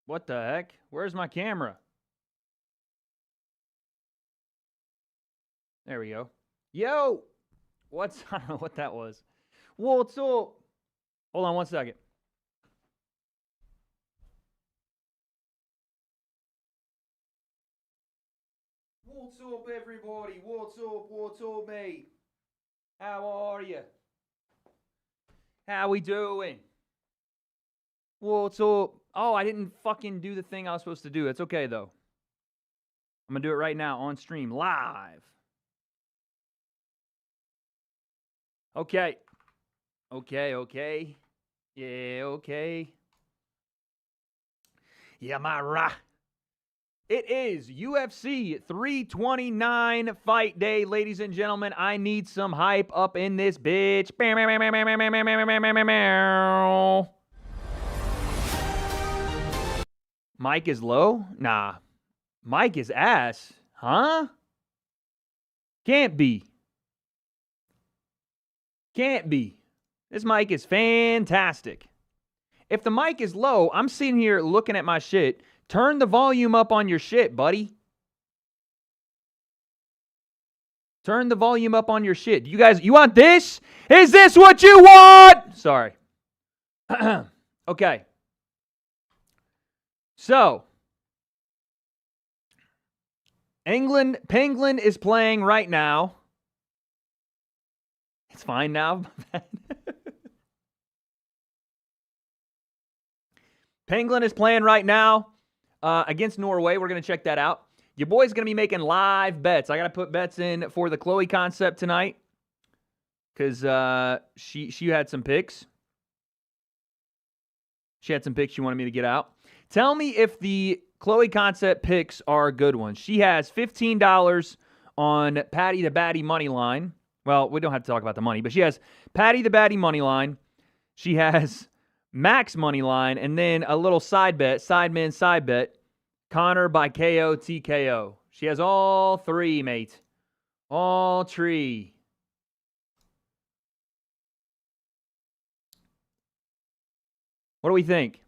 What the heck? Where's my camera? There we go. Yo! I don't know what that was. What's up? Hold on one second. What's up, everybody? What's up, mate? How are you? How we doing? What's up? Oh, I didn't fucking do the thing I was supposed to do. It's okay, though. I'm going to do it right now on stream, live. Okay. Yeah, okay. Yeah, my ra. It is UFC 329 fight day, ladies and gentlemen. I need some hype up in this bitch. Mike is low? Nah. Mike is ass. Huh? Can't be. Can't be. This mic is fantastic. If the mic is low, I'm sitting here looking at my shit. Turn the volume up on your shit, buddy. Turn the volume up on your shit. You guys, you want this? Is this what you want? Sorry. Okay. So, Penguin is playing right now. It's fine now. Penguin is playing right now against Norway. We're going to check that out. Your boy's going to be making live bets. I got to put bets in for the Chloe concept tonight because she had some picks. She had some picks she wanted me to get out. Tell me if the Chloe concept picks are good ones. She has $15 on Patty the Batty money line. Well, we don't have to talk about the money, but she has Patty the Batty money line. She has Max money line, and then a little side bet, side bet, Conor by KO, TKO. She has all three, mate. All three. What do we think?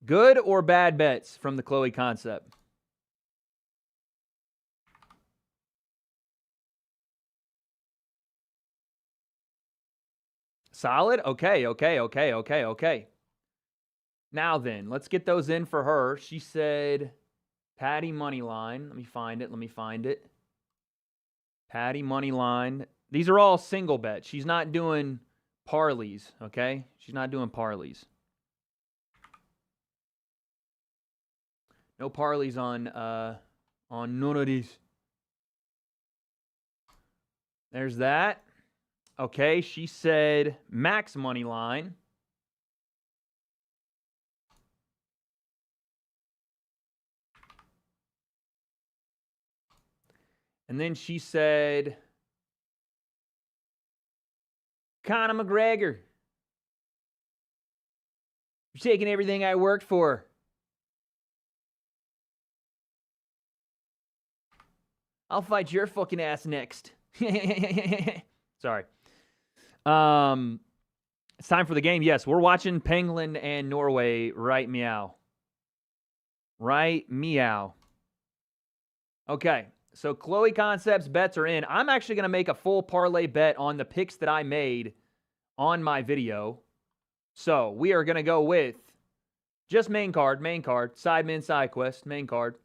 Good or bad bets from the Chloe concept? Solid? Okay. Now then, let's get those in for her. She said Patty money line. Let me find it. Patty money line. These are all single bets. She's not doing parlays, okay? She's not doing parlays. No parlays on none of these. There's that. Okay, she said Max money line. And then she said Conor McGregor. You're taking everything I worked for. I'll fight your fucking ass next. Sorry. It's time for the game. Yes, we're watching Penguin and Norway. Right meow. Right meow. Okay, so Chloe Concepts bets are in. I'm actually going to make a full parlay bet on the picks that I made on my video. So we are going to go with just main card, Sidemen, side quest, main card.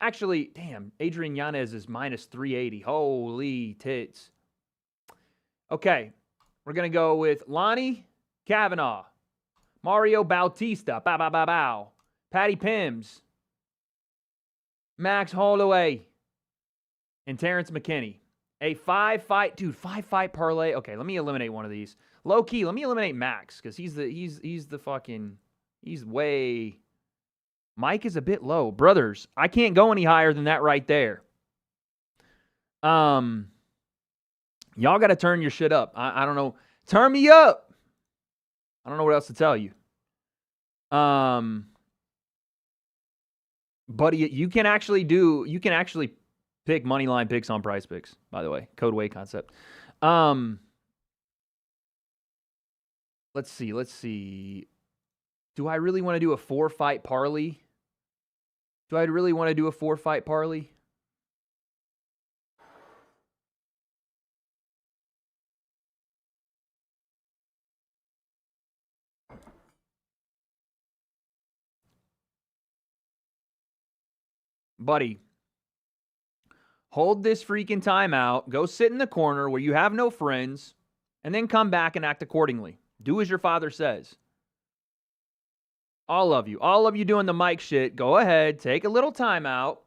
Actually, damn, Adrian Yanez is minus 380. Holy tits. Okay, we're going to go with Lonnie Kavanaugh, Mario Bautista, bow. Patty Pims, Max Holloway, and Terrence McKinney. A five-fight parlay. Okay, let me eliminate one of these. Low key, let me eliminate Max because he's way. Mike is a bit low, brothers. I can't go any higher than that right there. Y'all got to turn your shit up. I don't know. Turn me up. I don't know what else to tell you. But you can actually pick money line picks on Price Picks, by the way. Code WA concept. Let's see. Do I really want to do a 4-fight parlay? Do I really want to do a 4-fight parlay? Buddy, hold this freaking timeout. Go sit in the corner where you have no friends, and then come back and act accordingly. Do as your father says. All of you doing the mic shit, go ahead, take a little time out,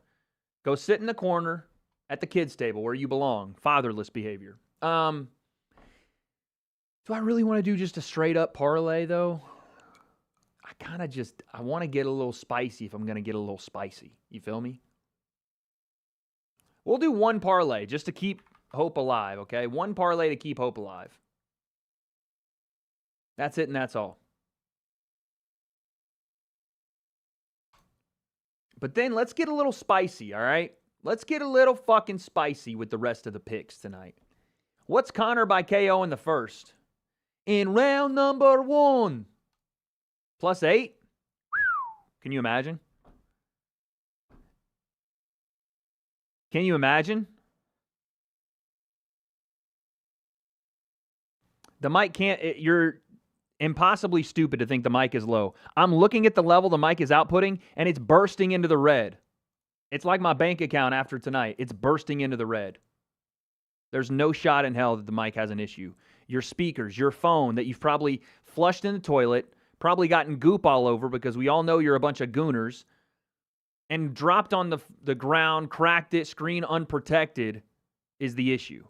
go sit in the corner at the kids' table where you belong. Fatherless behavior. Do I really want to do just a straight up parlay though? I want to get a little spicy if I'm going to get a little spicy. You feel me? We'll do one parlay just to keep hope alive, okay? One parlay to keep hope alive. That's it and that's all. But then let's get a little spicy, all right? Let's get a little fucking spicy with the rest of the picks tonight. What's Conor by KO in the first? In round number 1. +8? Can you imagine? Can you imagine? The mic can't... You're impossibly stupid to think the mic is low. I'm looking at the level the mic is outputting, and it's bursting into the red. It's like my bank account after tonight. It's bursting into the red. There's no shot in hell that the mic has an issue. Your speakers, your phone that you've probably flushed in the toilet, probably gotten goop all over because we all know you're a bunch of gooners, and dropped on the ground, cracked it, screen unprotected, is the issue.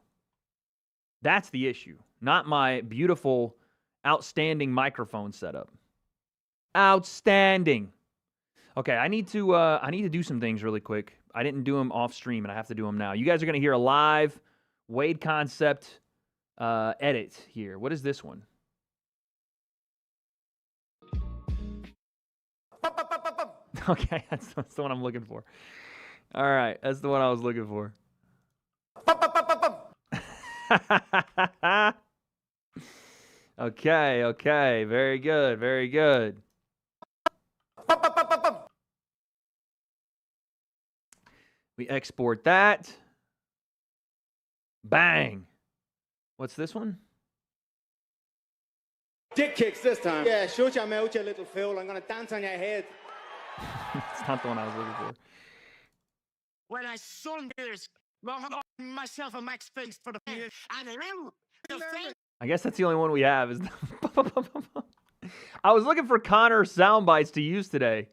That's the issue, not my beautiful, outstanding microphone setup. Outstanding. Okay, I need to do some things really quick. I didn't do them off stream, and I have to do them now. You guys are going to hear a live W.A.D.E concept edit here. What is this one? Okay, that's the one I'm looking for. All right, that's the one I was looking for. Okay, very good, very good. We export that. Bang. What's this one? Dick kicks this time. Yeah, shut your mouth, you little fool. I'm going to dance on your head. It's not the one I was looking for. When I sung this, myself and Max faced for the and I guess that's the only one we have. Is I was looking for Conor sound bites to use today.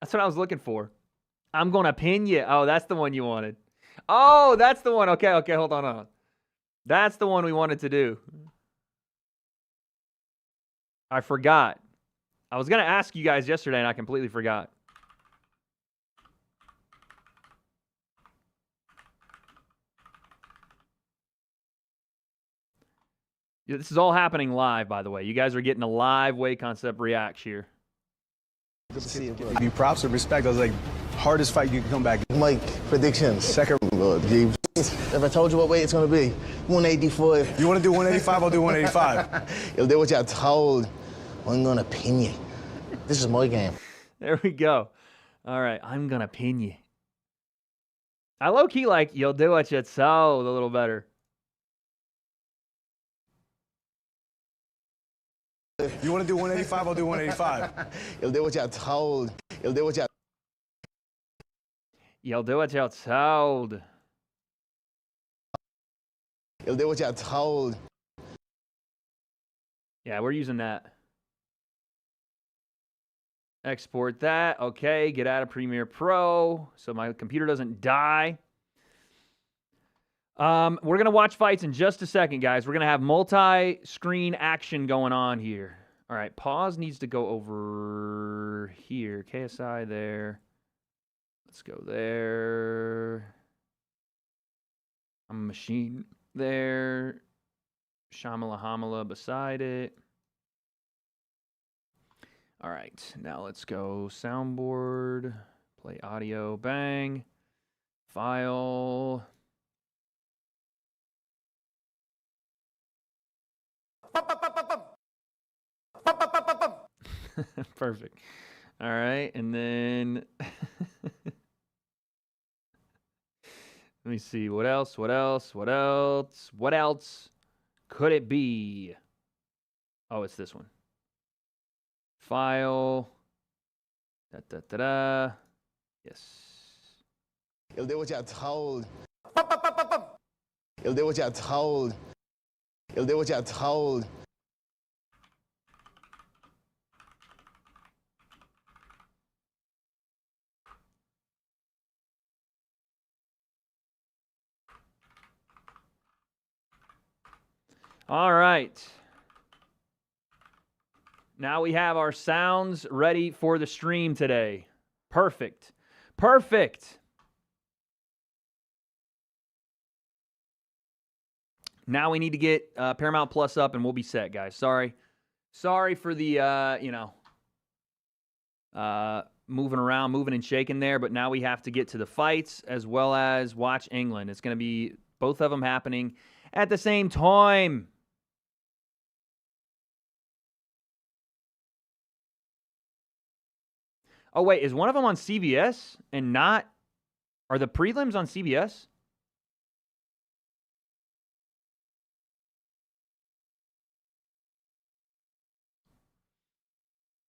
That's what I was looking for. I'm gonna pin you. Oh, that's the one you wanted. Oh, that's the one. Okay, hold on. That's the one we wanted to do. I forgot. I was gonna ask you guys yesterday, and I completely forgot. Yeah, this is all happening live, by the way. You guys are getting a live W.A.D.E concept react here. Give you props and respect. I was like, hardest fight you can come back. Mike, predictions. Second. If I told you what weight it's going to be, 185. You want to do 185? I'll do 185. You'll do what you're told. I'm going to pin you. This is my game. There we go. All right, I'm going to pin you. I low-key like, you'll do what you're told a little better. You want to do 185? I'll do 185. You'll do what you're told. You'll do what you're... You'll do what you're told. You'll do what you're told. Yeah, we're using that. Export that. Okay, get out of Premiere Pro so my computer doesn't die. We're going to watch fights in just a second, guys. We're going to have multi-screen action going on here. All right, pause needs to go over here. KSI there. Let's go there. I'm a machine there. Shamala Hamala beside it. All right, now let's go soundboard. Play audio. Bang. File. Perfect. All right, and then let me see. What else? What else? What else? What else could it be? Oh, it's this one. File. Da. Yes. You'll do what you're told. You'll do what you're told. You'll do what you're told. All right. Now we have our sounds ready for the stream today. Perfect. Perfect. Now we need to get Paramount Plus up and we'll be set, guys. Sorry for the, moving around, moving and shaking there, but now we have to get to the fights as well as watch England. It's going to be both of them happening at the same time. Oh, wait, is one of them on CBS and not... Are the prelims on CBS?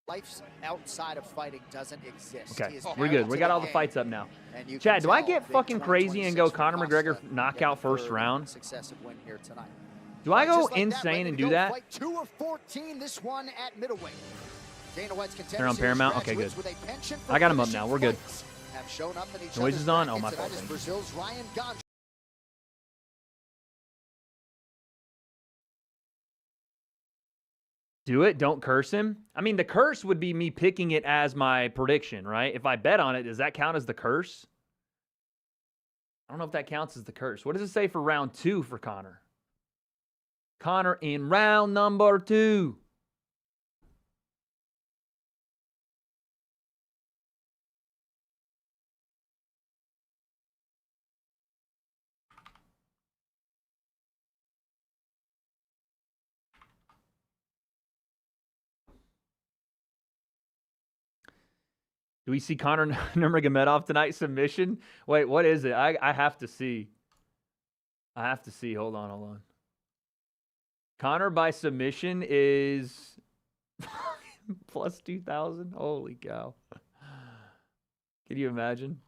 Life's outside of fighting doesn't exist. Okay, we're good. We got all the fights up now. Chad, do I get fucking crazy and go Conor McGregor knockout first round? Do I go insane and do that? Fight 2 of 14, this one at middleweight. They're on Paramount? Okay, good. I got them up now. We're good. Noise is on? Oh, my fault. Do it. Don't curse him. I mean, the curse would be me picking it as my prediction, right? If I bet on it, does that count as the curse? I don't know if that counts as the curse. What does it say for round 2 for Conor? Conor in round number 2. Do we see Conor Nurmagomedov tonight submission? Wait, what is it? I have to see. I have to see. Hold on. Conor by submission is plus 2,000. Holy cow. Can you imagine?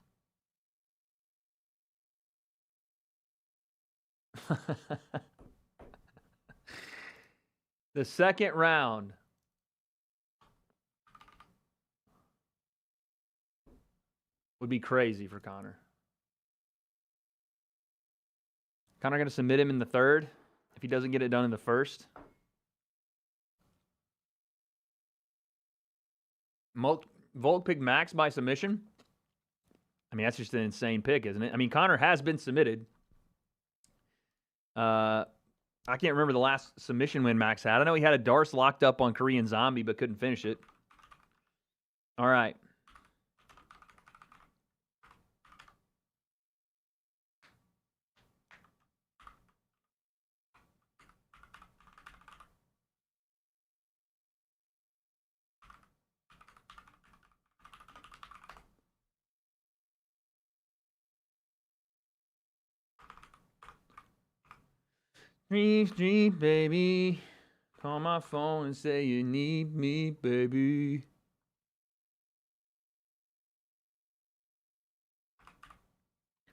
The second round. Would be crazy for Conor. Conor going to submit him in the third if he doesn't get it done in the first. Volk pick Max by submission. I mean, that's just an insane pick, isn't it? I mean, Conor has been submitted. I can't remember the last submission win Max had. I know he had a Darce locked up on Korean Zombie, but couldn't finish it. All right. Street, baby. Call my phone and say you need me, baby.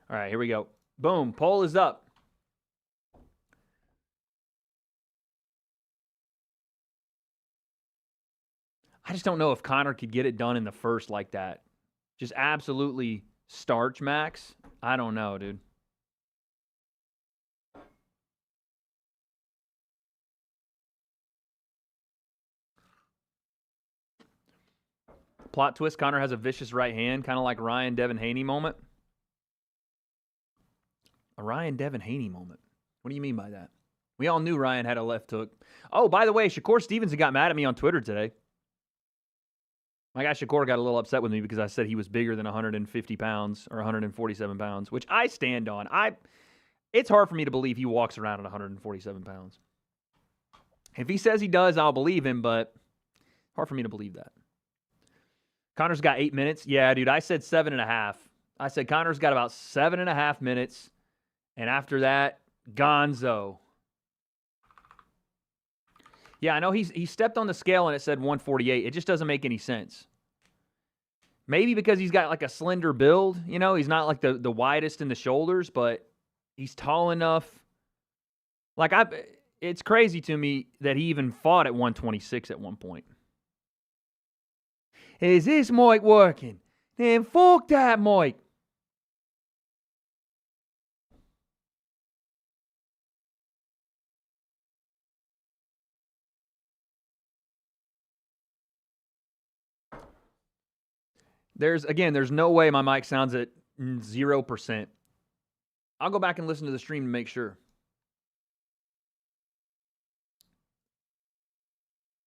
All right, here we go. Boom, poll is up. I just don't know if Conor could get it done in the first like that. Just absolutely starch Max. I don't know, dude. Plot twist, Conor has a vicious right hand, kind of like Ryan Devin Haney moment. A Ryan Devin Haney moment. What do you mean by that? We all knew Ryan had a left hook. Oh, by the way, Shakur Stevenson got mad at me on Twitter today. My guy Shakur got a little upset with me because I said he was bigger than 150 pounds or 147 pounds, which I stand on. It's hard for me to believe he walks around at 147 pounds. If he says he does, I'll believe him, but hard for me to believe that. Conor's got 8 minutes. Yeah, dude, I said 7.5. I said Conor's got about 7.5 minutes. And after that, gonzo. Yeah, I know he stepped on the scale and it said 148. It just doesn't make any sense. Maybe because he's got like a slender build. You know, he's not like the widest in the shoulders, but he's tall enough. Like, it's crazy to me that he even fought at 126 at one point. Is this mic working? Then fuck that mic. There's no way my mic sounds at 0%. I'll go back and listen to the stream to make sure.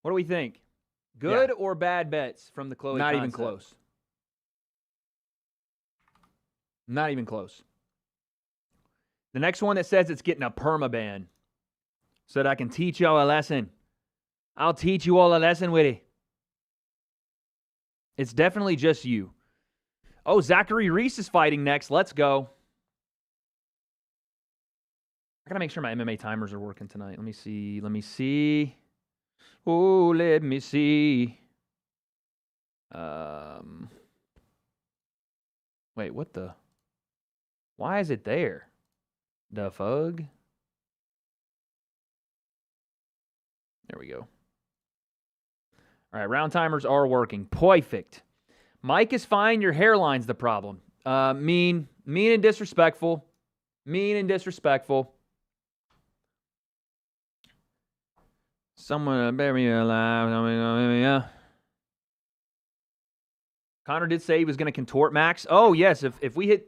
What do we think? Good or bad bets from the Pkwy Not concept? even close. Not even close. The next one that says it's getting a permaban so that I can teach y'all a lesson. I'll teach you all a lesson with it. It's definitely just you. Oh, Zachary Reese is fighting next. Let's go. I got to make sure my MMA timers are working tonight. Let me see. Oh, let me see. Wait, what the? Why is it there? The fug? There we go. All right, round timers are working. Perfect. Mike is fine. Your hairline's the problem. Mean and disrespectful. Mean and disrespectful. Someone bury me alive. Conor did say he was going to contort Max. Oh, yes. If we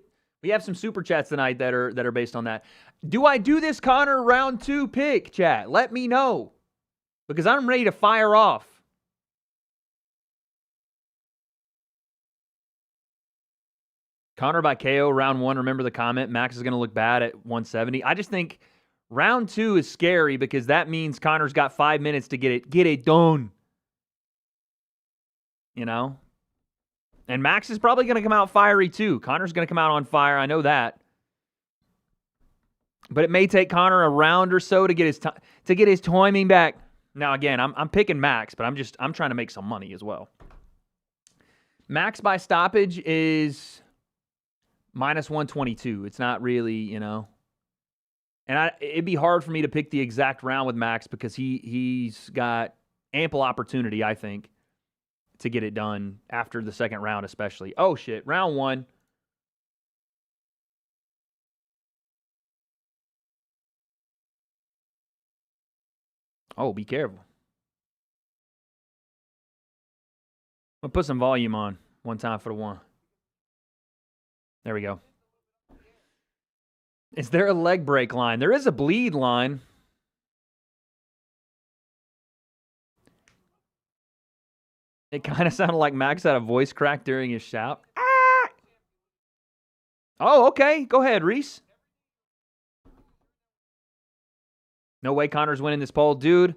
have some super chats tonight that are based on that. Do I do this Conor round 2 pick, chat? Let me know. Because I'm ready to fire off. Conor by KO round 1. Remember the comment. Max is going to look bad at 170. I just think round 2 is scary because that means Conor's got 5 minutes to get it done. You know? And Max is probably going to come out fiery too. Conor's going to come out on fire. I know that. But it may take Conor a round or so to get his timing back. Now again, I'm picking Max, but I'm trying to make some money as well. Max by stoppage is minus 122. It's not really, you know. And it'd be hard for me to pick the exact round with Max because he's got ample opportunity, I think, to get it done after the second round especially. Oh, shit. Round 1. Oh, be careful. I'm going to put some volume on one time for the one. There we go. Is there a leg break line? There is a bleed line. It kind of sounded like Max had a voice crack during his shout. Ah! Oh, okay. Go ahead, Reese. No way Conor's winning this poll. Dude,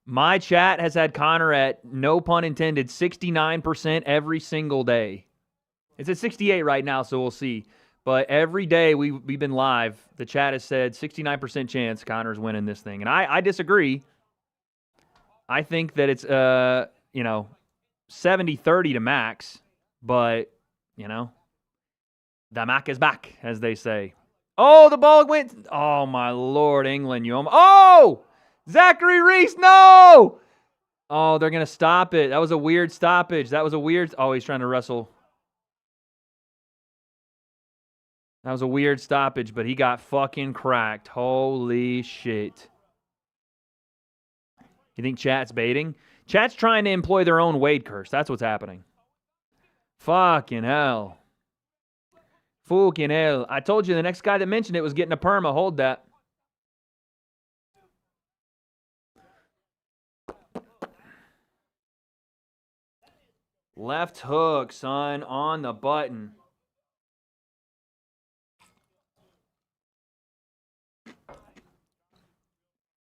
my chat has had Conor at, no pun intended, 69% every single day. It's at 68 right now, so we'll see. But every day we've been live, the chat has said 69% chance Conor's winning this thing. And I disagree. I think that it's, 70-30 to Max. But, the Mac is back, as they say. Oh, the ball went. Oh, my Lord, England. Oh! Zachary Reese, no! Oh, they're going to stop it. That was a weird stoppage. Oh, he's trying to wrestle. That was a weird stoppage, but he got fucking cracked. Holy shit. You think chat's baiting? Chat's trying to employ their own Wade curse. That's what's happening. Fucking hell. Fucking hell. I told you the next guy that mentioned it was getting a perma. Hold that. Left hook, son, on the button.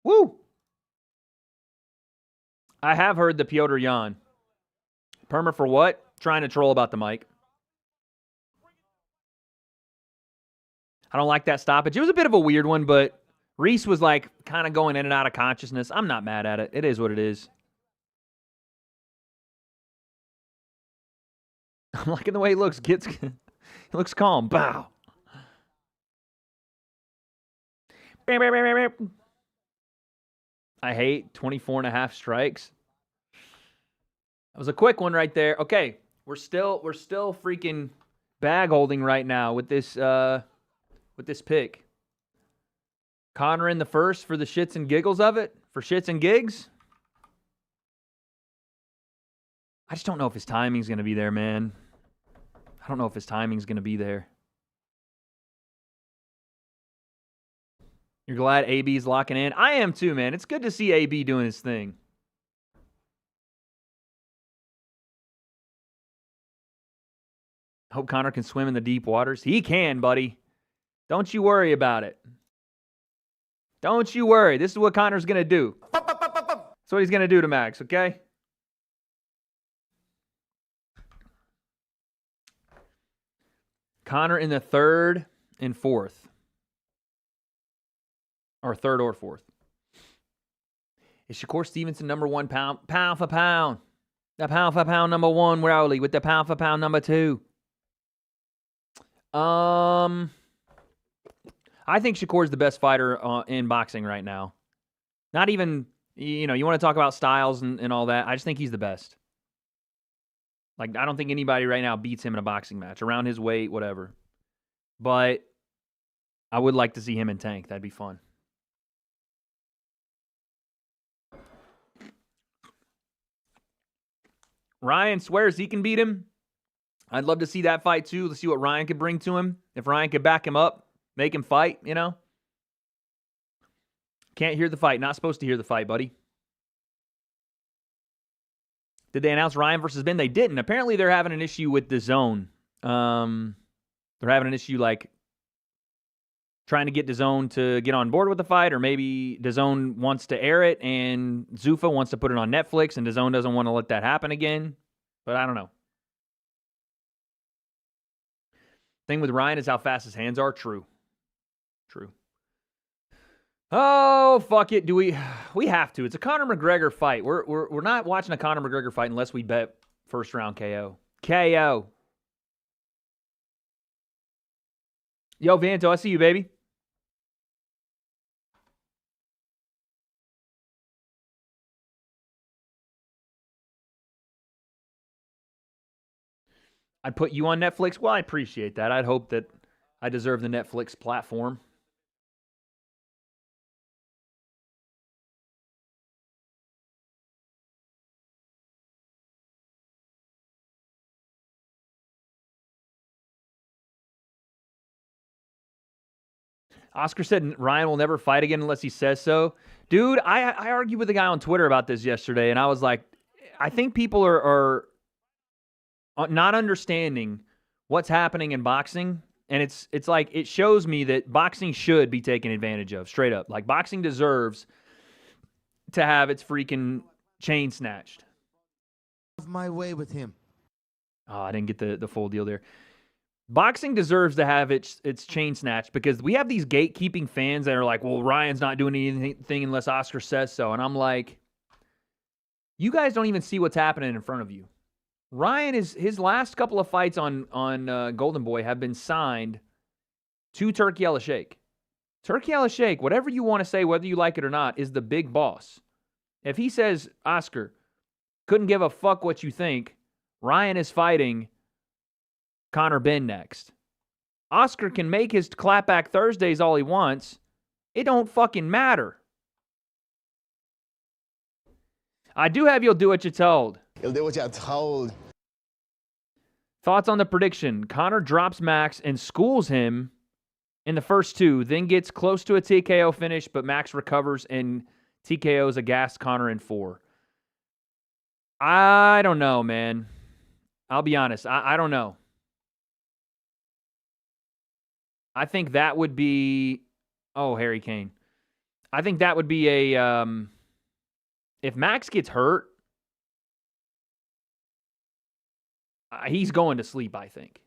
Woo! I have heard the Piotr Jan. Perma for what? Trying to troll about the mic. I don't like that stoppage. It was a bit of a weird one, but Reese was like kind of going in and out of consciousness. I'm not mad at it. It is what it is. I'm liking the way he looks. He looks calm. Bow. I hate 24.5 strikes. That was a quick one right there. Okay, we're still freaking bag holding right now with this pick. Conor in the first for the shits and giggles of it, for shits and gigs. I just don't know if his timing's going to be there, man. I don't know if his timing's going to be there. You're glad AB's locking in? I am too, man. It's good to see AB doing his thing. Hope Conor can swim in the deep waters. He can, buddy. Don't you worry about it. Don't you worry. This is what Conor's going to do. That's what he's going to do to Max, okay? Conor in the third and fourth. Or third or fourth. Is Shakur Stevenson number one pound for pound? The pound for pound number one, Rowley, with the pound for pound number two. I think Shakur's the best fighter in boxing right now. Not even, you want to talk about styles and all that. I just think he's the best. Like, I don't think anybody right now beats him in a boxing match. Around his weight, whatever. But I would like to see him in Tank. That'd be fun. Ryan swears he can beat him. I'd love to see that fight too. Let's see what Ryan could bring to him. If Ryan could back him up, make him fight, Can't hear the fight. Not supposed to hear the fight, buddy. Did they announce Ryan versus Ben? They didn't. Apparently, they're having an issue with DAZN. They're having an issue like trying to get DAZN to get on board with the fight, or maybe DAZN wants to air it and Zuffa wants to put it on Netflix, and DAZN doesn't want to let that happen again. But I don't know. Thing with Ryan is how fast his hands are. True. Oh, fuck it. Do we have to. It's a Conor McGregor fight. We're not watching a Conor McGregor fight unless we bet first round KO. KO. Yo, Vanto, I see you, baby. I'd put you on Netflix. Well, I appreciate that. I'd hope that I deserve the Netflix platform. Oscar said Ryan will never fight again unless he says so. Dude, I argued with a guy on Twitter about this yesterday, and I was like, I think people are not understanding what's happening in boxing, and it's like it shows me that boxing should be taken advantage of, straight up. Like, boxing deserves to have its freaking chain snatched. My way with him. Oh, I didn't get the full deal there. Boxing deserves to have its chain snatched because we have these gatekeeping fans that are like, well, Ryan's not doing anything unless Oscar says so. And I'm like, you guys don't even see what's happening in front of you. Ryan his last couple of fights on Golden Boy have been signed to Turki Al-Sheikh. Turki Al-Sheikh, whatever you want to say, whether you like it or not, is the big boss. If he says, Oscar, couldn't give a fuck what you think, Ryan is fighting Conor Ben next. Oscar can make his clapback Thursdays all he wants. It don't fucking matter. I do have you'll do what you're told. You'll do what you're told. Thoughts on the prediction? Conor drops Max and schools him in the first two, then gets close to a TKO finish, but Max recovers and TKOs a gassed Conor in 4. I don't know, man. I'll be honest. I don't know. I think that would be... Oh, Harry Kane. I think that would be a... if Max gets hurt, He's going to sleep, I think.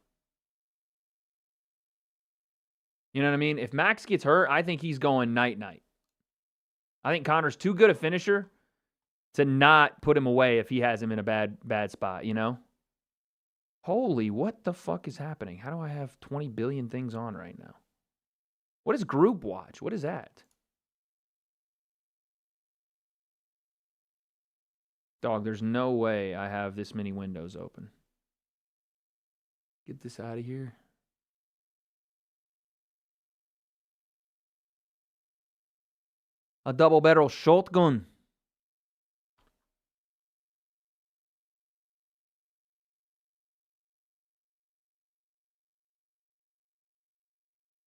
You know what I mean? If Max gets hurt, I think he's going night-night. I think Conor's too good a finisher to not put him away if he has him in a bad spot, you know? Holy, what the fuck is happening? How do I have 20 billion things on right now? What is group watch? What is that? Dog, there's no way I have this many windows open. Get this out of here. A double barrel shotgun.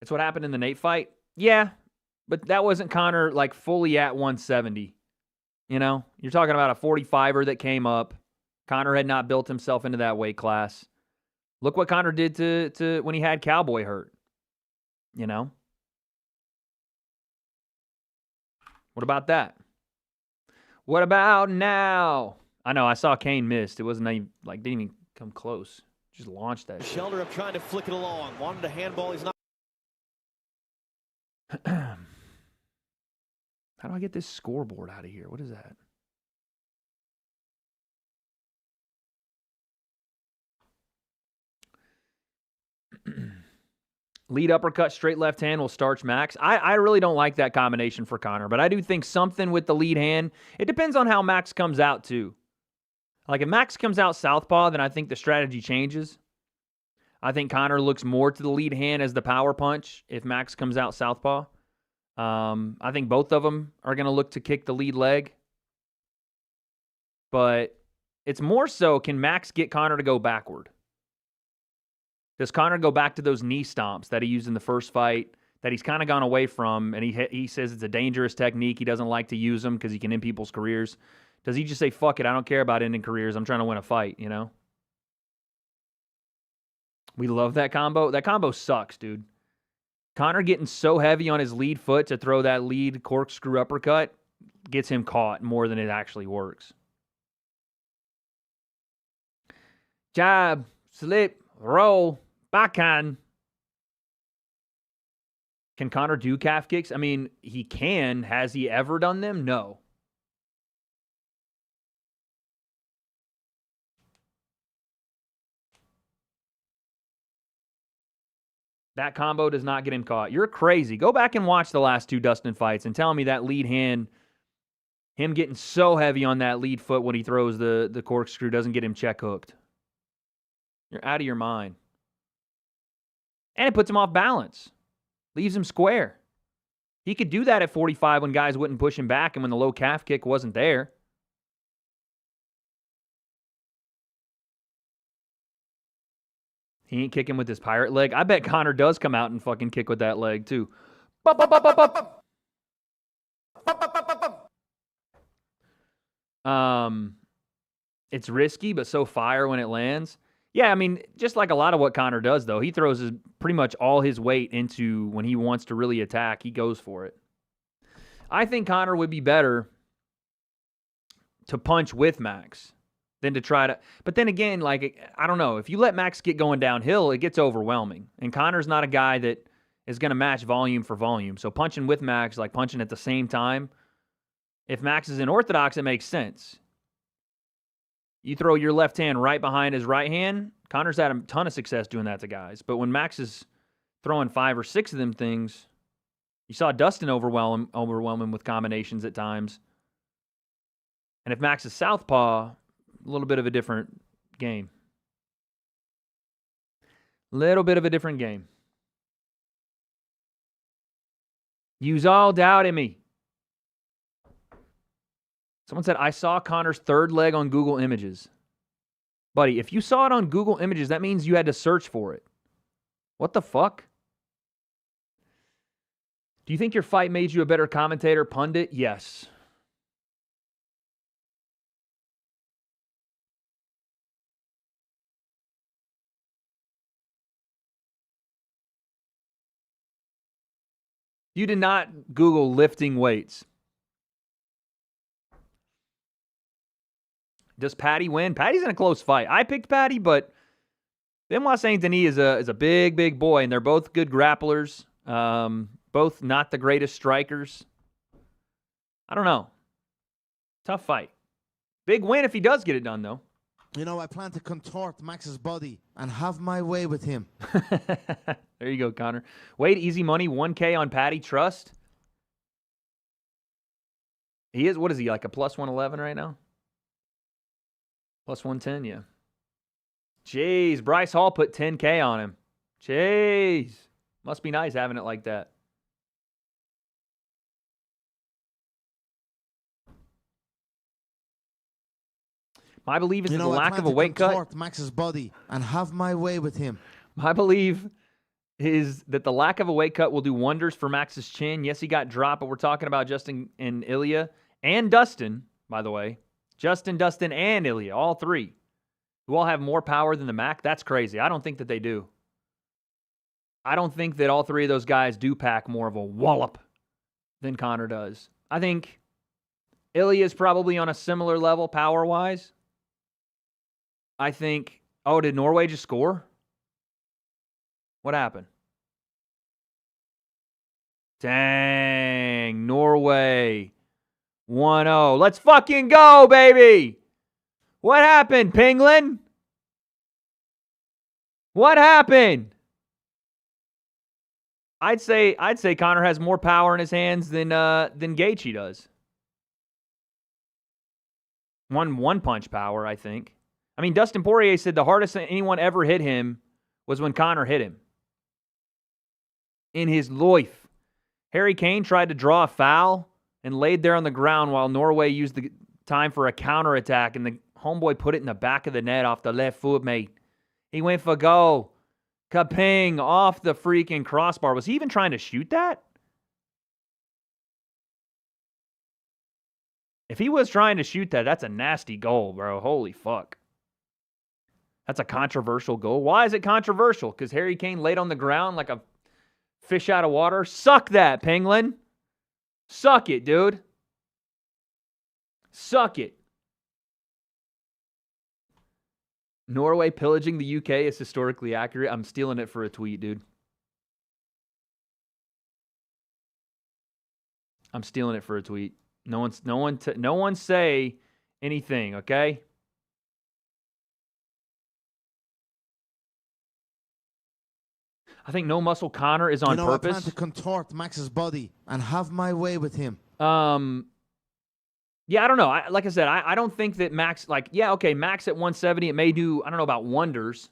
It's what happened in the Nate fight. Yeah, but that wasn't Conor like fully at 170. You know, you're talking about a 45er that came up. Conor had not built himself into that weight class. Look what Conor did to when he had Cowboy hurt. You know? What about that? What about now? I know, I saw Kane missed. It wasn't even, like, didn't even come close. Just launched that shit. Shelder up trying to flick it along. Wanted a handball. He's not. How do I get this scoreboard out of here? What is that? Lead uppercut, straight left hand will starch Max. I really don't like that combination for Conor, but I do think something with the lead hand. It depends on how Max comes out, too. Like, if Max comes out southpaw, then I think the strategy changes. I think Conor looks more to the lead hand as the power punch if Max comes out southpaw. I think both of them are going to look to kick the lead leg. But it's more so, can Max get Conor to go backward? Does Conor go back to those knee stomps that he used in the first fight that he's kind of gone away from, and he says it's a dangerous technique. He doesn't like to use them because he can end people's careers. Does he just say, fuck it, I don't care about ending careers. I'm trying to win a fight, you know? We love that combo. That combo sucks, dude. Conor getting so heavy on his lead foot to throw that lead corkscrew uppercut gets him caught more than it actually works. Jab, slip, roll, backhand. Can Conor do calf kicks? I mean, he can. Has he ever done them? No. That combo does not get him caught. You're crazy. Go back and watch the last two Dustin fights and tell me that lead hand, him getting so heavy on that lead foot when he throws the corkscrew doesn't get him check hooked. You're out of your mind. And it puts him off balance. Leaves him square. He could do that at 45 when guys wouldn't push him back and when the low calf kick wasn't there. He ain't kicking with his pirate leg. I bet Conor does come out and fucking kick with that leg, too. It's risky, but so fire when it lands. Yeah, I mean, just like a lot of what Conor does, though. He throws pretty much all his weight into when he wants to really attack. He goes for it. I think Conor would be better to punch with Max than to try to... But then again, like, I don't know. If you let Max get going downhill, it gets overwhelming. And Conor's not a guy that is going to match volume for volume. So punching with Max, like punching at the same time, if Max is in orthodox, it makes sense. You throw your left hand right behind his right hand, Conor's had a ton of success doing that to guys. But when Max is throwing 5 or 6 of them things, you saw Dustin overwhelm him with combinations at times. And if Max is southpaw, a little bit of a different game. Little bit of a different game. You's all doubting me. Someone said, I saw Conor's third leg on Google Images. Buddy, if you saw it on Google Images, that means you had to search for it. What the fuck? Do you think your fight made you a better commentator, pundit? Yes. You did not Google lifting weights. Does Patty win? Patty's in a close fight. I picked Patty, but Benoit Saint Denis is a big, big boy, and they're both good grapplers. Both not the greatest strikers. I don't know. Tough fight. Big win if he does get it done, though. You know, I plan to contort Max's body and have my way with him. There you go, Connor. Wade, easy money, 1K on Patty Trust. He is, what is he, like a plus 111 right now? Plus 110, yeah. Jeez, Bryce Hall put 10K on him. Jeez. Must be nice having it like that. My belief is that the lack of a weight cut. Max's body and have my way with him. My belief is that the lack of a weight cut will do wonders for Max's chin. Yes, he got dropped, but we're talking about Justin and Ilya and Dustin, by the way. Justin, Dustin, and Ilya, all three, who all have more power than the Mac. That's crazy. I don't think that they do. I don't think that all three of those guys do pack more of a wallop than Conor does. I think Ilya is probably on a similar level power-wise. I think, oh, did Norway just score? What happened? Dang, Norway. 1-0. Let's fucking go, baby. What happened, Penguin? What happened? I'd say Conor has more power in his hands than Gaethje does. One punch power, I think. I mean, Dustin Poirier said the hardest anyone ever hit him was when Conor hit him. In his life. Harry Kane tried to draw a foul and laid there on the ground while Norway used the time for a counterattack, and the homeboy put it in the back of the net off the left foot, mate. He went for goal. Kaping off the freaking crossbar. Was he even trying to shoot that? If he was trying to shoot that, that's a nasty goal, bro. Holy fuck. That's a controversial goal. Why is it controversial? Because Harry Kane laid on the ground like a fish out of water? Suck that, Penguin. Suck it, dude. Suck it. Norway pillaging the UK is historically accurate. I'm stealing it for a tweet, dude. I'm stealing it for a tweet. No one say anything, okay? I think No Muscle Conor is on purpose. I plan to contort Max's body and have my way with him. Yeah, I don't know. Like I said, I don't think that Max, Max at 170, it may do, I don't know about wonders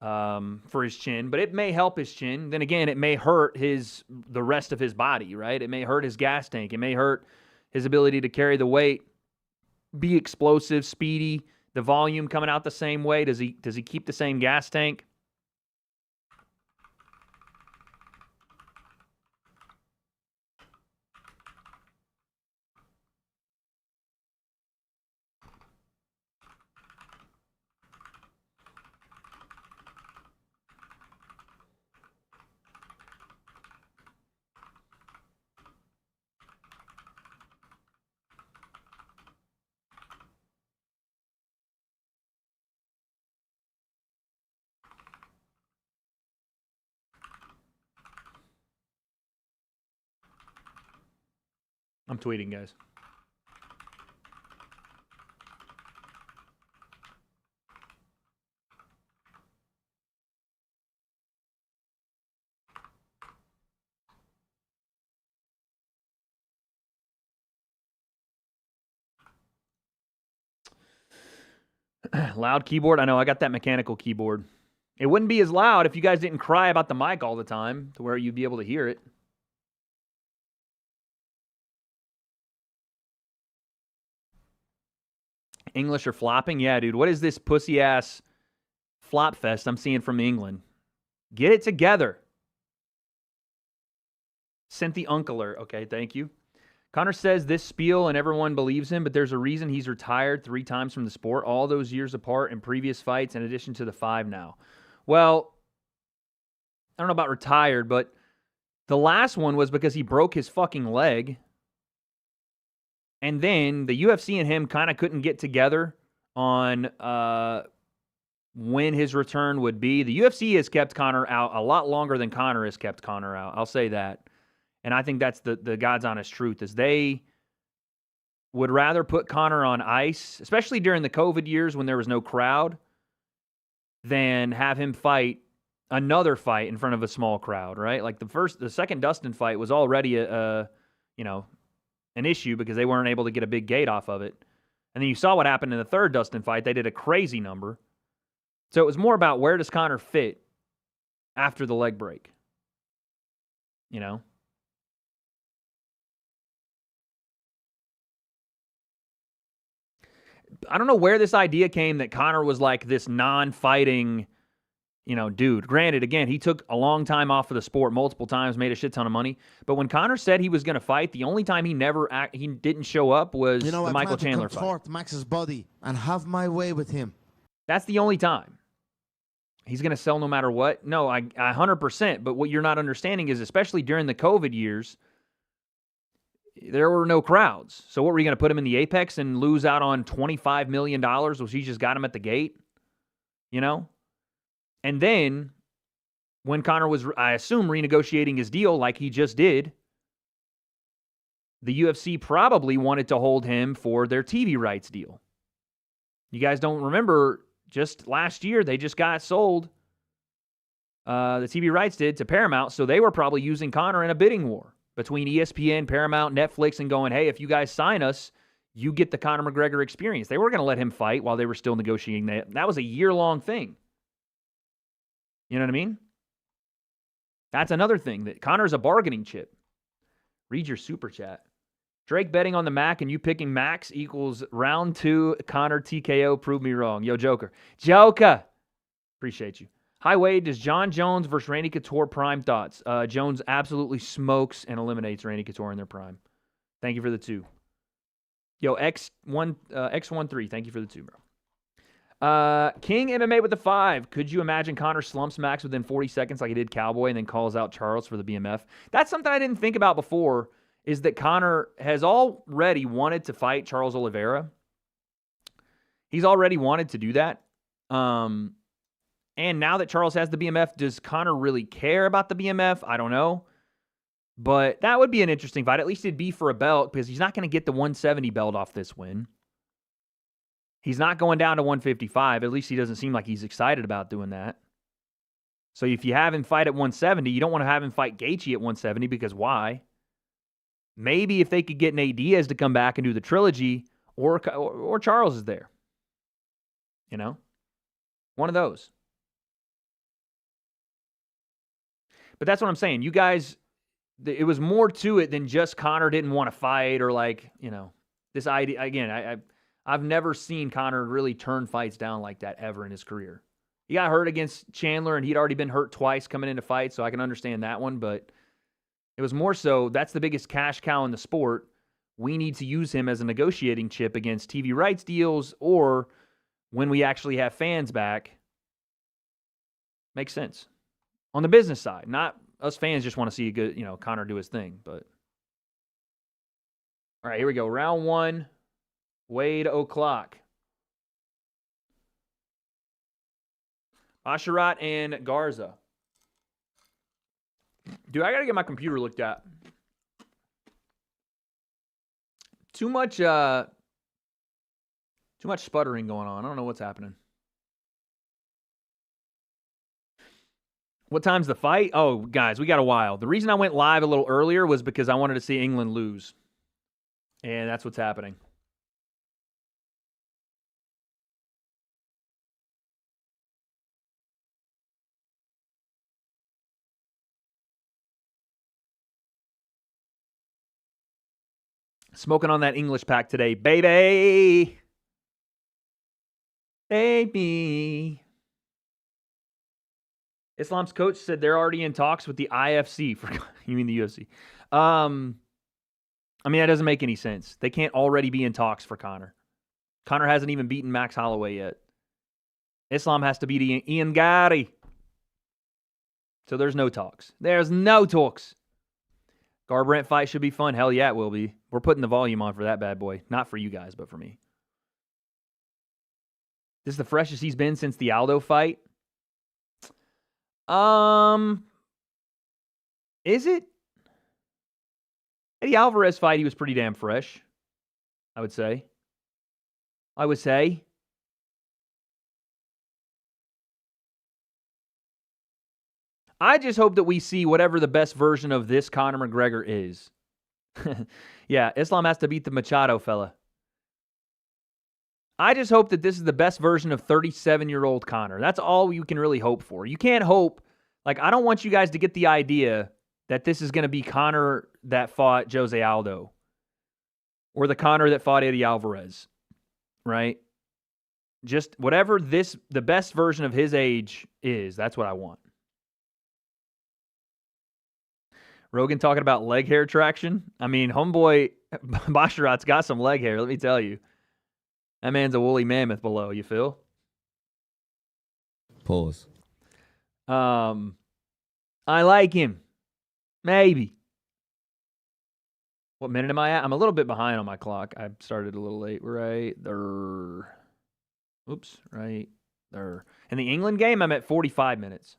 for his chin, but it may help his chin. Then again, it may hurt the rest of his body, right? It may hurt his gas tank. It may hurt his ability to carry the weight, be explosive, speedy, the volume coming out the same way. Does he keep the same gas tank? I'm tweeting, guys. Loud keyboard? I know, I got that mechanical keyboard. It wouldn't be as loud if you guys didn't cry about the mic all the time to where you'd be able to hear it. English are flopping? Yeah, dude. What is this pussy-ass flop fest I'm seeing from England? Get it together. Sent the uncler. Okay, thank you. Conor says this spiel and everyone believes him, but there's a reason he's retired 3 times from the sport, all those years apart in previous fights in addition to the 5 now. Well, I don't know about retired, but the last one was because he broke his fucking leg. And then the UFC and him kind of couldn't get together on when his return would be. The UFC has kept Conor out a lot longer than Conor has kept Conor out. I'll say that. And I think that's the God's honest truth, is they would rather put Conor on ice, especially during the COVID years when there was no crowd, than have him fight another fight in front of a small crowd, right? Like the second Dustin fight was already an issue because they weren't able to get a big gate off of it. And then you saw what happened in the third Dustin fight. They did a crazy number. So it was more about where does Conor fit after the leg break, you know? I don't know where this idea came that Conor was like this non-fighting, dude. Granted, again, he took a long time off of the sport multiple times, made a shit ton of money. But when Conor said he was going to fight, the only time he didn't show up was the Michael Chandler fight. I plan to contort Max's body and have my way with him. That's the only time. He's going to sell no matter what? No, I 100%. But what you're not understanding is, especially during the COVID years, there were no crowds. So what were you going to put him in the Apex and lose out on $25 million, which he just got him at the gate? And then when Conor was, I assume, renegotiating his deal like he just did, the UFC probably wanted to hold him for their TV rights deal. You guys don't remember, just last year, they just got sold. The TV rights did to Paramount, so they were probably using Conor in a bidding war between ESPN, Paramount, Netflix, and going, hey, if you guys sign us, you get the Conor McGregor experience. They were going to let him fight while they were still negotiating that. That was a year-long thing. You know what I mean? That's another thing, that Conor's a bargaining chip. Read your super chat. Drake betting on the Mac and you picking Max equals round 2 Conor TKO. Prove me wrong. Yo, Joker. Appreciate you. Hi, Wade. Does John Jones versus Randy Couture prime thoughts? Jones absolutely smokes and eliminates Randy Couture in their prime. Thank you for the 2. Yo, X13, thank you for the 2, bro. King MMA with the 5. Could you imagine Conor slumps Max within 40 seconds like he did Cowboy and then calls out Charles for the BMF? That's something I didn't think about before, is that Conor has already wanted to fight Charles Oliveira. He's already wanted to do that. And now that Charles has the BMF, does Conor really care about the BMF? I don't know. But that would be an interesting fight. At least it'd be for a belt, because he's not going to get the 170 belt off this win. He's not going down to 155. At least he doesn't seem like he's excited about doing that. So if you have him fight at 170, you don't want to have him fight Gaethje at 170, because why? Maybe if they could get Nate Diaz to come back and do the trilogy, or Charles is there. One of those. But that's what I'm saying. You guys, it was more to it than just Conor didn't want to fight, or this idea. Again, I've never seen Conor really turn fights down like that ever in his career. He got hurt against Chandler, and he'd already been hurt twice coming into fights, so I can understand that one. But it was more so, that's the biggest cash cow in the sport. We need to use him as a negotiating chip against TV rights deals, or when we actually have fans back. Makes sense. On the business side, not us fans just want to see a good, Conor do his thing. But all right, here we go. Round 1, Wade o'clock. Asharat and Garza. Dude, I got to get my computer looked at. Too much sputtering going on. I don't know what's happening. What time's the fight? Oh, guys, we got a while. The reason I went live a little earlier was because I wanted to see England lose. And that's what's happening. Smoking on that English pack today, baby. Baby. Islam's coach said they're already in talks with the IFC. You mean the UFC? I mean, that doesn't make any sense. They can't already be in talks for Conor. Conor hasn't even beaten Max Holloway yet. Islam has to beat Ian Gary. So there's no talks. There's no talks. Garbrandt fight should be fun. Hell yeah, it will be. We're putting the volume on for that bad boy. Not for you guys, but for me. This is the freshest he's been since the Aldo fight. Is it? Eddie Alvarez fight, he was pretty damn fresh, I would say. I just hope that we see whatever the best version of this Conor McGregor is. Yeah, Islam has to beat the Machado fella. I just hope that this is the best version of 37-year-old Conor. That's all you can really hope for. You can't hope. Like, I don't want you guys to get the idea that this is going to be Conor that fought Jose Aldo or the Conor that fought Eddie Alvarez, right? Just whatever the best version of his age is, that's what I want. Rogan talking about leg hair traction. I mean, homeboy Basharat's got some leg hair, let me tell you. That man's a woolly mammoth below, you feel? Pause. I like him. Maybe. What minute am I at? I'm a little bit behind on my clock. I started a little late. Right there. Oops. Right there. In the England game, I'm at 45 minutes.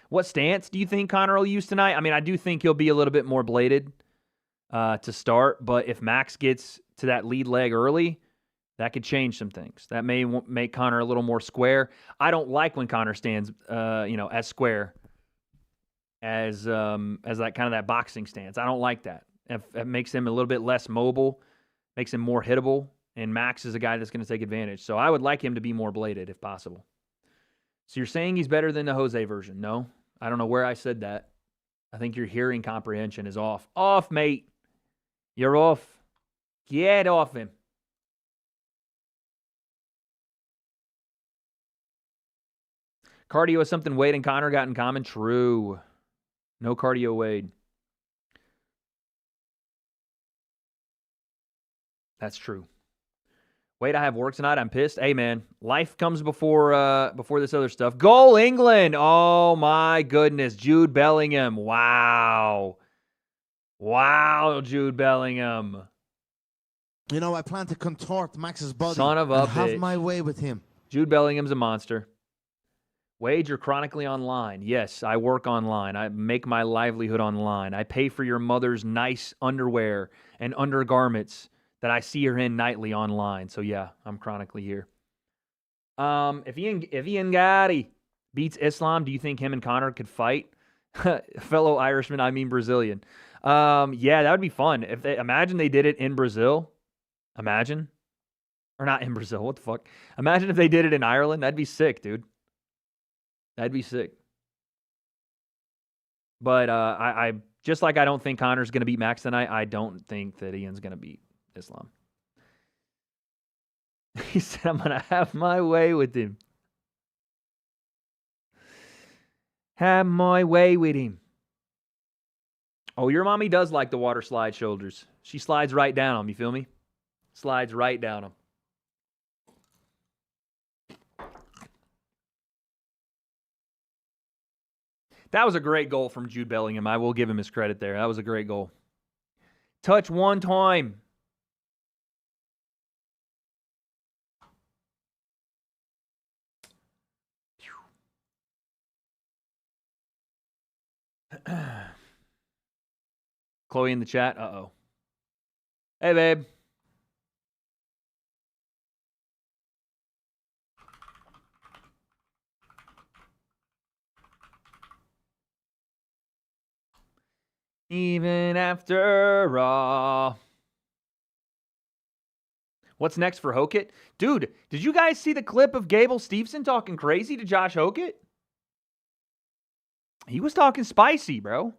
What stance do you think Conor will use tonight? I mean, I do think he'll be a little bit more bladed to start, but if Max gets to that lead leg early, that could change some things. That may make Conor a little more square. I don't like when Conor stands, as square as that kind of that boxing stance. I don't like that. It makes him a little bit less mobile, makes him more hittable, and Max is a guy that's going to take advantage. So I would like him to be more bladed if possible. So you're saying he's better than the Jose version? No, I don't know where I said that. I think your hearing comprehension is off. Off, mate. You're off. Get off him. Cardio is something Wade and Conor got in common. True. No cardio, Wade. That's true. Wait, I have work tonight. I'm pissed. Hey, man, life comes before this other stuff. Goal, England. Oh, my goodness. Jude Bellingham. Wow. Wow, Jude Bellingham. You know, I plan to contort Max's body Son of a and have bitch. my way with him. Jude Bellingham's a monster. Wade, you're chronically online. Yes, I work online. I make my livelihood online. I pay for your mother's nice underwear and undergarments that I see her in nightly online. So yeah, I'm chronically here. If Ian Gotti beats Islam, do you think him and Conor could fight? Fellow Irishman, I mean Brazilian. Yeah, that would be fun. Imagine they did it in Brazil. Imagine. Or not in Brazil. What the fuck? Imagine if they did it in Ireland. That'd be sick, dude. That'd be sick. But I just like I don't think Conor's going to beat Max tonight, I don't think that Ian's going to beat Islam. He said, I'm going to have my way with him. Have my way with him. Oh, your mommy does like the water slide shoulders. She slides right down them, you feel me? Slides right down them. That was a great goal from Jude Bellingham. I will give him his credit there. That was a great goal. Touch one time. Chloe in the chat. Uh-oh. Hey, babe. Even after all. What's next for Hokett? Dude, did you guys see the clip of Gable Steveson talking crazy to Josh Hokett? He was talking spicy, bro.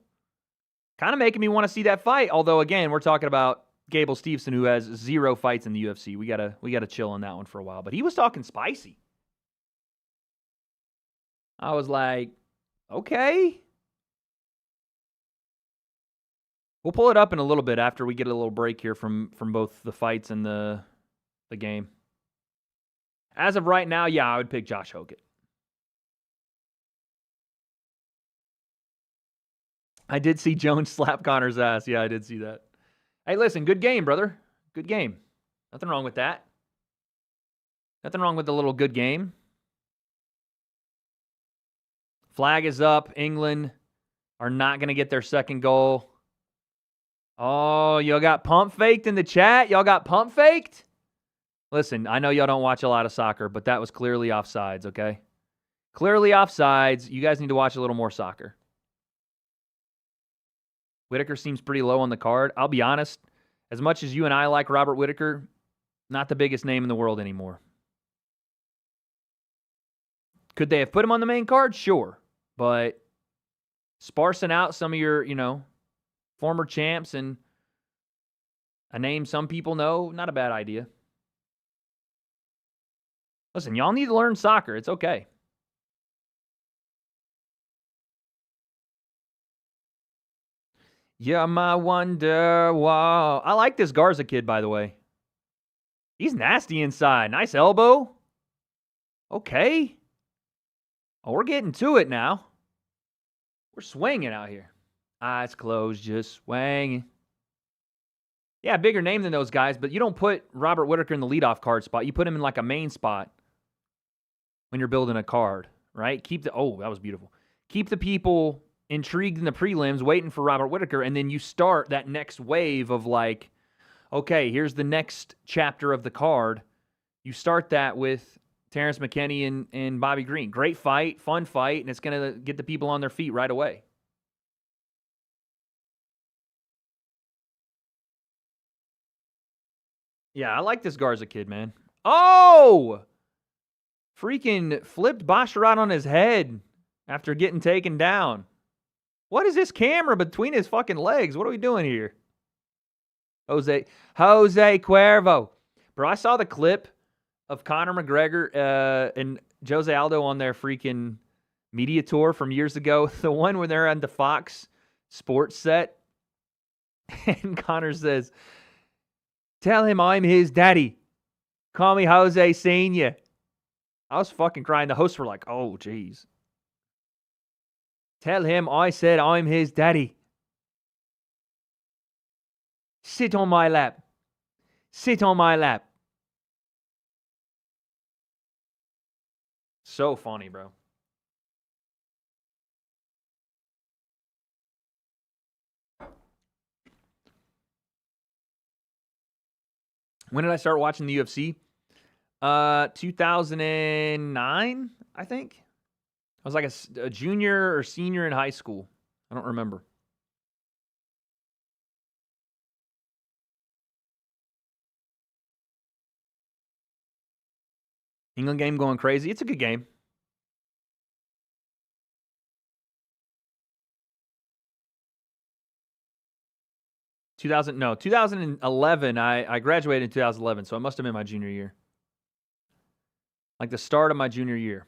Kind of making me want to see that fight. Although, again, we're talking about Gable Steveson, who has 0 fights in the UFC. We gotta chill on that one for a while. But he was talking spicy. I was like, okay. We'll pull it up in a little bit after we get a little break here from both the fights and the game. As of right now, yeah, I would pick Josh Hokett. I did see Jones slap Conor's ass. Yeah, I did see that. Hey, listen, good game, brother. Good game. Nothing wrong with that. Nothing wrong with a little good game. Flag is up. England are not going to get their second goal. Oh, y'all got pump faked in the chat? Y'all got pump faked? Listen, I know y'all don't watch a lot of soccer, but that was clearly offsides, okay? Clearly offsides. You guys need to watch a little more soccer. Whitaker seems pretty low on the card. I'll be honest, as much as you and I like Robert Whitaker, not the biggest name in the world anymore. Could they have put him on the main card? Sure. But sparsing out some of your, former champs and a name some people know, not a bad idea. Listen, y'all need to learn soccer. It's okay. You're my wonder wall. I like this Garza kid, by the way. He's nasty inside. Nice elbow. Okay. Oh, we're getting to it now. We're swinging out here. Eyes closed, just swinging. Yeah, bigger name than those guys, but you don't put Robert Whitaker in the leadoff card spot. You put him in like a main spot when you're building a card, right? Oh, that was beautiful. Keep the people intrigued in the prelims, waiting for Robert Whitaker, and then you start that next wave of like, okay, here's the next chapter of the card. You start that with Terrence McKinney and Bobby Green. Great fight, fun fight, and it's going to get the people on their feet right away. Yeah, I like this Garza kid, man. Oh! Freaking flipped Basharat on his head after getting taken down. What is this camera between his fucking legs? What are we doing here? Jose Cuervo. Bro, I saw the clip of Conor McGregor and Jose Aldo on their freaking media tour from years ago. The one where they're on the Fox Sports set. And Conor says, "Tell him I'm his daddy. Call me Jose Senior." I was fucking crying. The hosts were like, oh, geez. Tell him I said I'm his daddy. Sit on my lap. Sit on my lap. So funny, bro. When did I start watching the UFC? 2009, I think. I was like a junior or senior in high school. I don't remember. England game going crazy. It's a good game. No, 2011. I graduated in 2011, so it must have been my junior year. Like the start of my junior year.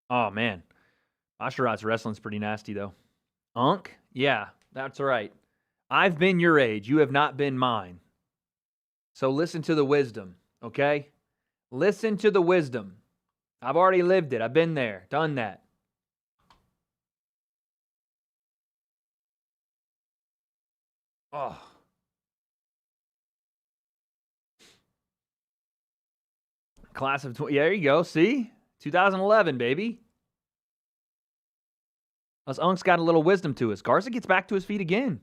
Oh, man. Asherat's wrestling's pretty nasty, though. Unk? Yeah, that's right. I've been your age. You have not been mine. So listen to the wisdom, okay? Listen to the wisdom. I've already lived it. I've been there, done that. Oh. Class of 20. Yeah, there you go. See? 2011, baby. Us Unk's got a little wisdom to us. Garza gets back to his feet again.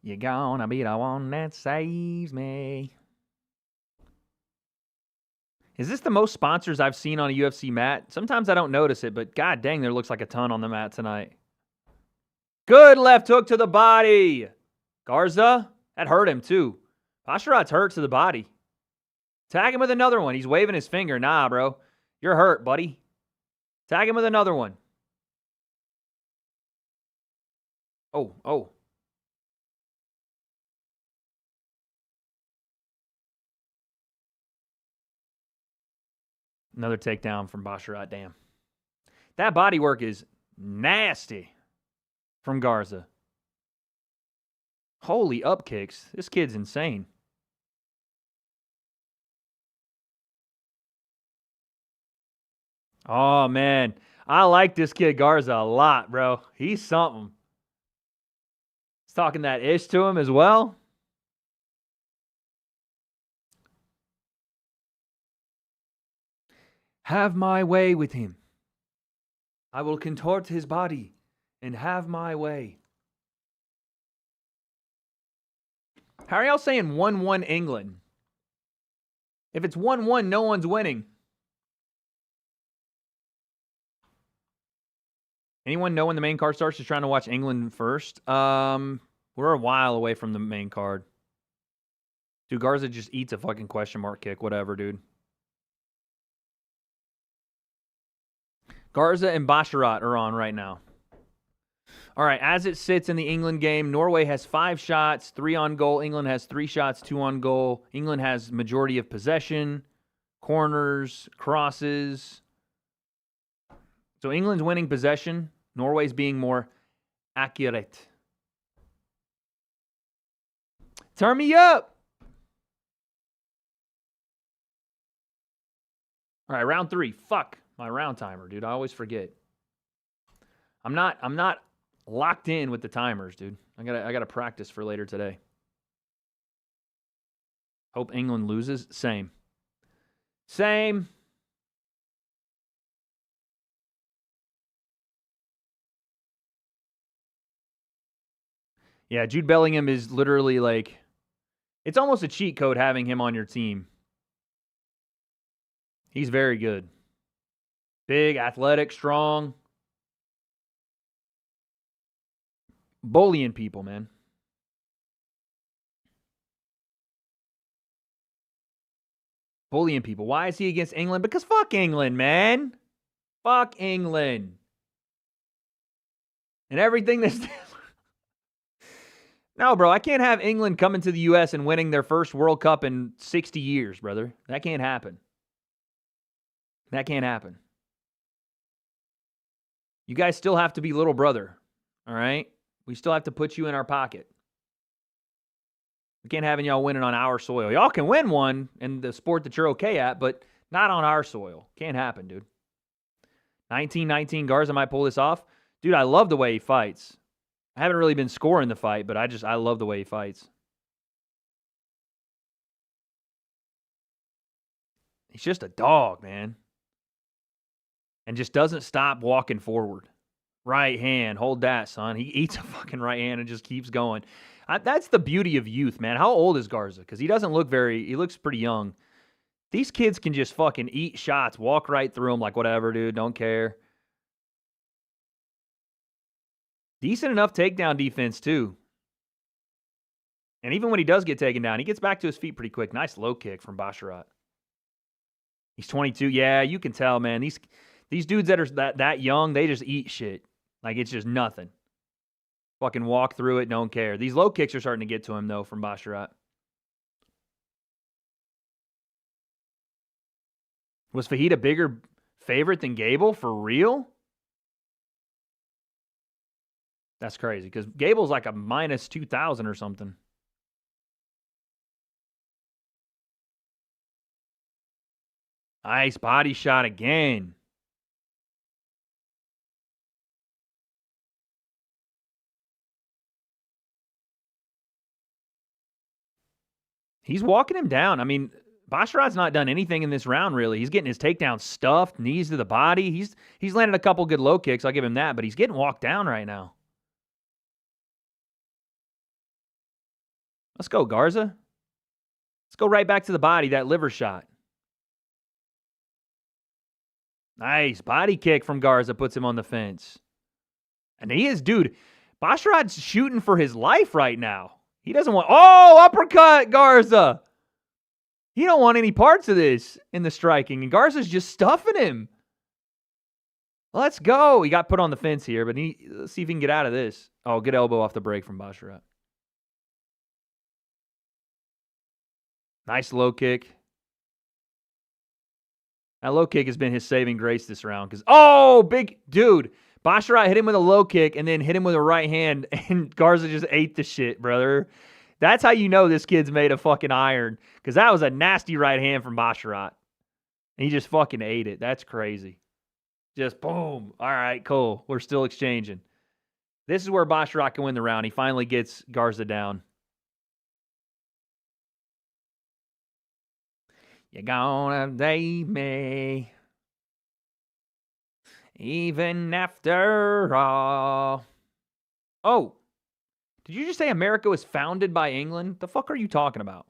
You're gonna be the one that saves me. Is this the most sponsors I've seen on a UFC mat? Sometimes I don't notice it, but god dang, there looks like a ton on the mat tonight. Good left hook to the body. Garza, that hurt him too. Basharat's hurt to the body. Tag him with another one. He's waving his finger. Nah, bro. You're hurt, buddy. Tag him with another one. Oh. Another takedown from Basharat. Damn. That body work is nasty from Garza. Holy up kicks. This kid's insane. Oh, man. I like this kid Garza a lot, bro. He's something. He's talking that ish to him as well. Have my way with him. I will contort his body and have my way. How are y'all saying 1-1 England? If it's 1-1, no one's winning. Anyone know when the main card starts? Just trying to watch England first. We're a while away from the main card. Dude, Garza just eats a fucking question mark kick. Whatever, dude. Garza and Basharat are on right now. All right, as it sits in the England game, Norway has 5 shots, 3 on goal. England has 3 shots, 2 on goal. England has majority of possession, corners, crosses. So England's winning possession. Norway's being more accurate. Turn me up. All right, round 3. Fuck my round timer, dude. I always forget. I'm not locked in with the timers, dude. I gotta practice for later today. Hope England loses. Same. Yeah, Jude Bellingham is literally like, it's almost a cheat code having him on your team. He's very good. Big, athletic, strong. Bullying people, man. Bullying people. Why is he against England? Because fuck England, man. Fuck England. And everything that's... No, bro, I can't have England coming to the U.S. and winning their first World Cup in 60 years, brother. That can't happen. That can't happen. You guys still have to be little brother, all right? We still have to put you in our pocket. We can't have y'all winning on our soil. Y'all can win one in the sport that you're okay at, but not on our soil. Can't happen, dude. 19-19, Garza might pull this off. Dude, I love the way he fights. I haven't really been scoring the fight, but I love the way he fights. He's just a dog, man. And just doesn't stop walking forward. Right hand, hold that, son. He eats a fucking right hand and just keeps going. That's the beauty of youth, man. How old is Garza? Because he looks pretty young. These kids can just fucking eat shots, walk right through them like whatever, dude, don't care. Decent enough takedown defense, too. And even when he does get taken down, he gets back to his feet pretty quick. Nice low kick from Basharat. He's 22. Yeah, you can tell, man. These dudes that are that young, they just eat shit. Like, it's just nothing. Fucking walk through it, don't care. These low kicks are starting to get to him, though, from Basharat. Was Fahid a bigger favorite than Gable? For real? That's crazy, because Gable's like a minus 2,000 or something. Nice body shot again. He's walking him down. I mean, Basharat's not done anything in this round, really. He's getting his takedown stuffed, knees to the body. He's landed a couple good low kicks. I'll give him that, but he's getting walked down right now. Let's go, Garza. Let's go right back to the body, that liver shot. Nice. Body kick from Garza puts him on the fence. And he is, dude, Basharat's shooting for his life right now. He doesn't want... Oh, uppercut, Garza. He don't want any parts of this in the striking. And Garza's just stuffing him. Let's go. He got put on the fence here, but let's see if he can get out of this. Oh, good elbow off the break from Basharat. Nice low kick. That low kick has been his saving grace this round. Oh, big dude. Basharat hit him with a low kick and then hit him with a right hand, and Garza just ate the shit, brother. That's how you know this kid's made of fucking iron, because that was a nasty right hand from Basharat. He just fucking ate it. That's crazy. Just boom. All right, cool. We're still exchanging. This is where Basharat can win the round. He finally gets Garza down. You're gonna leave me even after all. Oh, did you just say America was founded by England? The fuck are you talking about?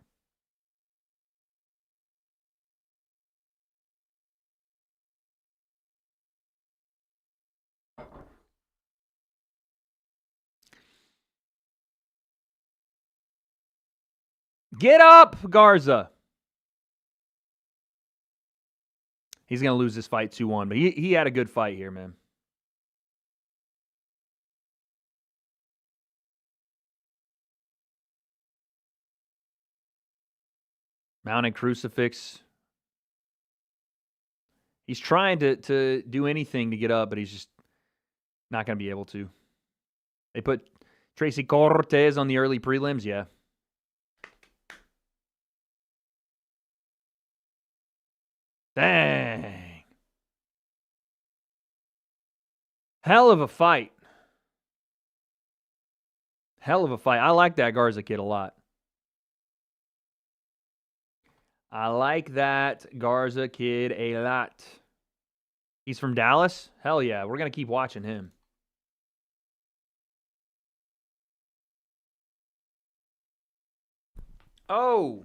Get up, Garza. He's going to lose this fight 2-1, but he had a good fight here, man. Mounted crucifix. He's trying to do anything to get up, but he's just not going to be able to. They put Tracy Cortez on the early prelims, yeah. Dang. Hell of a fight. Hell of a fight. I like that Garza kid a lot. I like that Garza kid a lot. He's from Dallas? Hell yeah. We're going to keep watching him. Oh.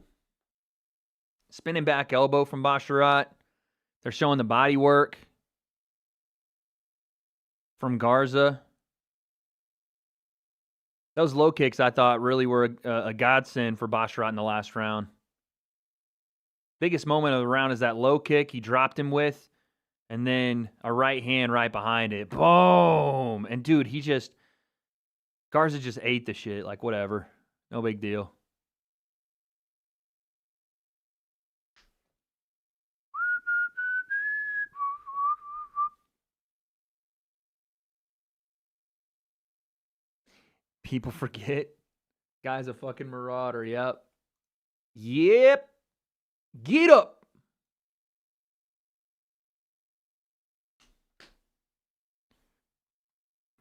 Spinning back elbow from Basharat. They're showing the body work from Garza. Those low kicks, I thought, really were a godsend for Basharat in the last round. Biggest moment of the round is that low kick he dropped him with, and then a right hand right behind it. Boom! And, dude, Garza just ate the shit. Like, whatever. No big deal. People forget. Guy's a fucking marauder. Yep. Yep. Get up.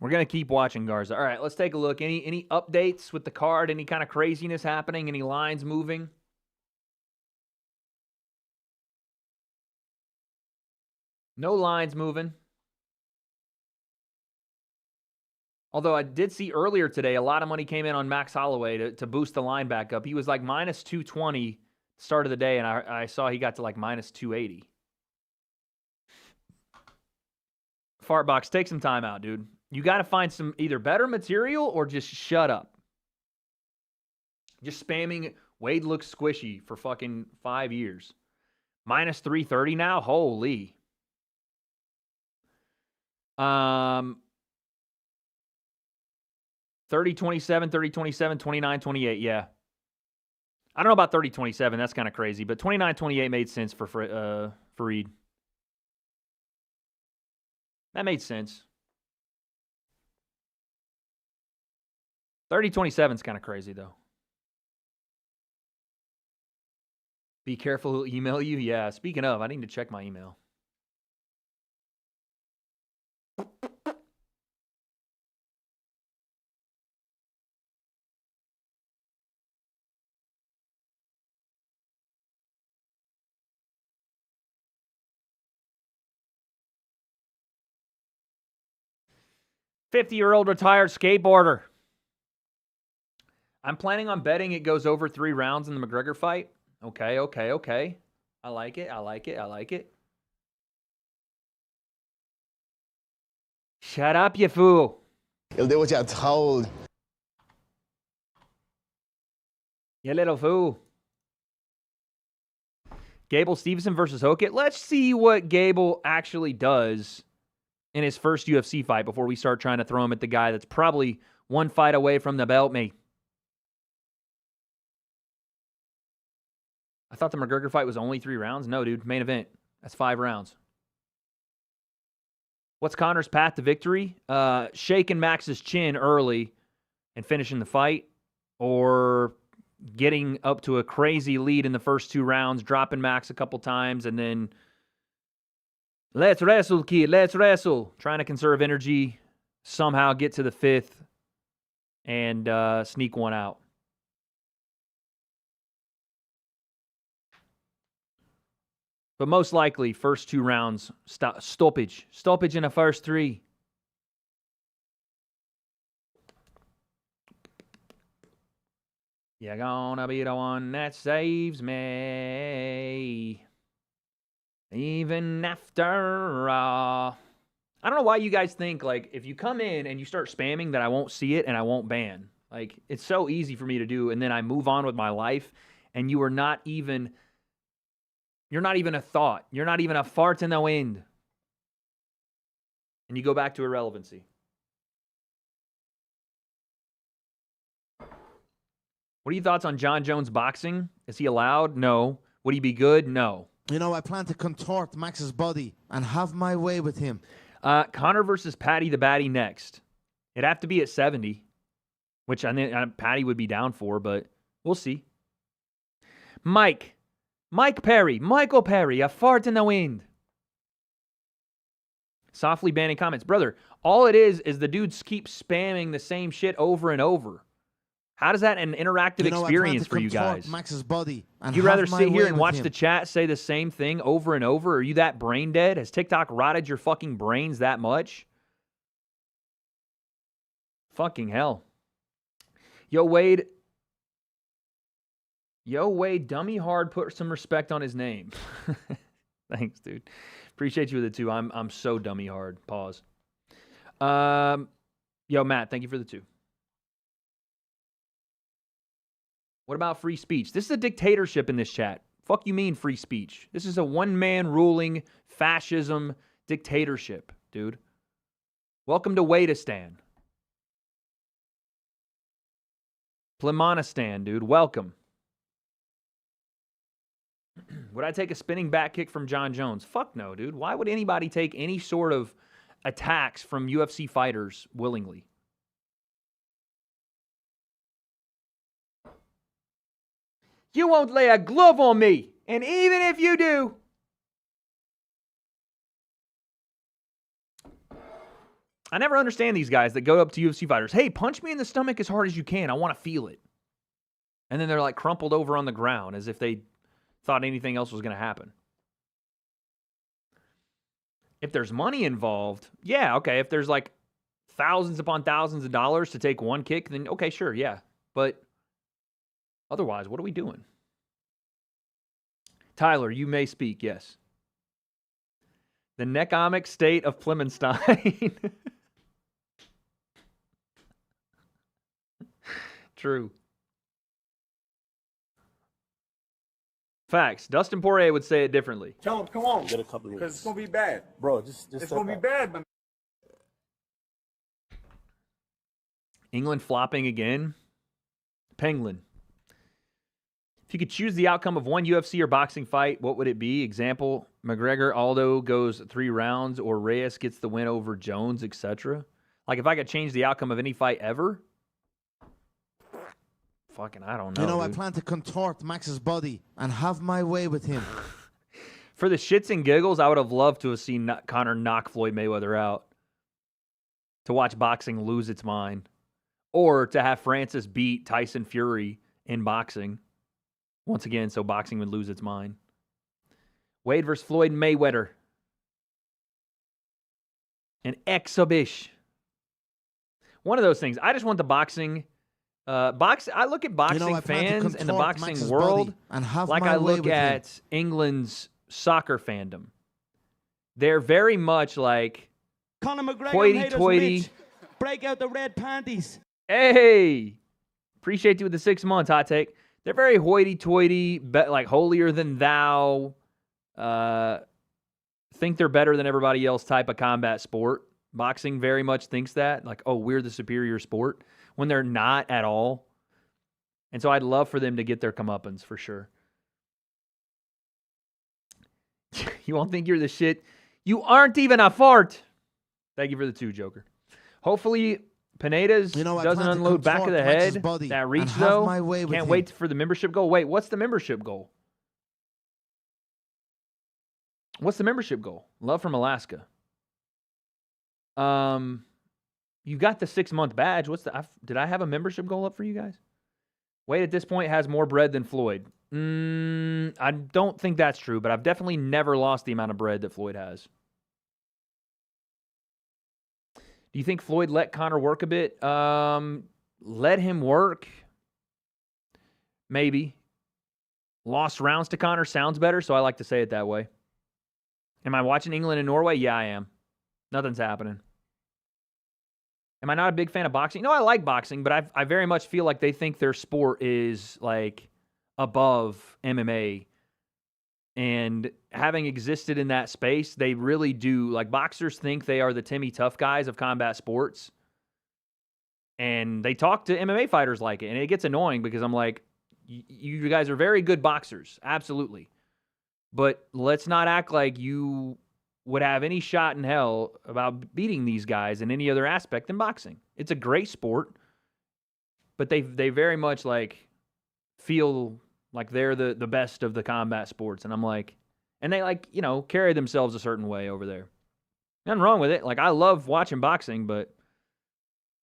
We're going to keep watching Garza. All right, let's take a look. Any updates with the card? Any kind of craziness happening? Any lines moving? No lines moving. Although I did see earlier today, a lot of money came in on Max Holloway to boost the line back up. He was like minus 220 start of the day, and I saw he got to like minus 280. Fartbox, take some time out, dude. You got to find some either better material or just shut up. Just spamming Wade looks squishy for fucking 5 years. Minus 330 now? Holy. 30-27, 30-27, 29-28, yeah. I don't know about 30-27. That's kind of crazy. But 29-28 made sense for Fareed. That made sense. 30-27 is kind of crazy, though. Be careful who'll email you. Yeah, speaking of, I need to check my email. "50-year-old retired skateboarder. I'm planning on betting it goes over 3 rounds in the McGregor fight. Okay. I like it. Shut up, you fool. Ele deu a told. You little fool. Gable Stevenson versus Hokit. Let's see what Gable actually does in his first UFC fight before we start trying to throw him at the guy that's probably one fight away from the belt, mate. I thought the McGregor fight was only 3 rounds. No, dude. Main event. That's 5 rounds. What's Conor's path to victory? Shaking Max's chin early and finishing the fight, or getting up to a crazy lead in the first 2 rounds, dropping Max a couple times, and then Let's wrestle, kid. Let's wrestle. Trying to conserve energy, somehow get to the 5th, and sneak one out. But most likely, first 2 rounds, stoppage. Stoppage in the first 3. You're gonna be the one that saves me. Even after all. I don't know why you guys think, like, if you come in and you start spamming that I won't see it and I won't ban. Like, it's so easy for me to do, and then I move on with my life, and you're not even a thought. You're not even a fart in the wind. And you go back to irrelevancy. What are your thoughts on John Jones boxing? Is he allowed? No. Would he be good? No. You know, I plan to contort Max's body and have my way with him. Conor versus Paddy the Baddy next. It'd have to be at 70, which I think Paddy would be down for, but we'll see. Michael Perry, a fart in the wind. Softly banning comments. Brother, all it is the dudes keep spamming the same shit over and over. How does that an interactive experience for you guys? Max's body and you rather sit here and watch the chat say the same thing over and over? Are you that brain dead? Has TikTok rotted your fucking brains that much? Fucking hell. Yo, Wade, dummy hard, put some respect on his name. Thanks, dude. Appreciate you with the 2. I'm so dummy hard. Pause. Yo, Matt, thank you for the 2. What about free speech? This is a dictatorship in this chat. Fuck you mean free speech? This is a one-man ruling fascism dictatorship, dude. Welcome to Wadeistan. Plemanistan, dude. Welcome. Would I take a spinning back kick from John Jones? Fuck no, dude. Why would anybody take any sort of attacks from UFC fighters willingly? You won't lay a glove on me. And even if you do, I never understand these guys that go up to UFC fighters. Hey, punch me in the stomach as hard as you can. I want to feel it. And then they're like crumpled over on the ground as if they thought anything else was going to happen. If there's money involved, yeah, okay. If there's like thousands upon thousands of dollars to take one kick, then okay, sure, yeah. But otherwise, what are we doing? Tyler, you may speak, yes. The necomic state of Plemenstein. True. Facts. Dustin Poirier would say it differently. Tell him, come on. Get a couple of Because it's going to be bad. Bro, just It's going to be bad, man. England flopping again. Penguin. If you could choose the outcome of one UFC or boxing fight, what would it be? Example, McGregor, Aldo goes 3 rounds, or Reyes gets the win over Jones, etc. Like, if I could change the outcome of any fight ever? Fucking, I don't know, You know, dude. I plan to contort Max's body and have my way with him. For the shits and giggles, I would have loved to have seen Conor knock Floyd Mayweather out. To watch boxing lose its mind. Or to have Francis beat Tyson Fury in boxing. Once again, so boxing would lose its mind. Wade versus Floyd Mayweather. An exhibition. One of those things. I just want the boxing... I look at boxing fans and the boxing world like I look at England's soccer fandom. They're very much like Conor McGregor hoity-toity. Break out the red panties. Hey! Appreciate you with the 6 months, hot take. They're very hoity-toity, like holier than thou, think they're better than everybody else type of combat sport. Boxing very much thinks that, like, oh, we're the superior sport, when they're not at all. And so I'd love for them to get their comeuppance for sure. You won't think you're the shit. You aren't even a fart. Thank you for the 2, Joker. Hopefully Pineda's doesn't unload back of the head. That reach, though. Can't wait for the membership goal. Wait, what's the membership goal? What's the membership goal? Love from Alaska. You got the 6-month badge. Did I have a membership goal up for you guys? Wade at this point has more bread than Floyd. I don't think that's true, but I've definitely never lost the amount of bread that Floyd has. Do you think Floyd let Conor work a bit? Let him work? Maybe. Lost rounds to Conor sounds better, so I like to say it that way. Am I watching England and Norway? Yeah, I am. Nothing's happening. Am I not a big fan of boxing? No, I like boxing, but I very much feel like they think their sport is like above MMA. And having existed in that space, they really do. Like, boxers think they are the Timmy Tough guys of combat sports. And they talk to MMA fighters like it. And it gets annoying because I'm like, you guys are very good boxers. Absolutely. But let's not act like you would have any shot in hell about beating these guys in any other aspect than boxing. It's a great sport, but they very much like feel like they're the best of the combat sports. And I'm like, and they like, carry themselves a certain way over there. Nothing wrong with it. Like, I love watching boxing, but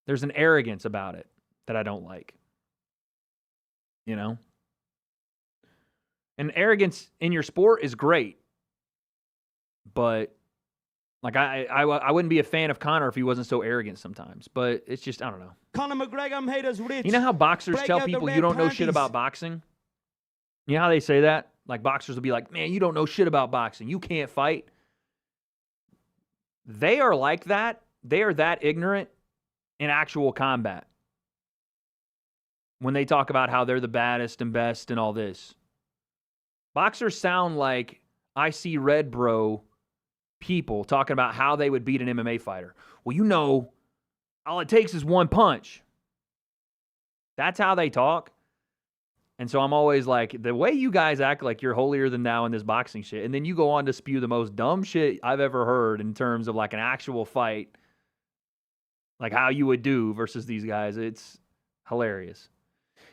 there's an arrogance about it that I don't like. And arrogance in your sport is great. But like I wouldn't be a fan of Conor if he wasn't so arrogant sometimes. But it's just, I don't know. Conor McGregor made us rich. You know how boxers Break tell out the people red you don't know panties. shit about boxing? You know how they say that? Like, boxers will be like, man, you don't know shit about boxing. You can't fight. They are like that. They are that ignorant in actual combat. When they talk about how they're the baddest and best and all this. Boxers sound like I see Red Bro people talking about how they would beat an MMA fighter. Well, all it takes is one punch. That's how they talk. And so I'm always like, the way you guys act like you're holier than thou in this boxing shit, and then you go on to spew the most dumb shit I've ever heard in terms of like an actual fight, like how you would do versus these guys. It's hilarious.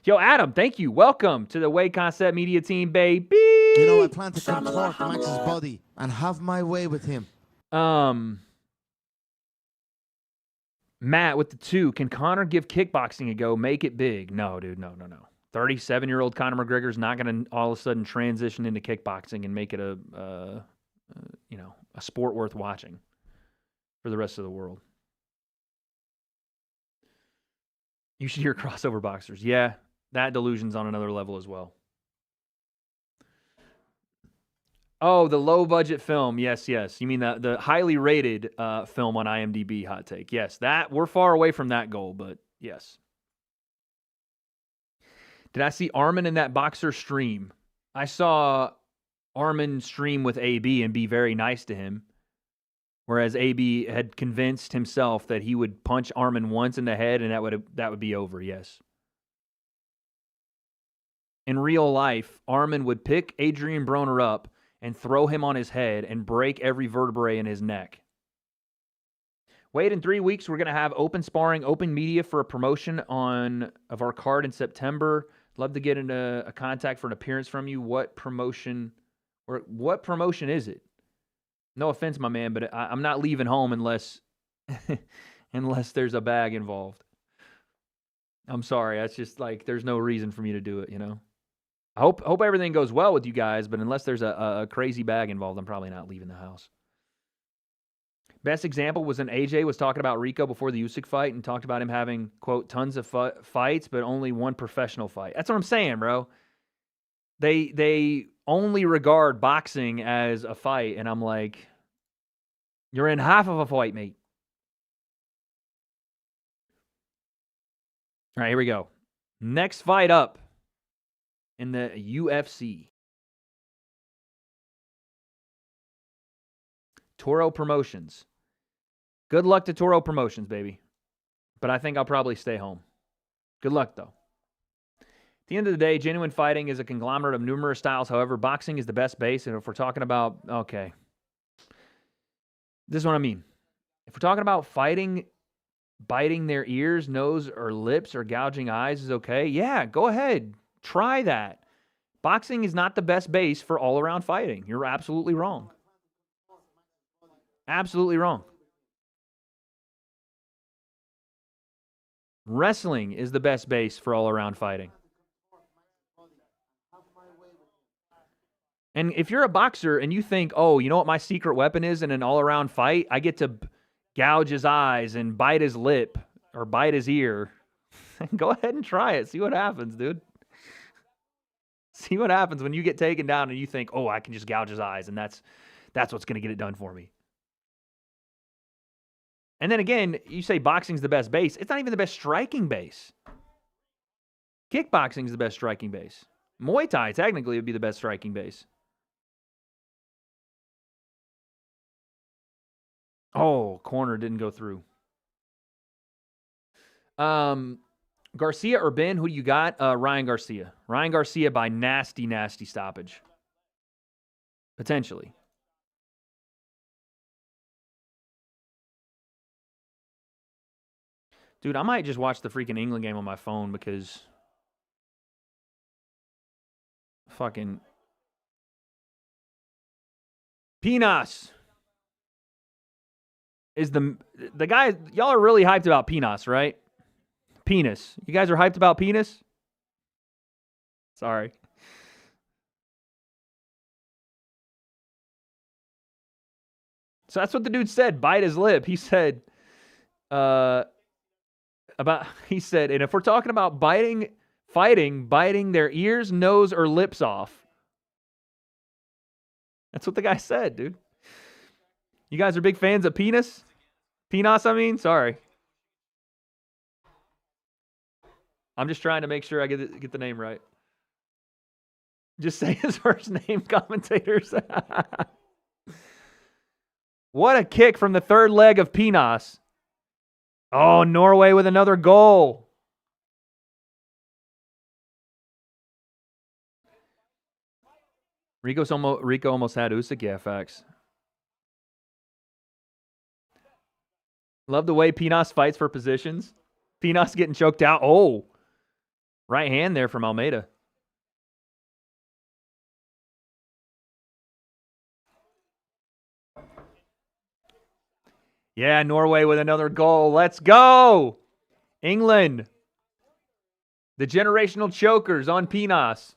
Yo, Adam, thank you. Welcome to the W.A.D.E Concept Media team, baby. I plan to contort Max's body and have my way with him. Matt with the 2. Can Conor give kickboxing a go? Make it big. No, dude. No. 37-year-old Conor McGregor is not going to all of a sudden transition into kickboxing and make it a sport worth watching for the rest of the world. You should hear crossover boxers. Yeah, that delusion's on another level as well. Oh, the low-budget film. Yes. You mean the highly rated film on IMDb, hot take. Yes, that we're far away from that goal, but yes. Did I see Armin in that boxer stream? I saw Armin stream with AB and be very nice to him, whereas AB had convinced himself that he would punch Armin once in the head and that would be over, yes. In real life, Armin would pick Adrian Broner up and throw him on his head and break every vertebrae in his neck. Wade, in 3 weeks, we're going to have open sparring, open media for a promotion of our card in September. Love to get into a contact for an appearance from you. What promotion is it? No offense, my man, but I'm not leaving home unless there's a bag involved. I'm sorry. That's just like, there's no reason for me to do it, I hope everything goes well with you guys, but unless there's a crazy bag involved, I'm probably not leaving the house. Best example was when AJ was talking about Rico before the Usyk fight and talked about him having, quote, tons of fights, but only one professional fight. That's what I'm saying, bro. They only regard boxing as a fight, and I'm like, you're in half of a fight, mate. All right, here we go. Next fight up in the UFC. Toro Promotions. Good luck to Toro Promotions, baby. But I think I'll probably stay home. Good luck, though. At the end of the day, genuine fighting is a conglomerate of numerous styles. However, boxing is the best base. And if we're talking about, okay, this is what I mean. If we're talking about fighting, biting their ears, nose, or lips, or gouging eyes is okay, yeah, go ahead. Try that. Boxing is not the best base for all-around fighting. You're absolutely wrong. Absolutely wrong. Wrestling is the best base for all-around fighting. And if you're a boxer and you think, oh, you know what my secret weapon is in an all-around fight? I get to gouge his eyes and bite his lip or bite his ear. Go ahead and try it. See what happens, dude. See what happens when you get taken down and you think, oh, I can just gouge his eyes, and that's what's going to get it done for me. And then again, you say boxing's the best base. It's not even the best striking base. Kickboxing's the best striking base. Muay Thai technically would be the best striking base. Oh, corner didn't go through. Garcia or Ben, who do you got? Ryan Garcia. Ryan Garcia by nasty, nasty stoppage. Potentially. Dude, I might just watch the freaking England game on my phone because fucking Pinas is the guy. Y'all are really hyped about Pinas, right? Penis. You guys are hyped about penis? Sorry. So that's what the dude said. Bite his lip. He said, and if we're talking about biting their ears, nose, or lips off. That's what the guy said, dude. You guys are big fans of penis? Penis, I mean? Sorry. I'm just trying to make sure I get the name right. Just say his first name, commentators. What a kick from the third leg of Pinas. Oh, Norway with another goal. Rico almost had Usyk. Yeah, facts. Love the way Pinas fights for positions. Pinas getting choked out. Oh, right hand there from Almeida. Yeah, Norway with another goal. Let's go. England. The generational chokers on Pinas.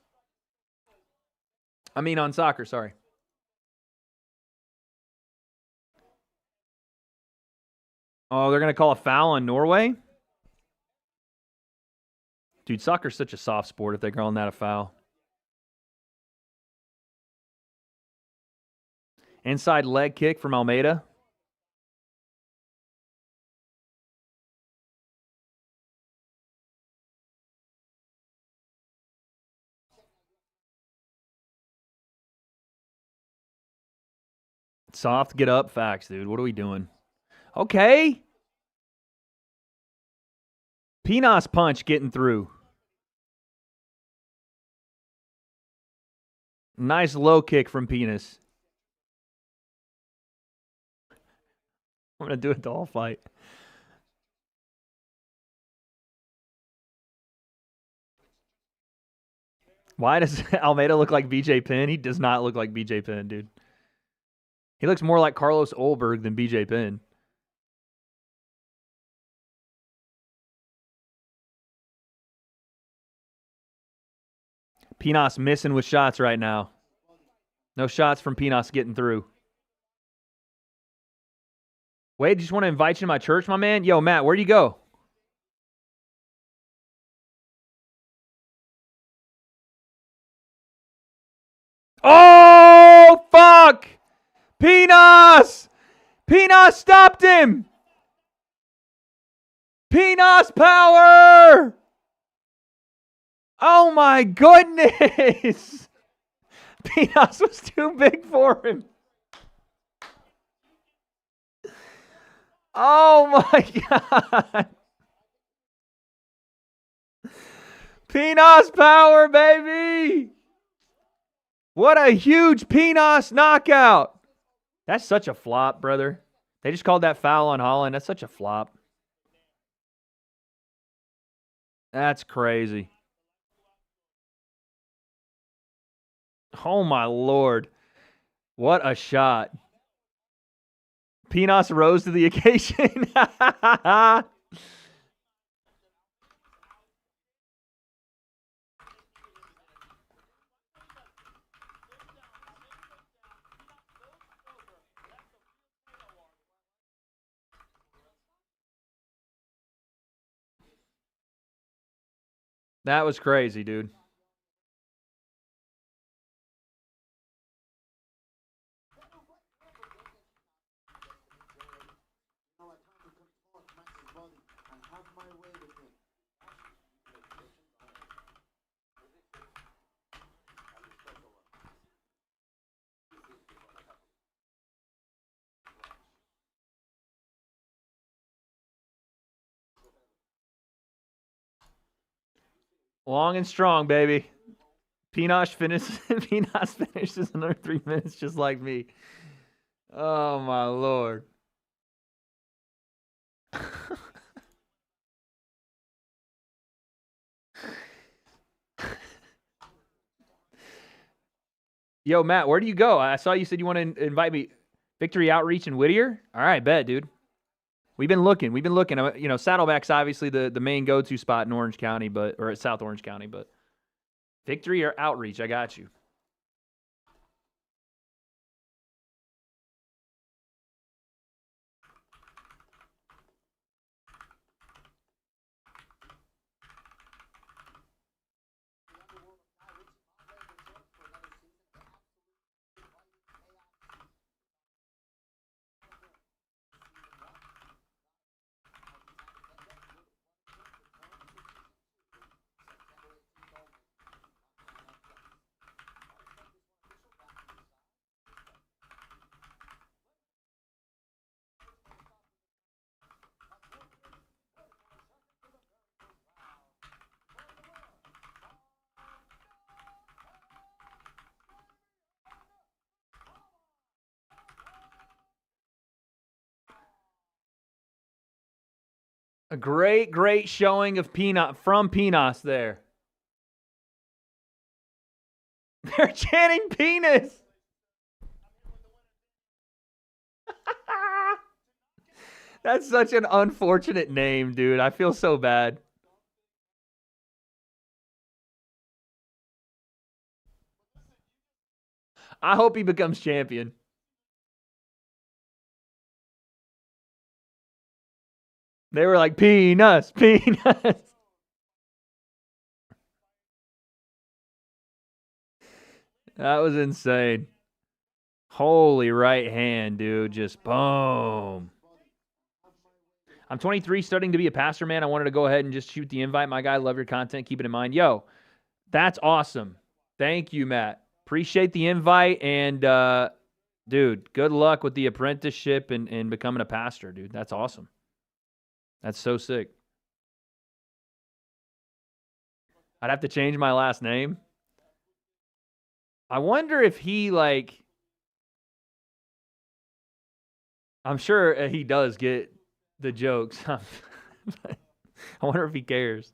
I mean on soccer, sorry. Oh, they're going to call a foul on Norway? Dude, soccer's such a soft sport if they're calling that a foul. Inside leg kick from Almeida. Soft, get up, facts, dude. What are we doing? Okay. Pinas punch getting through. Nice low kick from Penis. I'm going to do it the whole fight. Why does Almeida look like BJ Penn? He does not look like BJ Penn, dude. He looks more like Carlos Olberg than BJ Penn. Pinas missing with shots right now. No shots from Pinas getting through. Wade, just want to invite you to my church, my man. Yo, Matt, where'd you go? Oh, fuck! Pinas! Pinas stopped him! Pinas power! Oh my goodness! Pinas was too big for him. Oh my God. Pinas power, baby! What a huge Pinas knockout! That's such a flop, brother. They just called that foul on Holland. That's such a flop. That's crazy. Oh, my Lord. What a shot. Pinos rose to the occasion. That was crazy, dude. Long and strong, baby. Pinos finishes in under 3 minutes, just like me. Oh my Lord. Yo, Matt, where do you go? I saw you said you want to invite me. Victory Outreach in Whittier? All right, bet, dude. We've been looking. You know, Saddleback's obviously the main go-to spot in Orange County, or at South Orange County, but Victory or Outreach, I got you. A great showing of from Pinos there. They're chanting penis. That's such an unfortunate name, dude. I feel so bad. I hope he becomes champion. They were like, peanuts. That was insane. Holy right hand, dude. Just boom. I'm 23, studying to be a pastor, man. I wanted to go ahead and just shoot the invite. My guy, love your content. Keep it in mind. Yo, that's awesome. Thank you, Matt. Appreciate the invite. And, dude, good luck with the apprenticeship and becoming a pastor, dude. That's awesome. That's so sick. I'd have to change my last name. I wonder if he, like... I'm sure he does get the jokes. I wonder if he cares.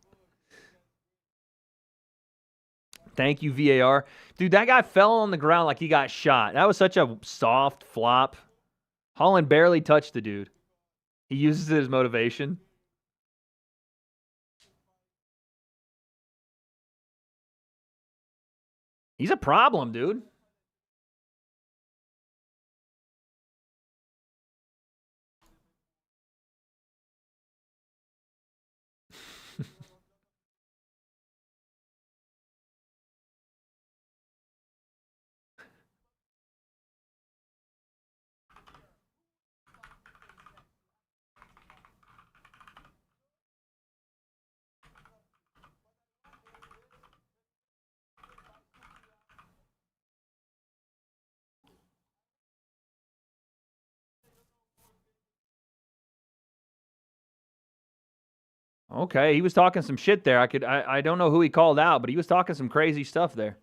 Thank you, VAR. Dude, that guy fell on the ground like he got shot. That was such a soft flop. Holland barely touched the dude. He uses it as motivation. He's a problem, dude. Okay, he was talking some shit there. I don't know who he called out, but he was talking some crazy stuff there.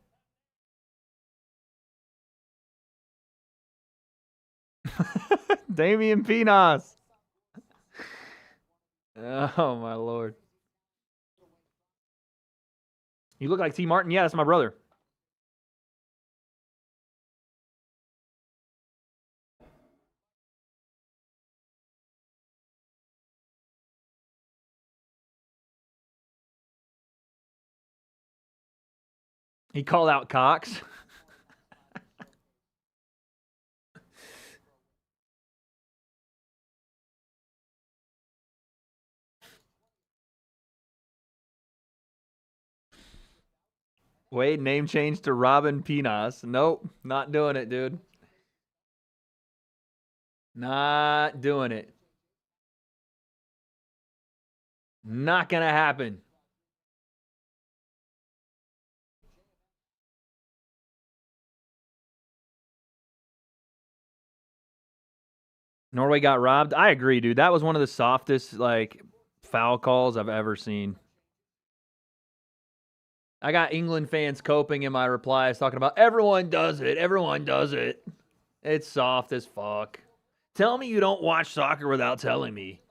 Damian Pinos. Oh my Lord. You look like T. Martin. Yeah, that's my brother. He called out Cox. Wade name change to Robin Pinas. Nope, not doing it, dude. Not doing it. Not going to happen. Norway got robbed. I agree, dude. That was one of the softest, like, foul calls I've ever seen. I got England fans coping in my replies talking about everyone does it. Everyone does it. It's soft as fuck. Tell me you don't watch soccer without telling me.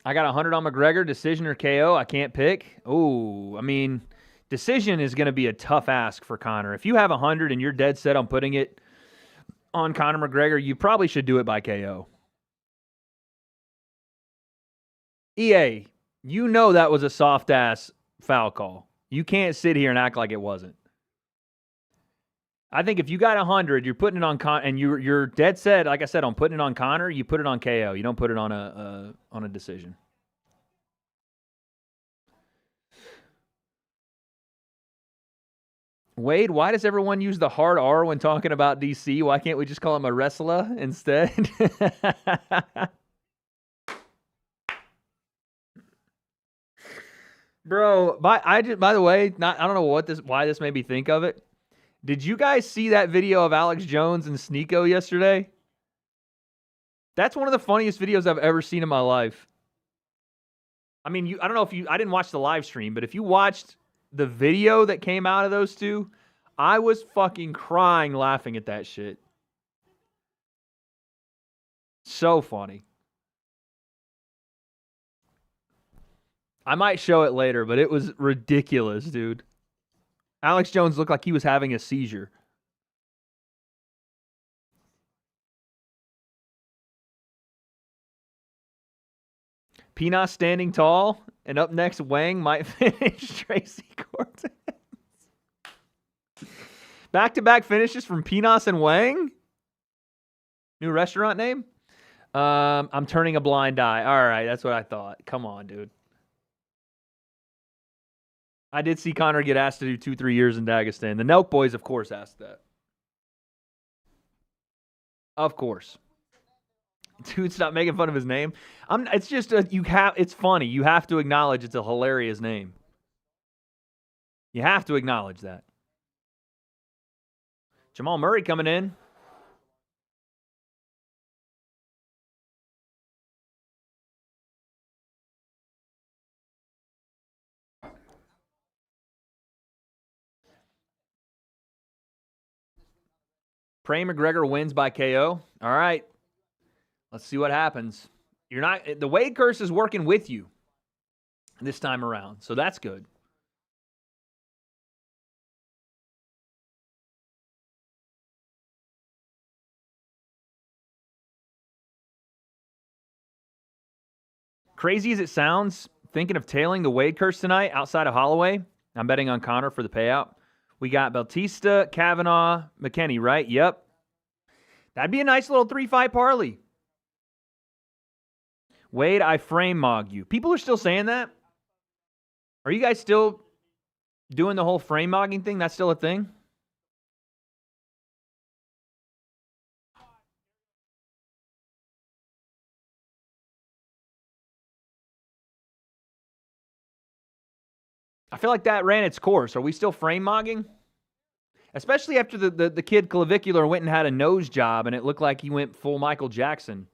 I got 100 on McGregor, decision or KO. I can't pick. Oh, I mean, decision is going to be a tough ask for Conor. If you have 100 and you're dead set on putting it on Conor McGregor, you probably should do it by KO. EA, you know that was a soft-ass foul call. You can't sit here and act like it wasn't. I think if you got 100, you're putting it on Conor, and you're dead set, like I said, on putting it on Conor, you put it on KO. You don't put it on a decision. Wade, why does everyone use the hard R when talking about DC? Why can't we just call him a wrestler instead? Bro, by the way, I don't know why this made me think of it. Did you guys see that video of Alex Jones and Sneeko yesterday? That's one of the funniest videos I've ever seen in my life. I mean, I don't know if I didn't watch the live stream, but if you watched the video that came out of those two, I was fucking crying laughing at that shit. So funny. I might show it later, but it was ridiculous, dude. Alex Jones looked like he was having a seizure. Pinas standing tall, and up next, Wang might finish Tracy Cortez. Back-to-back finishes from Pinas and Wang? New restaurant name? I'm turning a blind eye. All right, that's what I thought. Come on, dude. I did see Conor get asked to do 2-3 years in Dagestan. The Nelk boys, of course, asked that. Of course. Dude, stop making fun of his name. It's just it's funny. You have to acknowledge it's a hilarious name. You have to acknowledge that. Jamal Murray coming in. Pray McGregor wins by KO. All right. Let's see what happens. The Wade curse is working with you this time around, so that's good. Crazy as it sounds, thinking of tailing the Wade curse tonight outside of Holloway. I'm betting on Conor for the payout. We got Bautista, Kavanaugh, McKinney, right? Yep. That'd be a nice little 3-5 parlay. Wade, I frame mog you. People are still saying that? Are you guys still doing the whole frame mogging thing? That's still a thing? I feel like that ran its course. Are we still frame mogging? Especially after the kid clavicular went and had a nose job and it looked like he went full Michael Jackson.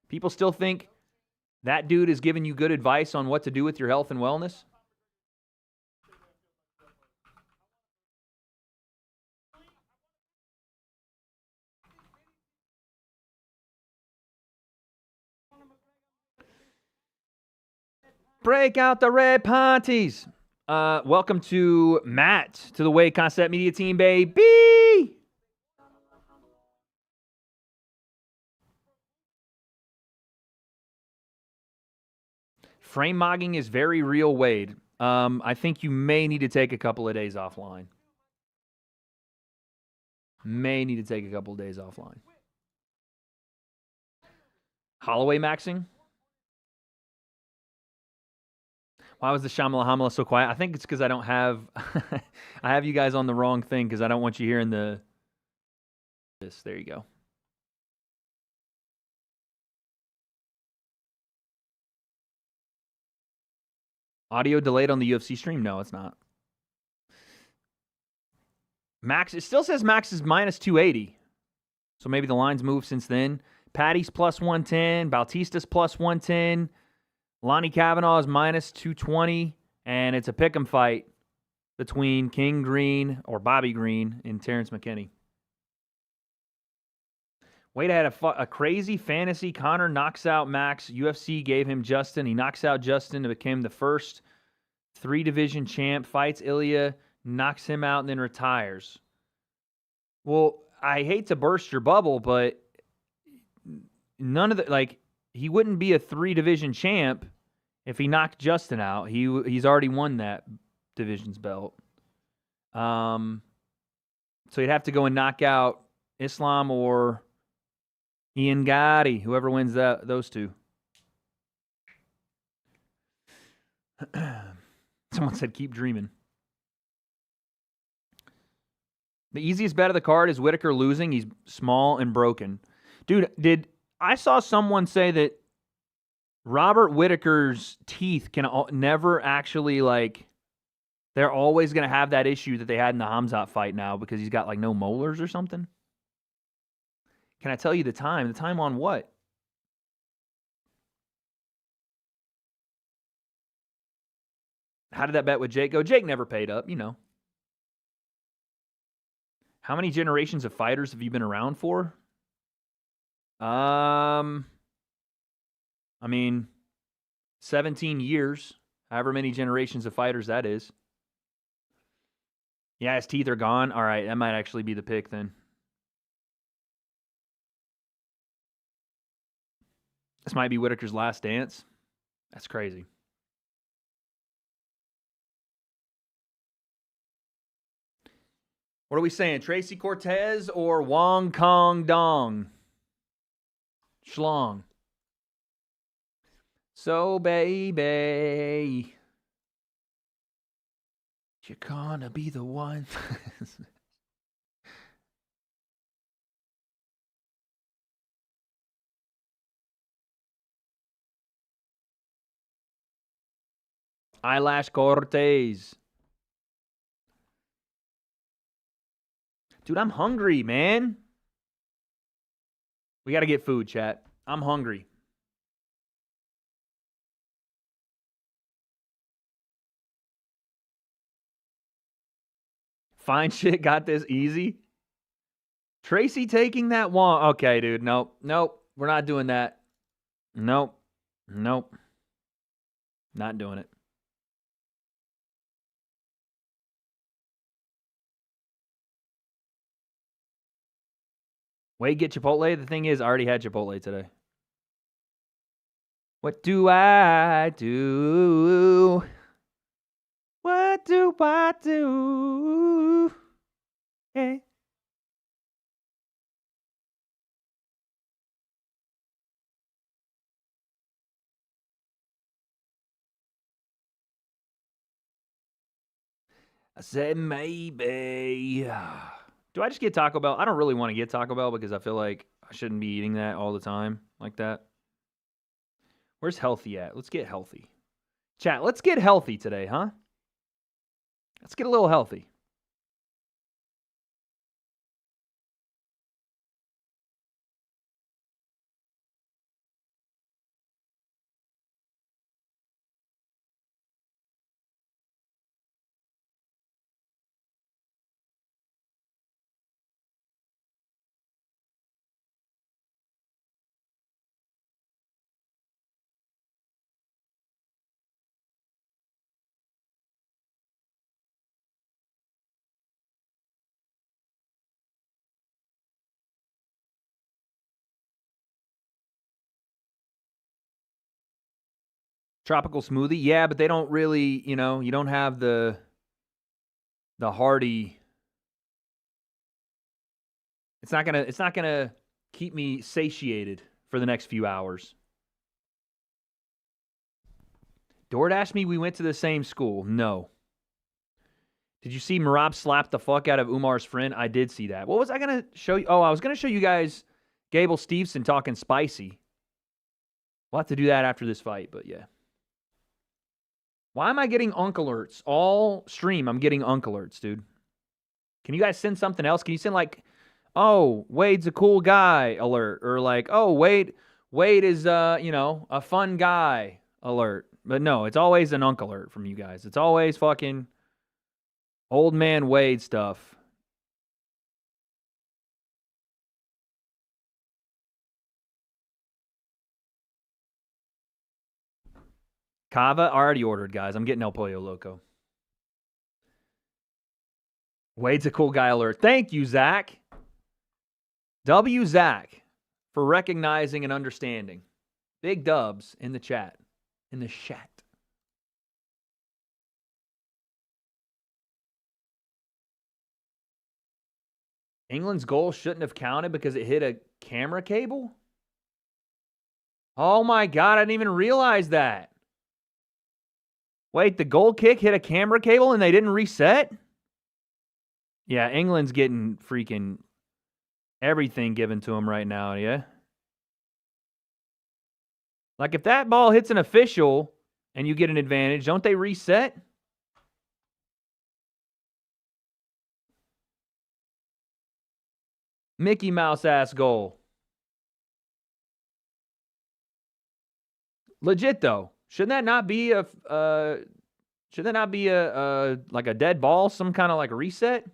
People still think that dude is giving you good advice on what to do with your health and wellness? Break out the red panties. Welcome to Matt, to the W.A.D.E Concept Media team, baby. Frame mogging is very real, Wade. I think you may need to take a couple of days offline. May need to take a couple of days offline. Holloway maxing? Why was the Shamala Hamala so quiet? I think it's because I don't have... I have you guys on the wrong thing because I don't want you hearing the... This. There you go. Audio delayed on the UFC stream? No, it's not. Max, it still says Max is minus 280. So maybe the line's moved since then. Patty's plus 110. Bautista's plus 110. Lonnie Kavanaugh is minus 220. And it's a pick'em fight between King Green or Bobby Green and Terrence McKinney. Wade had a crazy fantasy. Conor knocks out Max. UFC gave him Justin. He knocks out Justin and became the first 3-division champ. Fights Ilya, knocks him out, and then retires. Well, I hate to burst your bubble, but none of the he wouldn't be a 3-division champ if he knocked Justin out. He's already won that division's belt. So he'd have to go and knock out Islam or Ian Gotti, whoever wins those two. Someone said, keep dreaming. The easiest bet of the card is Whitaker losing. He's small and broken. Dude, I saw someone say that Robert Whitaker's teeth can never actually, they're always going to have that issue that they had in the Hamzat fight now because he's got, no molars or something. Can I tell you the time? The time on what? How did that bet with Jake go? Jake never paid up, you know. How many generations of fighters have you been around for? I mean, 17 years. However many generations of fighters that is. Yeah, his teeth are gone. All right, that might actually be the pick then. This might be Whitaker's last dance. That's crazy. What are we saying? Tracy Cortez or Wong Kong Dong? Schlong. So, baby, you're gonna be the one. Eyelash Cortez. Dude, I'm hungry, man. We got to get food, chat. I'm hungry. Fine shit, got this easy. Tracy taking that one. Okay, dude. Nope. We're not doing that. Nope. Not doing it. Wade, get Chipotle. The thing is, I already had Chipotle today. What do I do? What do I do? Hey. I said maybe. Do I just get Taco Bell? I don't really want to get Taco Bell because I feel like I shouldn't be eating that all the time like that. Where's healthy at? Let's get healthy. Chat, let's get healthy today, huh? Let's get a little healthy. Tropical smoothie. Yeah, but they don't really, you don't have the hearty. It's not gonna keep me satiated for the next few hours. DoorDash me, we went to the same school. No. Did you see Marab slap the fuck out of Umar's friend? I did see that. What was I going to show you? Oh, I was going to show you guys Gable Steveson talking spicy. We'll have to do that after this fight, but yeah. Why am I getting unk alerts? All stream, I'm getting unk alerts, dude. Can you guys send something else? Can you send like, oh, Wade's a cool guy alert? Or like, oh, Wade is, a fun guy alert. But no, it's always an unk alert from you guys. It's always fucking old man Wade stuff. Cava, already ordered, guys. I'm getting El Pollo Loco. Wade's a cool guy alert. Thank you, Zach. W. Zach, for recognizing and understanding. Big dubs in the chat. In the chat. England's goal shouldn't have counted because it hit a camera cable? Oh my God, I didn't even realize that. Wait, the goal kick hit a camera cable and they didn't reset? Yeah, England's getting freaking everything given to them right now, yeah? Like, if that ball hits an official and you get an advantage, don't they reset? Mickey Mouse ass goal. Legit though. Shouldn't that not be like a dead ball, some kind of like reset?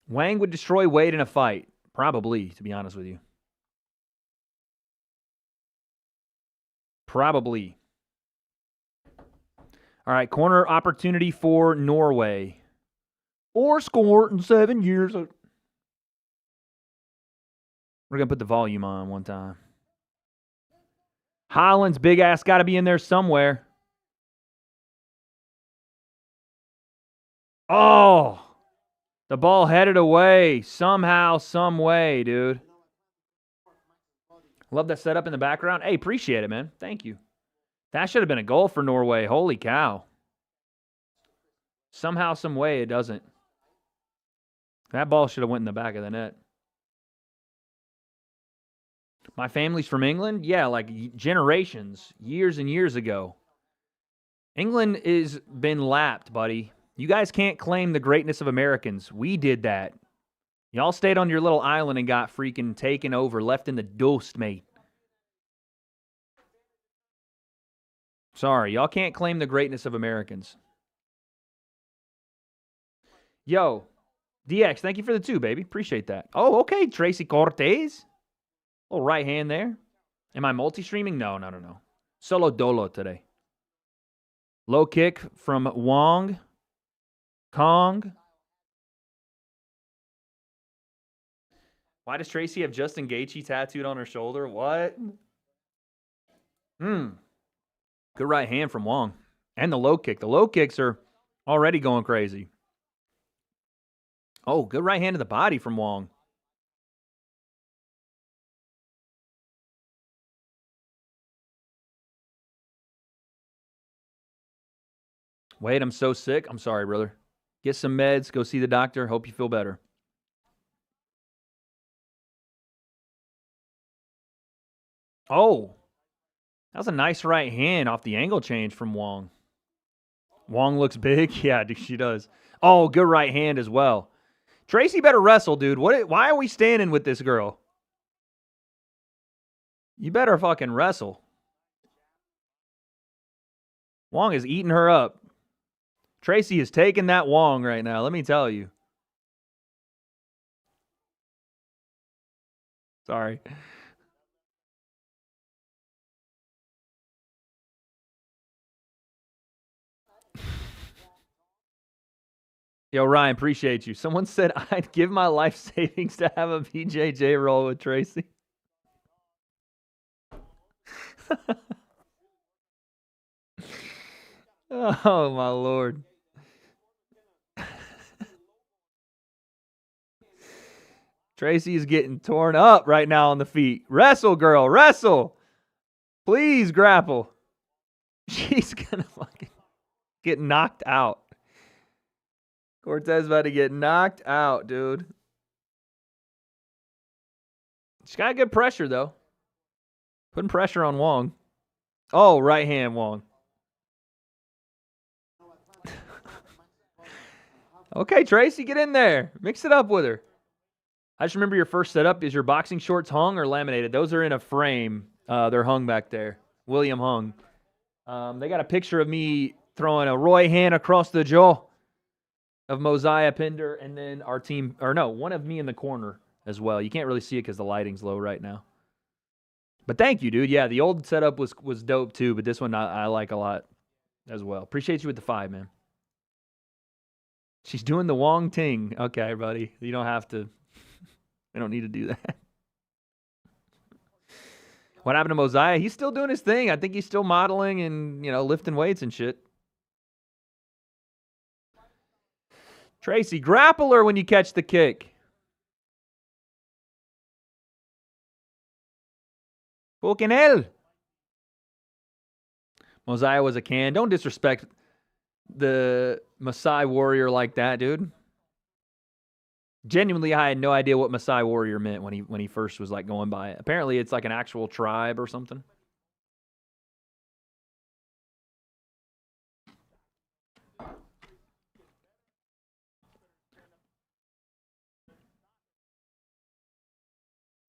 Wang would destroy Wade in a fight. Probably, to be honest with you. Probably. All right, corner opportunity for Norway. 4 score in 7 years. We're going to put the volume on one time. Holland's big ass got to be in there somewhere. Oh! The ball headed away somehow, some way, dude. Love that setup in the background. Hey, appreciate it, man. Thank you. That should have been a goal for Norway. Holy cow. Somehow, some way, it doesn't. That ball should have went in the back of the net. My family's from England? Yeah, like generations, years and years ago. England has been lapped, buddy. You guys can't claim the greatness of Americans. We did that. Y'all stayed on your little island and got freaking taken over, left in the dust, mate. Sorry, y'all can't claim the greatness of Americans. Yo, DX, thank you for the 2, baby. Appreciate that. Oh, okay, Tracy Cortez. Little right hand there. Am I multi-streaming? No. Solo dolo today. Low kick from Wong. Kong. Why does Tracy have Justin Gaethje tattooed on her shoulder? What? Good right hand from Wong. And the low kick. The low kicks are already going crazy. Oh, good right hand to the body from Wong. Wait, I'm so sick. I'm sorry, brother. Get some meds. Go see the doctor. Hope you feel better. Oh, that was a nice right hand off the angle change from Wong. Wong looks big. Yeah, she does. Oh, good right hand as well. Tracy better wrestle, dude. Why are we standing with this girl? You better fucking wrestle. Wong is eating her up. Tracy is taking that Wong right now, let me tell you. Sorry. Yo, Ryan, appreciate you. Someone said I'd give my life savings to have a BJJ roll with Tracy. Oh, my Lord. Tracy is getting torn up right now on the feet. Wrestle, girl, wrestle. Please grapple. She's going to fucking get knocked out. Cortez about to get knocked out, dude. She's got good pressure, though. Putting pressure on Wong. Oh, right hand, Wong. Okay, Tracy, get in there. Mix it up with her. I just remember your first setup. Is your boxing shorts hung or laminated? Those are in a frame. They're hung back there. William hung. They got a picture of me throwing a Roy hand across the jaw of Mosiah Pinder, and then our team, or no, one of me in the corner as well. You can't really see it because the lighting's low right now. But thank you, dude. Yeah, the old setup was dope too, but this one I like a lot as well. Appreciate you with the 5, man. She's doing the Wong Ting. Okay, buddy. You don't have to. We don't need to do that. What happened to Mosiah? He's still doing his thing. I think he's still modeling and, lifting weights and shit. Tracy, grapple her when you catch the kick. Fucking hell. Mosiah was a can. Don't disrespect the Maasai warrior like that, dude. Genuinely, I had no idea what Maasai warrior meant when he first was like going by it. Apparently, it's like an actual tribe or something.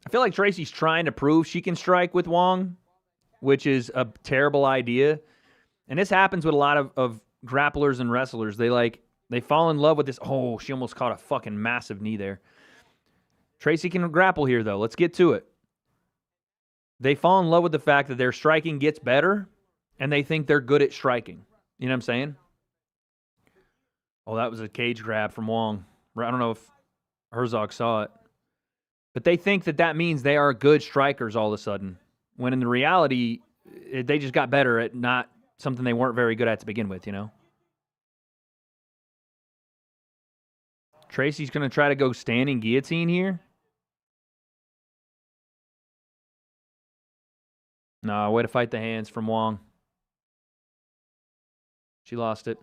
I feel like Tracy's trying to prove she can strike with Wong, which is a terrible idea. And this happens with a lot of grapplers and wrestlers. They fall in love with this. Oh, she almost caught a fucking massive knee there. Tracy can grapple here, though. Let's get to it. They fall in love with the fact that their striking gets better, and they think they're good at striking. You know what I'm saying? Oh, that was a cage grab from Wong. I don't know if Herzog saw it. But they think that means they are good strikers all of a sudden, when in the reality, they just got better at not something they weren't very good at to begin with, Tracy's going to try to go standing guillotine here. No, way to fight the hands from Wong. She lost it.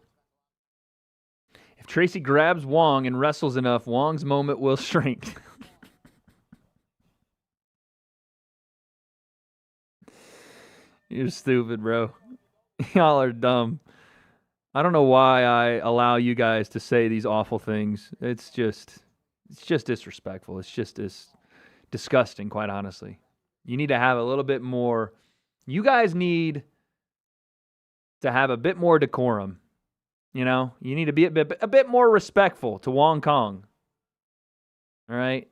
If Tracy grabs Wong and wrestles enough, Wong's moment will shrink. You're stupid, bro. Y'all are dumb. I don't know why I allow you guys to say these awful things. It's just disrespectful. It's just disgusting, quite honestly. You need to have a little bit more. You guys need to have a bit more decorum. You need to be a bit more respectful to Wong Kong. All right?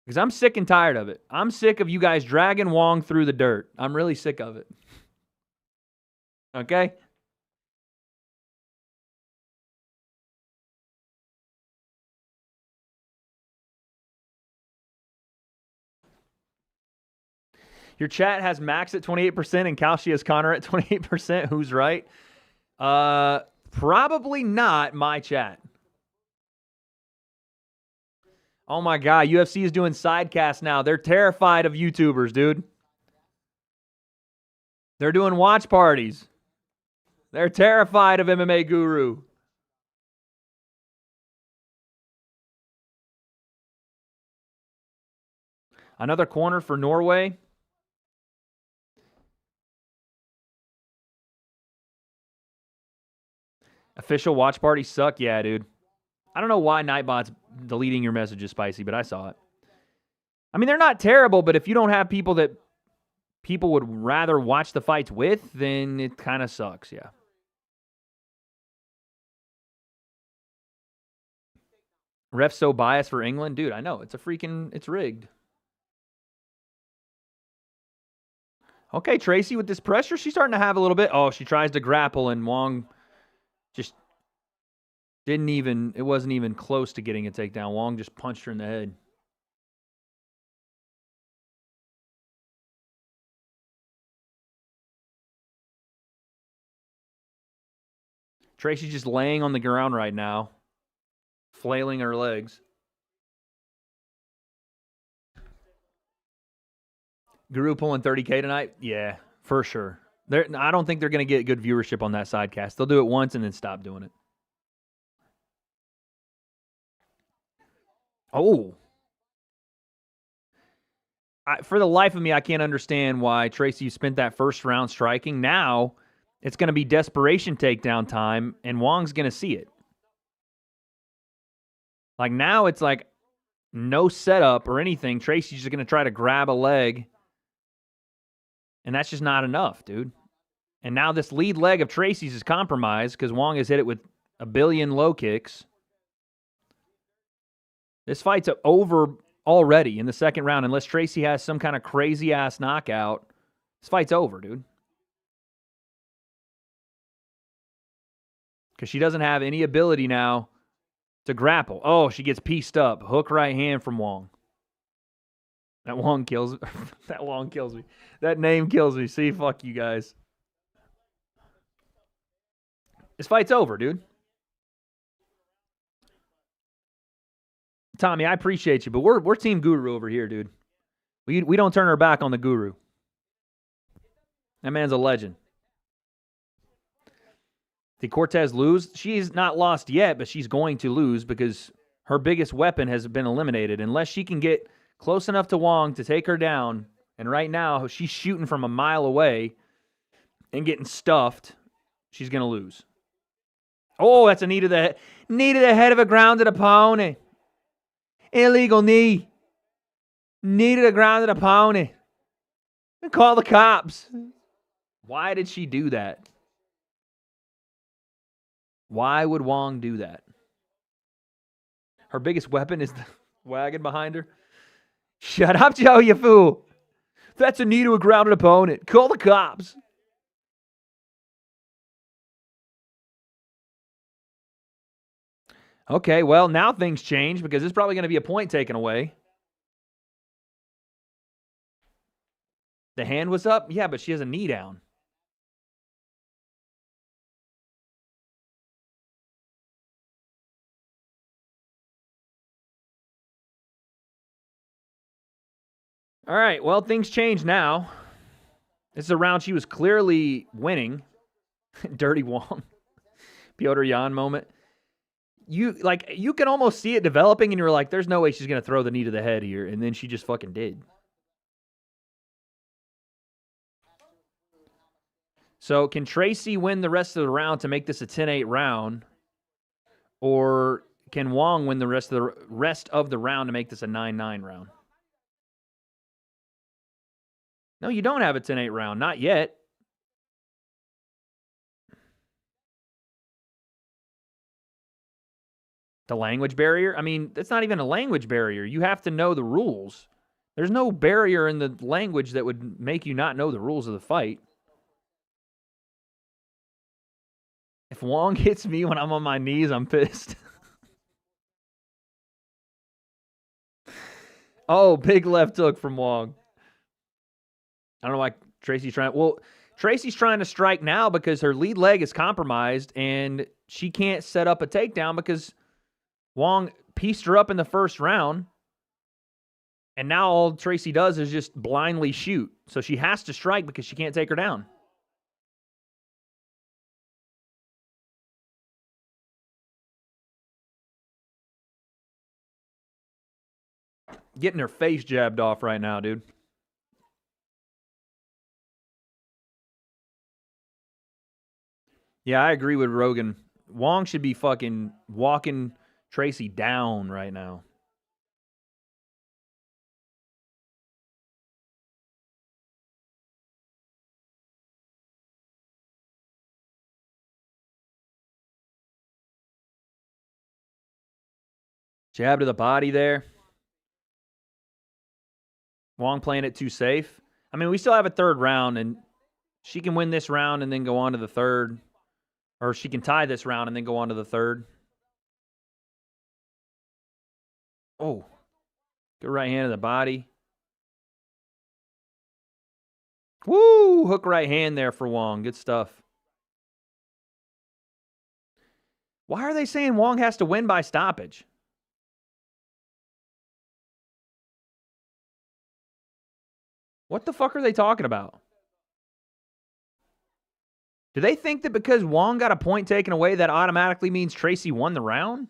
Because I'm sick and tired of it. I'm sick of you guys dragging Wong through the dirt. I'm really sick of it. Okay? Your chat has Max at 28% and Kalshi has Conor at 28%. Who's right? Probably not my chat. Oh my God, UFC is doing sidecast now. They're terrified of YouTubers, dude. They're doing watch parties. They're terrified of MMA Guru. Another corner for Norway. Official watch parties suck. Yeah, dude. I don't know why Nightbot's deleting your messages, Spicy, but I saw it. I mean, they're not terrible, but if you don't have people that people would rather watch the fights with, then it kind of sucks, yeah. Ref's so biased for England. Dude, I know. It's rigged. Okay, Tracy, with this pressure, she's starting to have a little bit. Oh, she tries to grapple, and Wong just it wasn't even close to getting a takedown. Wong just punched her in the head. Tracy's just laying on the ground right now, flailing her legs. Guru pulling 30K tonight? Yeah, for sure. I don't think they're going to get good viewership on that sidecast. They'll do it once and then stop doing it. Oh. For the life of me, I can't understand why Tracy spent that first round striking. Now, it's going to be desperation takedown time, and Wong's going to see it. Like, now it's like no setup or anything. Tracy's just going to try to grab a leg, and that's just not enough, dude. And now this lead leg of Tracy's is compromised because Wong has hit it with a billion low kicks. This fight's over already in the second round. Unless Tracy has some kind of crazy-ass knockout, this fight's over, dude. Because she doesn't have any ability now to grapple. Oh, she gets pieced up. Hook right hand from Wong. That Wong kills that Wong kills me. That name kills me. See, fuck you guys. This fight's over, dude. Tommy, I appreciate you, but we're Team Guru over here, dude. We don't turn our back on the Guru. That man's a legend. Did Cortez lose? She's not lost yet, but she's going to lose because her biggest weapon has been eliminated. Unless she can get close enough to Wong to take her down, and right now she's shooting from a mile away and getting stuffed, she's going to lose. Oh, that's a knee to the head of a grounded opponent. Illegal knee. Knee to the grounded opponent. Call the cops. Why did she do that? Why would Wong do that? Her biggest weapon is the wagon behind her. Shut up, Joe, you fool. That's a knee to a grounded opponent. Call the cops. Okay, well, now things change because there's probably going to be a point taken away. The hand was up? Yeah, but she has a knee down. All right, well, things change now. This is a round she was clearly winning. Dirty Wong. Piotr Jan moment. You can almost see it developing, and you're like, there's no way she's going to throw the knee to the head here. And then she just fucking did. So can Tracy win the rest of the round to make this a 10-8 round? Or can Wong win the rest of the round to make this a 9-9 round? No, you don't have a 10-8 round. Not yet. The language barrier? I mean, that's not even a language barrier. You have to know the rules. There's no barrier in the language that would make you not know the rules of the fight. If Wong hits me when I'm on my knees, I'm pissed. Oh, big left hook from Wong. I don't know why Tracy's trying. Well, Tracy's trying to strike now because her lead leg is compromised and she can't set up a takedown because Wong pieced her up in the first round. And now all Tracy does is just blindly shoot. So she has to strike because she can't take her down. Getting her face jabbed off right now, dude. Yeah, I agree with Rogan. Wong should be fucking walking Tracy down right now. Jab to the body there. Wong playing it too safe. I mean, we still have a third round, and she can win this round and then go on to the third. Or she can tie this round and then go on to the third. Oh. Good right hand to the body. Woo! Hook right hand there for Wong. Good stuff. Why are they saying Wong has to win by stoppage? What the fuck are they talking about? Do they think that because Wong got a point taken away, that automatically means Tracy won the round?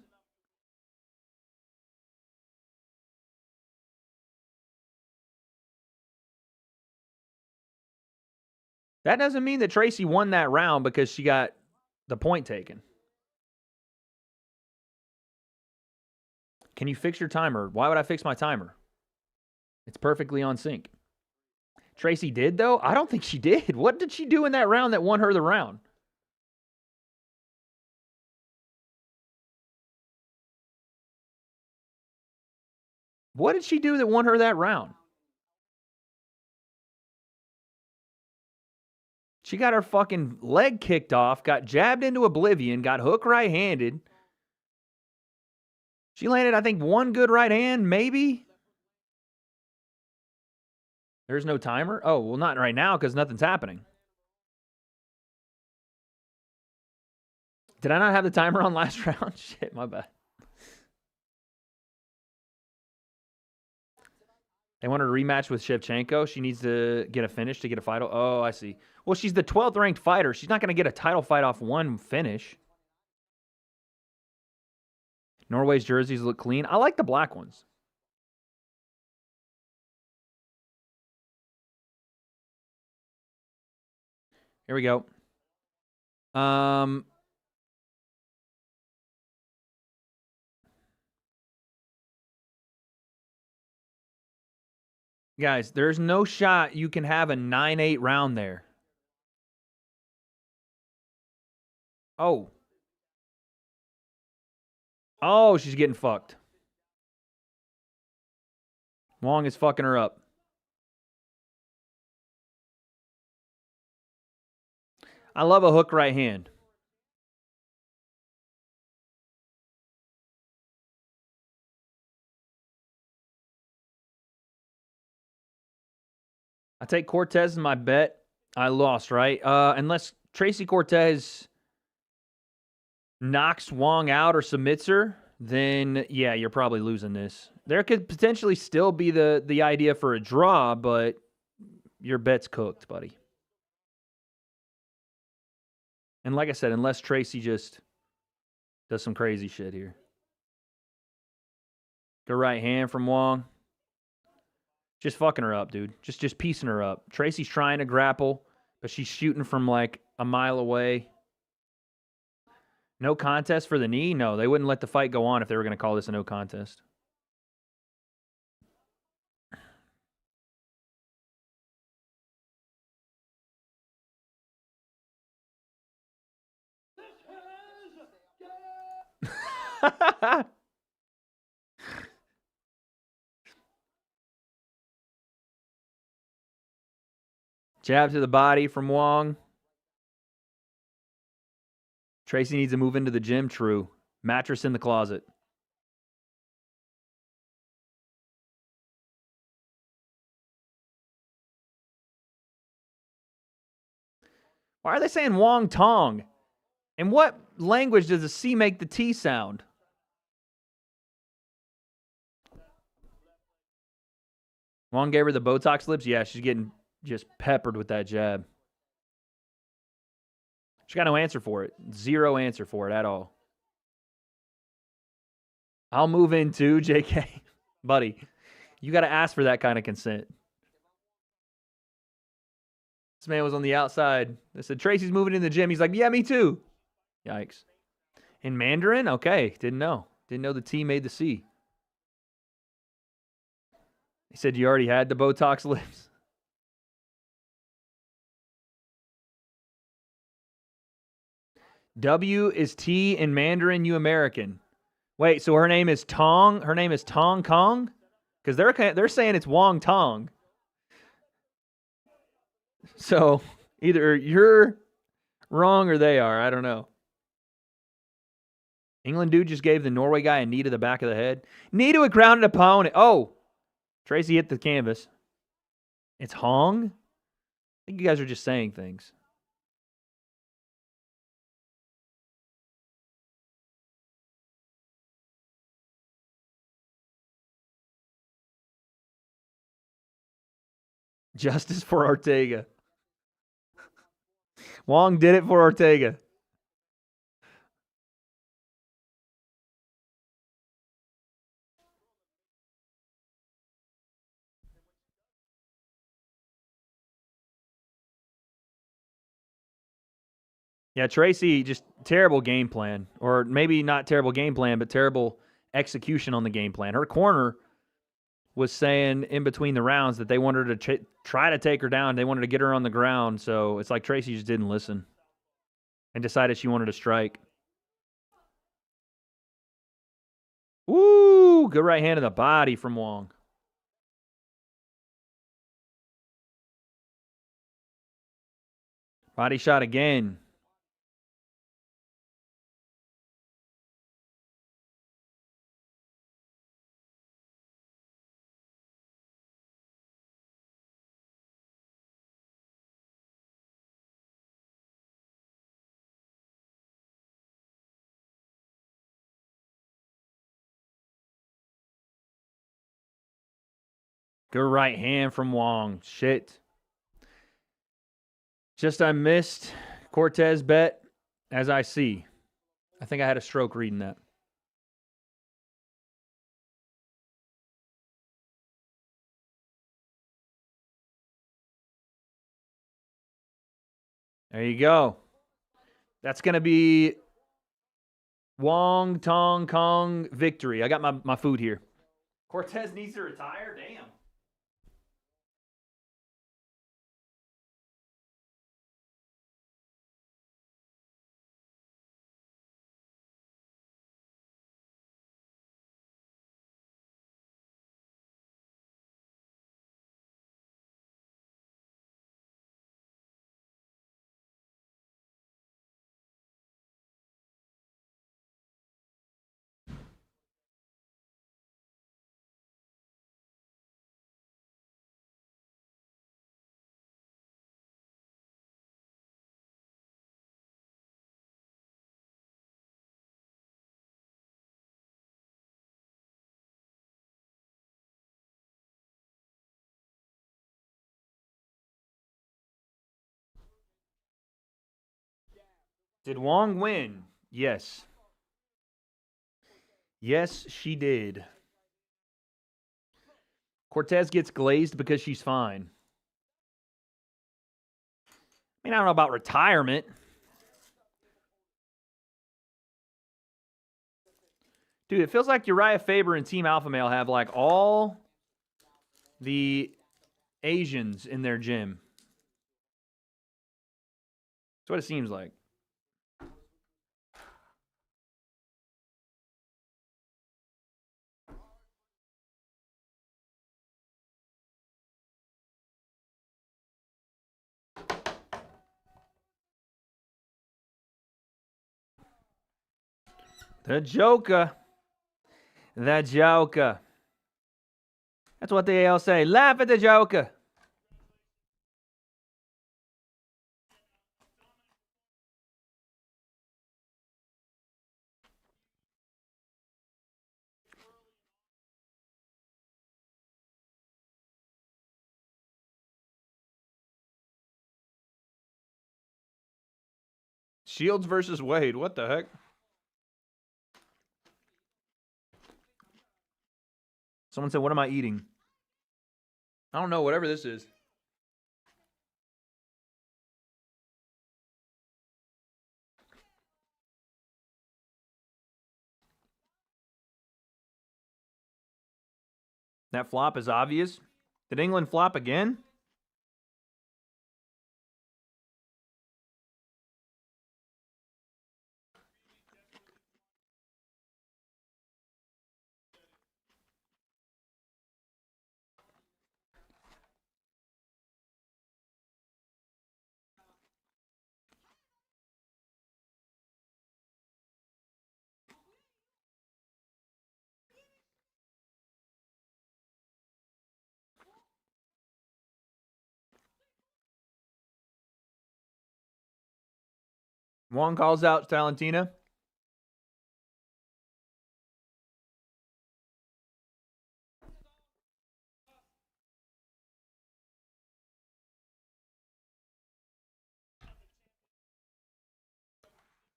That doesn't mean that Tracy won that round because she got the point taken. Can you fix your timer? Why would I fix my timer? It's perfectly on sync. Tracy did, though? I don't think she did. What did she do in that round that won her the round? What did she do that won her that round? She got her fucking leg kicked off, got jabbed into oblivion, got hook right-handed. She landed, I think, one good right hand, maybe. There's no timer? Oh, well, not right now because nothing's happening. Did I not have the timer on last round? Shit, my bad. They want her to rematch with Shevchenko. She needs to get a finish to get a fight. Oh, I see. Well, she's the 12th ranked fighter. She's not going to get a title fight off one finish. Norway's jerseys look clean. I like the black ones. Here we go. Guys, there's no shot you can have a 9-8 round there. Oh. Oh, she's getting fucked. Wong is fucking her up. I love a hook right hand. I take Cortez in my bet. I lost, right? Unless Tracy Cortez knocks Wong out or submits her, then yeah, you're probably losing this. There could potentially still be the idea for a draw, but your bet's cooked, buddy. And like I said, unless Tracy just does some crazy shit here. Good right hand from Wong. Just fucking her up, dude. Just piecing her up. Tracy's trying to grapple, but she's shooting from like a mile away. No contest for the knee? No, they wouldn't let the fight go on if they were going to call this a no contest. Jab to the body from Wong. Tracy needs to move into the gym. True. Mattress in the closet. Why are they saying Wong Tong? In what language does the C make the T sound? Wong gave her the Botox lips? Yeah, she's getting just peppered with that jab. She got no answer for it. Zero answer for it at all. I'll move in too, JK. Buddy, you got to ask for that kind of consent. This man was on the outside. I said, Tracy's moving in the gym. He's like, yeah, me too. Yikes. In Mandarin? Okay, didn't know. Didn't know the T made the C. He said you already had the Botox lips. W is T in Mandarin, you American. Wait, so her name is Tong? Her name is Tong Kong? Because they're saying it's Wong Tong. So either you're wrong or they are. I don't know. England dude just gave the Norway guy a knee to the back of the head. Knee to a grounded opponent. Oh, Tracy hit the canvas. It's Hong? I think you guys are just saying things. Justice for Ortega. Wong did it for Ortega. Yeah, Tracy, just terrible game plan. Or maybe not terrible game plan, but terrible execution on the game plan. Her corner was saying in between the rounds that they wanted to try to take her down. They wanted to get her on the ground. So it's like Tracy just didn't listen and decided she wanted to strike. Woo! Good right hand to the body from Wong. Body shot again. Good right hand from Wong. Shit. Just I missed Cortez bet as I see. I think I had a stroke reading that. There you go. That's going to be Wong Tong Kong victory. I got my food here. Cortez needs to retire? Damn. Did Wong win? Yes. Yes, she did. Cortez gets glazed because she's fine. I mean, I don't know about retirement. Dude, it feels like Uriah Faber and Team Alpha Male have like all the Asians in their gym. That's what it seems like. The Joker. The Joker. That's what they all say. Laugh at the Joker. Shields versus Wade. What the heck? Someone said, what am I eating? I don't know, whatever this is. That flop is obvious. Did England flop again? Juan calls out Valentina.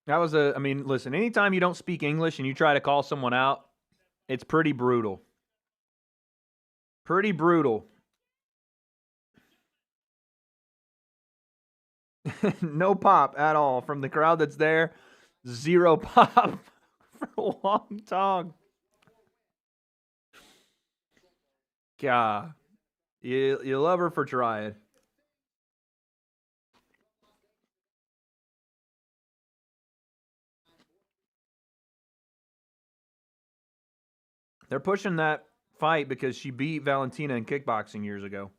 That was I mean, listen, anytime you don't speak English and you try to call someone out, it's pretty brutal. Pretty brutal. No pop at all from the crowd that's there. Zero pop for Wong Tong. God. You love her for trying. They're pushing that fight because she beat Valentina in kickboxing years ago.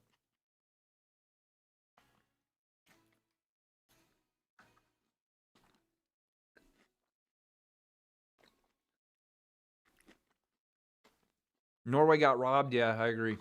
Norway got robbed. Yeah, I agree.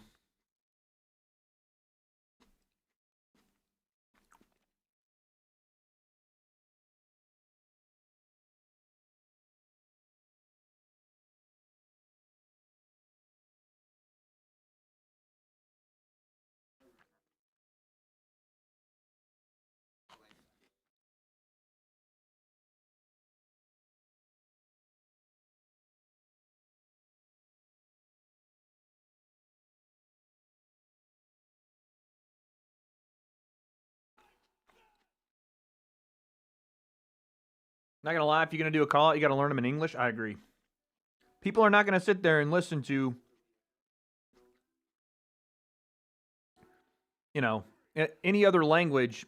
Not going to lie, if you're going to do a call out, you got to learn them in English. I agree. People are not going to sit there and listen to, you know, any other language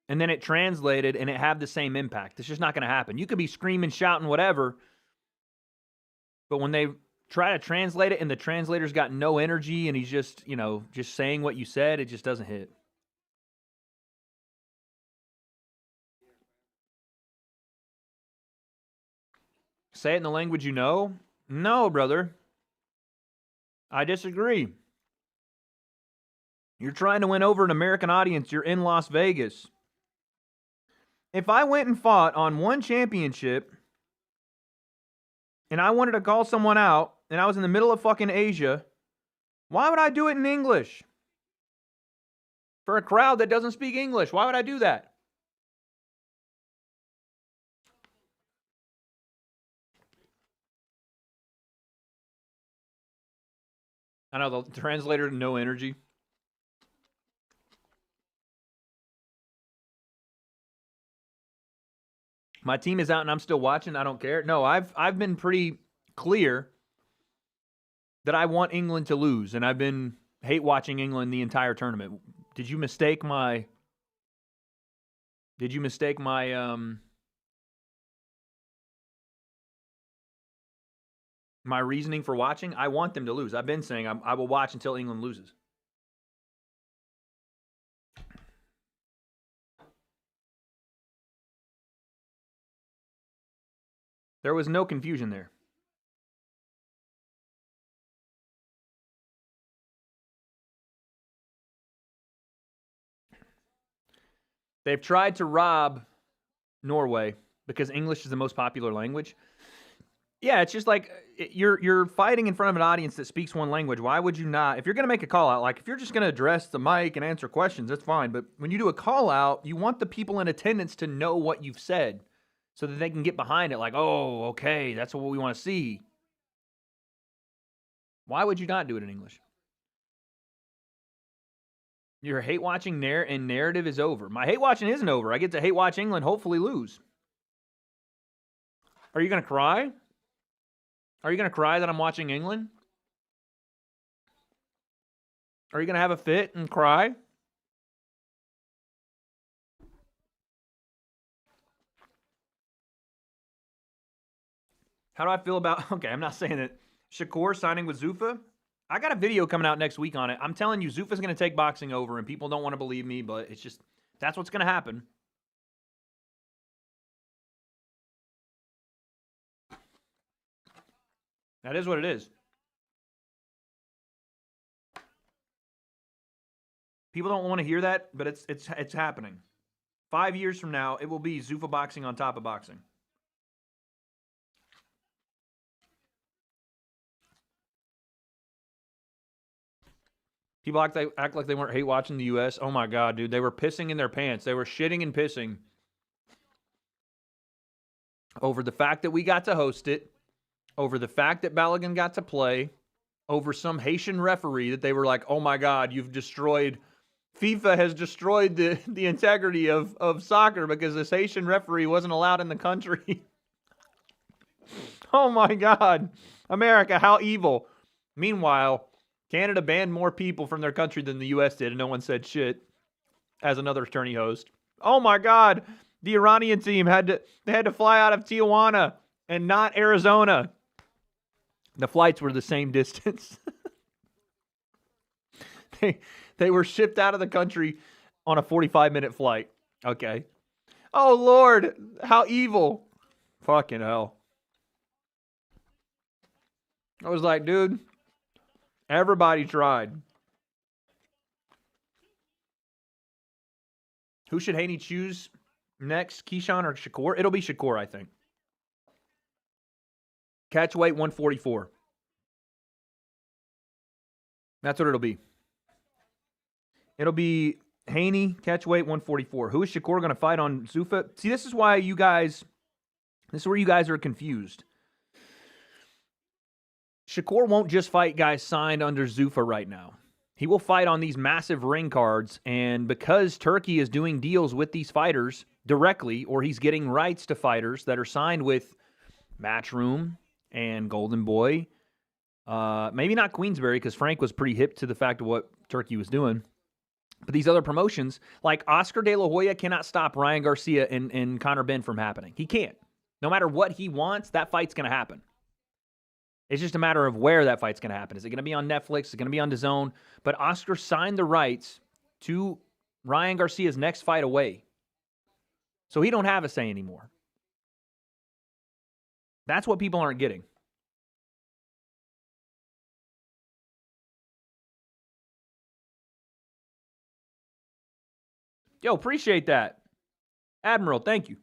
and then it translated and it have the same impact. It's just not going to happen. You could be screaming, shouting, whatever, but when they try to translate it and the translator's got no energy and he's just, you know, just saying what you said, it just doesn't hit. Say it in the language you know? No, brother. I disagree. You're trying to win over an American audience. You're in Las Vegas. If I went and fought on one championship and I wanted to call someone out and I was in the middle of fucking Asia, why would I do it in English? For a crowd that doesn't speak English, why would I do that? I know the translator, no energy. My team is out and I'm still watching. I don't care. No, I've been pretty clear that I want England to lose, and I've been hate watching England the entire tournament. Did you mistake my my reasoning for watching? I want them to lose. I've been saying I will watch until England loses. There was no confusion there. They've tried to rob Norway because English is the most popular language. Yeah, it's just like you're fighting in front of an audience that speaks one language. Why would you not? If you're going to make a call out, like if you're just going to address the mic and answer questions, that's fine. But when you do a call out, you want the people in attendance to know what you've said so that they can get behind it like, oh, okay, that's what we want to see. Why would you not do it in English? Your hate watching and narrative is over. My hate watching isn't over. I get to hate watch England hopefully lose. Are you going to cry? Are you going to cry that I'm watching England? Are you going to have a fit and cry? How do I feel about... Okay, I'm not saying that Shakur signing with Zuffa. I got a video coming out next week on it. I'm telling you, Zuffa's going to take boxing over, and people don't want to believe me, but it's just... That's what's going to happen. That is what it is. People don't want to hear that, but it's happening. 5 years from now, it will be Zuffa boxing on top of boxing. People act like they weren't hate watching the U.S. Oh, my God, dude. They were pissing in their pants. They were shitting and pissing over the fact that we got to host it, over the fact that Balogun got to play, over some Haitian referee that they were like, oh, my God, you've destroyed... FIFA has destroyed the integrity of soccer because this Haitian referee wasn't allowed in the country. Oh, my God. America, how evil. Meanwhile... Canada banned more people from their country than the U.S. did, and no one said shit as another tourney host. Oh, my God. The Iranian team had to fly out of Tijuana and not Arizona. The flights were the same distance. They were shipped out of the country on a 45-minute flight. Okay. Oh, Lord. How evil. Fucking hell. I was like, dude... Everybody tried. Who should Haney choose next? Keyshawn or Shakur? It'll be Shakur, I think. Catch weight 144. That's what it'll be. It'll be Haney, catch weight 144. Who is Shakur going to fight on Zuffa? See, this is where you guys are confused. Shakur won't just fight guys signed under Zuffa right now. He will fight on these massive ring cards, and because Turkey is doing deals with these fighters directly, or he's getting rights to fighters that are signed with Matchroom and Golden Boy, maybe not Queensberry, because Frank was pretty hip to the fact of what Turkey was doing, but these other promotions, like Oscar De La Hoya cannot stop Ryan Garcia and Conor Benn from happening. He can't. No matter what he wants, that fight's going to happen. It's just a matter of where that fight's going to happen. Is it going to be on Netflix? Is it going to be on DAZN? But Oscar signed the rights to Ryan Garcia's next fight away. So he don't have a say anymore. That's what people aren't getting. Yo, appreciate that. Admiral, thank you.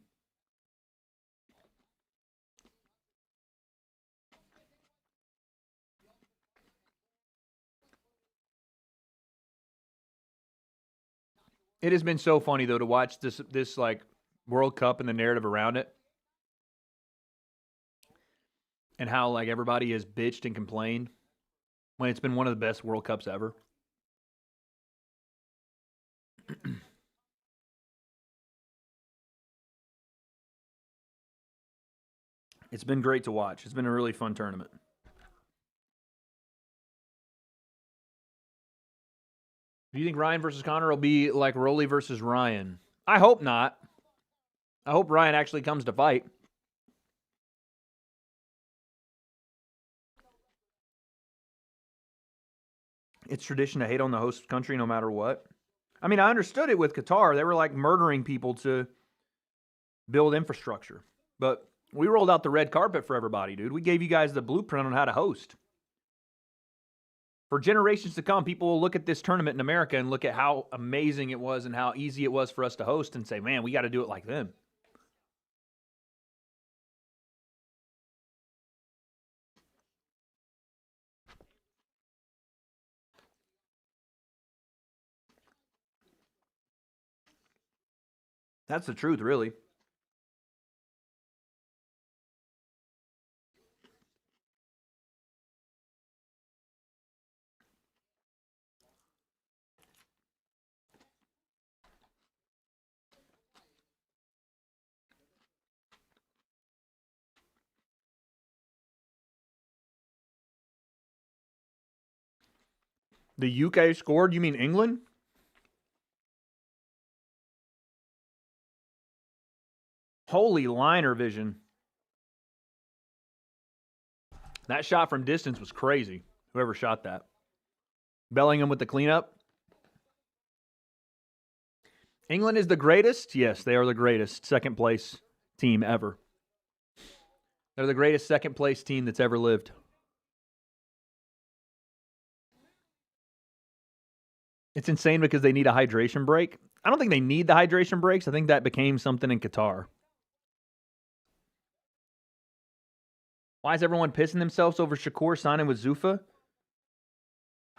It has been so funny, though, to watch this like World Cup and the narrative around it. And how like everybody has bitched and complained when it's been one of the best World Cups ever. It's been great to watch. It's been a really fun tournament. Do you think Ryan versus Conor will be like Rolly versus Ryan? I hope not. I hope Ryan actually comes to fight. It's tradition to hate on the host country no matter what. I mean, I understood it with Qatar. They were like murdering people to build infrastructure. But we rolled out the red carpet for everybody, dude. We gave you guys the blueprint on how to host. For generations to come, people will look at this tournament in America and look at how amazing it was and how easy it was for us to host and say, man, we got to do it like them. That's the truth, really. The UK scored? You mean England? Holy liner vision. That shot from distance was crazy. Whoever shot that. Bellingham with the cleanup. England is the greatest? Yes, they are the greatest second place team ever. They're the greatest second place team that's ever lived. It's insane because they need a hydration break. I don't think they need the hydration breaks. I think that became something in Qatar. Why is everyone pissing themselves over Shakur signing with Zuffa?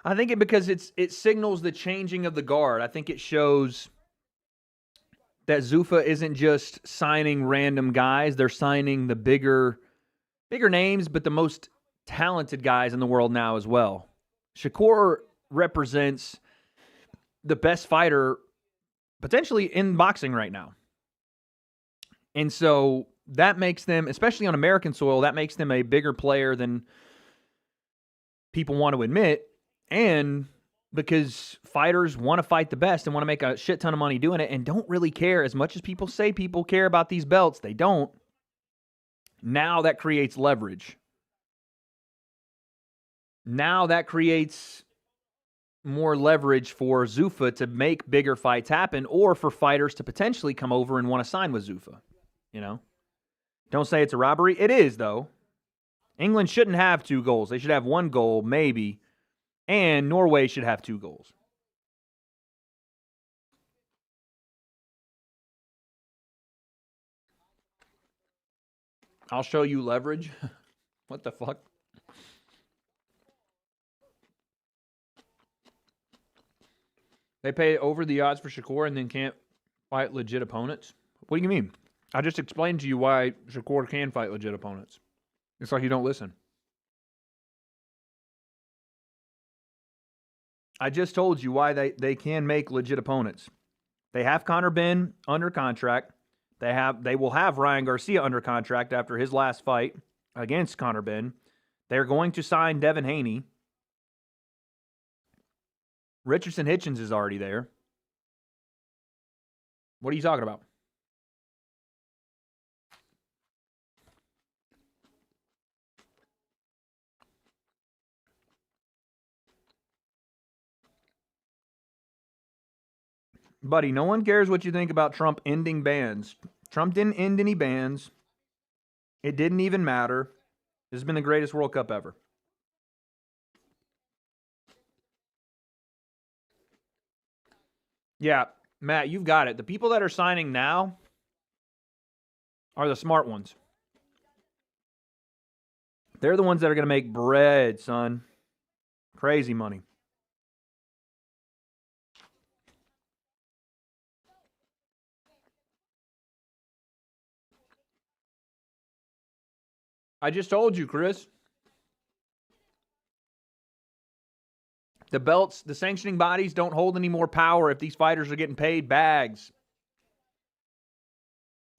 I think because it signals the changing of the guard. I think it shows that Zuffa isn't just signing random guys. They're signing the bigger names, but the most talented guys in the world now as well. Shakur represents the best fighter potentially in boxing right now. And so that makes them, especially on American soil, that makes them a bigger player than people want to admit. And because fighters want to fight the best and want to make a shit ton of money doing it and don't really care as much as people say people care about these belts. They don't. Now that creates leverage. Now that creates more leverage for Zuffa to make bigger fights happen or for fighters to potentially come over and want to sign with Zuffa. You know? Don't say it's a robbery. It is, though. England shouldn't have 2 goals. They should have 1 goal, maybe. And Norway should have 2 goals. I'll show you leverage. What the fuck? They pay over the odds for Shakur and then can't fight legit opponents? What do you mean? I just explained to you why Shakur can fight legit opponents. It's like you don't listen. I just told you why they can make legit opponents. They have Conor Ben under contract. They will have Ryan Garcia under contract after his last fight against Conor Ben. They're going to sign Devin Haney. Richardson Hitchens is already there. What are you talking about? Buddy, no one cares what you think about Trump ending bans. Trump didn't end any bans. It didn't even matter. This has been the greatest World Cup ever. Yeah, Matt, you've got it. The people that are signing now are the smart ones. They're the ones that are going to make bread, son. Crazy money. I just told you, Chris. The belts, the sanctioning bodies don't hold any more power if these fighters are getting paid bags.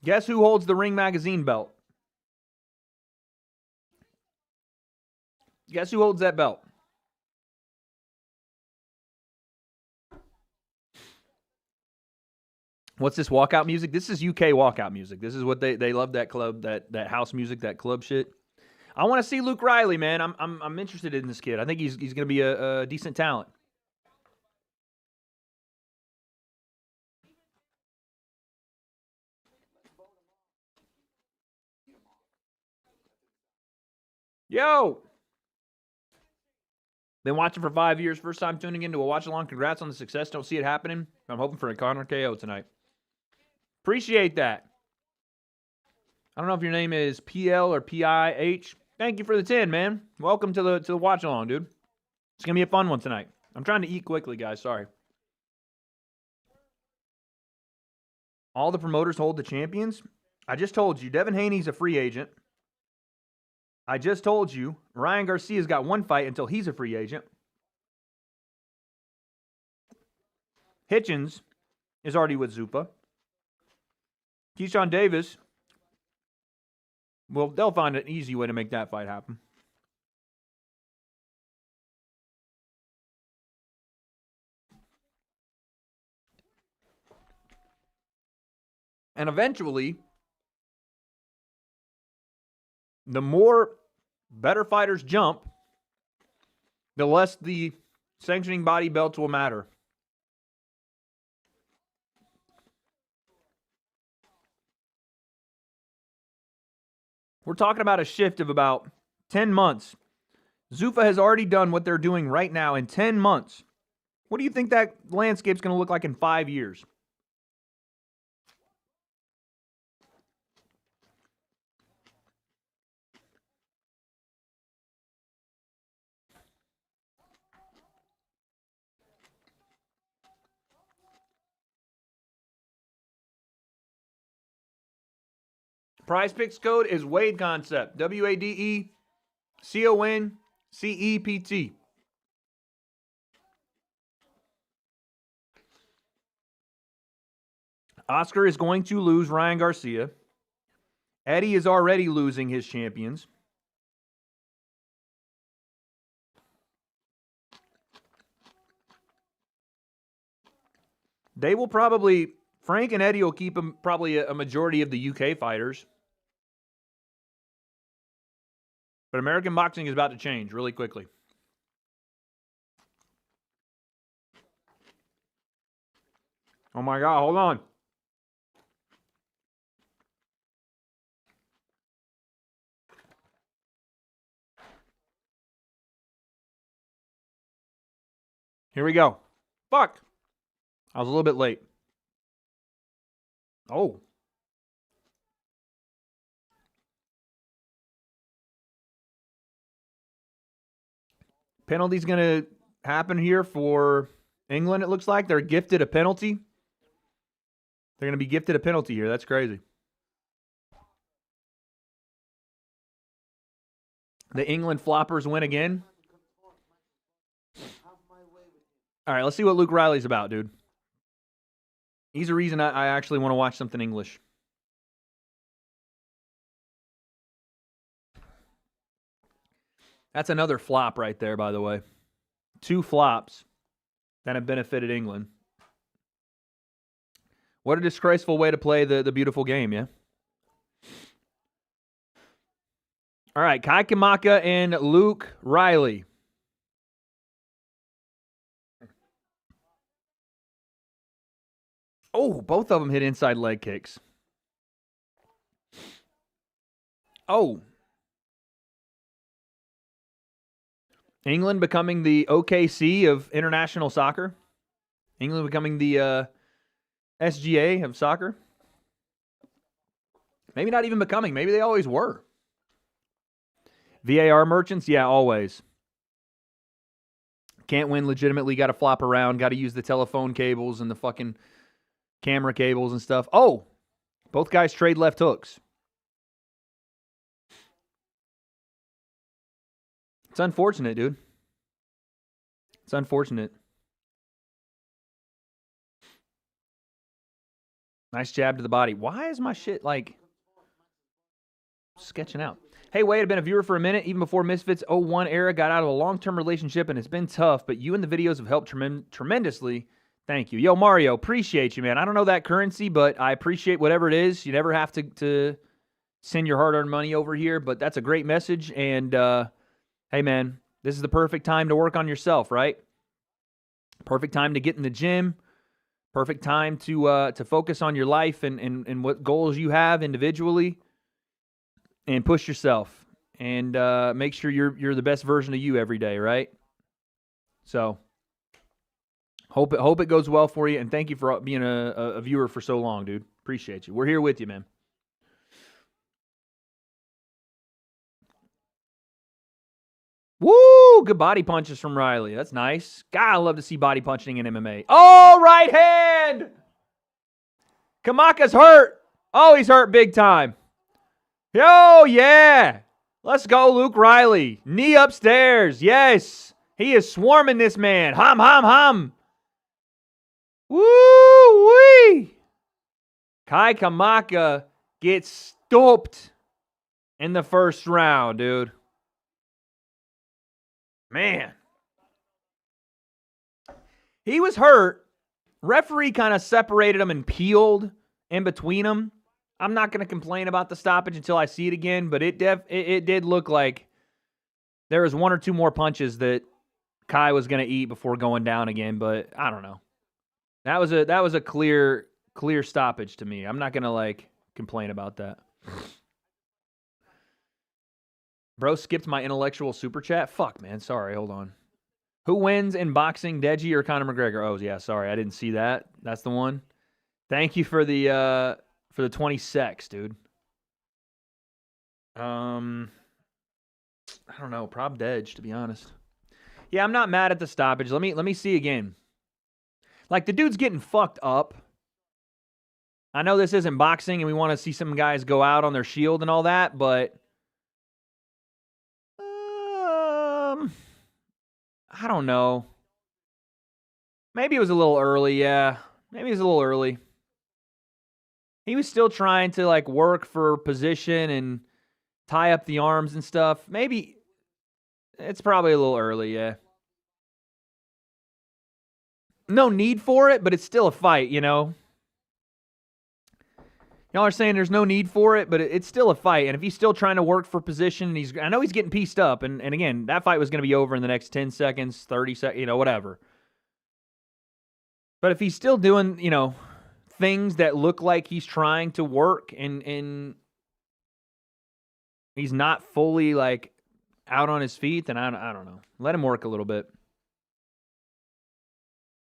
Guess who holds the Ring Magazine belt? Guess who holds that belt? What's this walkout music? This is UK walkout music. This is what they love, that club, that house music, that club shit. I want to see Luke Riley, man. I'm interested in this kid. I think he's going to be a decent talent. Yo! Been watching for 5 years. First time tuning into a watch along. Congrats on the success. Don't see it happening. I'm hoping for a Conor KO tonight. Appreciate that. I don't know if your name is PL or PIH. Thank you for the 10, man. Welcome to the watch along, dude. It's gonna be a fun one tonight. I'm trying to eat quickly, guys. Sorry. All the promoters hold the champions. I just told you, Devin Haney's a free agent. I just told you, Ryan Garcia's got 1 fight until he's a free agent. Hitchens is already with Zuffa. Keyshawn Davis, well, they'll find an easy way to make that fight happen. And eventually, the more better fighters jump, the less the sanctioning body belts will matter. We're talking about a shift of about 10 months. Zuffa has already done what they're doing right now in 10 months. What do you think that landscape's going to look like in 5 years? Prize Picks code is Wade Concept. W-A-D-E C-O-N-C-E-P-T. Oscar is going to lose Ryan Garcia. Eddie is already losing his champions. They will probably, Frank and Eddie will keep them probably a majority of the UK fighters. But American boxing is about to change really quickly. Oh my God, hold on. Here we go. Fuck. I was a little bit late. Oh. Penalty's going to happen here for England, it looks like. They're gifted a penalty. They're going to be gifted a penalty here. That's crazy. The England floppers win again. All right, let's see what Luke Riley's about, dude. He's a reason I actually want to watch something English. That's another flop right there, by the way. 2 flops that have benefited England. What a disgraceful way to play the beautiful game, yeah? All right, Kai Kamaka and Luke Riley. Oh, both of them hit inside leg kicks. Oh. England becoming the OKC of international soccer. England becoming the SGA of soccer. Maybe not even becoming. Maybe they always were. VAR merchants? Yeah, always. Can't win legitimately. Got to flop around. Got to use the telephone cables and the fucking camera cables and stuff. Oh, both guys trade left hooks. It's unfortunate, dude. It's unfortunate. Nice jab to the body. Why is my shit, like, sketching out? Hey, Wade, I've been a viewer for a minute. Even before Misfits 01 era, got out of a long-term relationship, and it's been tough, but you and the videos have helped tremendously. Thank you. Yo, Mario, appreciate you, man. I don't know that currency, but I appreciate whatever it is. You never have to send your hard-earned money over here, but that's a great message. And, hey, man, this is the perfect time to work on yourself, right? Perfect time to get in the gym. Perfect time to focus on your life and what goals you have individually. And push yourself. And make sure you're the best version of you every day, right? So, hope it goes well for you, and thank you for being a viewer for so long, dude. Appreciate you. We're here with you, man. Woo! Good body punches from Riley. That's nice. God, I love to see body punching in MMA. Oh, right hand! Kamaka's hurt. Oh, he's hurt big time. Yo, yeah. Let's go, Luke Riley. Knee upstairs. Yes. He is swarming this man. Hum, hum, hum. Woo-wee. Kai Kamaka gets stopped in the first round, dude. Man. He was hurt. Referee kind of separated him and peeled in between them. I'm not going to complain about the stoppage until I see it again, but it did look like there was 1 or 2 more punches that Kai was going to eat before going down again, but I don't know. That was a clear stoppage to me. I'm not going to complain about that. Bro skipped my intellectual super chat. Fuck, man. Sorry, hold on. Who wins in boxing, Deji or Conor McGregor? Oh, yeah, sorry. I didn't see that. That's the one. Thank you for the 20 secs, dude. I don't know. Prob Dej, to be honest. Yeah, I'm not mad at the stoppage. Let me see again. Like, the dude's getting fucked up. I know this isn't boxing and we want to see some guys go out on their shield and all that, but I don't know. Maybe it was a little early, yeah. Maybe it was a little early. He was still trying to like work for position and tie up the arms and stuff. Maybe it's probably a little early, yeah. No need for it, but it's still a fight, you know? Y'all are saying there's no need for it, but it's still a fight. And if he's still trying to work for position, and I know he's getting pieced up. And again, that fight was going to be over in the next 10 seconds, 30 seconds, you know, whatever. But if he's still doing, you know, things that look like he's trying to work and he's not fully, like, out on his feet, then I don't know. Let him work a little bit.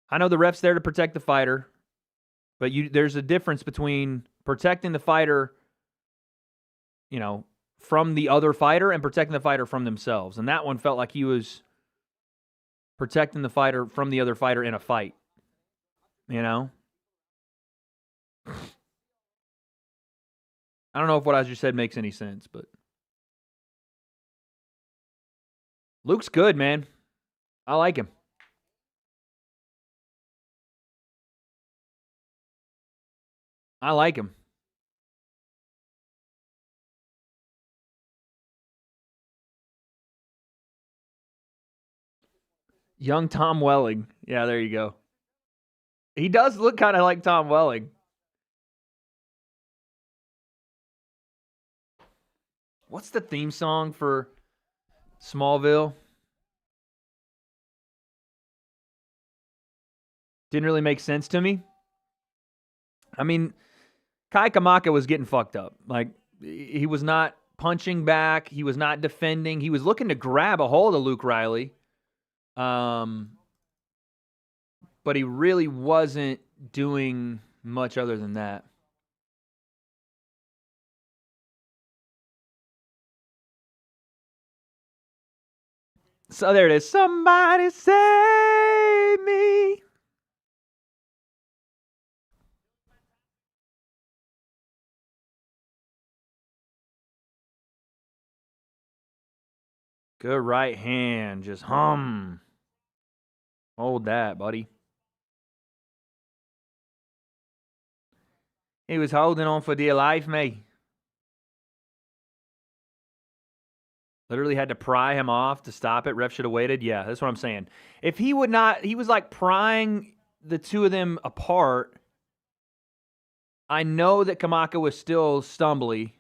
I know the ref's there to protect the fighter, but there's a difference between protecting the fighter, you know, from the other fighter and protecting the fighter from themselves. And that one felt like he was protecting the fighter from the other fighter in a fight. You know? I don't know if what I just said makes any sense, but Luke's good, man. I like him. I like him. Young Tom Welling. Yeah, there you go. He does look kind of like Tom Welling. What's the theme song for Smallville? Didn't really make sense to me. I mean, Kai Kamaka was getting fucked up. Like, he was not punching back. He was not defending. He was looking to grab a hold of Luke Riley. But he really wasn't doing much other than that. So there it is. Somebody save me. Good right hand. Just hum. Hold that, buddy. He was holding on for dear life, mate. Literally had to pry him off to stop it. Ref should have waited. Yeah, that's what I'm saying. If he would not, he was like prying the two of them apart. I know that Kamaka was still stumbly.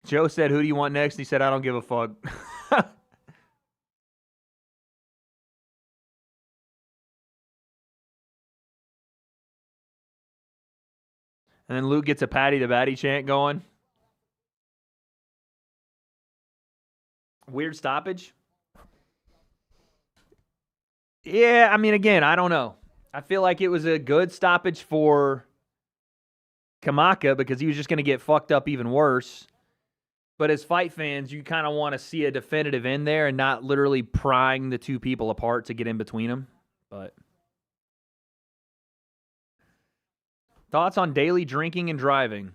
Joe said, who do you want next? He said, I don't give a fuck. And then Luke gets a Patty the Batty chant going. Weird stoppage. Yeah, I mean, again, I don't know. I feel like it was a good stoppage for Kamaka because he was just going to get fucked up even worse. But as fight fans, you kind of want to see a definitive end there and not literally prying the two people apart to get in between them. But thoughts on daily drinking and driving?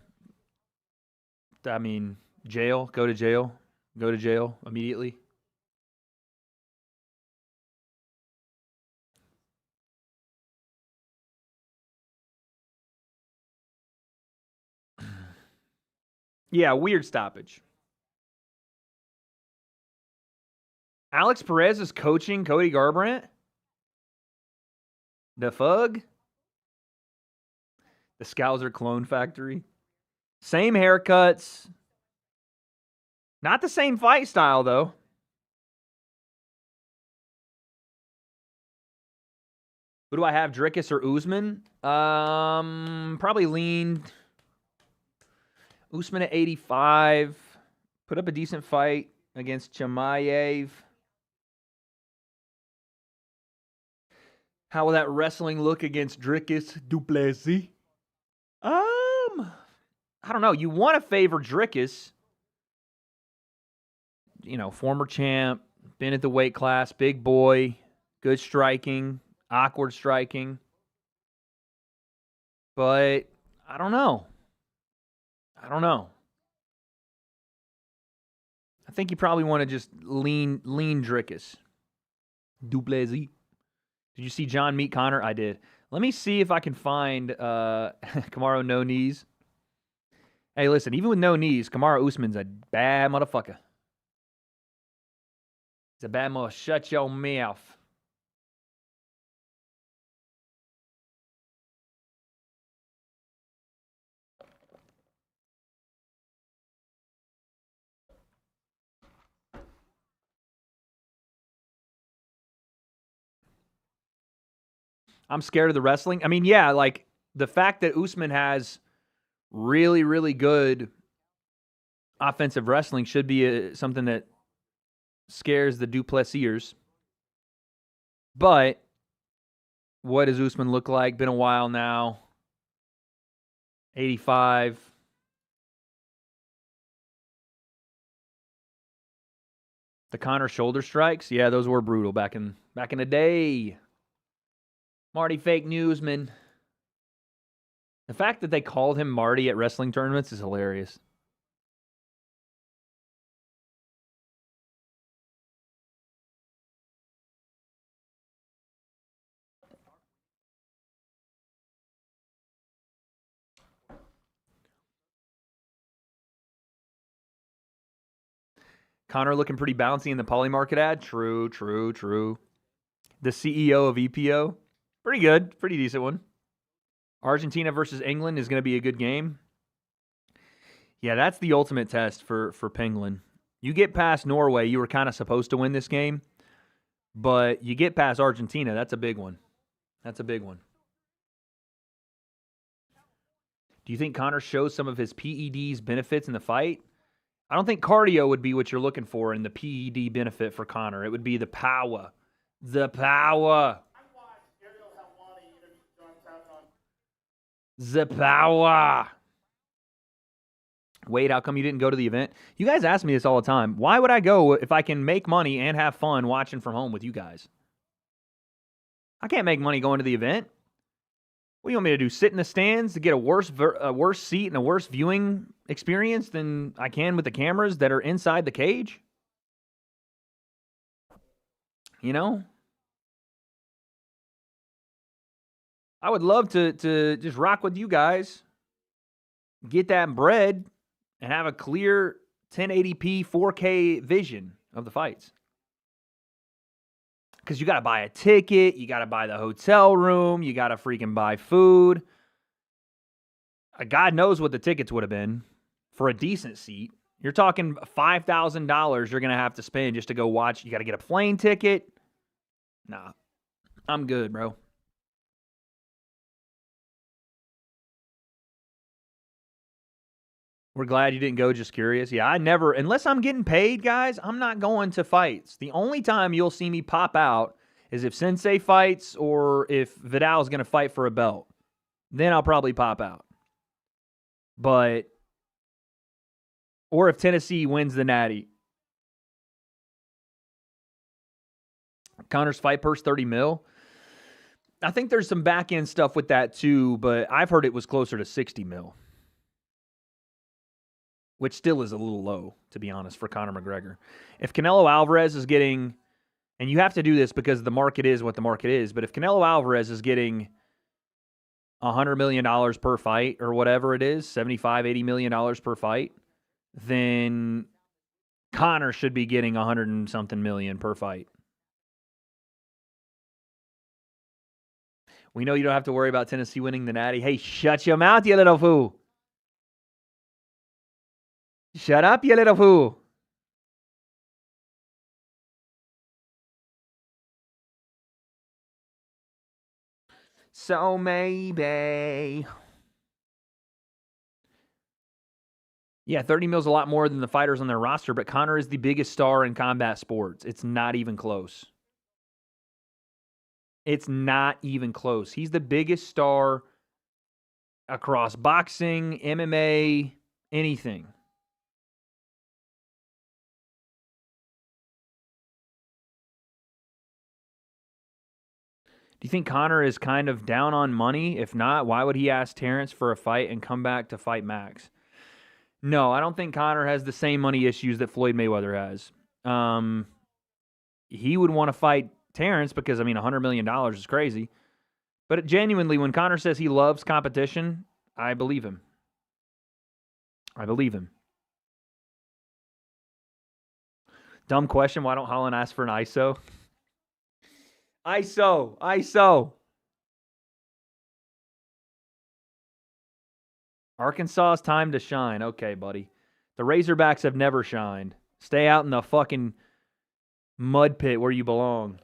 I mean, jail, go to jail immediately. Yeah, weird stoppage. Alex Perez is coaching Cody Garbrandt? The Fug? The Scouser Clone Factory? Same haircuts. Not the same fight style, though. Who do I have, Dricus or Usman? Probably leaned Usman at 85. Put up a decent fight against Chimaev. How will that wrestling look against Dricus Duplessis? I don't know. You want to favor Dricus. former champ, been at the weight class, big boy, good striking, awkward striking. But I don't know. I think you probably want to just lean Drickus. Duplessis. Did you see John meet Conor? I did. Let me see if I can find Kamaru no knees. Hey, listen, even with no knees, Kamaru Usman's a bad motherfucker. He's a bad mother. Shut your mouth. I'm scared of the wrestling. I mean, yeah, like the fact that Usman has really, really good offensive wrestling should be something that scares the Duplessiers. But what does Usman look like? Been a while now. 85. The Conor shoulder strikes, yeah, those were brutal back in the day. Marty fake newsman. The fact that they called him Marty at wrestling tournaments is hilarious. Conor looking pretty bouncy in the Polymarket ad. True. The CEO of EPO. Pretty good. Pretty decent one. Argentina versus England is going to be a good game. Yeah, that's the ultimate test for Penguin. You get past Norway, you were kind of supposed to win this game. But you get past Argentina, that's a big one. Do you think Conor shows some of his PED's benefits in the fight? I don't think cardio would be what you're looking for in the PED benefit for Conor. It would be the power. The power. Wade, how come you didn't go to the event? You guys ask me this all the time. Why would I go if I can make money and have fun watching from home with you guys? I can't make money going to the event. What do you want me to do? Sit in the stands to get a worse seat and a worse viewing experience than I can with the cameras that are inside the cage? You know? I would love to just rock with you guys, get that bread, and have a clear 1080p 4K vision of the fights. Because you got to buy a ticket, you got to buy the hotel room, you got to freaking buy food. God knows what the tickets would have been for a decent seat. You're talking $5,000 you're going to have to spend just to go watch. You got to get a plane ticket. Nah, I'm good, bro. We're glad you didn't go, just curious. Yeah, I never, unless I'm getting paid, guys, I'm not going to fights. The only time you'll see me pop out is if Sensei fights or if Vidal's going to fight for a belt. Then I'll probably pop out. Or if Tennessee wins the Natty. Conor's fight purse, 30 mil. I think there's some back-end stuff with that too, but I've heard it was closer to 60 mil. Which still is a little low, to be honest, for Conor McGregor. If Canelo Alvarez is getting, and you have to do this because the market is what the market is, but if Canelo Alvarez is getting $100 million per fight or whatever it is, $75, $80 million per fight, then Conor should be getting $100 and something million per fight. We know you don't have to worry about Tennessee winning the Natty. Hey, shut your mouth, you little fool. Shut up, you little fool. So maybe. Yeah, 30 mil's a lot more than the fighters on their roster, but Conor is the biggest star in combat sports. It's not even close. It's not even close. He's the biggest star across boxing, MMA, anything. Do you think Conor is kind of down on money? If not, why would he ask Terrence for a fight and come back to fight Max? No, I don't think Conor has the same money issues that Floyd Mayweather has. He would want to fight Terrence because, I mean, $100 million is crazy. But genuinely, when Conor says he loves competition, I believe him. I believe him. Dumb question. Why don't Holland ask for an ISO? ISO. Arkansas's time to shine. Okay, buddy. The Razorbacks have never shined. Stay out in the fucking mud pit where you belong.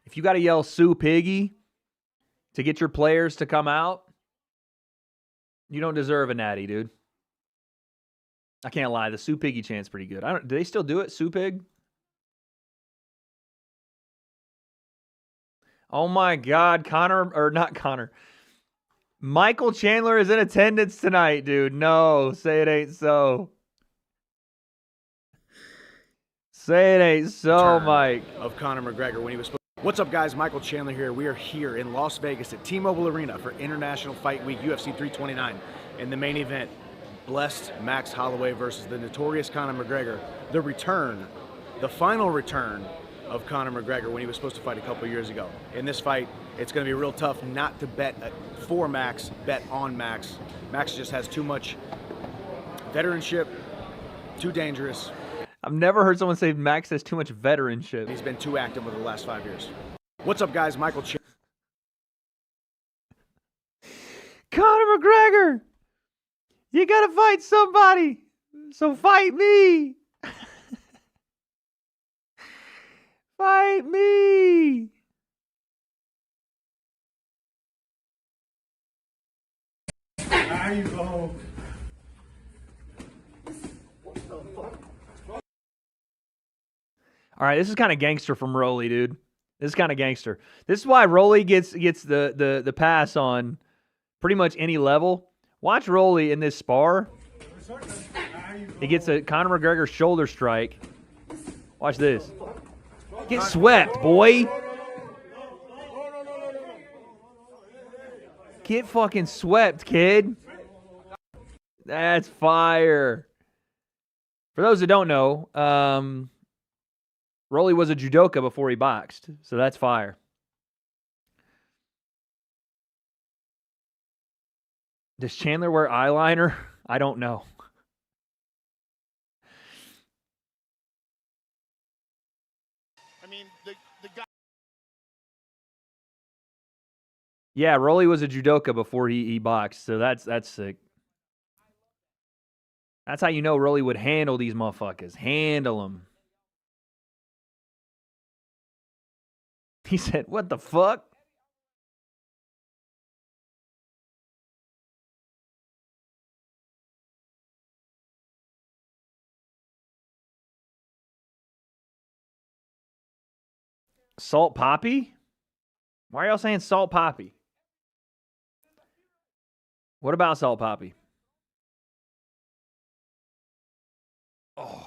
If you got to yell Sue Piggy to get your players to come out, you don't deserve a natty, dude. I can't lie. The Sue Piggy chant's pretty good. Do they still do it, Sue Pig? Oh my God, Michael Chandler is in attendance tonight, dude. No, say it ain't so. Say it ain't so, Mike. Of Conor McGregor when he was. What's up, guys? Michael Chandler here. We are here in Las Vegas at T-Mobile Arena for International Fight Week UFC 329. In the main event, blessed Max Holloway versus the notorious Conor McGregor. The return, the final return of Conor McGregor when he was supposed to fight a couple years ago. In this fight, it's going to be real tough not to bet for Max, bet on Max. Max just has too much veteranship, too dangerous. I've never heard someone say Max has too much veteranship. He's been too active over the last 5 years. What's up, guys? Michael Conor McGregor, you got to fight somebody, so fight me. Fight me. There you go. All right, this is kind of gangster from Rolly, dude. This is kind of gangster. This is why Rolly gets the pass on pretty much any level. Watch Rolly in this spar. He gets a Conor McGregor shoulder strike. Watch this. Get swept, boy. Get fucking swept, kid. That's fire. For those that don't know, Rolly was a judoka before he boxed, so that's fire. Does Chandler wear eyeliner? I don't know. I mean, the guy. Yeah, Rolly was a judoka before he boxed, so that's sick. That's how you know Rolly would handle these motherfuckers. Handle them. He said, what the fuck? Salt Poppy? Why are y'all saying Salt Poppy? What about Salt Poppy? Oh.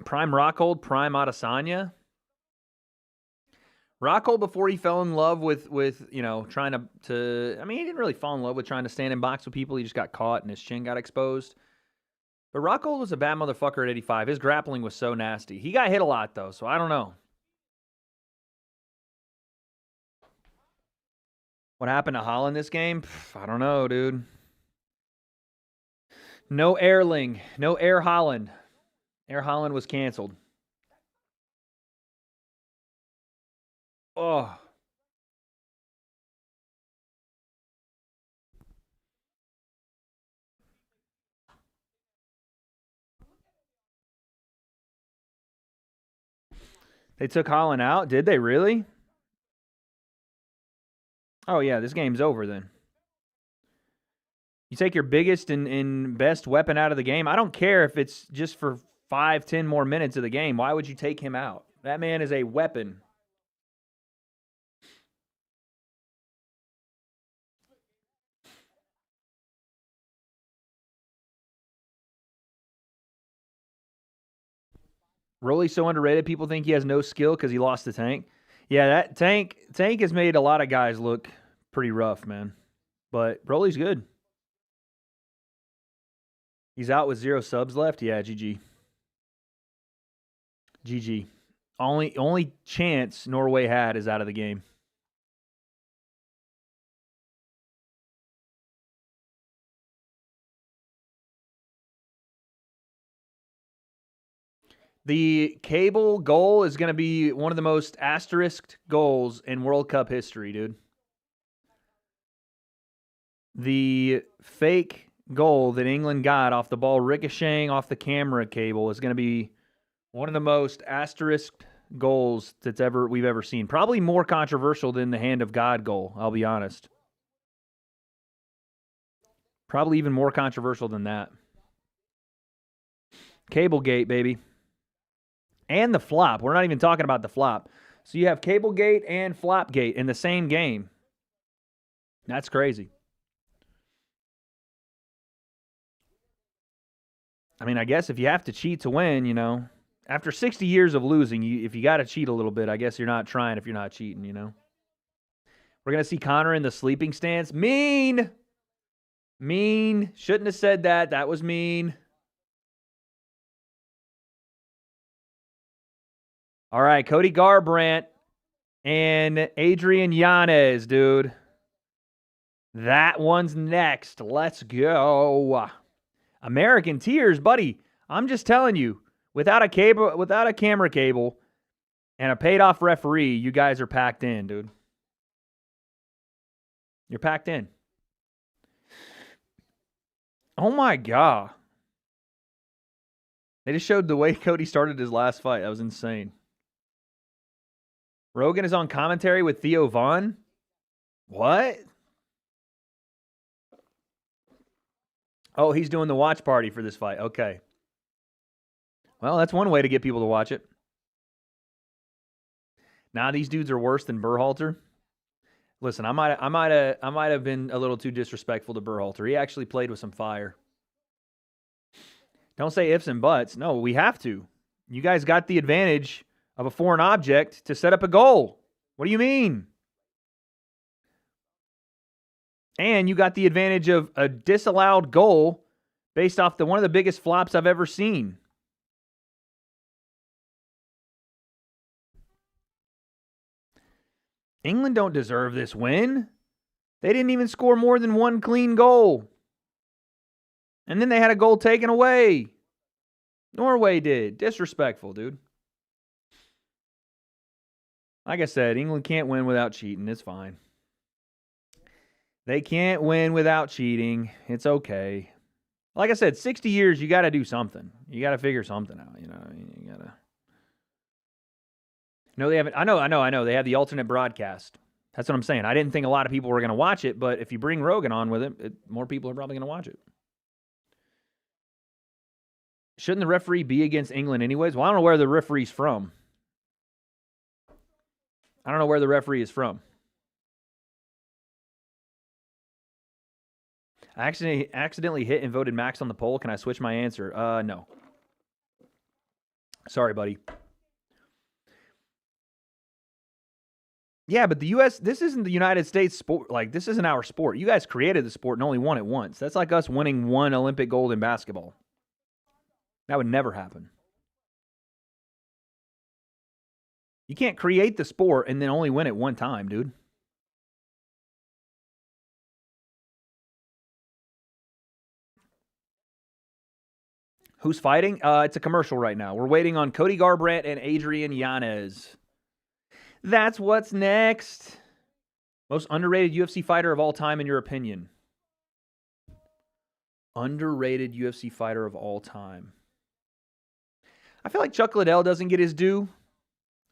Prime Rockhold, Prime Adesanya. Rockhold, before he fell in love with you know, trying to I mean, he didn't really fall in love with trying to stand and box with people. He just got caught and his chin got exposed. But Rockhold was a bad motherfucker at 85. His grappling was so nasty. He got hit a lot, though, so I don't know. What happened to Holland this game? I don't know, dude. No Airling. No Air Holland. Air Holland was canceled. Oh. They took Holland out? Did they really? Oh, yeah, this game's over then. You take your biggest and best weapon out of the game. I don't care if it's just for 5-10 more minutes of the game. Why would you take him out? That man is a weapon. Rolly's so underrated. People think he has no skill because he lost to Tank. Yeah, that Tank has made a lot of guys look pretty rough, man. But Rolly's good. He's out with 0 subs left. Yeah, GG. GG. Only chance Norway had is out of the game. The Cable goal is going to be one of the most asterisked goals in World Cup history, dude. The fake goal that England got off the ball ricocheting off the camera cable is going to be one of the most asterisked goals we've ever seen. Probably more controversial than the Hand of God goal, I'll be honest. Probably even more controversial than that. Cablegate, baby. And the flop. We're not even talking about the flop. So you have Cablegate and Flopgate in the same game. That's crazy. I mean, I guess if you have to cheat to win, you know, after 60 years of losing, if you got to cheat a little bit, I guess you're not trying if you're not cheating, you know. We're going to see Conor in the sleeping stance. Mean. Shouldn't have said that. That was mean. All right, Cody Garbrandt and Adrian Yanez, dude. That one's next. Let's go. American Tears, buddy. I'm just telling you, without a camera cable and a paid-off referee, you guys are packed in, dude. You're packed in. Oh, my God. They just showed the way Cody started his last fight. That was insane. Rogan is on commentary with Theo Vaughn? What? Oh, he's doing the watch party for this fight. Okay. Well, that's one way to get people to watch it. Now these dudes are worse than Berhalter. Listen, I might have been a little too disrespectful to Berhalter. He actually played with some fire. Don't say ifs and buts. No, we have to. You guys got the advantage of a foreign object to set up a goal. What do you mean? And you got the advantage of a disallowed goal based off one of the biggest flops I've ever seen. England don't deserve this win. They didn't even score more than one clean goal. And then they had a goal taken away. Norway did. Disrespectful, dude. Like I said, England can't win without cheating. It's fine. They can't win without cheating. It's okay. Like I said, 60 years, you got to do something. You got to figure something out. You know, you got to. No, they haven't. I know. They have the alternate broadcast. That's what I'm saying. I didn't think a lot of people were going to watch it, but if you bring Rogan on with it, more people are probably going to watch it. Shouldn't the referee be against England anyways? Well, I don't know where the referee's from. I don't know where the referee is from. I accidentally hit and voted Max on the poll. Can I switch my answer? No. Sorry, buddy. Yeah, but the U.S., this isn't the United States sport. Like, this isn't our sport. You guys created the sport and only won it once. That's like us winning one Olympic gold in basketball. That would never happen. You can't create the sport and then only win it one time, dude. Who's fighting? It's a commercial right now. We're waiting on Cody Garbrandt and Adrian Yanez. That's what's next. Most underrated UFC fighter of all time, in your opinion? Underrated UFC fighter of all time. I feel like Chuck Liddell doesn't get his due.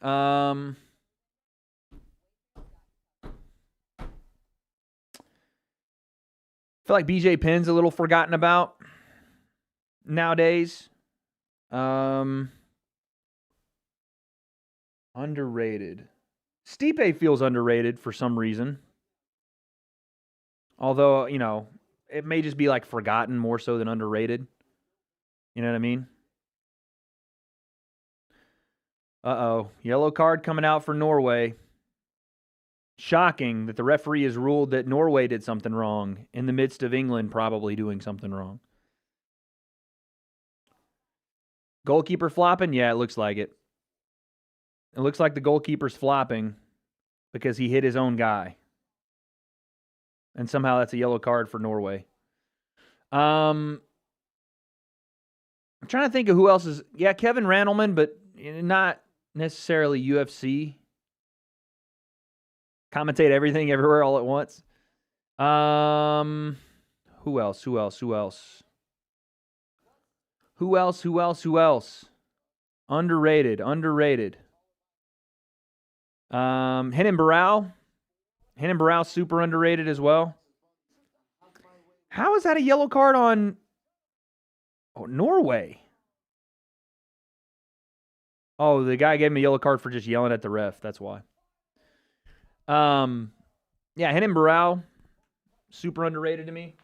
I feel like BJ Penn's a little forgotten about nowadays. Underrated. Stipe feels underrated for some reason. Although, you know, it may just be like forgotten more so than underrated. You know what I mean? Uh-oh. Yellow card coming out for Norway. Shocking that the referee has ruled that Norway did something wrong in the midst of England probably doing something wrong. Goalkeeper flopping? Yeah, it looks like it. It looks like the goalkeeper's flopping because he hit his own guy. And somehow that's a yellow card for Norway. I'm trying to think of who else is... Yeah, Kevin Randleman, but not necessarily UFC. Commentate everything everywhere all at once. Who else? Underrated. Henan Barao, super underrated as well. How is that a yellow card on Norway? Oh, the guy gave him a yellow card for just yelling at the ref. That's why. Yeah, Henan Barao, super underrated to me.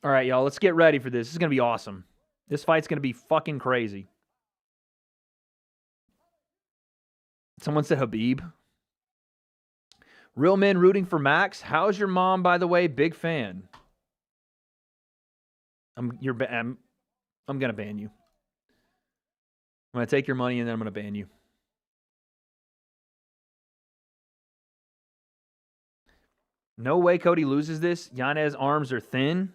All right, y'all, let's get ready for this. This is going to be awesome. This fight's going to be fucking crazy. Someone said Habib. Real men rooting for Max. How's your mom, by the way? Big fan. I'm going to ban you. I'm going to take your money and then I'm going to ban you. No way Cody loses this. Yanez's arms are thin.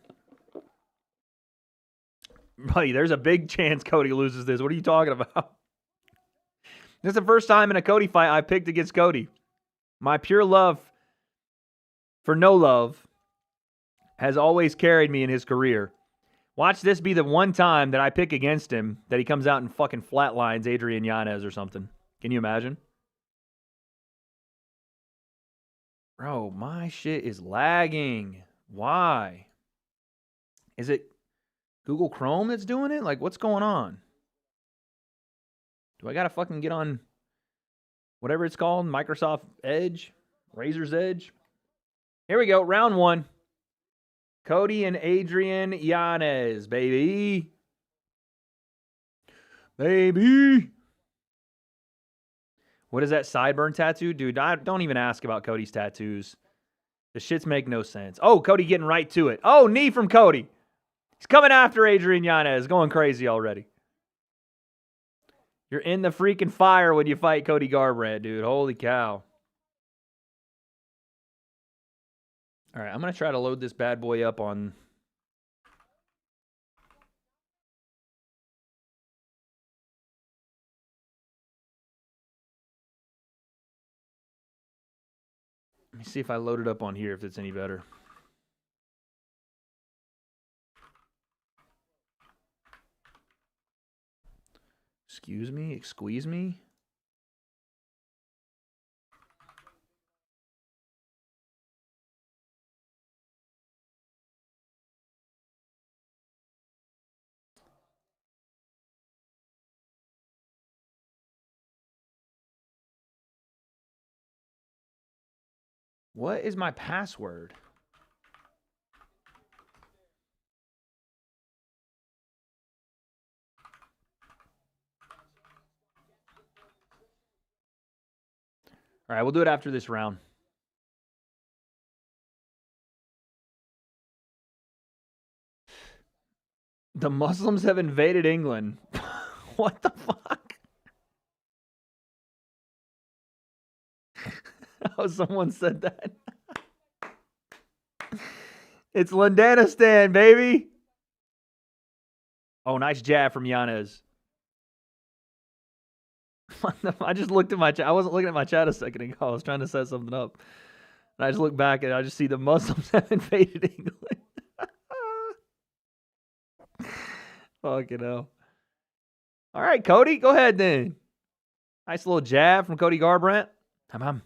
Buddy, there's a big chance Cody loses this. What are you talking about? This is the first time in a Cody fight I picked against Cody. My pure love for no love has always carried me in his career. Watch this be the one time that I pick against him that he comes out and fucking flatlines Adrian Yanez or something. Can you imagine? Bro, my shit is lagging. Why? Is it Google Chrome that's doing it? Like, what's going on? Do I gotta fucking get on whatever it's called? Microsoft Edge? Razor's Edge? Here we go. Round one. Cody and Adrian Yanez, baby. Baby. What is that sideburn tattoo? Dude, don't even ask about Cody's tattoos. The shits make no sense. Oh, Cody getting right to it. Oh, knee from Cody. He's coming after Adrian Yanez. Going crazy already. You're in the freaking fire when you fight Cody Garbrandt, dude. Holy cow. All right, I'm going to try to load this bad boy up on... Let me see if I load it up on here, if it's any better. Excuse me? Excuse me? What is my password? All right, we'll do it after this round. The Muslims have invaded England. What the fuck? Oh, someone said that. It's Londanistan, baby. Oh, nice jab from Yanez. I just looked at my chat. I wasn't looking at my chat a second ago. I was trying to set something up. And I just look back and I just see the Muslims have invaded England. Fucking hell. All right, Cody, go ahead then. Nice little jab from Cody Garbrandt. Tamam.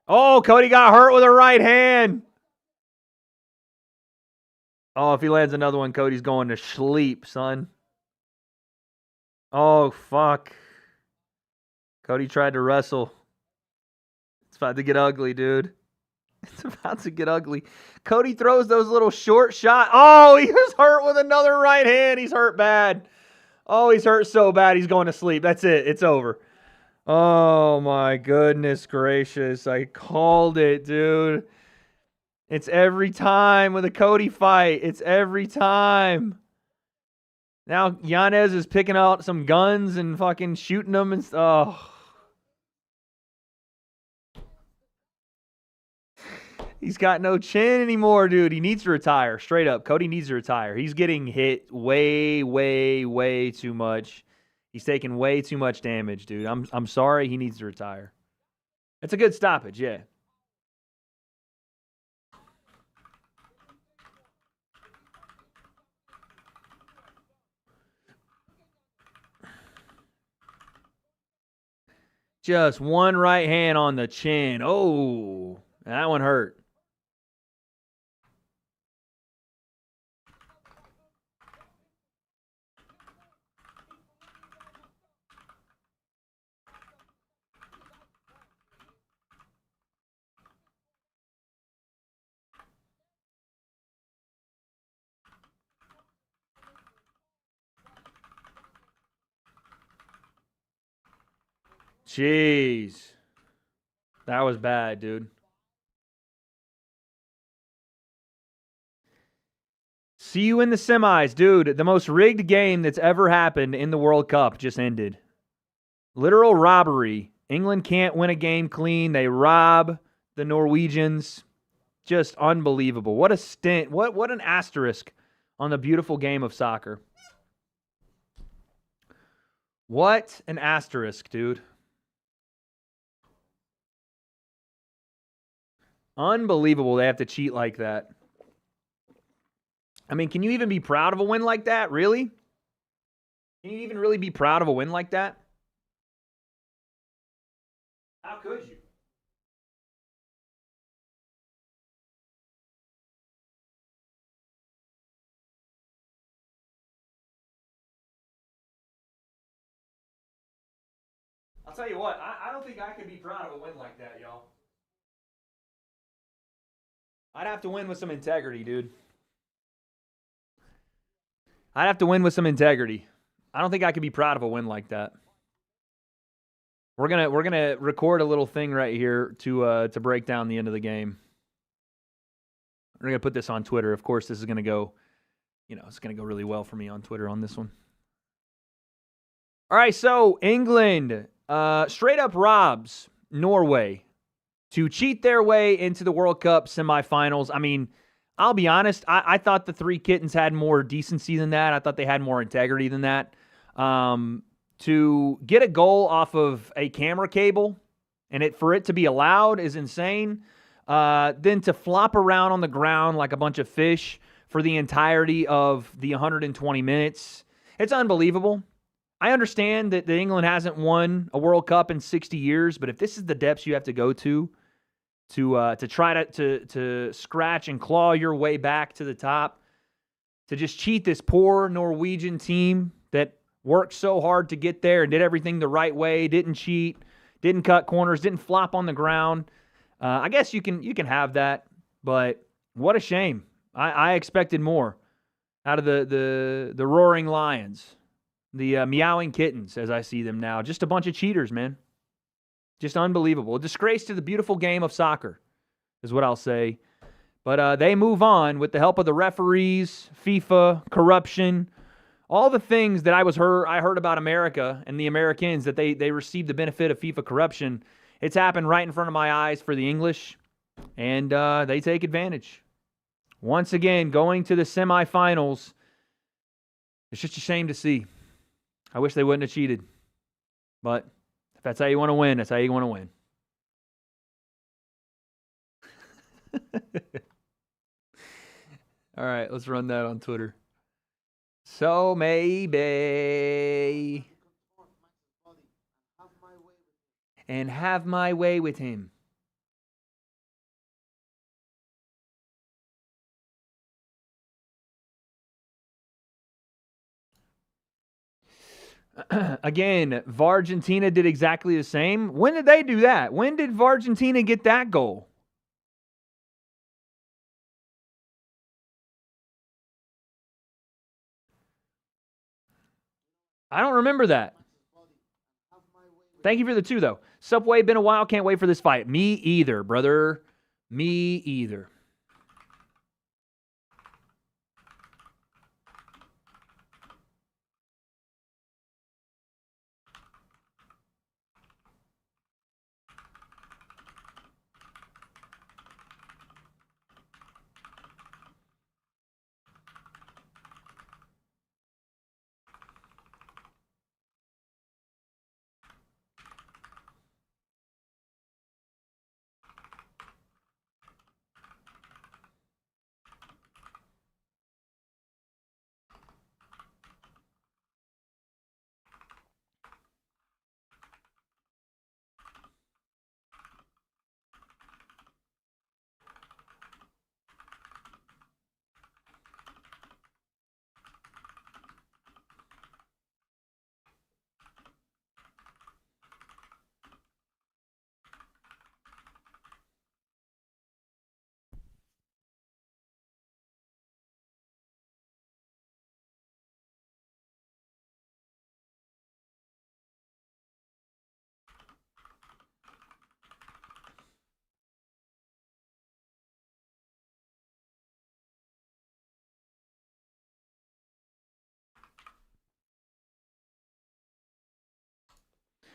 Oh, Cody got hurt with a right hand. Oh, if he lands another one, Cody's going to sleep, son. Oh, fuck. Cody tried to wrestle. It's about to get ugly, dude. It's about to get ugly. Cody throws those little short shots. Oh, he was hurt with another right hand. He's hurt bad. Oh, he's hurt so bad he's going to sleep. That's it. It's over. Oh, my goodness gracious. I called it, dude. It's every time with a Cody fight. It's every time. Now Yanez is picking out some guns and fucking shooting them and stuff. Oh. He's got no chin anymore, dude. He needs to retire. Straight up. Cody needs to retire. He's getting hit way, way, way too much. He's taking way too much damage, dude. I'm sorry. He needs to retire. It's a good stoppage, yeah. Just one right hand on the chin. Oh, that one hurt. Jeez. That was bad, dude. See you in the semis, dude. The most rigged game that's ever happened in the World Cup just ended. Literal robbery. England can't win a game clean. They rob the Norwegians. Just unbelievable. What a stint. What an asterisk on the beautiful game of soccer. What an asterisk, dude. Unbelievable they have to cheat like that. I mean, can you even be proud of a win like that? Really? Can you even really be proud of a win like that? How could you? I'll tell you what, I don't think I could be proud of a win like that, y'all. I'd have to win with some integrity, dude. I'd have to win with some integrity. I don't think I could be proud of a win like that. We're gonna record a little thing right here to break down the end of the game. We're gonna put this on Twitter. Of course, this is gonna go, it's gonna go really well for me on Twitter on this one. All right, so England straight up robs Norway to cheat their way into the World Cup semifinals. I mean, I'll be honest, I thought the Three Kittens had more decency than that. I thought they had more integrity than that. To get a goal off of a camera cable and for it to be allowed is insane. Then to flop around on the ground like a bunch of fish for the entirety of the 120 minutes, it's unbelievable. I understand that England hasn't won a World Cup in 60 years, but if this is the depths you have to go to try to scratch and claw your way back to the top, to just cheat this poor Norwegian team that worked so hard to get there and did everything the right way, didn't cheat, didn't cut corners, didn't flop on the ground. I guess you can have that, but what a shame. I expected more out of the Roaring Lions, the Meowing Kittens, as I see them now. Just a bunch of cheaters, man. Just unbelievable. A disgrace to the beautiful game of soccer is what I'll say. But they move on with the help of the referees, FIFA, corruption, all the things that I heard about America and the Americans, that they received the benefit of FIFA corruption. It's happened right in front of my eyes for the English, and they take advantage. Once again, going to the semifinals, it's just a shame to see. I wish they wouldn't have cheated. But if that's how you want to win, that's how you want to win. All right, let's run that on Twitter. So maybe. And have my way with him. Again, Vargentina did exactly the same. When did they do that? When did Vargentina get that goal? I don't remember that. Thank you for the 2, though. Subway, been a while. Can't wait for this fight. Me either, brother. Me either.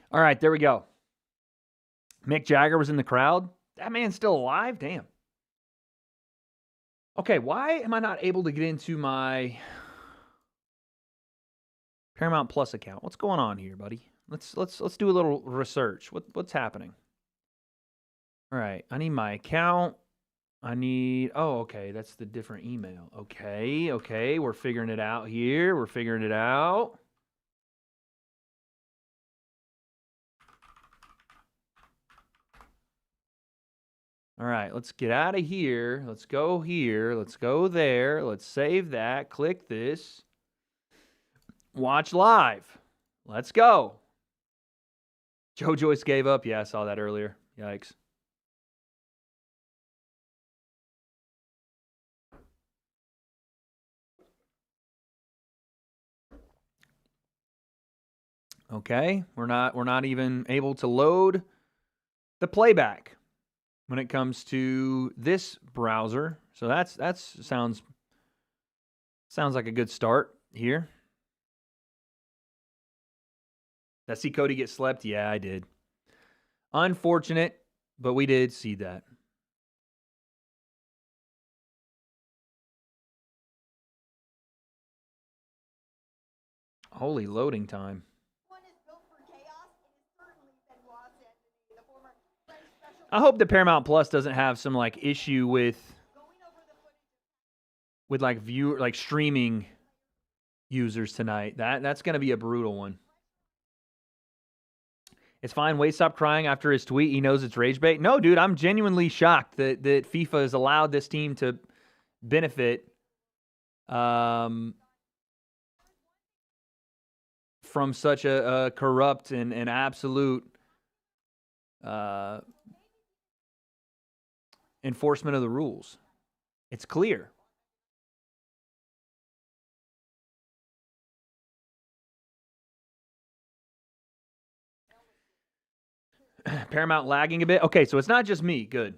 All right, there we go. Mick Jagger was in the crowd. That man's still alive? Damn. Okay, why am I not able to get into my Paramount Plus account? What's going on here, buddy? Let's do a little research. What's happening? All right, I need my account. Oh, okay, that's the different email. Okay, we're figuring it out here. We're figuring it out. All right, let's get out of here. Let's go here. Let's go there. Let's save that. Click this. Watch live. Let's go. Joe Joyce gave up. Yeah, I saw that earlier. Yikes. Okay, we're not even able to load the playback when it comes to this browser. So that sounds like a good start here. Did I see Cody get slept? Yeah, I did. Unfortunate, but we did see that. Holy loading time. I hope the Paramount Plus doesn't have some like issue with like streaming users tonight. That's going to be a brutal one. It's fine. Wade stopped crying after his tweet. He knows it's rage bait. No, dude, I'm genuinely shocked that FIFA has allowed this team to benefit from such a corrupt and absolute enforcement of the rules. It's clear. Paramount lagging a bit. Okay, so it's not just me. Good.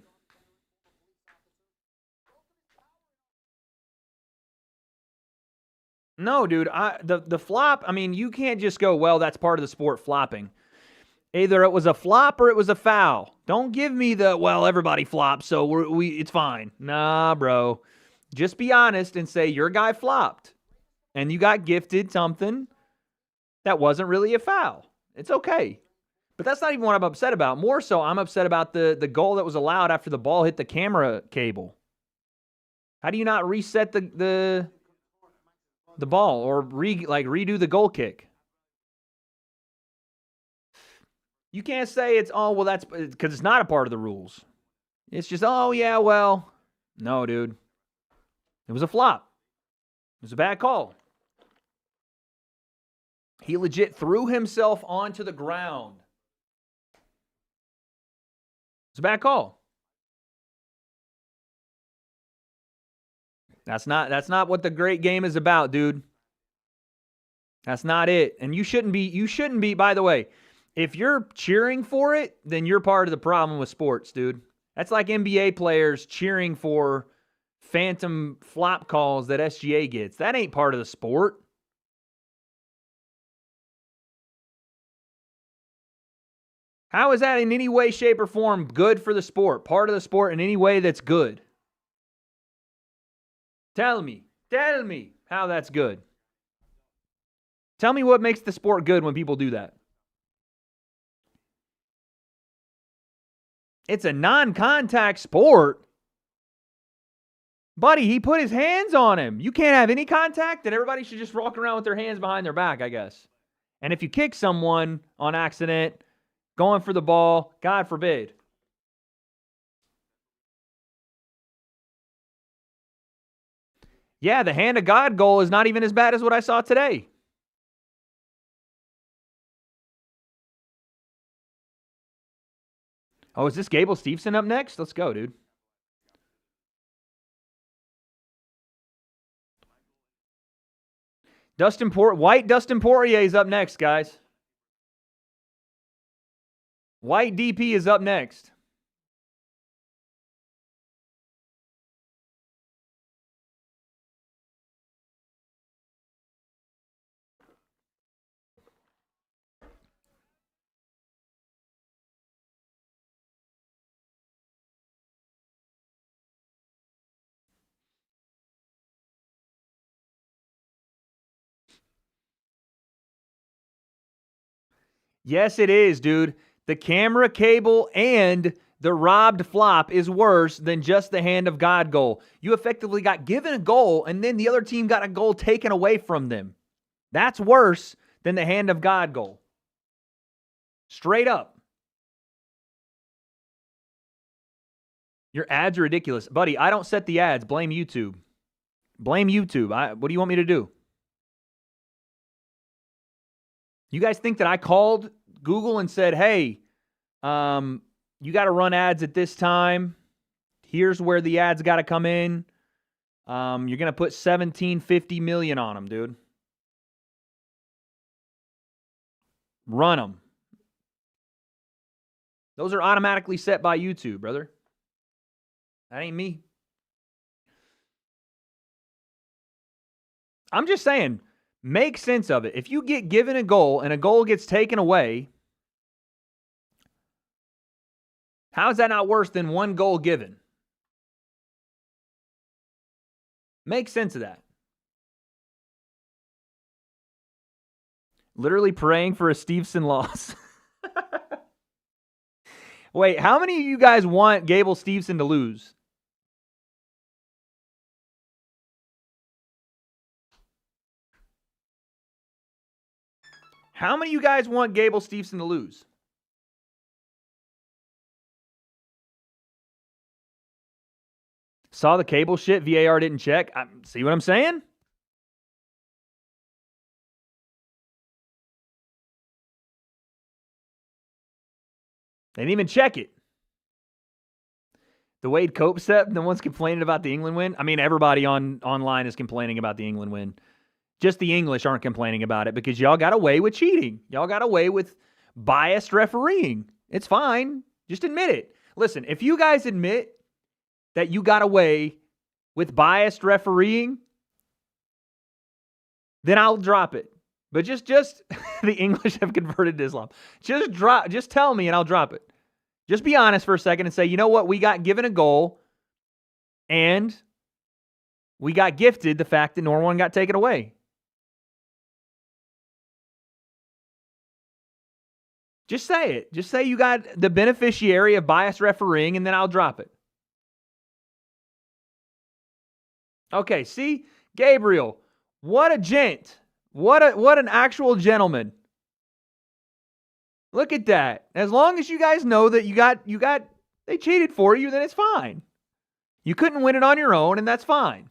No, dude. The flop, I mean, you can't just go, well, that's part of the sport, flopping. Either it was a flop or it was a foul. Don't give me the, well, everybody flops, so it's fine. Nah, bro. Just be honest and say your guy flopped and you got gifted something that wasn't really a foul. It's okay. But that's not even what I'm upset about. More so, I'm upset about the goal that was allowed after the ball hit the camera cable. How do you not reset the ball or redo the goal kick? You can't say it's, oh, well, that's because it's not a part of the rules. It's just, oh, yeah, well. No, dude. It was a flop. It was a bad call. He legit threw himself onto the ground. It's a bad call. That's not what the great game is about, dude. That's not it. And you shouldn't be, by the way, if you're cheering for it, then you're part of the problem with sports, dude. That's like NBA players cheering for phantom flop calls that SGA gets. That ain't part of the sport. How is that in any way, shape, or form good for the sport? Part of the sport in any way that's good? Tell me how that's good. Tell me what makes the sport good when people do that. It's a non-contact sport. Buddy, he put his hands on him. You can't have any contact, and everybody should just walk around with their hands behind their back, I guess. And if you kick someone on accident, going for the ball, God forbid. Yeah, the hand of God goal is not even as bad as what I saw today. Oh, is this Gable Steveson up next? Let's go, dude. White Dustin Poirier is up next, guys. White DP is up next. Yes, it is, dude. The camera cable and the robbed flop is worse than just the hand of God goal. You effectively got given a goal, and then the other team got a goal taken away from them. That's worse than the hand of God goal. Straight up. Your ads are ridiculous. Buddy, I don't set the ads. Blame YouTube. Blame YouTube. What do you want me to do? You guys think that I called Google and said, hey, you got to run ads at this time. Here's where the ads got to come in. You're going to put $17.50 million on them, dude. Run them. Those are automatically set by YouTube, brother. That ain't me. I'm just saying, make sense of it. If you get given a goal and a goal gets taken away, how is that not worse than one goal given? Make sense of that. Literally praying for a Steveson loss. Wait, how many of you guys want Gable Steveson to lose? How many of you guys want Gable Steveson to lose? Saw the cable shit. VAR didn't check. See what I'm saying? They didn't even check it. The Wade concept, the one's complaining about the England win. I mean, everybody online is complaining about the England win. Just the English aren't complaining about it because y'all got away with cheating. Y'all got away with biased refereeing. It's fine. Just admit it. Listen, if you guys admit that you got away with biased refereeing, then I'll drop it. But just the English have converted to Islam. Just tell me and I'll drop it. Just be honest for a second and say, you know what? We got given a goal and we got gifted the fact that Norway got taken away. Just say it. Just say you got the beneficiary of biased refereeing and then I'll drop it. Okay, see? Gabriel, what a gent. What an actual gentleman. Look at that. As long as you guys know that they cheated for you, then it's fine. You couldn't win it on your own, and that's fine.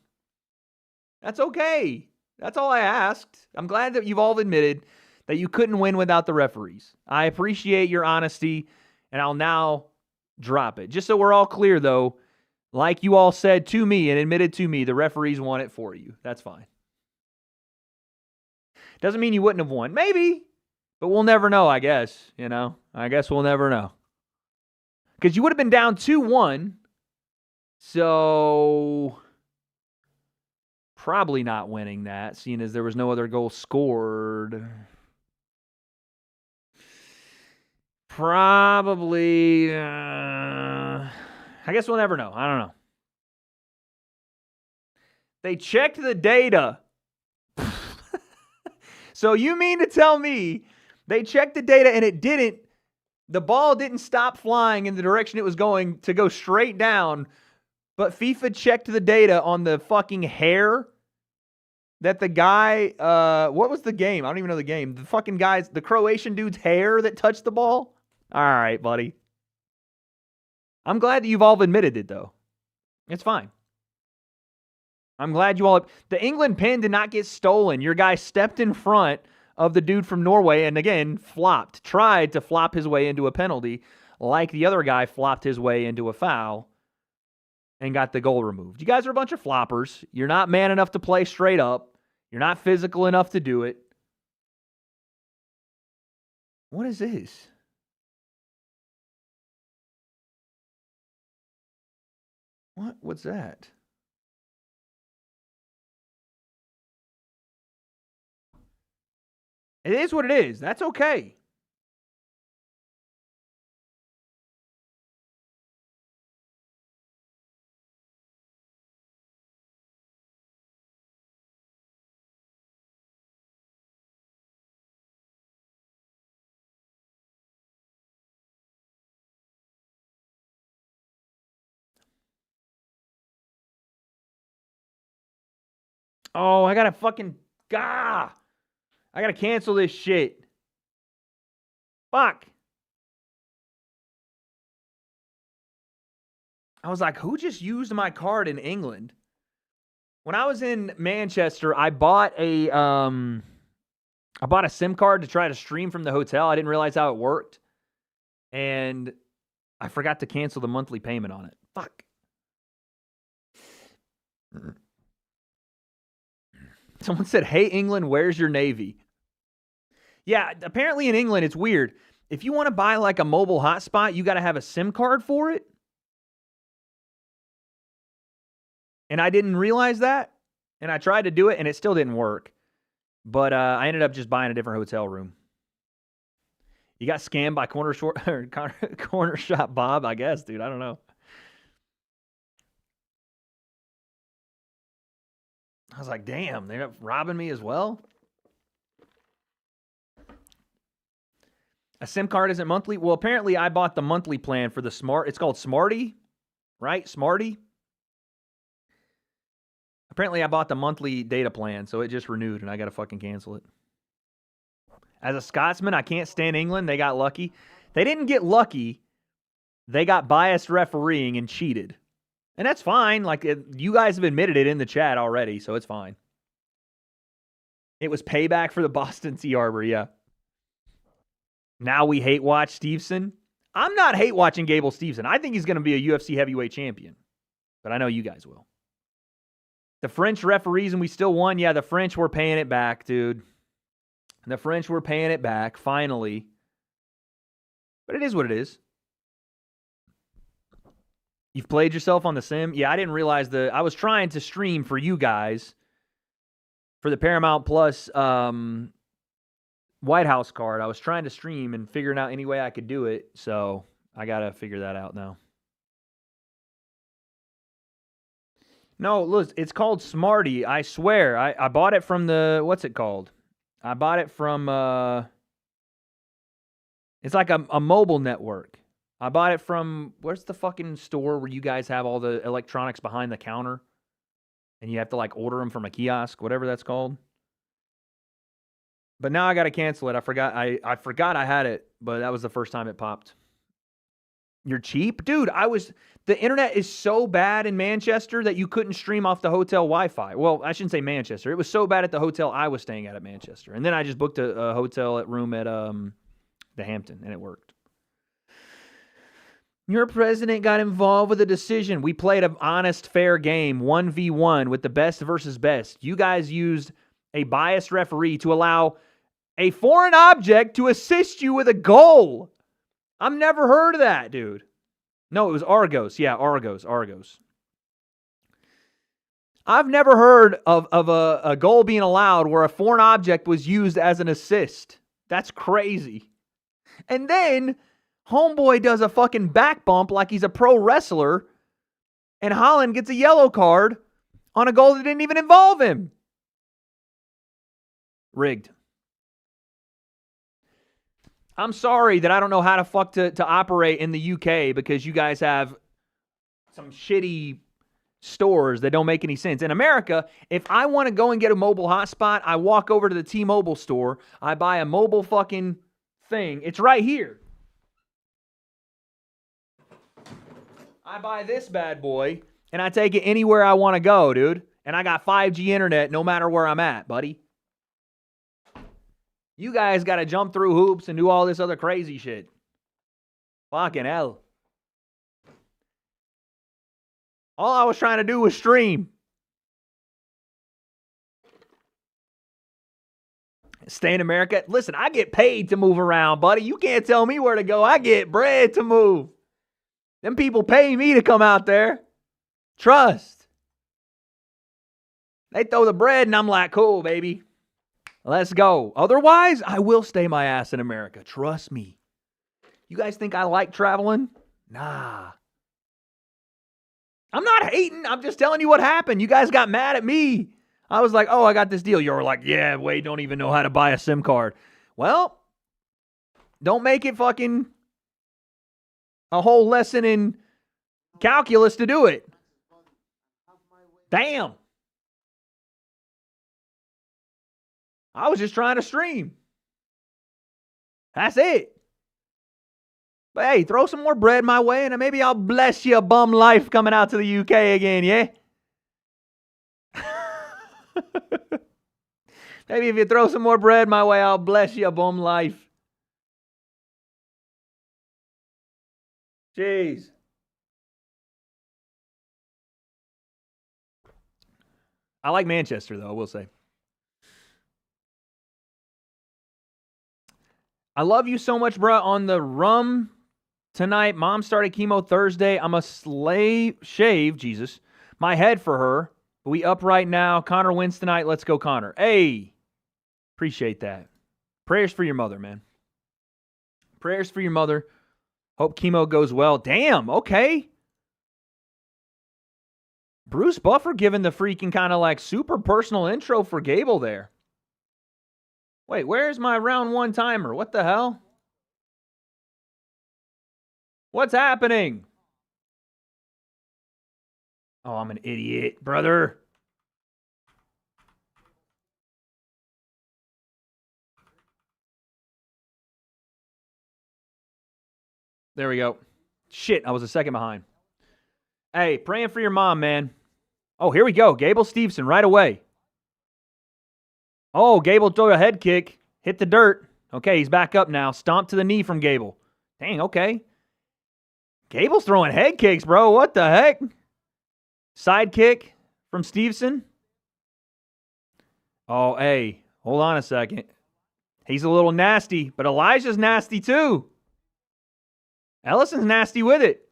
That's okay. That's all I asked. I'm glad that you've all admitted that you couldn't win without the referees. I appreciate your honesty, and I'll now drop it. Just so we're all clear, though, like you all said to me and admitted to me, the referees won it for you. That's fine. Doesn't mean you wouldn't have won. Maybe. But we'll never know, I guess. I guess we'll never know. Because you would have been down 2-1. So probably not winning that, seeing as there was no other goal scored. Probably. I guess we'll never know. I don't know. They checked the data. So you mean to tell me they checked the data and it didn't, the ball didn't stop flying in the direction it was going to go straight down, but FIFA checked the data on the fucking hair that the guy, what was the game? I don't even know the game. The fucking guy's, the Croatian dude's hair that touched the ball? All right, buddy. I'm glad that you've all admitted it, though. It's fine. I'm glad you all... The England pin did not get stolen. Your guy stepped in front of the dude from Norway and, again, flopped. Tried to flop his way into a penalty like the other guy flopped his way into a foul and got the goal removed. You guys are a bunch of floppers. You're not man enough to play straight up. You're not physical enough to do it. What is this? What's that? It is what it is. That's okay. Oh, I gotta fucking... I gotta cancel this shit. Fuck. I was like, who just used my card in England? When I was in Manchester, I bought a SIM card to try to stream from the hotel. I didn't realize how it worked. And I forgot to cancel the monthly payment on it. Fuck. Someone said, hey, England, where's your Navy? Yeah, apparently in England, it's weird. If you want to buy like a mobile hotspot, you got to have a SIM card for it. And I didn't realize that. And I tried to do it, and it still didn't work. But I ended up just buying a different hotel room. You got scammed by Corner Shop Bob, I guess, dude. I don't know. I was like, damn, they're robbing me as well? A SIM card isn't monthly? Well, apparently I bought the monthly plan for the Smart. It's called Smarty, right? Smarty. Apparently I bought the monthly data plan, so it just renewed, and I got to fucking cancel it. As a Scotsman, I can't stand England. They got lucky. They didn't get lucky. They got biased refereeing and cheated. And that's fine. Like, you guys have admitted it in the chat already, so it's fine. It was payback for the Boston Sea Harbor, yeah. Now we hate watch Stevenson. I'm not hate watching Gable Stevenson. I think he's going to be a UFC heavyweight champion. But I know you guys will. The French referees and we still won. Yeah, the French were paying it back, dude. The French were paying it back, finally. But it is what it is. You've played yourself on the sim? Yeah, I didn't realize I was trying to stream for you guys for the Paramount Plus White House card. I was trying to stream and figuring out any way I could do it, so I got to figure that out now. No, look, it's called Smarty. I swear. I bought it from the, what's it called? I bought it from, it's like a mobile network. I bought it from, where's the fucking store where you guys have all the electronics behind the counter? And you have to like order them from a kiosk, whatever that's called. But now I got to cancel it. I forgot I had it, but that was the first time it popped. You're cheap? Dude, the internet is so bad in Manchester that you couldn't stream off the hotel Wi-Fi. Well, I shouldn't say Manchester. It was so bad at the hotel I was staying at Manchester. And then I just booked a hotel room at the Hampton, and it worked. Your president got involved with a decision. We played an honest, fair game, 1v1 with the best versus best. You guys used a biased referee to allow a foreign object to assist you with a goal. I've never heard of that, dude. No, it was Argos. Yeah, Argos. I've never heard of a goal being allowed where a foreign object was used as an assist. That's crazy. And then homeboy does a fucking back bump like he's a pro wrestler, and Holland gets a yellow card on a goal that didn't even involve him. Rigged. I'm sorry that I don't know how to operate in the UK because you guys have some shitty stores that don't make any sense. In America, if I want to go and get a mobile hotspot, I walk over to the T-Mobile store, I buy a mobile fucking thing. It's right here. I buy this bad boy, and I take it anywhere I want to go, dude. And I got 5G internet no matter where I'm at, buddy. You guys got to jump through hoops and do all this other crazy shit. Fucking hell. All I was trying to do was stream. Stay in America. Listen, I get paid to move around, buddy. You can't tell me where to go. I get bread to move. Them people pay me to come out there. Trust. They throw the bread and I'm like, cool, baby. Let's go. Otherwise, I will stay my ass in America. Trust me. You guys think I like traveling? Nah. I'm not hating. I'm just telling you what happened. You guys got mad at me. I was like, oh, I got this deal. You were like, yeah, Wade don't even know how to buy a SIM card. Well, don't make it fucking a whole lesson in calculus to do it. Damn. I was just trying to stream. That's it. But hey, throw some more bread my way and maybe I'll bless you a bum life coming out to the UK again, yeah? Maybe if you throw some more bread my way, I'll bless you a bum life. Jeez. I like Manchester, though, I will say. I love you so much, bruh. On the rum tonight, Mom started chemo Thursday. I'm a shave, Jesus, my head for her. We up right now. Connor wins tonight. Let's go, Connor. Hey, appreciate that. Prayers for your mother, man. Prayers for your mother. Hope chemo goes well. Damn, okay. Bruce Buffer giving the freaking kind of like super personal intro for Gable there. Wait, where's my round one timer? What the hell? What's happening? Oh, I'm an idiot, brother. There we go. Shit, I was a second behind. Hey, praying for your mom, man. Oh, here we go. Gable Stevenson right away. Oh, Gable threw a head kick. Hit the dirt. Okay, he's back up now. Stomp to the knee from Gable. Dang, okay. Gable's throwing head kicks, bro. What the heck? Side kick from Stevenson. Oh, hey. Hold on a second. He's a little nasty, but Elijah's nasty too. Ellison's nasty with it.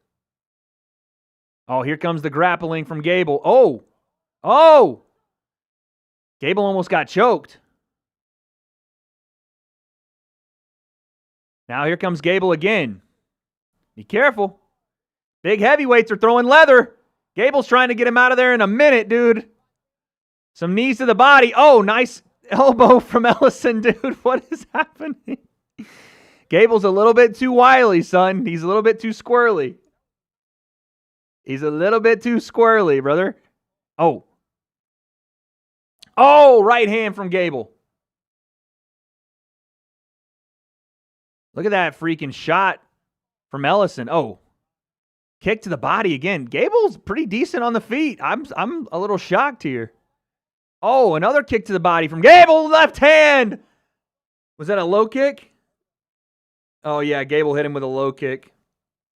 Oh, here comes the grappling from Gable. Oh. Oh. Gable almost got choked. Now here comes Gable again. Be careful. Big heavyweights are throwing leather. Gable's trying to get him out of there in a minute, dude. Some knees to the body. Oh, nice elbow from Ellison, dude. What is happening? Gable's a little bit too wily, son. He's a little bit too squirrely. He's a little bit too squirrely, brother. Oh. Oh, right hand from Gable. Look at that freaking shot from Ellison. Oh. Kick to the body again. Gable's pretty decent on the feet. I'm a little shocked here. Oh, another kick to the body from Gable. Left hand. Was that a low kick? Oh, yeah. Gable hit him with a low kick.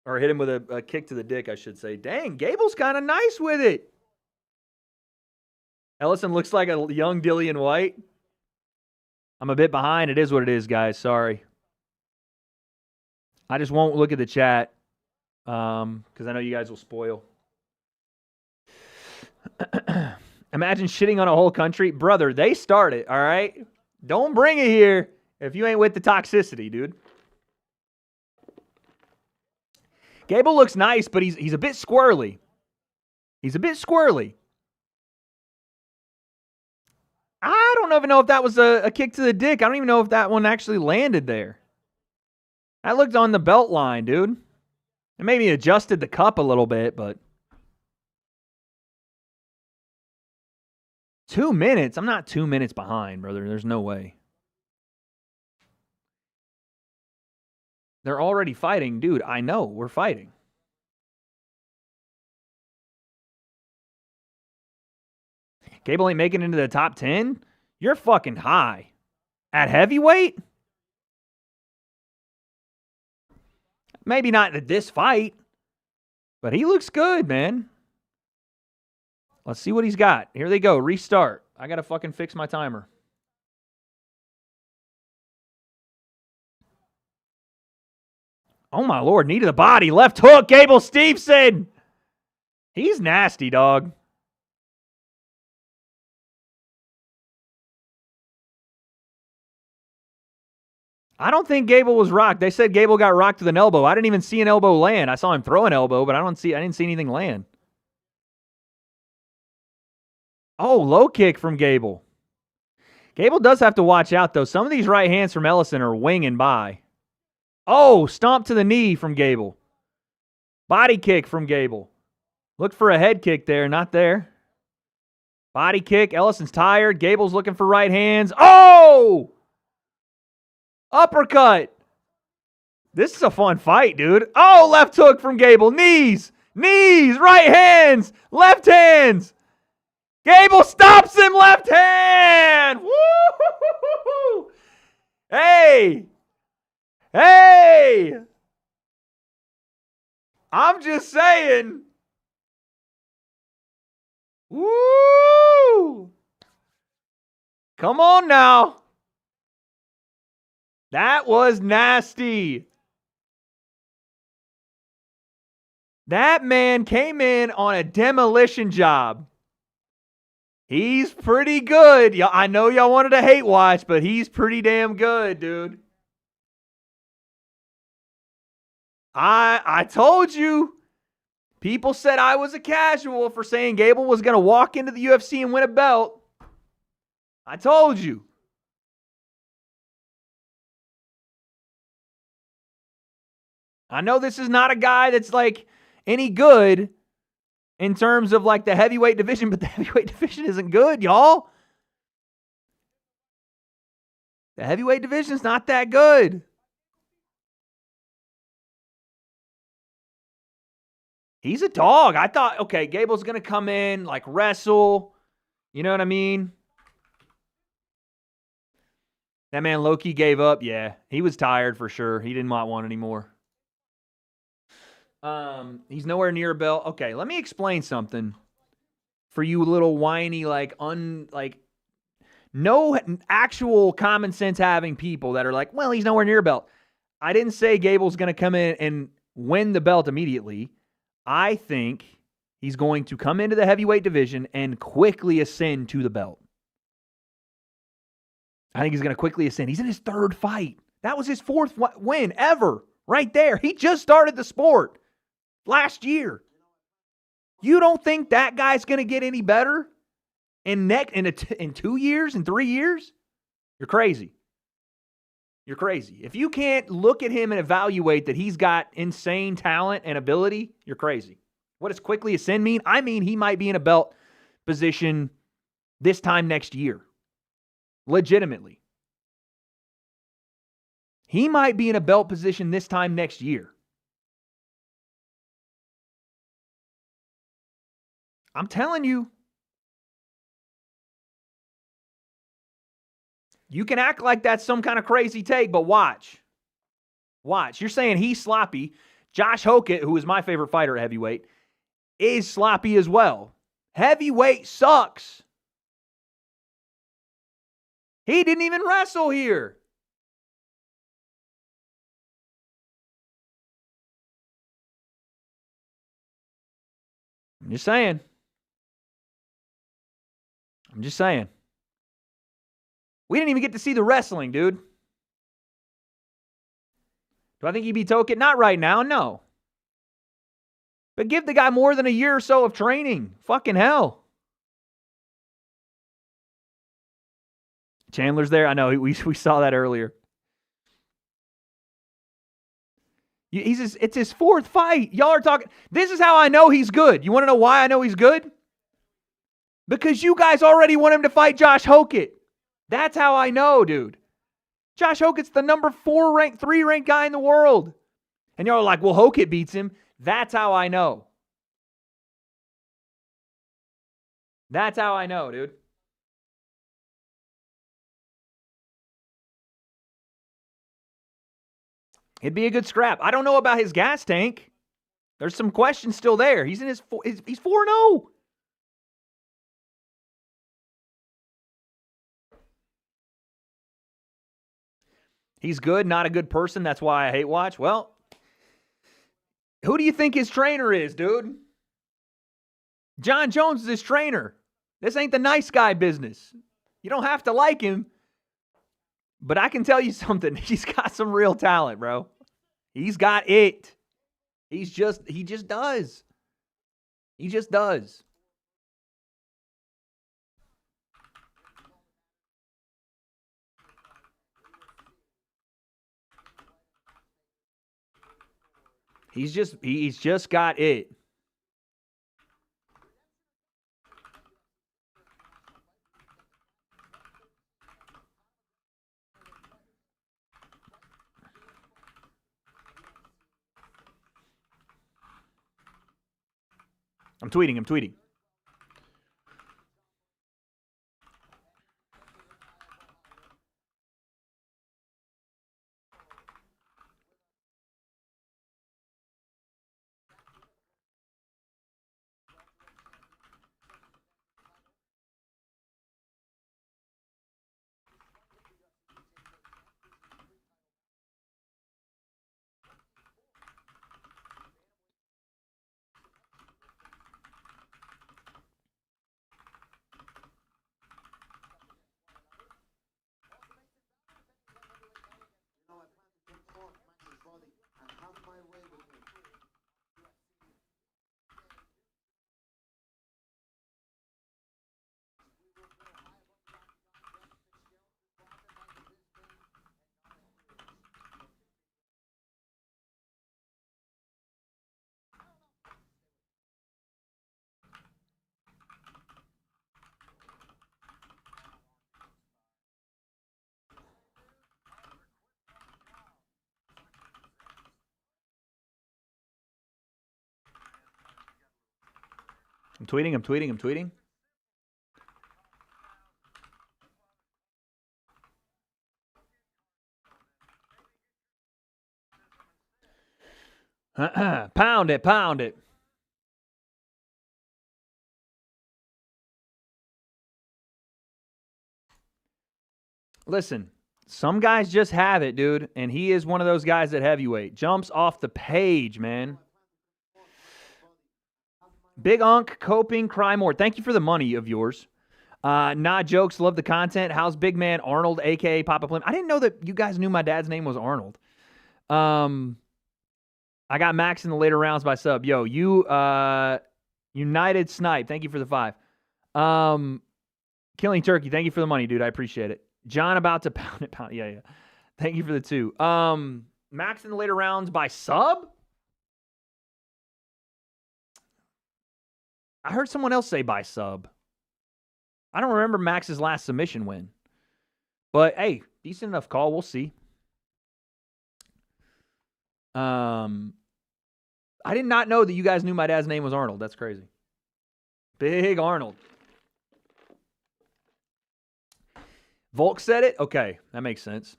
Or hit him with a kick to the dick, I should say. Dang, Gable's kind of nice with it. Ellison looks like a young Dillian White. I'm a bit behind. It is what it is, guys. Sorry. I just won't look at the chat because I know you guys will spoil. Imagine shitting on a whole country. Brother, they start it, all right? Don't bring it here if you ain't with the toxicity, dude. Gable looks nice, but he's a bit squirrely. He's a bit squirrely. I don't even know if that was a kick to the dick. I don't even know if that one actually landed there. That looked on the belt line, dude. It maybe adjusted the cup a little bit, but 2 minutes? I'm not 2 minutes behind, brother. There's no way. They're already fighting. Dude, I know. We're fighting. Gable ain't making it into the top 10? You're fucking high. At heavyweight? Maybe not at this fight, but he looks good, man. Let's see what he's got. Here they go. Restart. I got to fucking fix my timer. Oh, my Lord. Knee to the body. Left hook. Gable Steveson. He's nasty, dog. I don't think Gable was rocked. They said Gable got rocked with an elbow. I didn't even see an elbow land. I saw him throw an elbow, but I didn't see anything land. Oh, low kick from Gable. Gable does have to watch out, though. Some of these right hands from Ellison are winging by. Oh, stomp to the knee from Gable. Body kick from Gable. Look for a head kick there. Not there. Body kick. Ellison's tired. Gable's looking for right hands. Oh! Uppercut. This is a fun fight, dude. Oh, left hook from Gable. Knees. Knees. Right hands. Left hands. Gable stops him. Left hand. Woo! Hey. Hey. I'm just saying. Woo. Come on now. That was nasty. That man came in on a demolition job. He's pretty good. I know y'all wanted a hate watch, but he's pretty damn good, dude. I told you. People said I was a casual for saying Gable was going to walk into the UFC and win a belt. I told you. I know this is not a guy that's like any good in terms of like the heavyweight division, but the heavyweight division isn't good, y'all. The heavyweight division's not that good. He's a dog. I thought, okay, Gable's going to come in, like wrestle. You know what I mean? That man Loki gave up. Yeah, he was tired for sure. He didn't want one anymore. He's nowhere near a belt. Okay, let me explain something for you little whiny, no actual common sense having people that are like, well, he's nowhere near a belt. I didn't say Gable's going to come in and win the belt immediately. I think he's going to come into the heavyweight division and quickly ascend to the belt. I think he's going to quickly ascend. He's in his third fight. That was his fourth win ever. Right there. He just started the sport last year. You don't think that guy's going to get any better in 2 years, in 3 years? You're crazy. You're crazy. If you can't look at him and evaluate that he's got insane talent and ability, you're crazy. What does quickly ascend mean? I mean, he might be in a belt position this time next year. Legitimately. He might be in a belt position this time next year. I'm telling you. You can act like that's some kind of crazy take, but watch. Watch. You're saying he's sloppy. Josh Hokett, who is my favorite fighter at heavyweight, is sloppy as well. Heavyweight sucks. He didn't even wrestle here. I'm just saying. We didn't even get to see the wrestling, dude. Do I think he'd be token? Not right now, no. But give the guy more than a year or so of training. Fucking hell. Chandler's there. I know. We saw that earlier. It's his fourth fight. Y'all are talking. This is how I know he's good. You want to know why I know he's good? Because you guys already want him to fight Josh Hokett. That's how I know, dude. Josh Hokett's the number 3 ranked guy in the world. And y'all are like, well, Hokett beats him. That's how I know. That's how I know, dude. It'd be a good scrap. I don't know about his gas tank. There's some questions still there. He's in he's 4-0. He's good, not a good person. That's why I hate watch. Well, who do you think his trainer is, dude? John Jones is his trainer. This ain't the nice guy business. You don't have to like him. But I can tell you something. He's got some real talent, bro. He's got it. He just does. He just does. He's just got it. I'm tweeting. I'm tweeting. Pound it. Listen, some guys just have it, dude, and he is one of those guys at heavyweight. Jumps off the page, man. Big Unk, Coping, Cry More. Thank you for the money of yours. Not jokes, love the content. How's Big Man Arnold, a.k.a. Papa Plim? I didn't know that you guys knew my dad's name was Arnold. I got Max in the later rounds by sub. Yo, you United Snipe. Thank you for the 5. Killing Turkey. Thank you for the money, dude. I appreciate it. John about to pound it. Yeah. Thank you for the 2. Max in the later rounds by sub? I heard someone else say by sub. I don't remember Max's last submission win. But, hey, decent enough call. We'll see. I did not know that you guys knew my dad's name was Arnold. That's crazy. Big Arnold. Volk said it? Okay, that makes sense.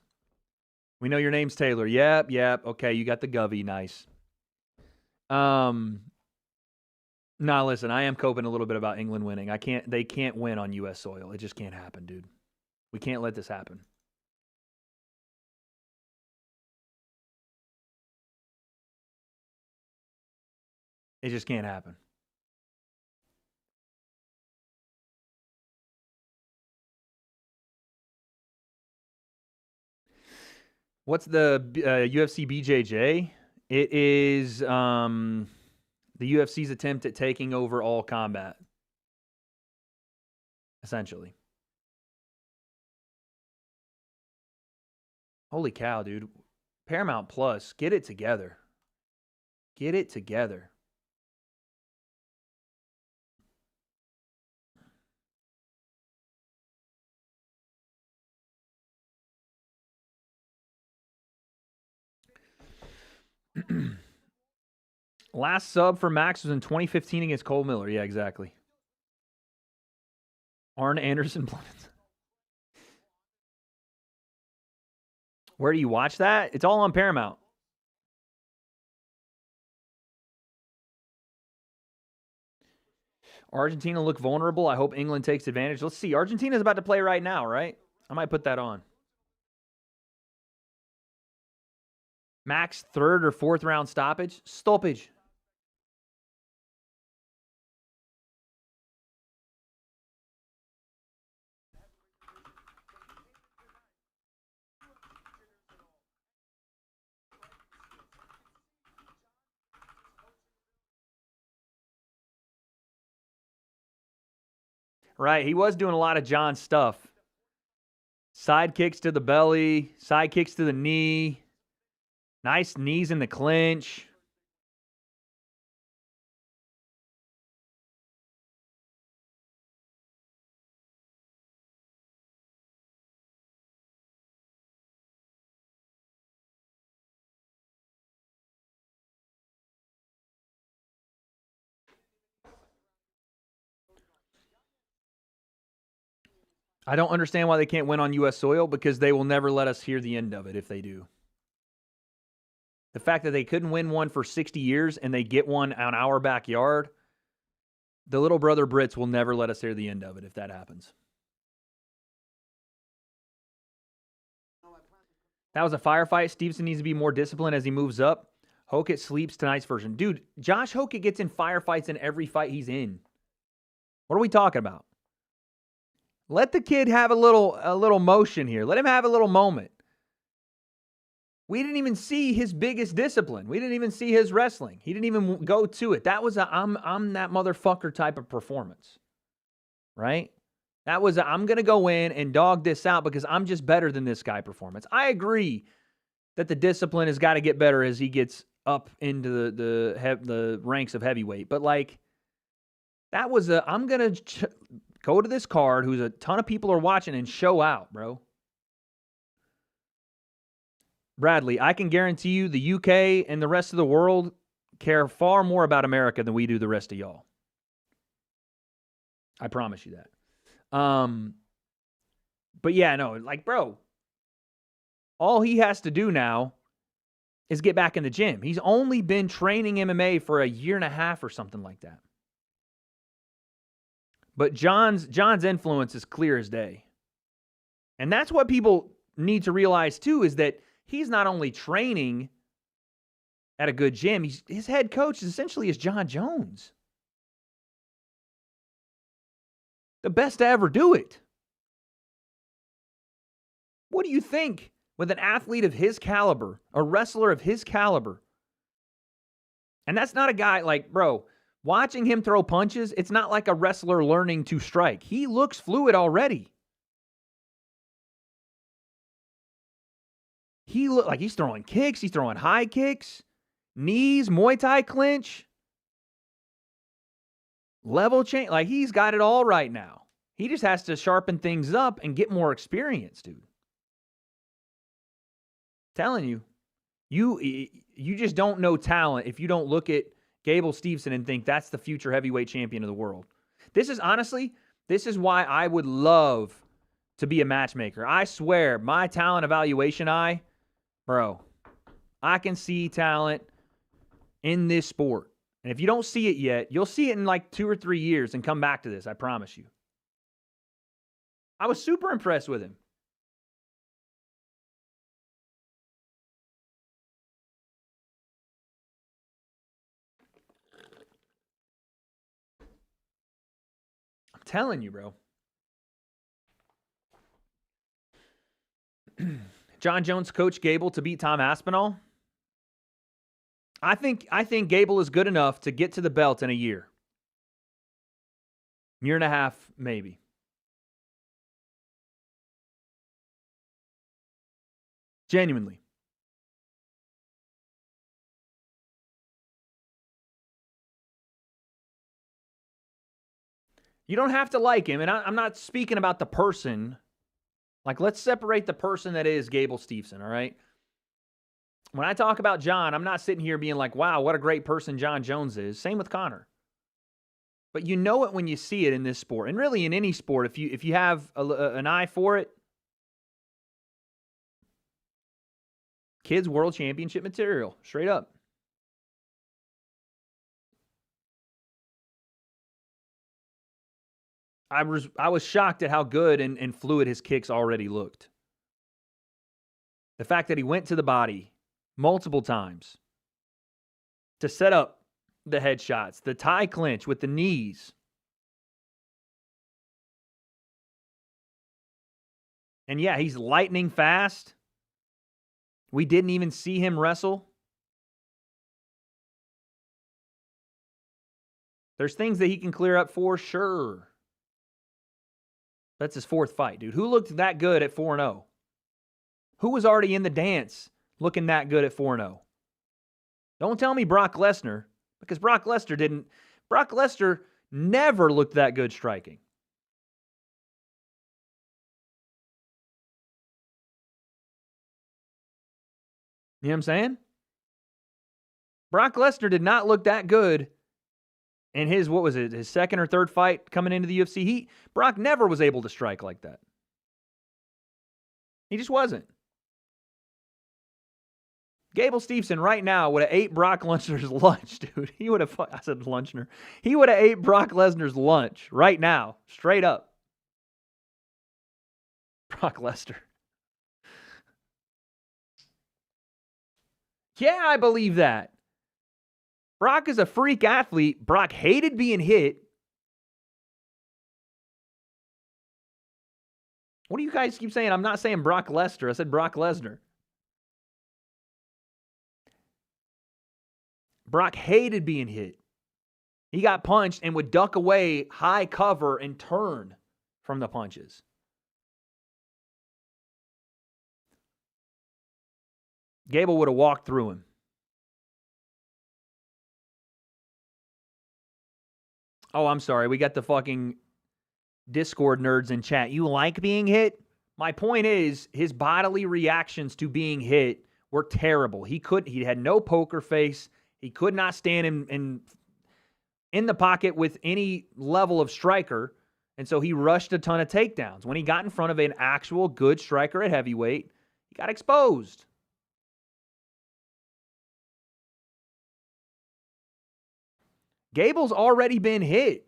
We know your name's Taylor. Yep. Okay, you got the Govey. Nice. Nah, listen, I am coping a little bit about England winning. They can't win on U.S. soil. It just can't happen, dude. We can't let this happen. It just can't happen. What's the UFC BJJ? It is the UFC's attempt at taking over all combat, essentially. Holy cow, dude. Paramount Plus, get it together. Get it together. Last sub for Max was in 2015 against Cole Miller. Yeah, exactly. Arn Anderson. Where do you watch that? It's all on Paramount. Argentina look vulnerable. I hope England takes advantage. Let's see. Argentina's about to play right now, right? I might put that on. Max third or fourth round stoppage? Stoppage. Right, he was doing a lot of John stuff. Side kicks to the belly, side kicks to the knee. Nice knees in the clinch. I don't understand why they can't win on U.S. soil, because they will never let us hear the end of it if they do. The fact that they couldn't win one for 60 years and they get one on our backyard, the little brother Brits will never let us hear the end of it if that happens. That was a firefight. Stevenson needs to be more disciplined as he moves up. Hokett sleeps tonight's version. Dude, Josh Hokett gets in firefights in every fight he's in. What are we talking about? Let the kid have a little motion here. Let him have a little moment. We didn't even see his biggest discipline. We didn't even see his wrestling. He didn't even go to it. That was a I'm that motherfucker type of performance. Right? That was a I'm going to go in and dog this out because I'm just better than this guy performance. I agree that the discipline has got to get better as he gets up into the ranks of heavyweight. But like, that was a I'm going to go to this card who's a ton of people are watching and show out, bro. Bradley, I can guarantee you the UK and the rest of the world care far more about America than we do the rest of y'all. I promise you that. But yeah, no, like, bro, all he has to do now is get back in the gym. He's only been training MMA for a year and a half or something like that. But John's influence is clear as day. And that's what people need to realize too, is that he's not only training at a good gym, his head coach essentially is John Jones. The best to ever do it. What do you think with an athlete of his caliber, a wrestler of his caliber? And that's not a guy like, bro, watching him throw punches, it's not like a wrestler learning to strike. He looks fluid already. He look like he's throwing kicks, he's throwing high kicks, knees, Muay Thai clinch, level change. Like, he's got it all right now. He just has to sharpen things up and get more experience, dude. Telling you, you just don't know talent if you don't look at Gable Steveson and think that's the future heavyweight champion of the world. This is why I would love to be a matchmaker. I swear, my talent evaluation eye, bro, I can see talent in this sport. And if you don't see it yet, you'll see it in like 2 or 3 years and come back to this, I promise you. I was super impressed with him. telling you, bro. John Jones coached Gable to beat Tom Aspinall. I think Gable is good enough to get to the belt in a year. Year and a half, maybe. Genuinely. You don't have to like him, and I'm not speaking about the person. Like, let's separate the person that is Gable Steveson, all right? When I talk about John, I'm not sitting here being like, wow, what a great person John Jones is. Same with Conor. But you know it when you see it in this sport, and really in any sport, if you have an eye for it. Kids World Championship material, straight up. I was shocked at how good and fluid his kicks already looked. The fact that he went to the body multiple times to set up the headshots, the tie clinch with the knees. And yeah, he's lightning fast. We didn't even see him wrestle. There's things that he can clear up for sure. That's his fourth fight, dude. Who looked that good at 4-0? Who was already in the dance looking that good at 4-0? Don't tell me Brock Lesnar, because Brock Lesnar didn't. Brock Lesnar never looked that good striking. You know what I'm saying? Brock Lesnar did not look that good in his, what was it, his second or third fight coming into the UFC. Brock never was able to strike like that. He just wasn't. Gable Steveson right now would have ate Brock Lesnar's lunch, dude. He would have, I said Lunchner. He would have ate Brock Lesnar's lunch right now, straight up. Brock Lesnar. Yeah, I believe that. Brock is a freak athlete. Brock hated being hit. What do you guys keep saying? I'm not saying Brock Lesnar. I said Brock Lesnar. Brock hated being hit. He got punched and would duck away, high cover, and turn from the punches. Gable would have walked through him. Oh, I'm sorry. We got the fucking Discord nerds in chat. You like being hit? My point is, his bodily reactions to being hit were terrible. He had no poker face. He could not stand in the pocket with any level of striker. And so he rushed a ton of takedowns. When he got in front of an actual good striker at heavyweight, he got exposed. Gable's already been hit.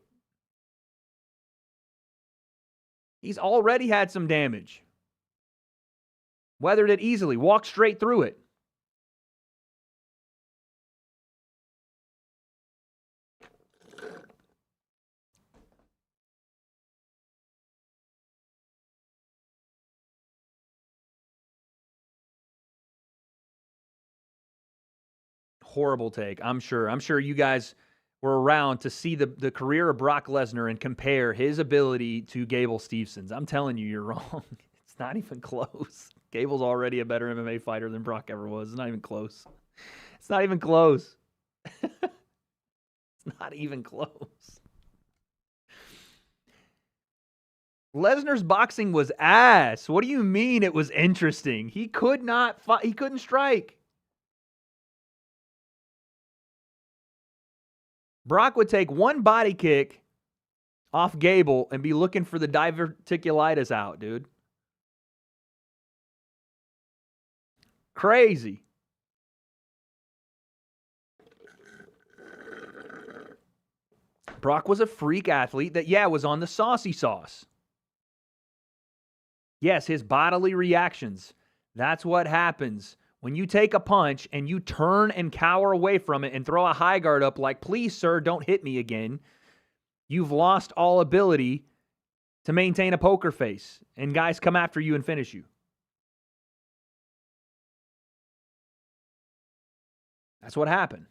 He's already had some damage. Weathered it easily. Walked straight through it. Horrible take, I'm sure. I'm sure you guys were around to see the career of Brock Lesnar and compare his ability to Gable Stevenson's. I'm telling you, you're wrong. It's not even close. Gable's already a better MMA fighter than Brock ever was. It's not even close. It's not even close. It's not even close. Lesnar's boxing was ass. What do you mean it was interesting? He could not fight. He couldn't strike. Brock would take one body kick off Gable and be looking for the diverticulitis out, dude. Crazy. Brock was a freak athlete that, yeah, was on the saucy sauce. Yes, his bodily reactions. That's what happens. When you take a punch and you turn and cower away from it and throw a high guard up like, please, sir, don't hit me again, you've lost all ability to maintain a poker face, and guys come after you and finish you. That's what happened.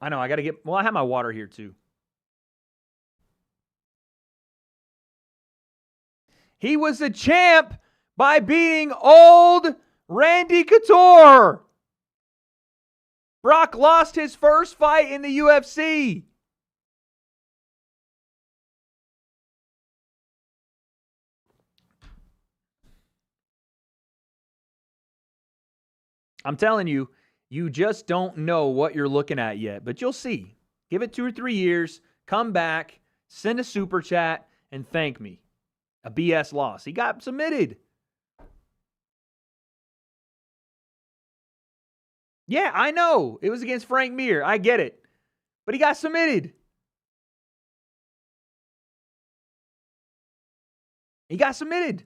I know, I got to get... Well, I have my water here, too. He was a champ by beating old Randy Couture. Brock lost his first fight in the UFC. I'm telling you, you just don't know what you're looking at yet, but you'll see. Give it 2 or 3 years, come back, send a super chat, and thank me. A BS loss. He got submitted. Yeah, I know. It was against Frank Mir. I get it. But he got submitted. He got submitted.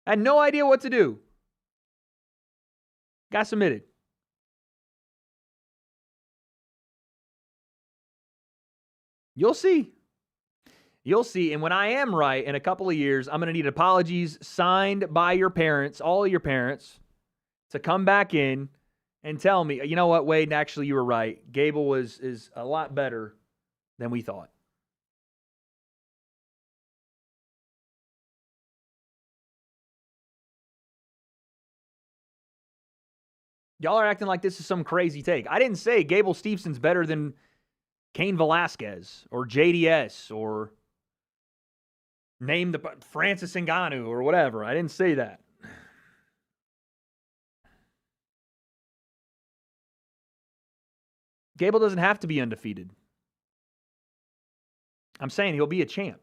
I had no idea what to do. Got submitted. You'll see. You'll see. And when I am right in a couple of years, I'm going to need apologies signed by your parents, all of your parents, to come back in and tell me, you know what, Wade, actually you were right. Gable is a lot better than we thought. Y'all are acting like this is some crazy take. I didn't say Gable Stevenson's better than Cain Velasquez or JDS or name the Francis Ngannou or whatever. I didn't say that. Gable doesn't have to be undefeated. I'm saying he'll be a champ.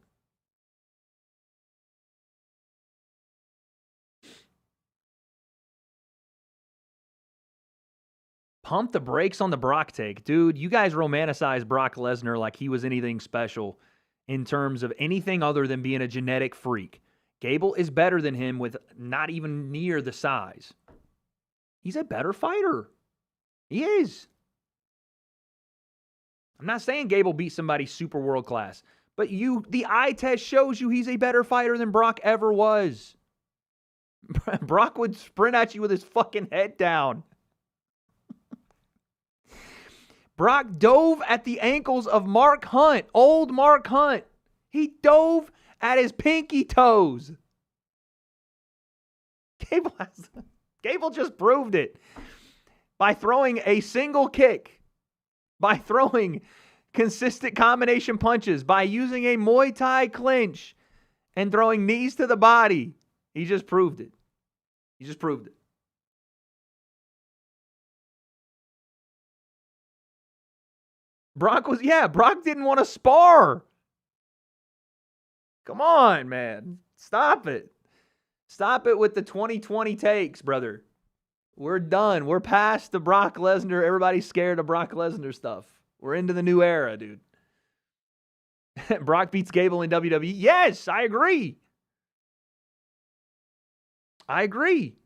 Pump the brakes on the Brock take. Dude, you guys romanticize Brock Lesnar like he was anything special in terms of anything other than being a genetic freak. Gable is better than him with not even near the size. He's a better fighter. He is. I'm not saying Gable beat somebody super world class, but the eye test shows you he's a better fighter than Brock ever was. Brock would sprint at you with his fucking head down. Brock dove at the ankles of Mark Hunt, old Mark Hunt. He dove at his pinky toes. Gable just proved it by throwing a single kick, by throwing consistent combination punches, by using a Muay Thai clinch and throwing knees to the body. He just proved it. He just proved it. Brock didn't want to spar. Come on, man. Stop it. Stop it with the 2020 takes, brother. We're done. We're past the Brock Lesnar. Everybody's scared of Brock Lesnar stuff. We're into the new era, dude. Brock beats Gable in WWE. Yes, I agree. I agree.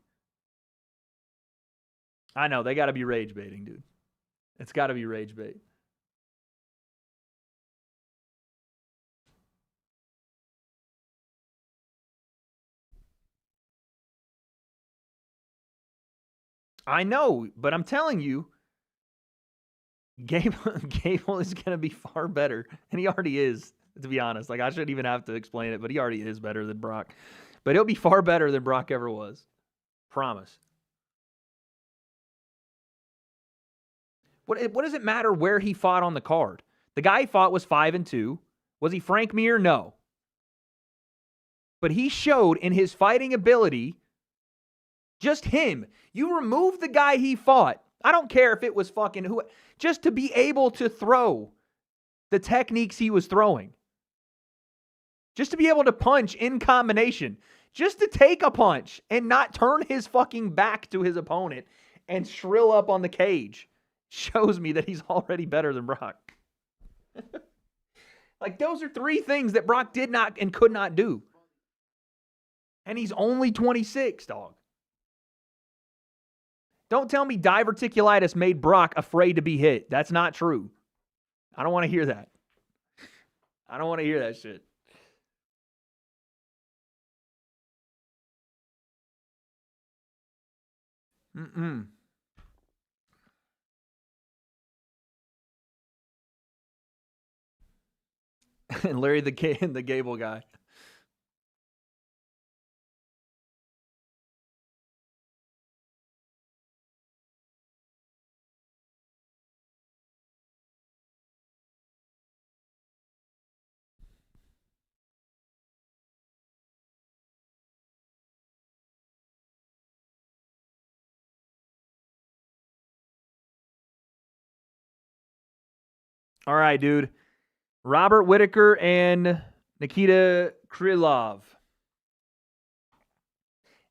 I know. They got to be rage baiting, dude. It's got to be rage bait. I know, but I'm telling you, Gable is going to be far better. And he already is, to be honest. Like, I shouldn't even have to explain it, but he already is better than Brock. But he'll be far better than Brock ever was. Promise. What does it matter where he fought on the card? The guy he fought was 5-2. Was he Frank Mir? No. But he showed in his fighting ability, just him. You remove the guy he fought. I don't care if it was fucking who. Just to be able to throw the techniques he was throwing. Just to be able to punch in combination. Just to take a punch and not turn his fucking back to his opponent and shrill up on the cage. Shows me that he's already better than Brock. Like, those are 3 things that Brock did not and could not do. And he's only 26, dog. Don't tell me diverticulitis made Brock afraid to be hit. That's not true. I don't want to hear that. I don't want to hear that shit. Mm-mm. And Larry the Gable guy. All right, dude. Robert Whittaker and Nikita Krylov.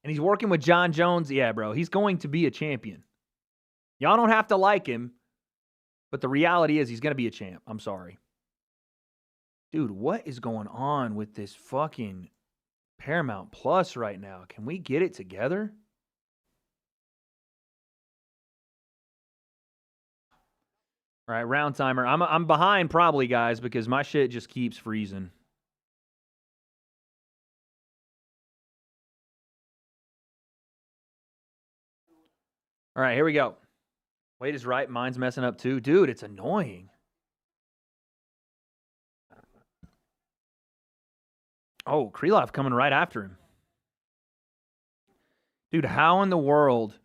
And he's working with John Jones. Yeah, bro. He's going to be a champion. Y'all don't have to like him, but the reality is he's going to be a champ. I'm sorry. Dude, what is going on with this fucking Paramount Plus right now? Can we get it together? All right, round timer. I'm behind probably, guys, because my shit just keeps freezing. All right, here we go. Wade is right. Mine's messing up too. Dude, it's annoying. Oh, Krylov coming right after him. Dude, how in the world?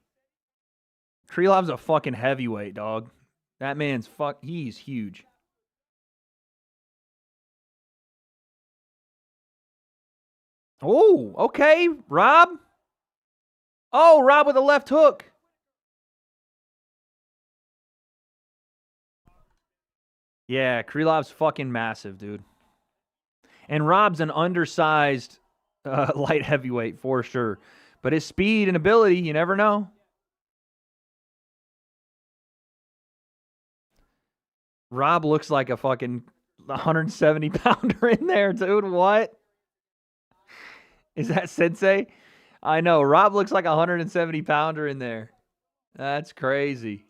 Krylov's a fucking heavyweight, dog. That man's he's huge. Oh, okay, Rob. Oh, Rob with a left hook. Yeah, Krylov's fucking massive, dude. And Rob's an undersized light heavyweight for sure. But his speed and ability, you never know. Rob looks like a fucking 170-pounder in there, dude. What? Is that Sensei? I know. Rob looks like a 170-pounder in there. That's crazy.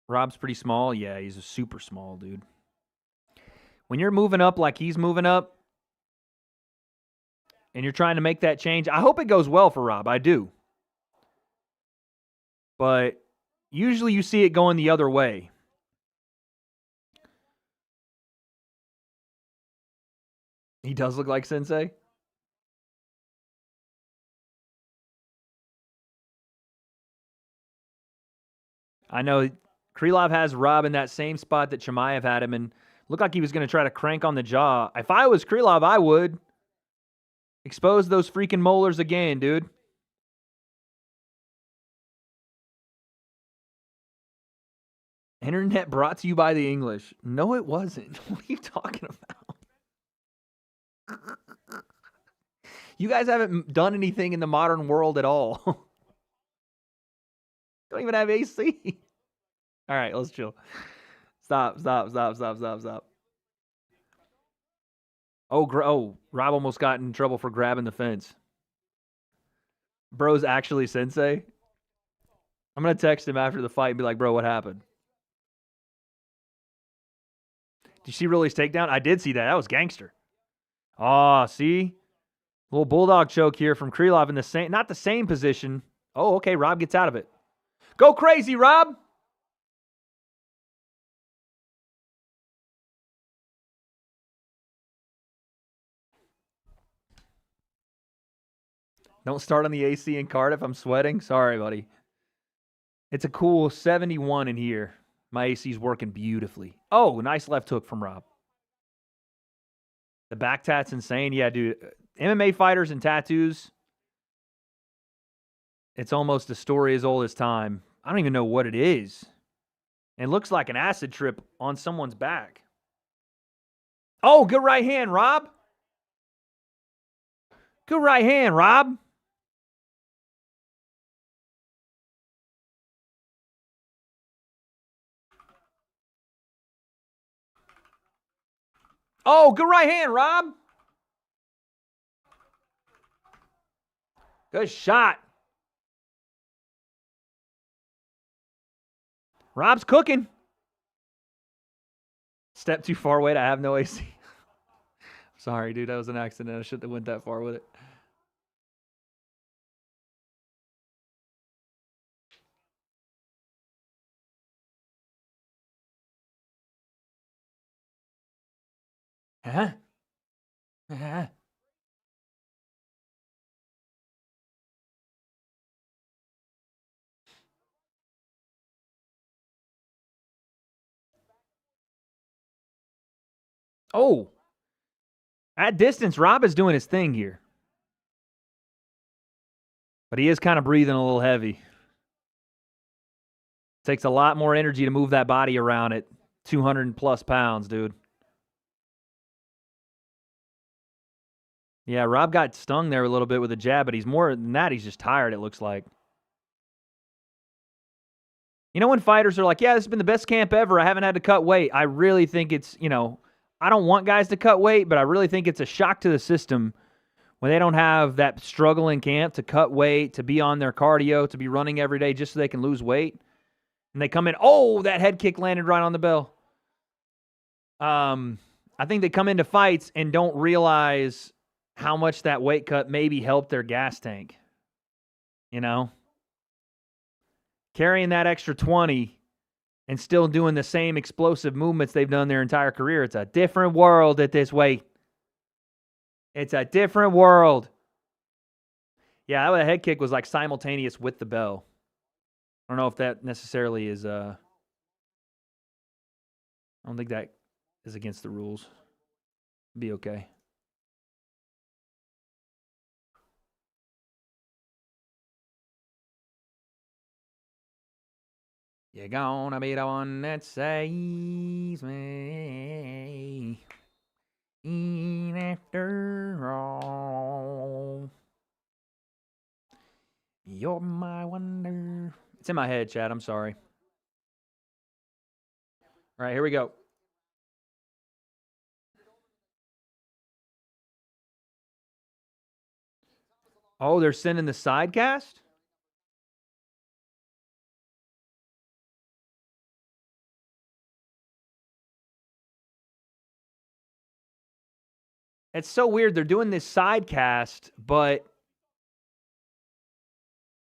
Rob's pretty small. Yeah, he's a super small dude. When you're moving up like he's moving up and you're trying to make that change, I hope it goes well for Rob. I do. But usually you see it going the other way. He does look like Sensei. I know Krylov has Rob in that same spot that Chimaev had him, and looked like he was going to try to crank on the jaw. If I was Krylov, I would. Expose those freaking molars again, dude. Internet brought to you by the English. No, it wasn't. What are you talking about? You guys haven't done anything in the modern world at all. Don't even have AC. All right, let's chill. Stop. Oh, Rob almost got in trouble for grabbing the fence. Bro's actually Sensei. I'm going to text him after the fight and be like, bro, what happened? Did you see Rolly's takedown? I did see that. That was gangster. Oh, see? Little bulldog choke here from Krylov in the same, not the same position. Oh, okay, Rob gets out of it. Go crazy, Rob! Don't start on the AC in Cardiff. I'm sweating. Sorry, buddy. It's a cool 71 in here. My AC's working beautifully. Oh, nice left hook from Rob. The back tat's insane. Yeah, dude. MMA fighters and tattoos. It's almost a story as old as time. I don't even know what it is. It looks like an acid trip on someone's back. Oh, good right hand, Rob. Good right hand, Rob. Oh, good right hand, Rob. Good shot. Rob's cooking. Step too far away. I have no AC. Sorry, dude. That was an accident. I shouldn't have went that far with it. Huh? Uh-huh. Oh. At distance, Rob is doing his thing here. But he is kind of breathing a little heavy. Takes a lot more energy to move that body around at 200 plus pounds, dude. Yeah, Rob got stung there a little bit with a jab, but he's more than that. He's just tired, it looks like. You know when fighters are like, yeah, this has been the best camp ever. I haven't had to cut weight. I really think it's, I don't want guys to cut weight, but I really think it's a shock to the system when they don't have that struggle in camp to cut weight, to be on their cardio, to be running every day just so they can lose weight. And they come in, oh, that head kick landed right on the bell. I think they come into fights and don't realize how much that weight cut maybe helped their gas tank. Carrying that extra 20 and still doing the same explosive movements they've done their entire career. It's a different world at this weight. It's a different world. Yeah, that head kick was like simultaneous with the bell. I don't know if that necessarily is, I don't think that is against the rules. Be okay. You're gonna be the one that saves me. Even after all. You're my wonder. It's in my head, Chad. I'm sorry. All right, here we go. Oh, they're sending the sidecast? It's so weird. They're doing this sidecast, but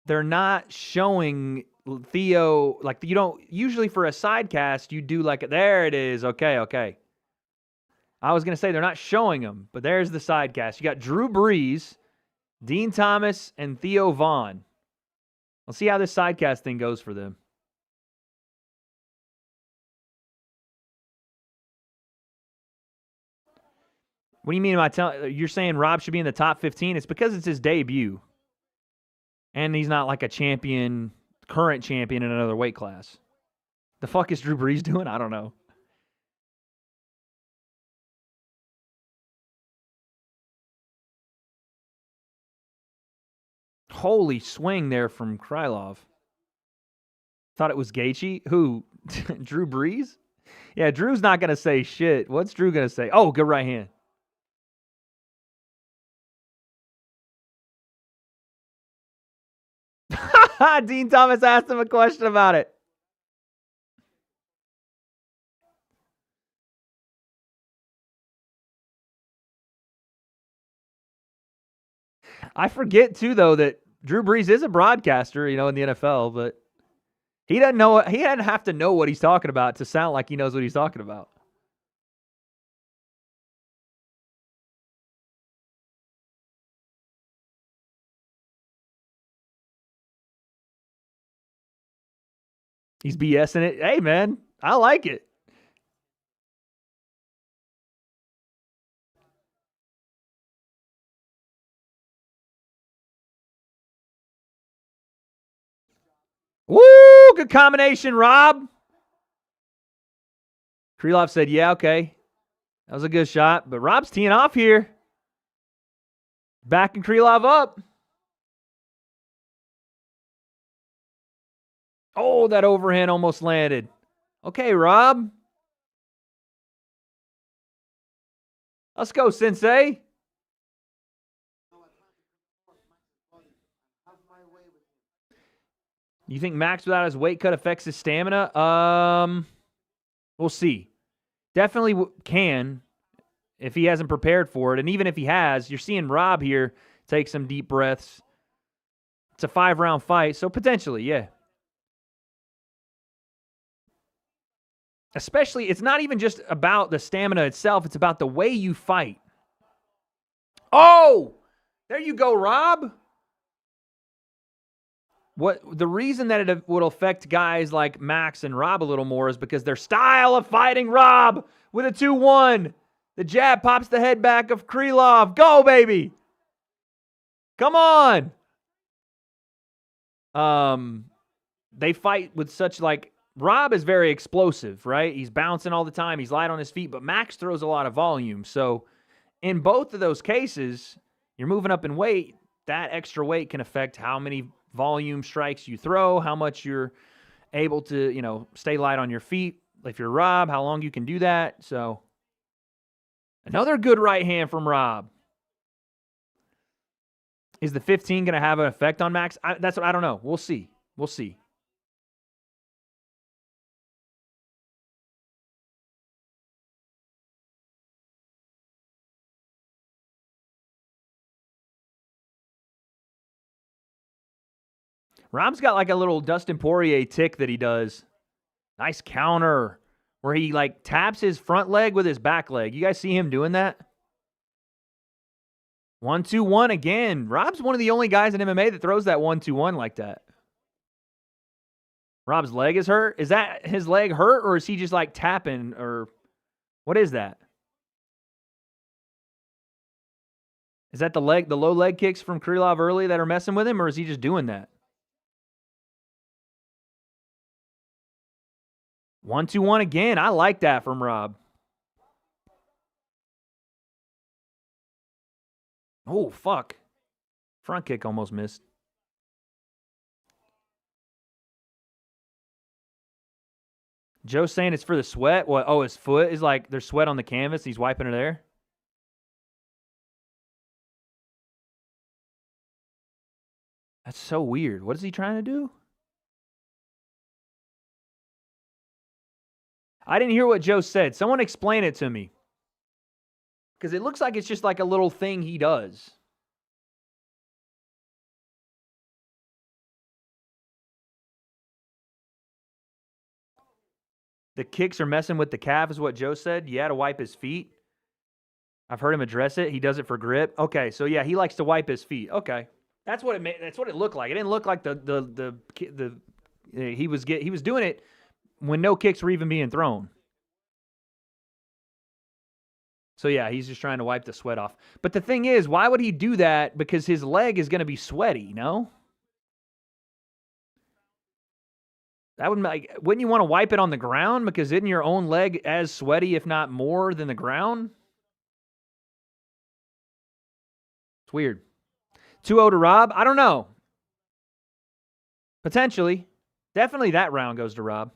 they're not showing Theo. Like, you don't, usually for a sidecast, you do like, there it is. Okay. I was going to say they're not showing them, but there's the sidecast. You got Drew Brees, Dean Thomas, and Theo Vaughn. Let's see how this sidecast thing goes for them. What do you mean by you're saying Rob should be in the top 15? It's because it's his debut. And he's not like a champion, current champion in another weight class. The fuck is Drew Brees doing? I don't know. Holy swing there from Krylov. Thought it was Gaethje. Who? Drew Brees? Yeah, Drew's not going to say shit. What's Drew going to say? Oh, good right hand. Dean Thomas asked him a question about it. I forget, too, though, that Drew Brees is a broadcaster, in the NFL, but he doesn't know. He doesn't have to know what he's talking about to sound like he knows what he's talking about. He's BSing it. Hey, man, I like it. Woo! Good combination, Rob. Krylov said, yeah, okay. That was a good shot. But Rob's teeing off here. Backing Krylov up. Oh, that overhand almost landed. Okay, Rob. Let's go, Sensei. You think Max without his weight cut affects his stamina? We'll see. Definitely can if he hasn't prepared for it. And even if he has, you're seeing Rob here take some deep breaths. It's a 5-round fight, so potentially, yeah. Especially, it's not even just about the stamina itself. It's about the way you fight. Oh! There you go, Rob. The reason that it would affect guys like Max and Rob a little more is because their style of fighting. Rob with a 2-1. The jab pops the head back of Krylov. Go, baby. Come on. They fight with such Rob is very explosive, right? He's bouncing all the time. He's light on his feet, but Max throws a lot of volume. So in both of those cases, you're moving up in weight. That extra weight can affect how many volume strikes you throw, how much you're able to, stay light on your feet. If you're Rob, how long you can do that. So another good right hand from Rob. Is the 15 going to have an effect on Max? That's what I don't know. We'll see. We'll see. Rob's got like a little Dustin Poirier tick that he does. Nice counter where he taps his front leg with his back leg. You guys see him doing that? 1-2-1 again. Rob's one of the only guys in MMA that throws that 1-2-1 like that. Rob's leg is hurt. Is that his leg hurt, or is he just tapping, or what is that? Is that the low leg kicks from Krylov early that are messing with him, or is he just doing that? 1-2-1 again. I like that from Rob. Oh, fuck. Front kick almost missed. Joe's saying it's for the sweat. What? Oh, his foot is there's sweat on the canvas. He's wiping it there. That's so weird. What is he trying to do? I didn't hear what Joe said. Someone explain it to me. Because it looks like it's just a little thing he does. The kicks are messing with the calf is what Joe said. You had to wipe his feet. I've heard him address it. He does it for grip. Okay, so yeah, he likes to wipe his feet. Okay. That's what it looked like. It didn't look like he was doing it when no kicks were even being thrown. So yeah, he's just trying to wipe the sweat off. But the thing is, why would he do that? Because his leg is going to be sweaty, no? That would wouldn't you want to wipe it on the ground? Because isn't your own leg as sweaty, if not more, than the ground? It's weird. 2-0 to Rob? I don't know. Potentially. Definitely that round goes to Rob.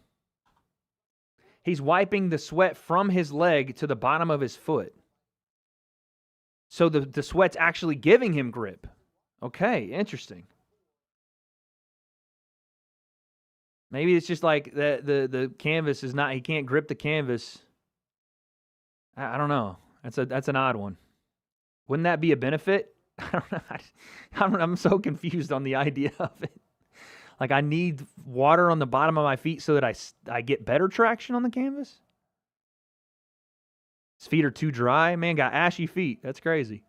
He's wiping the sweat from his leg to the bottom of his foot. So the sweat's actually giving him grip. Okay, interesting. Maybe it's just the canvas is not, he can't grip the canvas. I don't know. That's an odd one. Wouldn't that be a benefit? I don't know. I'm so confused on the idea of it. I need water on the bottom of my feet so that I get better traction on the canvas? His feet are too dry. Man got ashy feet. That's crazy.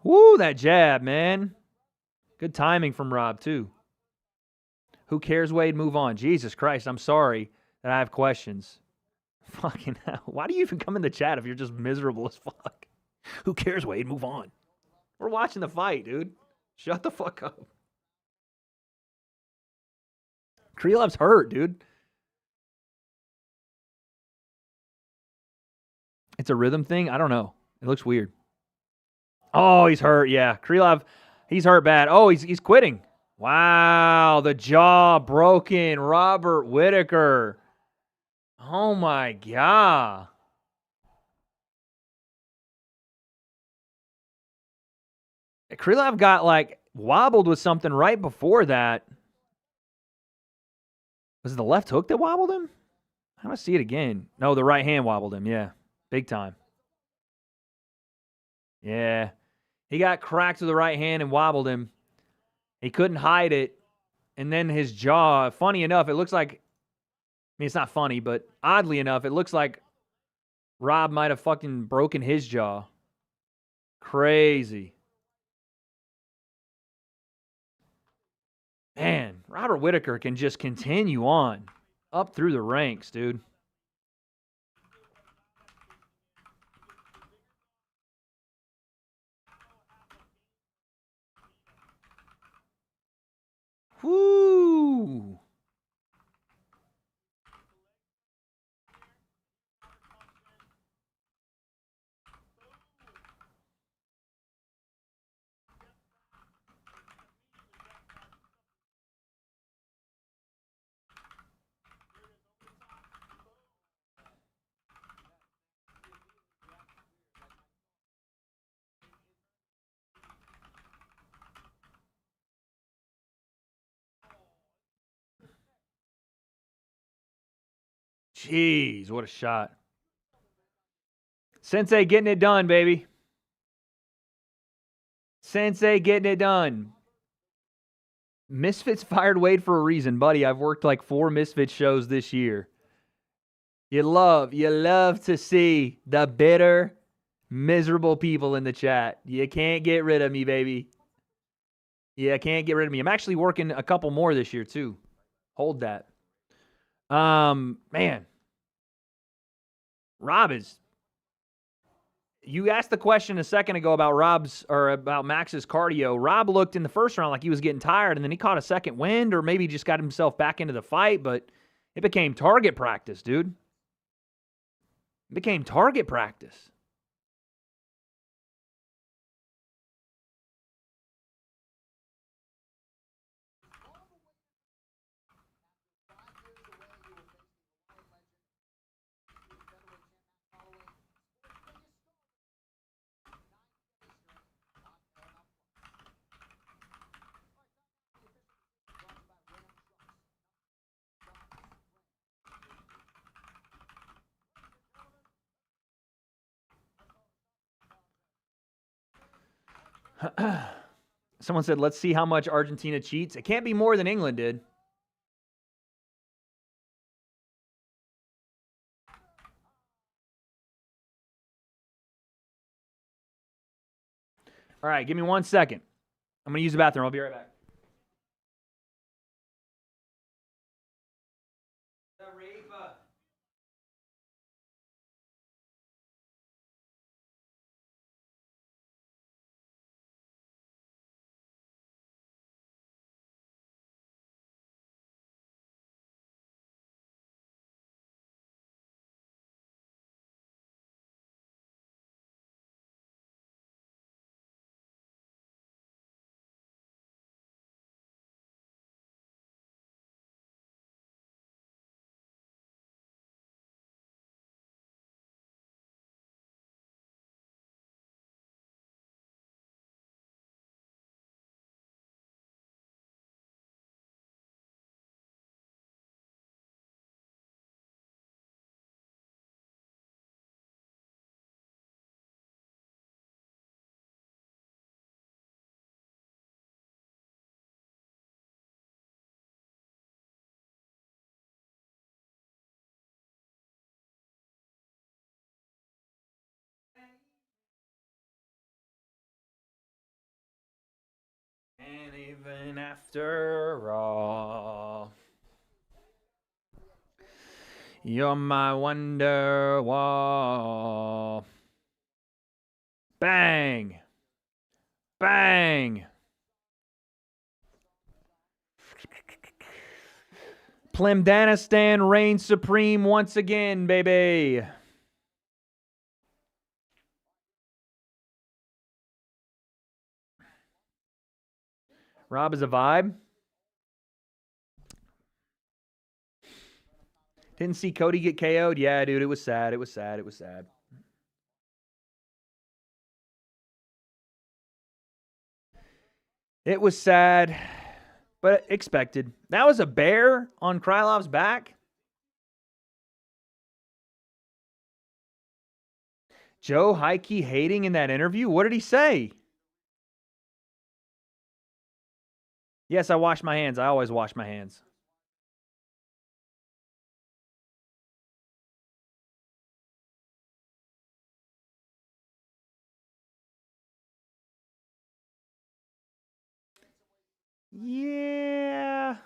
Woo, that jab, man. Good timing from Rob, too. Who cares, Wade? Move on. Jesus Christ, I'm sorry that I have questions. Fucking hell. Why do you even come in the chat if you're just miserable as fuck? Who cares, Wade? Move on. We're watching the fight, dude. Shut the fuck up. Krylov's hurt, dude. It's a rhythm thing? I don't know. It looks weird. Oh, he's hurt. Yeah. Krylov, he's hurt bad. Oh, he's quitting. Wow. The jaw broken. Robert Whittaker. Oh, my God. Krylov got, like, wobbled with something right before that. Was it the left hook that wobbled him? How do I see it again? No, the right hand wobbled him. Yeah, big time. Yeah. He got cracked with the right hand and wobbled him. He couldn't hide it. And then his jaw, funny enough, it looks like, I mean, it's not funny, but oddly enough, it looks like Rob might have fucking broken his jaw. Crazy. Man, Robert Whittaker can just continue on up through the ranks, dude. Whoo! Jeez, what a shot. Sensei getting it done, baby. Sensei getting it done. Misfits fired Wade for a reason, buddy. I've worked like 4 Misfits shows this year. You love to see the bitter, miserable people in the chat. You can't get rid of me, baby. Yeah, can't get rid of me. I'm actually working a couple more this year, too. Hold that. Man. Rob is... You asked the question a second ago about Max's cardio. Rob looked in the first round like he was getting tired, and then he caught a second wind, or maybe just got himself back into the fight, but it became target practice, dude. It became target practice. Someone said, let's see how much Argentina cheats. It can't be more than England did. All right, give me 1 second. I'm going to use the bathroom. I'll be right back. And even after all, you're my wonder wall. Bang. Bang. Plimdanistan reigns supreme once again, baby. Rob is a vibe. Didn't see Cody get KO'd. Yeah, dude, it was sad. It was sad. It was sad. It was sad, but expected. That was a bear on Krylov's back. Joe Heike hating in that interview? What did he say? Yes, I wash my hands. I always wash my hands. Yeah.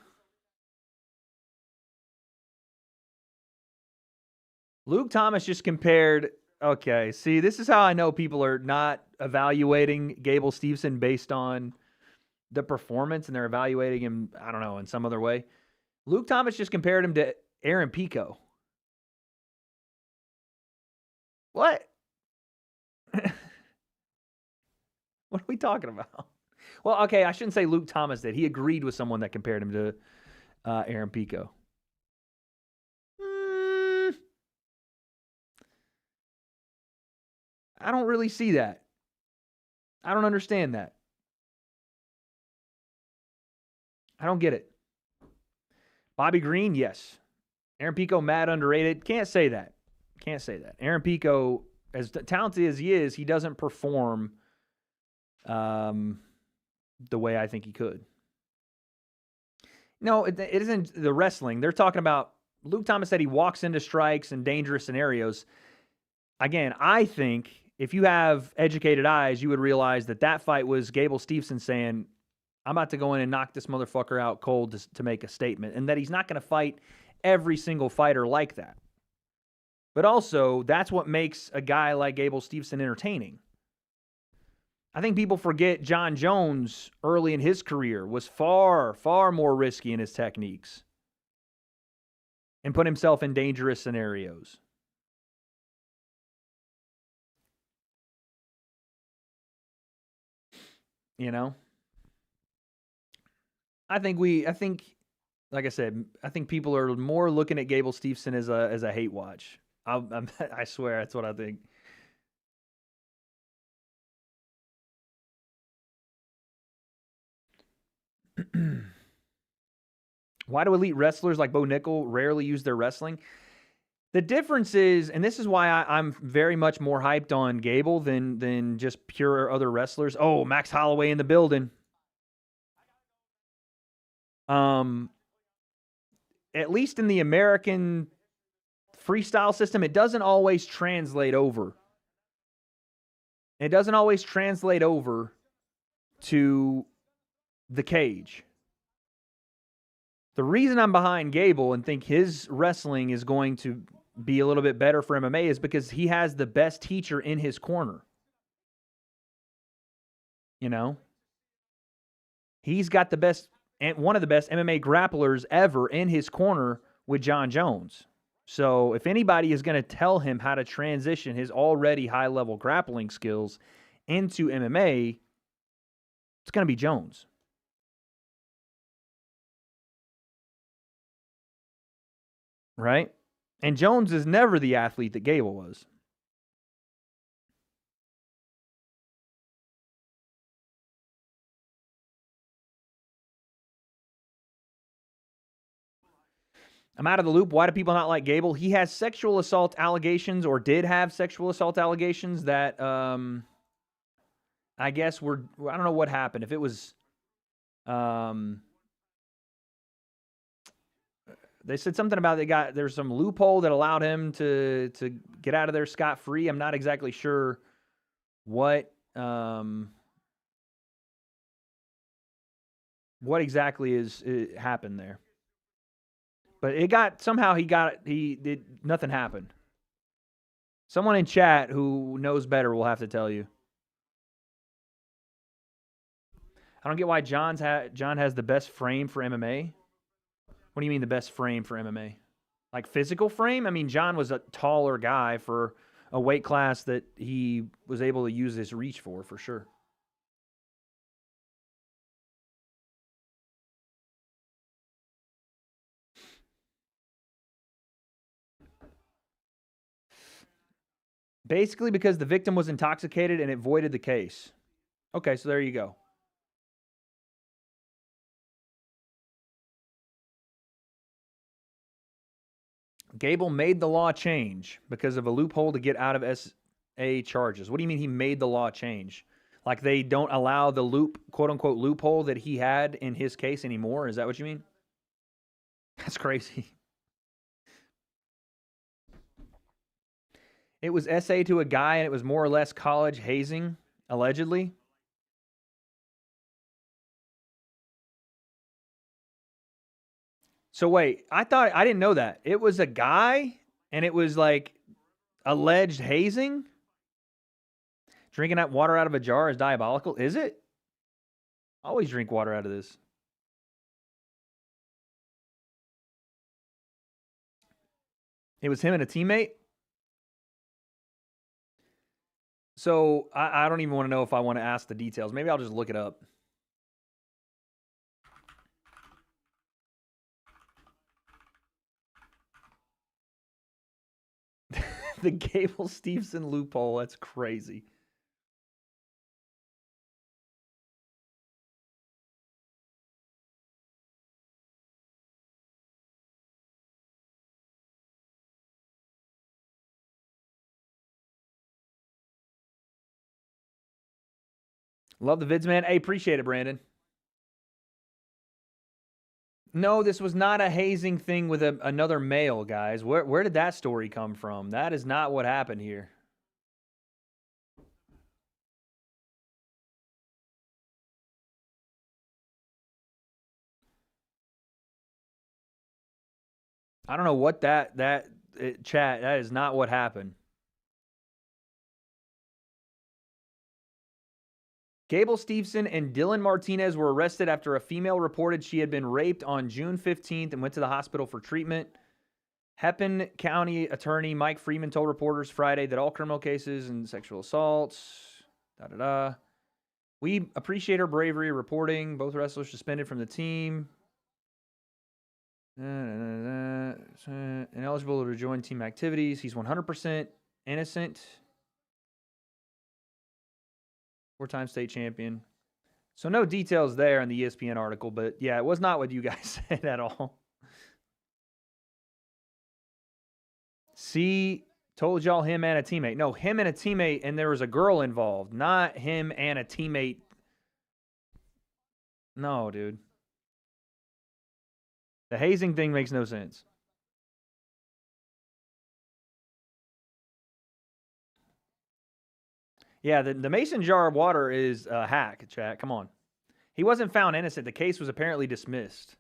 Luke Thomas just compared. Okay, see, this is how I know people are not evaluating Gable Steveson based on the performance, and they're evaluating him, I don't know, in some other way. Luke Thomas just compared him to Aaron Pico. What? What are we talking about? Well, okay, I shouldn't say Luke Thomas did. He agreed with someone that compared him to Aaron Pico. I don't really see that. I don't understand that. I don't get it. Bobby Green, yes. Aaron Pico, mad underrated. Can't say that. Can't say that. Aaron Pico, as talented as he is, he doesn't perform the way I think he could. No, it isn't the wrestling. They're talking about, Luke Thomas said he walks into strikes and dangerous scenarios. Again, I think if you have educated eyes, you would realize that that fight was Gable Steveson saying, I'm about to go in and knock this motherfucker out cold to make a statement, and that he's not going to fight every single fighter like that. But also, that's what makes a guy like Gable Steveson entertaining. I think people forget John Jones early in his career was far, far more risky in his techniques and put himself in dangerous scenarios. You know? I think, like I said, I think people are more looking at Gable Steveson as a hate watch. I swear, that's what I think. Why do elite wrestlers like Bo Nickel rarely use their wrestling? The difference is, and this is why I'm very much more hyped on Gable than just pure other wrestlers. Oh, Max Holloway in the building. At least in the American freestyle system, it doesn't always translate over. It doesn't always translate over to the cage. The reason I'm behind Gable and think his wrestling is going to be a little bit better for MMA is because he has the best teacher in his corner. You know? He's got the best, and one of the best MMA grapplers ever in his corner with John Jones. So if anybody is going to tell him how to transition his already high-level grappling skills into MMA, it's going to be Jones. Right? And Jones is never the athlete that Gable was. I'm out of the loop. Why do people not like Gable? He has sexual assault allegations, or did have sexual assault allegations that I guess I don't know what happened. If it was they said something about there's some loophole that allowed him to get out of there scot-free. I'm not exactly sure what exactly happened there. But nothing happened. Someone in chat who knows better will have to tell you. I don't get why John has the best frame for MMA. What do you mean the best frame for MMA? Like physical frame? I mean, John was a taller guy for a weight class that he was able to use his reach for sure. Basically because the victim was intoxicated and it voided the case. Okay, so there you go. Gable made the law change because of a loophole to get out of SA charges. What do you mean he made the law change? Like they don't allow the quote-unquote loophole that he had in his case anymore? Is that what you mean? That's crazy. It was SA to a guy, and it was more or less college hazing, allegedly. So wait, I didn't know that. It was a guy, and it was like alleged hazing? Drinking that water out of a jar is diabolical. Is it? I always drink water out of this. It was him and a teammate? So I don't even want to know if I want to ask the details. Maybe I'll just look it up. The Gable-Stevenson loophole. That's crazy. Love the vids, man. Hey, appreciate it, Brandon. No, this was not a hazing thing with another male, guys. Where did that story come from? That is not what happened here. I don't know what chat, that is not what happened. Gable-Stevenson and Dylan Martinez were arrested after a female reported she had been raped on June 15th and went to the hospital for treatment. Hepburn County Attorney Mike Freeman told reporters Friday that all criminal cases and sexual assaults, We appreciate her bravery reporting. Both wrestlers suspended from the team. Ineligible to join team activities. He's 100% innocent. 4-time state champion. So no details there in the ESPN article, but yeah, it was not what you guys said at all. See, told y'all him and a teammate. No, him and a teammate, and there was a girl involved, not him and a teammate. No, dude. The hazing thing makes no sense. Yeah, the mason jar of water is a hack, chat. Come on. He wasn't found innocent. The case was apparently dismissed.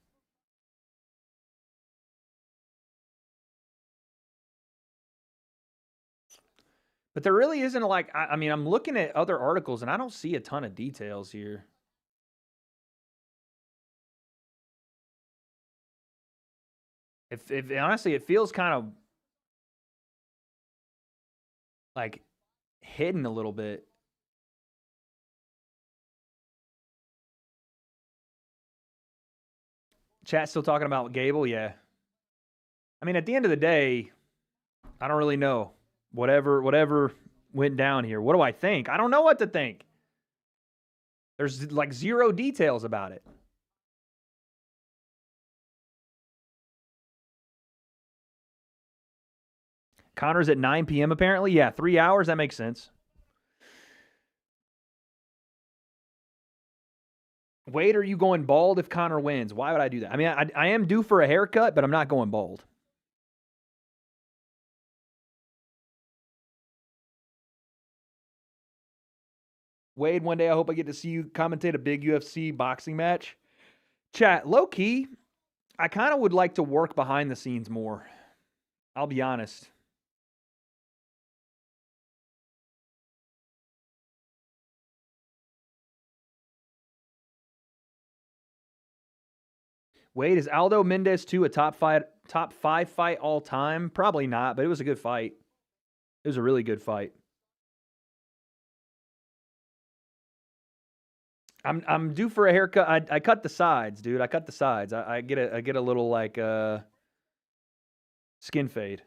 But there really isn't I mean, I'm looking at other articles and I don't see a ton of details here. If honestly, it feels kind of like hidden a little bit. Chat still talking about Gable? Yeah. I mean, at the end of the day, I don't really know. Whatever went down here. What do I think? I don't know what to think. There's like zero details about it. Conor's at 9 p.m. apparently. Yeah, 3 hours. That makes sense. Wade, are you going bald if Conor wins? Why would I do that? I mean, I am due for a haircut, but I'm not going bald. Wade, one day I hope I get to see you commentate a big UFC boxing match. Chat, low key, I kind of would like to work behind the scenes more. I'll be honest. Wade, is Aldo Mendez 2 a top 5 fight all time? Probably not, but it was a good fight. It was a really good fight. I'm due for a haircut. I cut the sides, dude. I cut the sides. I get a little like skin fade.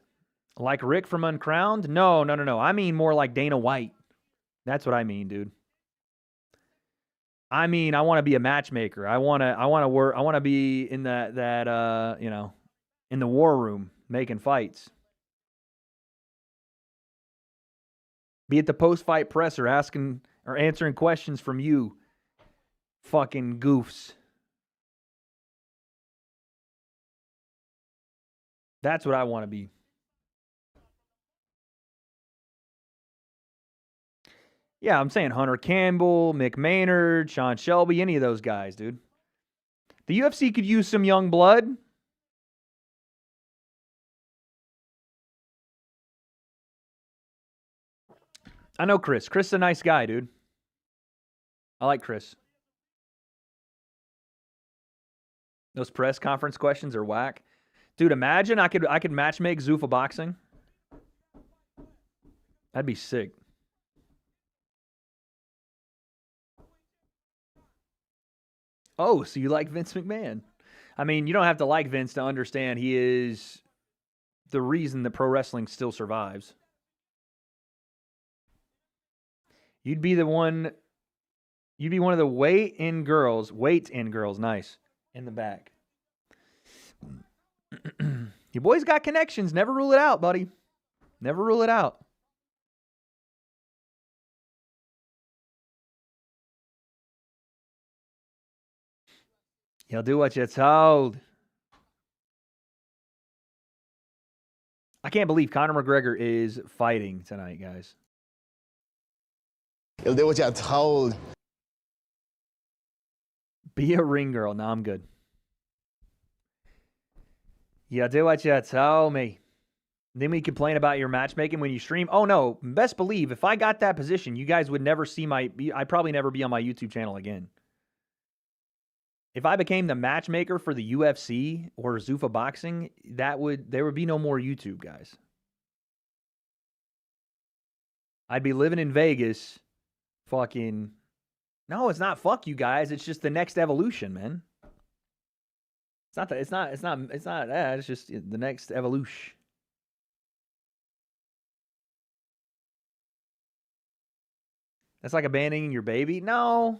Like Rick from Uncrowned? No. I mean more like Dana White. That's what I mean, dude. I mean, I want to be a matchmaker. I want to work. I want to be in that in the war room, making fights. Be at the post-fight presser asking or answering questions from you fucking goofs. That's what I want to be. Yeah, I'm saying Hunter Campbell, Mick Maynard, Sean Shelby, any of those guys, dude. The UFC could use some young blood. I know Chris. Chris is a nice guy, dude. I like Chris. Those press conference questions are whack. Dude, imagine I could matchmake Zuffa boxing. That'd be sick. Oh, so you like Vince McMahon? I mean, you don't have to like Vince to understand he is the reason that pro wrestling still survives. You'd be one of the weight-in girls, nice, in the back. Your boy's got connections. Never rule it out, buddy. Never rule it out. You'll do what you're told. I can't believe Conor McGregor is fighting tonight, guys. You'll do what you're told. Be a ring girl. No, I'm good. You do what you tell me. Then we complain about your matchmaking when you stream. Oh, no. Best believe, if I got that position, you guys would never see I'd probably never be on my YouTube channel again. If I became the matchmaker for the UFC or Zuffa boxing, there would be no more YouTube, guys. I'd be living in Vegas, fucking. No, it's not fuck you guys. It's just the next evolution, man. It's not that. It's not that. It's just the next evolution. That's like abandoning your baby. No.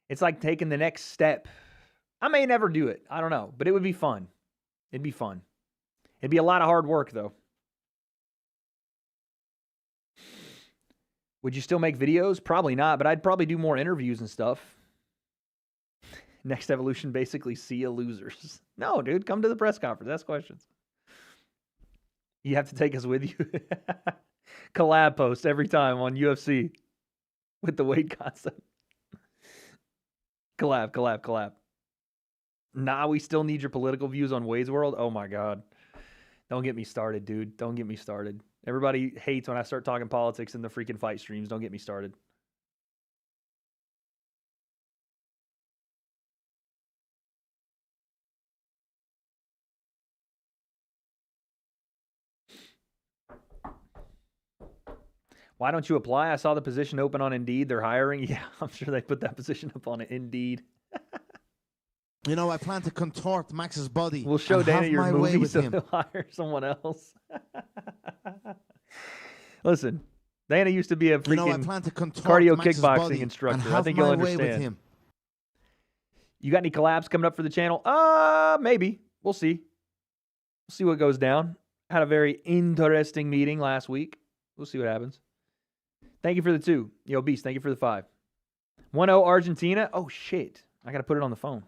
It's like taking the next step. I may never do it. I don't know. But it would be fun. It'd be fun. It'd be a lot of hard work, though. Would you still make videos? Probably not, but I'd probably do more interviews and stuff. Next evolution, basically, see ya losers. No, dude, come to the press conference. Ask questions. You have to take us with you. Collab post every time on UFC with the W.A.D.E concept. Collab. Nah, we still need your political views on Wade's World. Oh my God. Don't get me started, dude. Don't get me started. Everybody hates when I start talking politics in the freaking fight streams. Don't get me started. Why don't you apply? I saw the position open on Indeed. They're hiring. Yeah, I'm sure they put that position up on Indeed. You know, I plan to contort Max's body. We'll show Dana your movie so him. he'll hire someone else. Listen, Dana used to be a freaking I plan to cardio Max's kickboxing instructor. I think you'll understand. Him. You got any collabs coming up for the channel? Maybe. We'll see. We'll see what goes down. Had a very interesting meeting last week. We'll see what happens. Thank you for the 2. Yo, Beast, thank you for the 5. 1-0 Argentina. Oh, shit. I got to put it on the phone.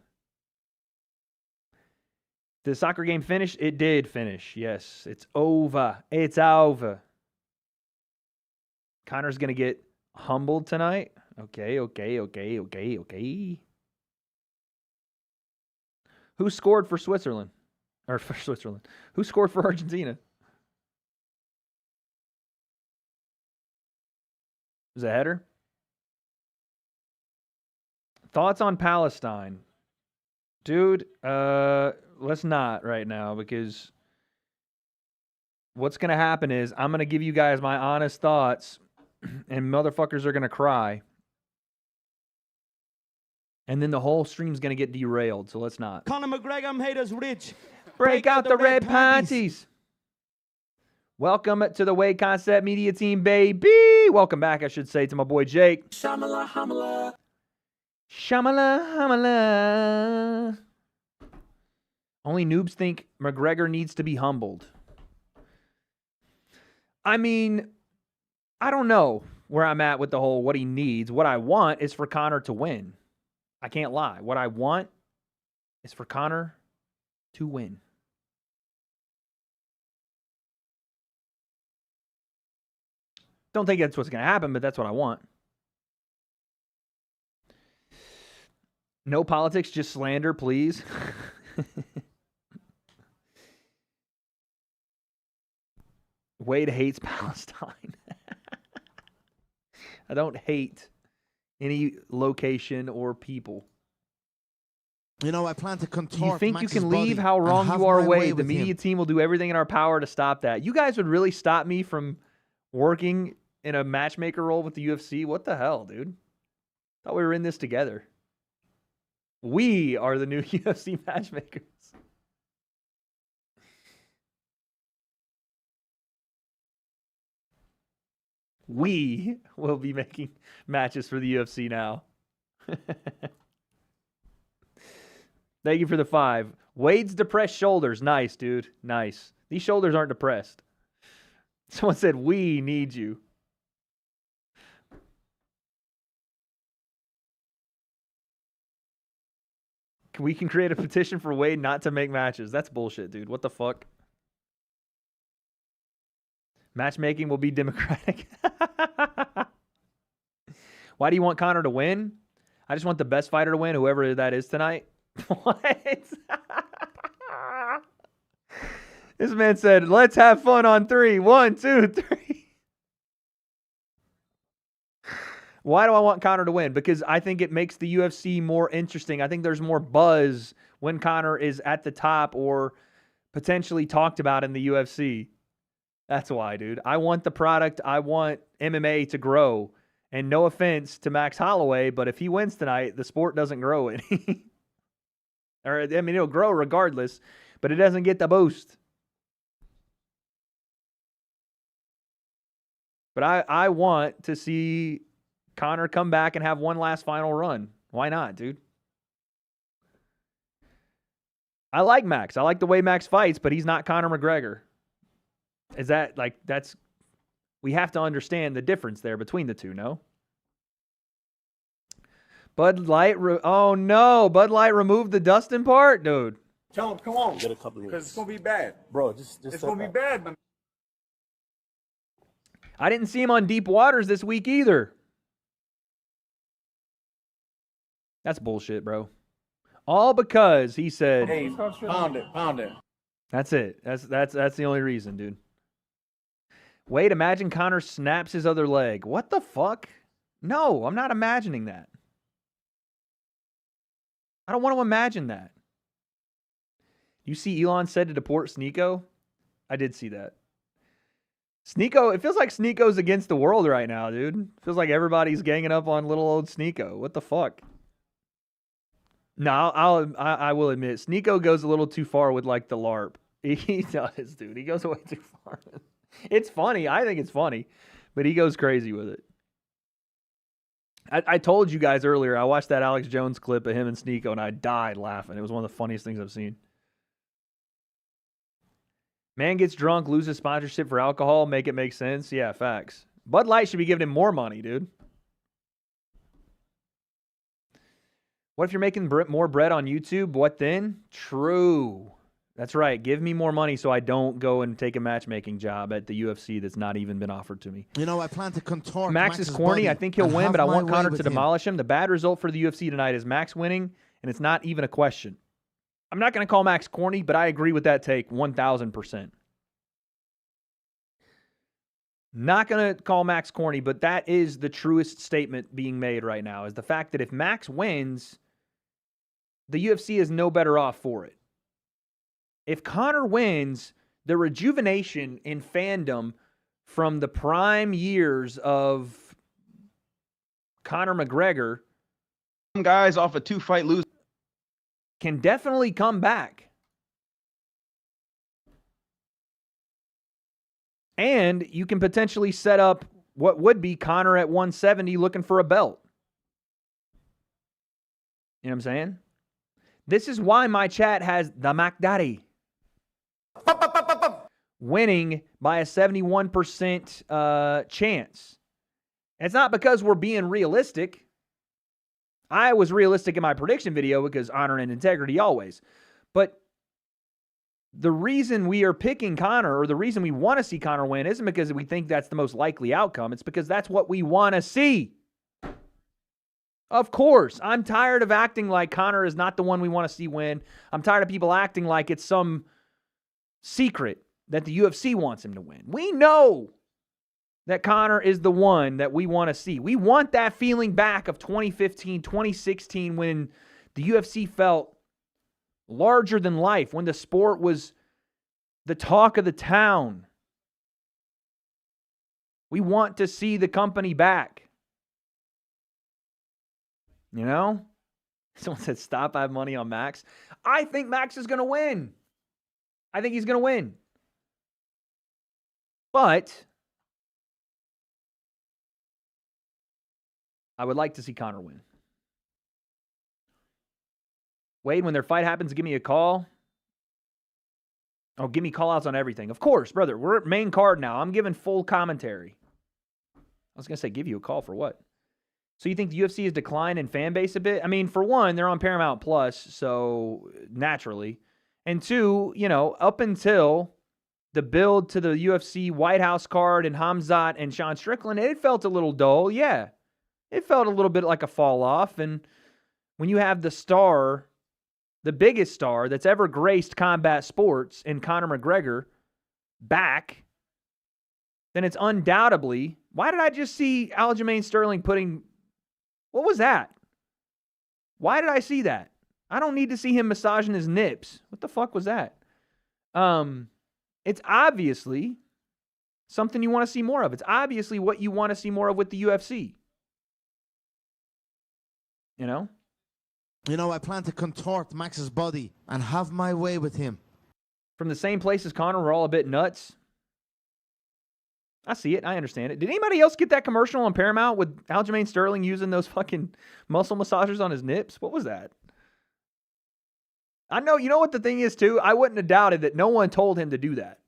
Did the soccer game finish? It did finish. Yes, it's over. It's over. Conor's going to get humbled tonight. Okay. Who scored for Switzerland? Or for Switzerland. Who scored for Argentina? Was it a header? Thoughts on Palestine? Dude, let's not right now, because what's going to happen is I'm going to give you guys my honest thoughts, and motherfuckers are going to cry. And then the whole stream's going to get derailed, so let's not. Conor McGregor made us rich. Break out the red panties. Welcome to the W.A.D.E Concept Media Team, baby. Welcome back, I should say, to my boy Jake. Shamala hamala. Shamala hamala. Only noobs think McGregor needs to be humbled. I mean, I don't know where I'm at with the whole what he needs. What I want is for Conor to win. I can't lie. What I want is for Conor to win. Don't think that's what's going to happen, but that's what I want. No politics, just slander, please. Wade hates Palestine. I don't hate any location or people. You know, I plan to contort. You think Max's you can leave? body How and wrong have you are, my way Wade. The with media him. team will do everything in our power to stop that. You guys would really stop me from working in a matchmaker role with the UFC? What the hell, dude? Thought we were in this together. We are the new UFC matchmakers. We will be making matches for the UFC now. Thank you for the 5. Wade's depressed shoulders. Nice, dude. Nice. These shoulders aren't depressed. Someone said, we need you. We can create a petition for Wade not to make matches. That's bullshit, dude. What the fuck? Matchmaking will be democratic. Why do you want Conor to win? I just want the best fighter to win, whoever that is tonight. What? This man said, let's have fun on 3. 1, 2, 3. Why do I want Conor to win? Because I think it makes the UFC more interesting. I think there's more buzz when Conor is at the top or potentially talked about in the UFC. That's why, dude. I want the product. I want MMA to grow. And no offense to Max Holloway, but if he wins tonight, the sport doesn't grow any. Or, I mean, it'll grow regardless, but it doesn't get the boost. But I want to see Conor come back and have one last final run. Why not, dude? I like Max. I like the way Max fights, but he's not Conor McGregor. Is that like, that's, we have to understand the difference there between the two, no? Bud Light, oh no, Bud Light removed the Dustin part? Dude. Tell him, come on. Get a couple of Because it's going to be bad. Bro, just It's going to be bad, man. I didn't see him on Deep Waters this week either. That's bullshit, bro. All because he said, Hey, pound it. That's it. That's the only reason, dude. Wait, imagine Conor snaps his other leg. What the fuck? No, I'm not imagining that. I don't want to imagine that. You see Elon said to deport Sneeko? I did see that. Sneeko, it feels like Sneeko's against the world right now, dude. It feels like everybody's ganging up on little old Sneeko. What the fuck? No, I will admit, Sneeko goes a little too far with like the LARP. He does, dude. He goes way too far. It's funny. I think it's funny, but he goes crazy with it. I told you guys earlier, I watched that Alex Jones clip of him and Sneeko, and I died laughing. It was one of the funniest things I've seen. Man gets drunk, loses sponsorship for alcohol, make it make sense. Yeah, facts. Bud Light should be giving him more money, dude. What if you're making more bread on YouTube? What then? True. That's right. Give me more money so I don't go and take a matchmaking job at the UFC that's not even been offered to me. You know, I plan to contort Max is corny. I think he'll win, but I want Conor to demolish him. The bad result for the UFC tonight is Max winning, and it's not even a question. I'm not going to call Max corny, but I agree with that take 1,000%. Not going to call Max corny, but that is the truest statement being made right now, is the fact that if Max wins, the UFC is no better off for it. If Conor wins, the rejuvenation in fandom from the prime years of Conor McGregor, some guys off a 2-fight lose, can definitely come back. And you can potentially set up what would be Conor at 170 looking for a belt. You know what I'm saying? This is why my chat has the McDaddy winning by a 71% chance. And it's not because we're being realistic. I was realistic in my prediction video because honor and integrity always. But the reason we are picking Conor, or the reason we want to see Conor win, isn't because we think that's the most likely outcome. It's because that's what we want to see. Of course, I'm tired of acting like Conor is not the one we want to see win. I'm tired of people acting like it's some secret that the UFC wants him to win. We know that Conor is the one that we want to see. We want that feeling back of 2015, 2016 when the UFC felt larger than life, when the sport was the talk of the town. We want to see the company back. You know? Someone said, stop, I have money on Max. I think Max is going to win. I think he's going to win. But I would like to see Conor win. Wade, when their fight happens, give me a call. Oh, give me call-outs on everything. Of course, brother. We're at main card now. I'm giving full commentary. I was going to say, give you a call for what? So you think the UFC has declined in fan base a bit? I mean, for one, they're on Paramount Plus, so naturally. And two, you know, up until the build to the UFC White House card and Hamzat and Sean Strickland, it felt a little dull. Yeah, it felt a little bit like a fall off. And when you have the star, the biggest star that's ever graced combat sports in Conor McGregor back, then it's undoubtedly, why did I just see Aljamain Sterling putting, what was that? Why did I see that? I don't need to see him massaging his nips. What the fuck was that? It's obviously something you want to see more of. It's obviously what you want to see more of with the UFC. You know? You know, I plan to contort Max's body and have my way with him. From the same place as Conor, we're all a bit nuts. I see it. I understand it. Did anybody else get that commercial on Paramount with Aljamain Sterling using those fucking muscle massagers on his nips? What was that? I know, you know what the thing is too? I wouldn't have doubted that no one told him to do that.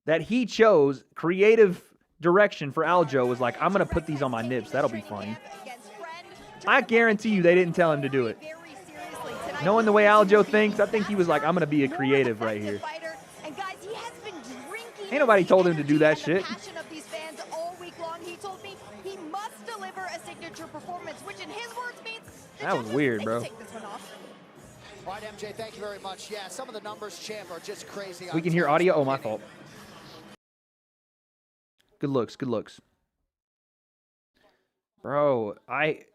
That he chose creative direction for Aljo was like, I'm going to put these on my nips. That'll be funny. I guarantee you they didn't tell him to do it. Knowing the way Aljo thinks, I think he was like, I'm going to be a creative right here. Ain't nobody told him to do that shit. That was weird, bro. All right, MJ, thank you very much. Yeah, some of the numbers, champ, are just crazy. We can hear audio. Oh, my fault. Good looks, good looks. Bro,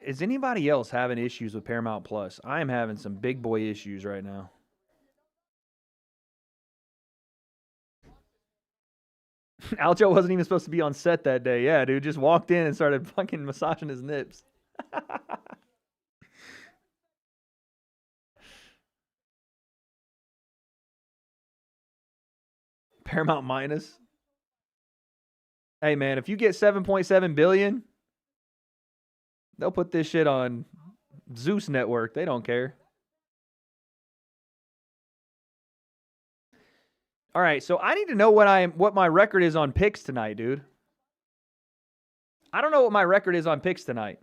is anybody else having issues with Paramount Plus? I am having some big boy issues right now. Aljo wasn't even supposed to be on set that day. Yeah, dude, just walked in and started fucking massaging his nips. Paramount minus. Hey, man, if you get 7.7 billion, they'll put this shit on Zeus Network. They don't care. All right, so I need to know what my record is on picks tonight, dude. I don't know what my record is on picks tonight.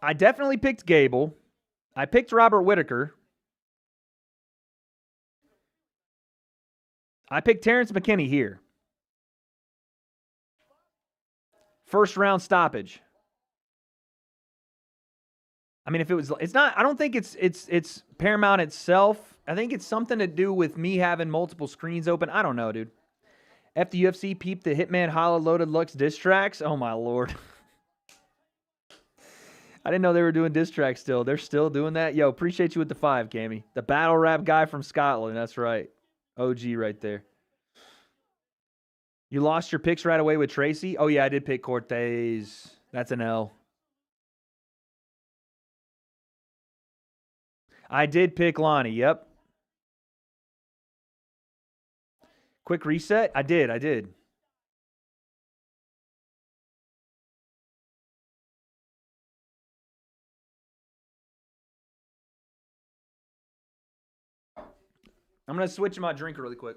I definitely picked Gable. I picked Robert Whittaker. I picked Terrence McKinney here. First round stoppage. I mean, if it was, it's not, I don't think it's Paramount itself. I think it's something to do with me having multiple screens open. I don't know, dude. F the UFC peeped the Hitman Hollow Loaded Lux diss tracks. Oh, my Lord. I didn't know they were doing diss tracks still. They're still doing that? Yo, appreciate you with the 5, Cammy. The battle rap guy from Scotland. That's right. OG right there. You lost your picks right away with Tracy? Oh, yeah, I did pick Cortez. That's an L. I did pick Lonnie. Yep. Quick reset? I did. I'm going to switch my drink really quick.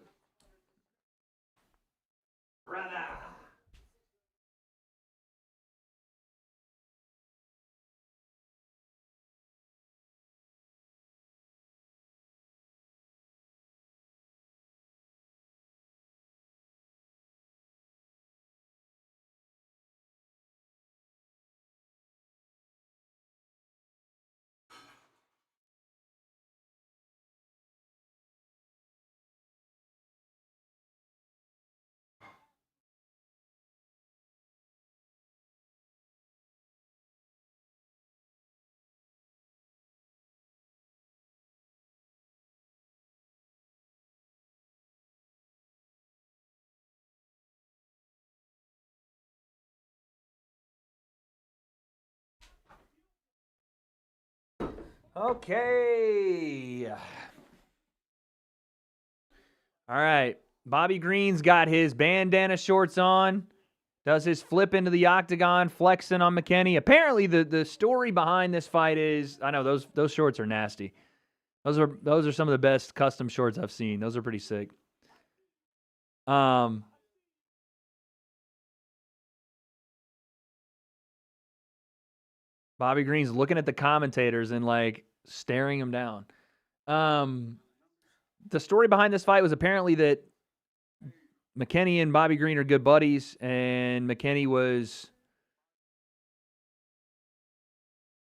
Okay. All right. Bobby Green's got his bandana shorts on. Does his flip into the octagon, flexing on McKinney. Apparently, the story behind this fight is, I know those shorts are nasty. Those are some of the best custom shorts I've seen. Those are pretty sick. Bobby Green's looking at the commentators and like staring them down. The story behind this fight was apparently that McKinney and Bobby Green are good buddies, and McKinney was,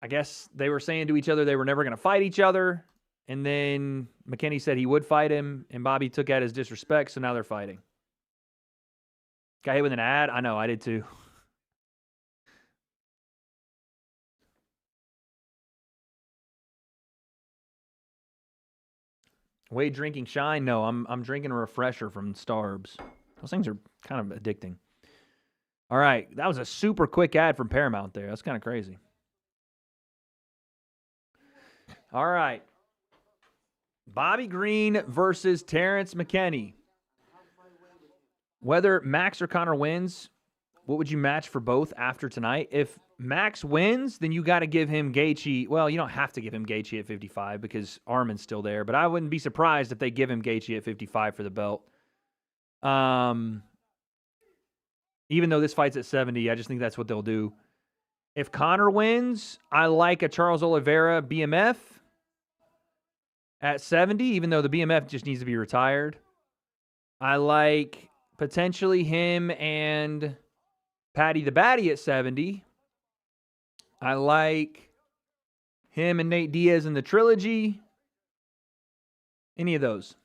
I guess they were saying to each other they were never going to fight each other, and then McKinney said he would fight him, and Bobby took that as disrespect, so now they're fighting. Got hit with an ad? I know, I did too. Wade drinking Shine? No, I'm drinking a refresher from Starbs. Those things are kind of addicting. All right, that was a super quick ad from Paramount there. That's kind of crazy. All right. Bobby Green versus Terrence McKinney. Whether Max or Conor wins, what would you match for both after tonight? If Max wins, then you got to give him Gaethje. Well, you don't have to give him Gaethje at 55 because Armin's still there. But I wouldn't be surprised if they give him Gaethje at 55 for the belt. Even though this fight's at 70, I just think that's what they'll do. If Conor wins, I like a Charles Oliveira BMF at 70, even though the BMF just needs to be retired. I like potentially him and Paddy the Baddy at 70. I like him and Nate Diaz in the trilogy. Any of those.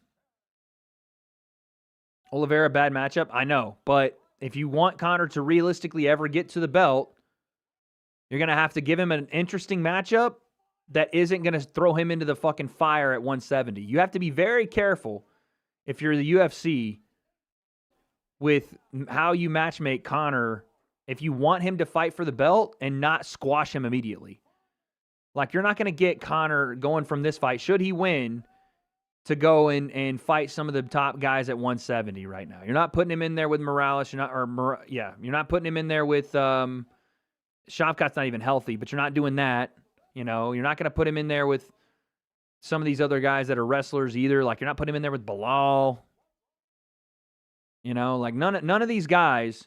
Oliveira, bad matchup? I know. But if you want Conor to realistically ever get to the belt, you're going to have to give him an interesting matchup that isn't going to throw him into the fucking fire at 170. You have to be very careful if you're the UFC with how you matchmake Conor if you want him to fight for the belt and not squash him immediately. Like, you're not going to get Conor going from this fight, should he win, to go and fight some of the top guys at 170 right now. You're not putting him in there with Morales. You're not putting him in there with Shavkat's not even healthy, but you're not doing that. You know, you're not going to put him in there with some of these other guys that are wrestlers either. Like, you're not putting him in there with Bilal. You know, like none of these guys.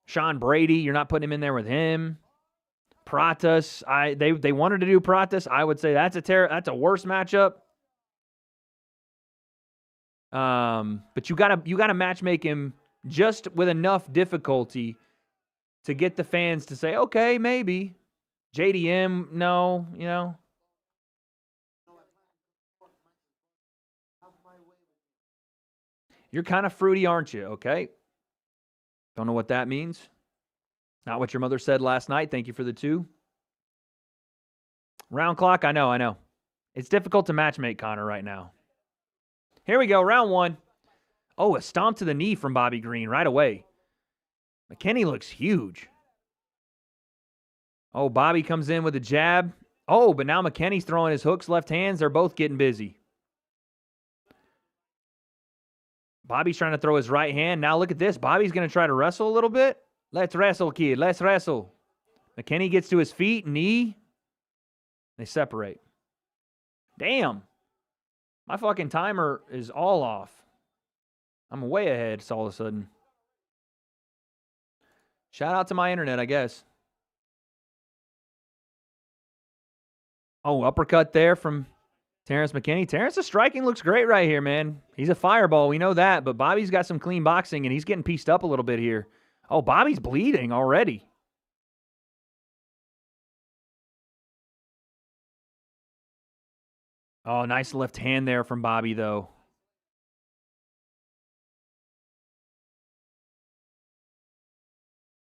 Sean Brady, you're not putting him in there with him. Pratas, they wanted to do Pratas. I would say that's a worse matchup. But you gotta matchmake him just with enough difficulty to get the fans to say, okay, maybe. JDM, no, you know. You're kind of fruity, aren't you? Okay. Don't know what that means. Not what your mother said last night. Thank you for the 2. Round clock, I know. It's difficult to matchmake Conor right now. Here we go, round 1. Oh, a stomp to the knee from Bobby Green right away. McKinney looks huge. Oh, Bobby comes in with a jab. Oh, but now McKinney's throwing his hooks, left hands. They're both getting busy. Bobby's trying to throw his right hand. Now look at this. Bobby's going to try to wrestle a little bit. Let's wrestle, kid. Let's wrestle. McKinney gets to his feet, knee. They separate. Damn. My fucking timer is all off. I'm way ahead all of a sudden. Shout out to my internet, I guess. Oh, uppercut there from Terrence McKinney. Terrence's striking looks great right here, man. He's a fireball. We know that. But Bobby's got some clean boxing, and he's getting pieced up a little bit here. Oh, Bobby's bleeding already. Oh, nice left hand there from Bobby, though.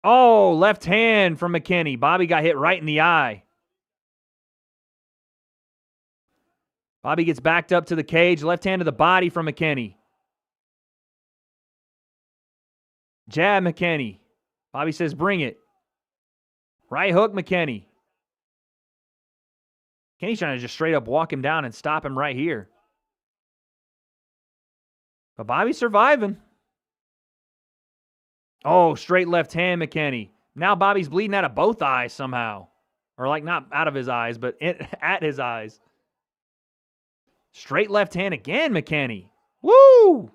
Oh, left hand from McKinney. Bobby got hit right in the eye. Bobby gets backed up to the cage. Left hand to the body from McKinney. Jab McKinney. Bobby says, bring it. Right hook McKinney. Kenny's trying to just straight up walk him down and stop him right here. But Bobby's surviving. Oh, straight left hand McKinney. Now Bobby's bleeding out of both eyes somehow. Or like not out of his eyes, but at his eyes. Straight left hand again, McKinney. Woo!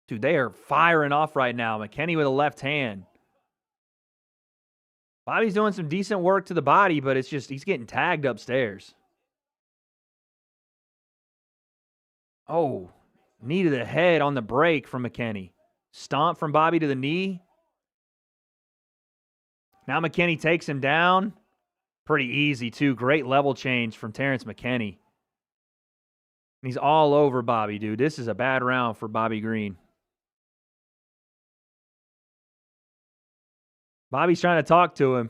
Dude, they are firing off right now. McKinney with a left hand. Bobby's doing some decent work to the body, but it's just he's getting tagged upstairs. Oh, knee to the head on the break from McKinney. Stomp from Bobby to the knee. Now McKinney takes him down. Pretty easy, too. Great level change from Terrence McKinney. He's all over Bobby, dude. This is a bad round for Bobby Green. Bobby's trying to talk to him.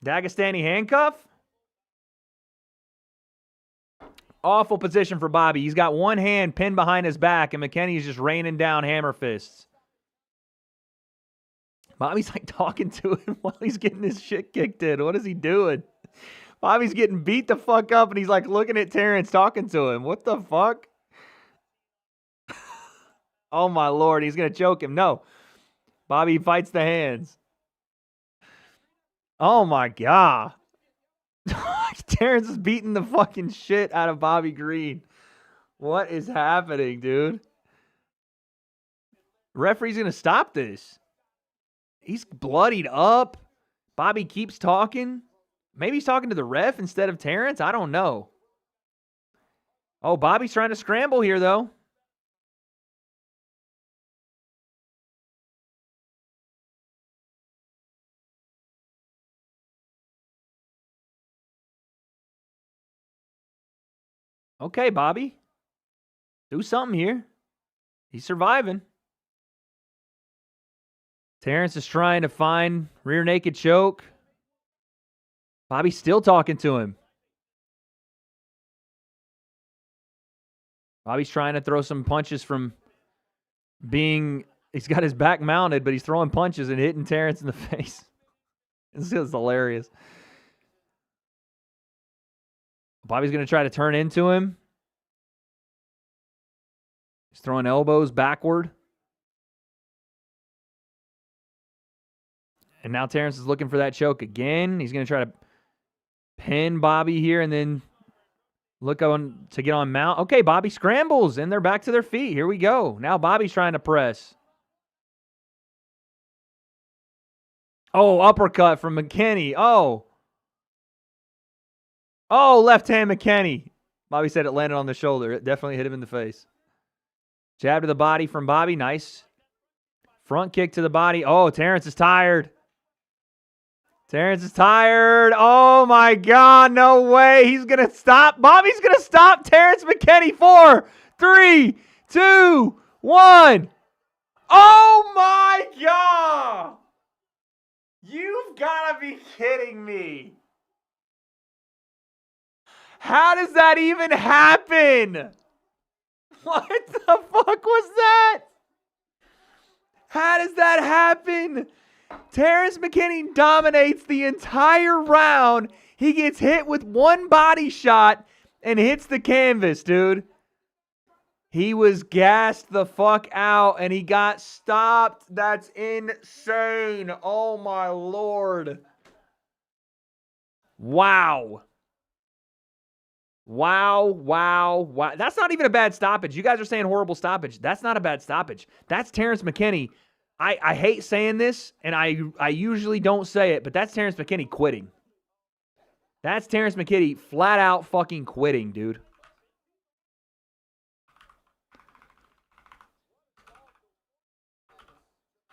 Dagestani handcuff? Awful position for Bobby. He's got one hand pinned behind his back, and McKinney's just raining down hammer fists. Bobby's like talking to him while he's getting his shit kicked in. What is he doing? Bobby's getting beat the fuck up, and he's like looking at Terrence talking to him. What the fuck? Oh, my Lord. He's going to choke him. No. Bobby fights the hands. Oh, my God. Terrence is beating the fucking shit out of Bobby Green. What is happening, dude? Referee's going to stop this. He's bloodied up. Bobby keeps talking. Maybe he's talking to the ref instead of Terrence. I don't know. Oh, Bobby's trying to scramble here, though. Okay, Bobby. Do something here. He's surviving. Terrence is trying to find rear naked choke. Bobby's still talking to him. Bobby's trying to throw some punches from being... He's got his back mounted, but he's throwing punches and hitting Terrence in the face. This is hilarious. Bobby's going to try to turn into him. He's throwing elbows backward. And now Terrence is looking for that choke again. He's going to try to pin Bobby here and then look on to get on mount. Okay, Bobby scrambles, and they're back to their feet. Here we go. Now Bobby's trying to press. Oh, uppercut from McKinney. Oh, left hand McKinney. Bobby said it landed on the shoulder. It definitely hit him in the face. Jab to the body from Bobby. Nice. Front kick to the body. Oh, Terrence is tired. Terrence is tired. Oh, my God. No way. He's going to stop. Bobby's going to stop Terrence McKinney. 4, 3, 2, 1. Oh, my God. You've got to be kidding me. How does that even happen? What the fuck was that? How does that happen? Terrence McKinney dominates the entire round. He gets hit with one body shot, and hits the canvas, dude. He was gassed the fuck out, and he got stopped. That's insane. Oh, my Lord. Wow. Wow. That's not even a bad stoppage. You guys are saying horrible stoppage. That's not a bad stoppage. That's Terrence McKinney. I hate saying this, and I usually don't say it, but that's Terrence McKinney quitting. That's Terrence McKinney flat out fucking quitting, dude.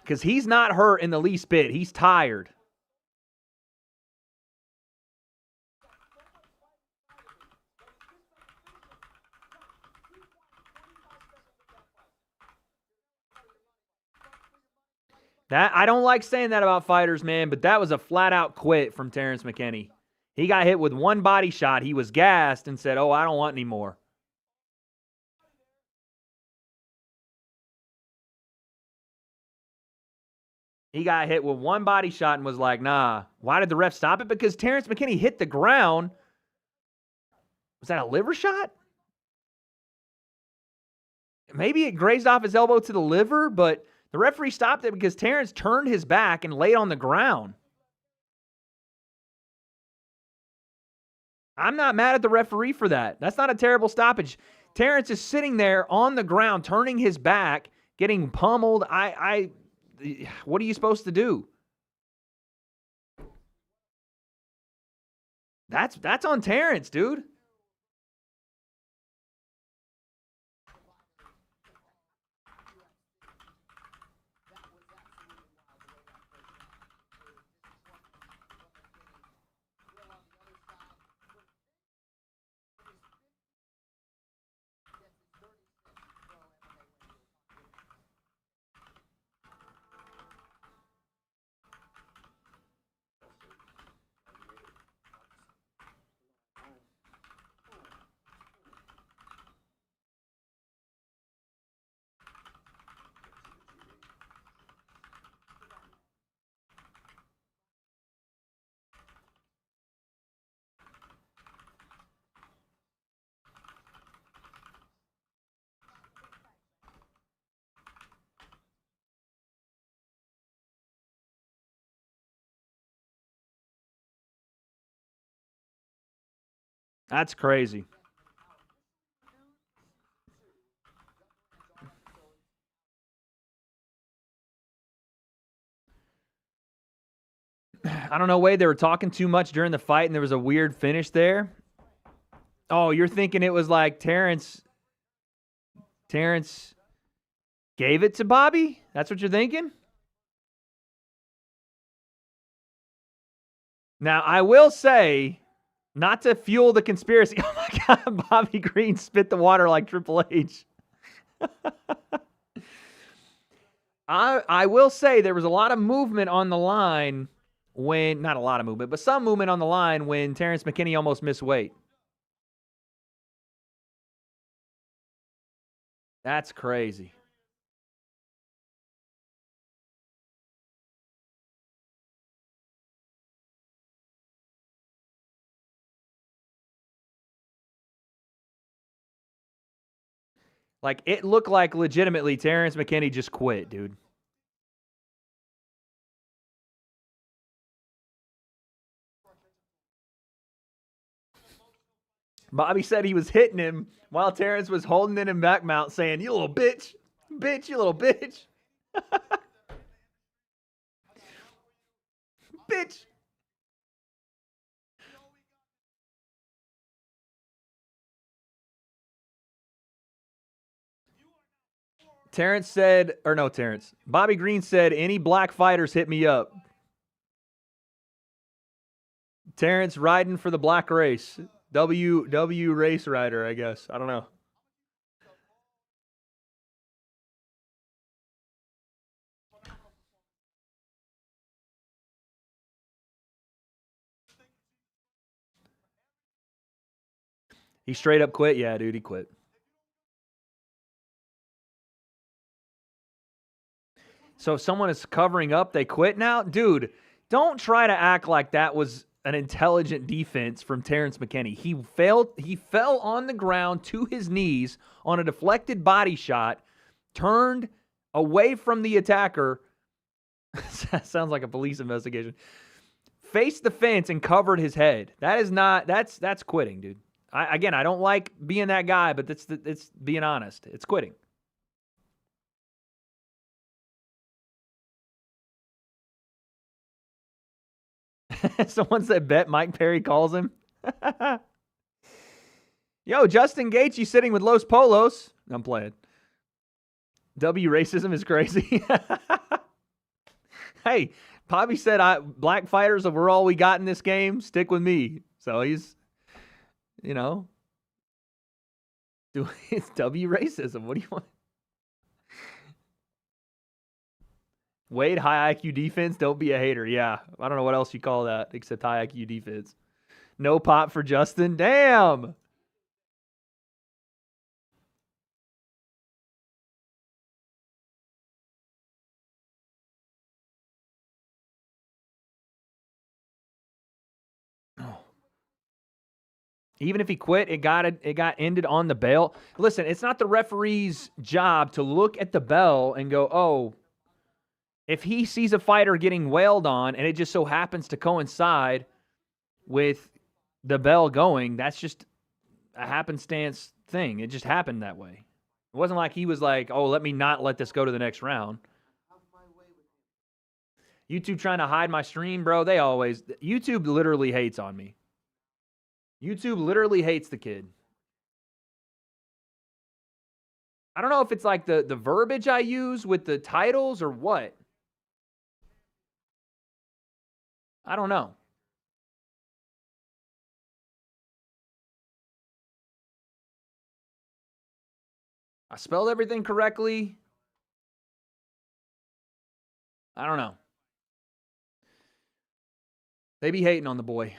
Because he's not hurt in the least bit. He's tired. I don't like saying that about fighters, man, but that was a flat-out quit from Terrence McKinney. He got hit with one body shot. He was gassed and said, oh, I don't want any more. He got hit with one body shot and was like, nah. Why did the ref stop it? Because Terrence McKinney hit the ground. Was that a liver shot? Maybe it grazed off his elbow to the liver, but the referee stopped it because Terrence turned his back and laid on the ground. I'm not mad at the referee for that. That's not a terrible stoppage. Terrence is sitting there on the ground, turning his back, getting pummeled. What are you supposed to do? That's on Terrence, dude. That's crazy. I don't know, Wade. They were talking too much during the fight, and there was a weird finish there. Oh, you're thinking it was like Terrence gave it to Bobby? That's what you're thinking? Now, I will say, not to fuel the conspiracy. Oh, my God. Bobby Green spit the water like Triple H. I will say there was a lot of movement on the line when, not a lot of movement, but some movement on the line when Terrence McKinney almost missed weight. That's crazy. Like, it looked like legitimately Terrence McKinney just quit, dude. Bobby said he was hitting him while Terrence was holding it in back mount saying, you little bitch. Bitch, you little bitch. Bitch. Terrence said, or no, Terrence. Bobby Green said, any black fighters hit me up. Terrence riding for the black race. W race rider, I guess. I don't know. He straight up quit? Yeah, dude, he quit. So if someone is covering up, they quit now? Dude, don't try to act like that was an intelligent defense from Terrence McKinney. He fell on the ground to his knees on a deflected body shot, turned away from the attacker. Sounds like a police investigation. Faced the fence and covered his head. That's quitting, dude. I don't like being that guy, but it's being honest. It's quitting. Someone said, bet Mike Perry calls him. Yo, Justin Gaethje sitting with Los Polos. I'm playing. W racism is crazy. Hey, Bobby said, black fighters were all we got in this game. Stick with me. So he's, doing it's W racism. What do you want? Wade, high IQ defense. Don't be a hater. Yeah, I don't know what else you call that except high IQ defense. No pop for Justin. Damn. Even if he quit, it got ended on the bell. Listen, it's not the referee's job to look at the bell and go, oh, if he sees a fighter getting wailed on and it just so happens to coincide with the bell going, that's just a happenstance thing. It just happened that way. It wasn't like he was like, oh, let me not let this go to the next round. YouTube trying to hide my stream, bro. YouTube literally hates on me. YouTube literally hates the kid. I don't know if it's like the verbiage I use with the titles or what. I don't know. I spelled everything correctly. I don't know. They be hating on the boy.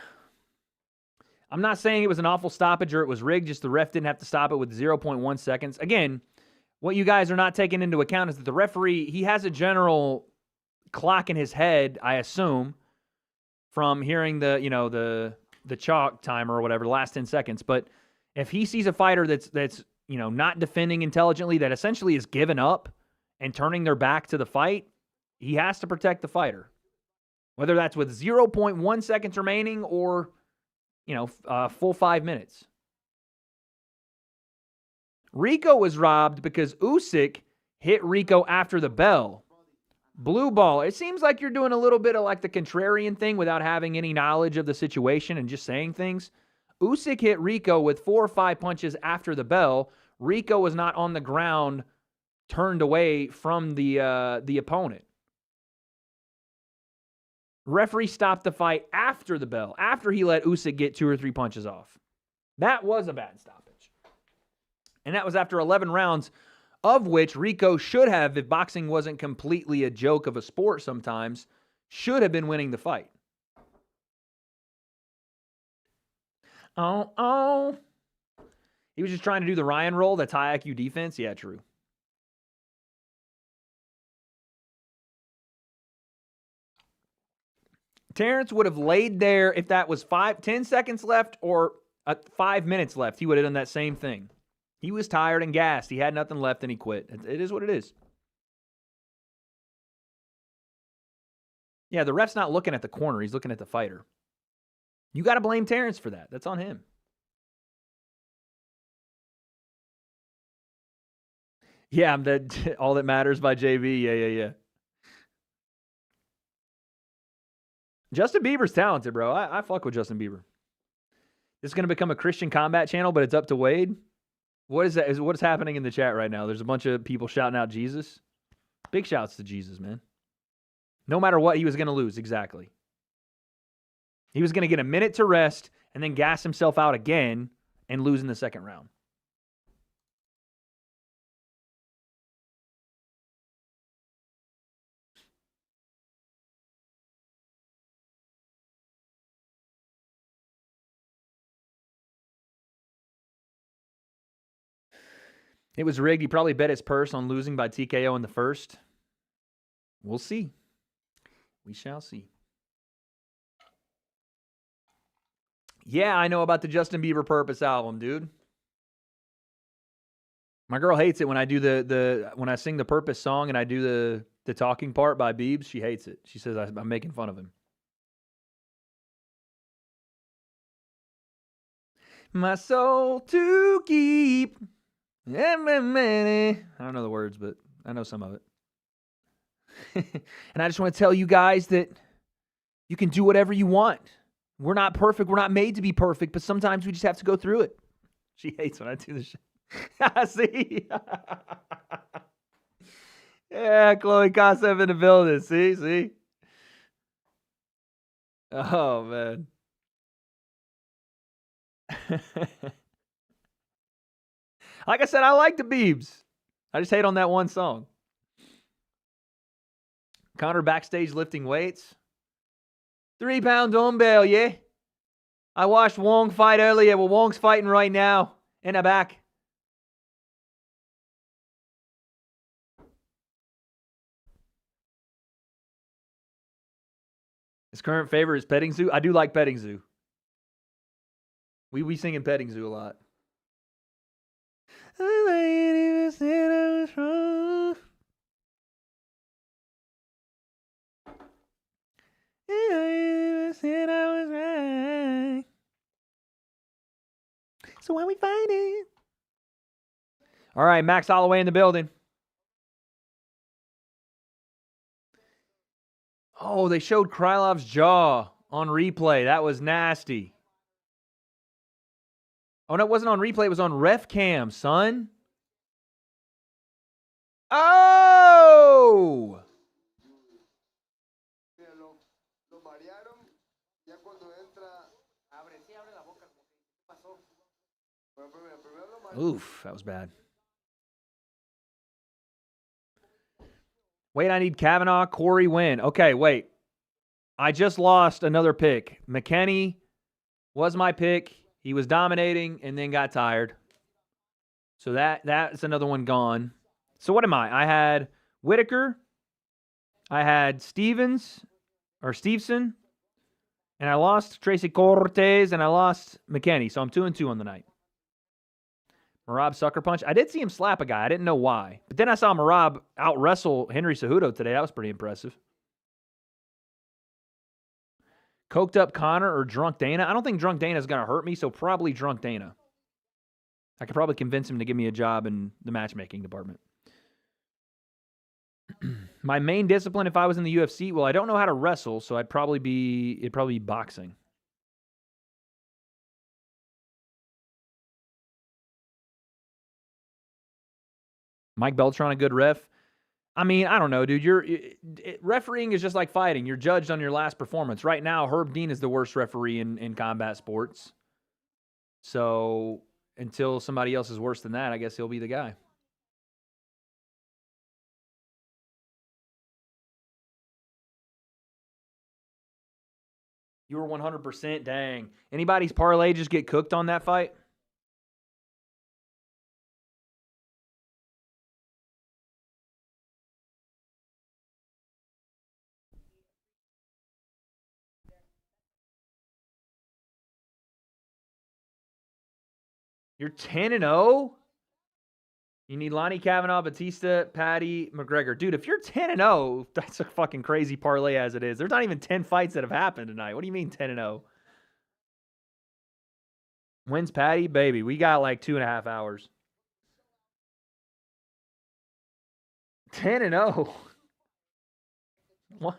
I'm not saying it was an awful stoppage or it was rigged, just the ref didn't have to stop it with 0.1 seconds. Again, what you guys are not taking into account is that the referee, he has a general clock in his head, I assume, from hearing the chalk timer or whatever, the last 10 seconds. But if he sees a fighter that's not defending intelligently, that essentially is giving up and turning their back to the fight, he has to protect the fighter. Whether that's with 0.1 seconds remaining or full 5 minutes. Rico was robbed because Usyk hit Rico after the bell. Blue ball. It seems like you're doing a little bit of like the contrarian thing without having any knowledge of the situation and just saying things. Usyk hit Rico with 4 or 5 punches after the bell. Rico was not on the ground, turned away from the opponent. Referee stopped the fight after the bell, after he let Usyk get 2 or 3 punches off. That was a bad stoppage. And that was after 11 rounds, of which Rico should have, if boxing wasn't completely a joke of a sport sometimes, should have been winning the fight. Oh. He was just trying to do the Ryan roll, that's high IQ defense. Yeah, true. Terrence would have laid there if that was 10 seconds left or 5 minutes left. He would have done that same thing. He was tired and gassed. He had nothing left and he quit. It is what it is. Yeah, the ref's not looking at the corner. He's looking at the fighter. You got to blame Terrence for that. That's on him. Yeah, All That Matters by JV. Yeah. Justin Bieber's talented, bro. I fuck with Justin Bieber. This is going to become a Christian combat channel, but it's up to Wade. What is that? What's happening in the chat right now? There's a bunch of people shouting out Jesus. Big shouts to Jesus, man. No matter what, he was going to lose. Exactly. He was going to get a minute to rest and then gas himself out again and lose in the second round. It was rigged. He probably bet his purse on losing by TKO in the first. We'll see. We shall see. Yeah, I know about the Justin Bieber Purpose album, dude. My girl hates it when I do when I sing the Purpose song and I do the talking part by Biebs. She hates it. She says I'm making fun of him. My soul to keep. I don't know the words, but I know some of it. And I just want to tell you guys that you can do whatever you want. We're not perfect. We're not made to be perfect, but sometimes we just have to go through it. She hates when I do this shit. See? Yeah, Chloe Concept in the building. See? Oh, man. Like I said, I like the Biebs. I just hate on that one song. Conor backstage lifting weights. 3-pound dumbbell, yeah. I watched Wong fight earlier. Well, Wong's fighting right now in the back. His current favorite is Petting Zoo. I do like Petting Zoo. We sing in Petting Zoo a lot. So when we find it. All right, Max Holloway in the building. Oh, they showed Krylov's jaw on replay. That was nasty. Oh, no, it wasn't on replay. It was on ref cam, son. Oh! Oof, that was bad. Wait, I need Kavanaugh, Corey win. Okay, wait. I just lost another pick. McKinney was my pick. He was dominating and then got tired. So that's another one gone. So what am I? I had Whitaker. I had Stevenson. And I lost Tracy Cortez and I lost McKinney. So I'm 2-2 on the night. Merab sucker punch. I did see him slap a guy. I didn't know why. But then I saw Merab out-wrestle Henry Cejudo today. That was pretty impressive. Coked up Connor or Drunk Dana. I don't think Drunk Dana is going to hurt me, so probably Drunk Dana. I could probably convince him to give me a job in the matchmaking department. My main discipline if I was in the UFC, well, I don't know how to wrestle, so it'd probably be boxing. Mike Beltran, a good ref. I mean, I don't know, dude. Refereeing is just like fighting. You're judged on your last performance. Right now, Herb Dean is the worst referee in combat sports. So until somebody else is worse than that, I guess he'll be the guy. You were 100%. Dang. Anybody's parlay just get cooked on that fight? You're 10-0? You need Lonnie Kavanaugh, Batista, Patty, McGregor. Dude, if you're 10-0, that's a fucking crazy parlay as it is. There's not even 10 fights that have happened tonight. What do you mean 10-0? When's Patty? Baby, we got like 2.5 hours. 10-0? What?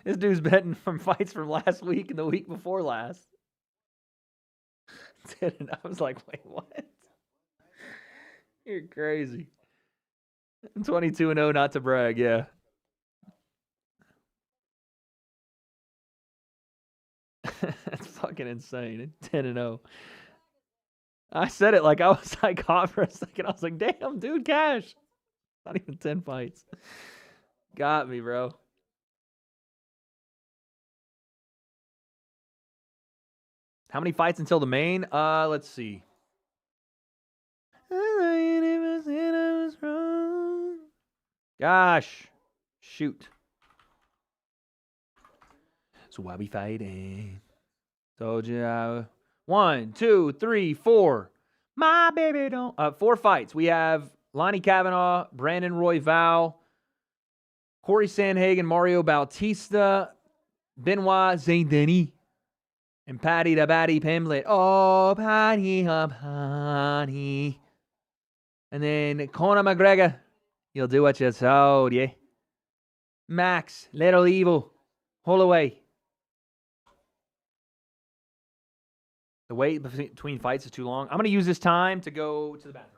This dude's betting from fights from last week and the week before last. I was like, wait, what? You're crazy. 22-0, not to brag, yeah. That's fucking insane. 10-0. I said it like I was like hot for a second. I was like, damn, dude, cash. Not even 10 fights. Got me, bro. How many fights until the main? Let's see. Gosh. Shoot. So why we fighting? Told you. 1, 2, 3, 4. My baby don't. 4 fights. We have Lonnie Kavanaugh, Brandon Royval, Corey Sandhagen, Mario Bautista, Benoit Saint-Denis, and Paddy the Batty Pimlet. Oh, Paddy, oh, Paddy. And then Conor McGregor. You'll do what you're told, yeah. Max, Little Evil, Holloway. The wait between fights is too long. I'm going to use this time to go to the bathroom.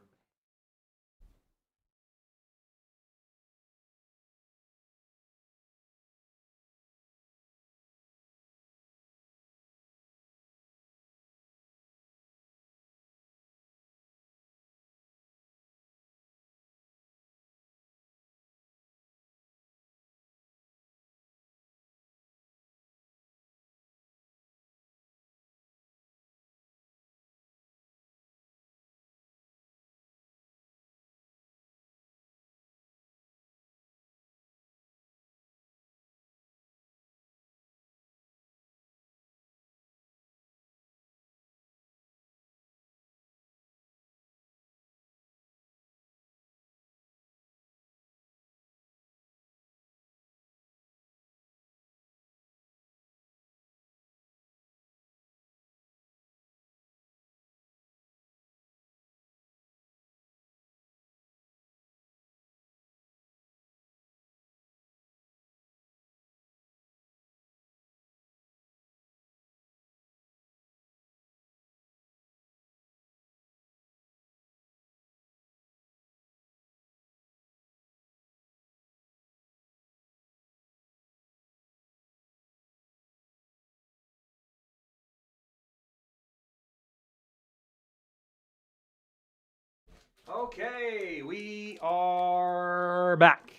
Okay, we are back.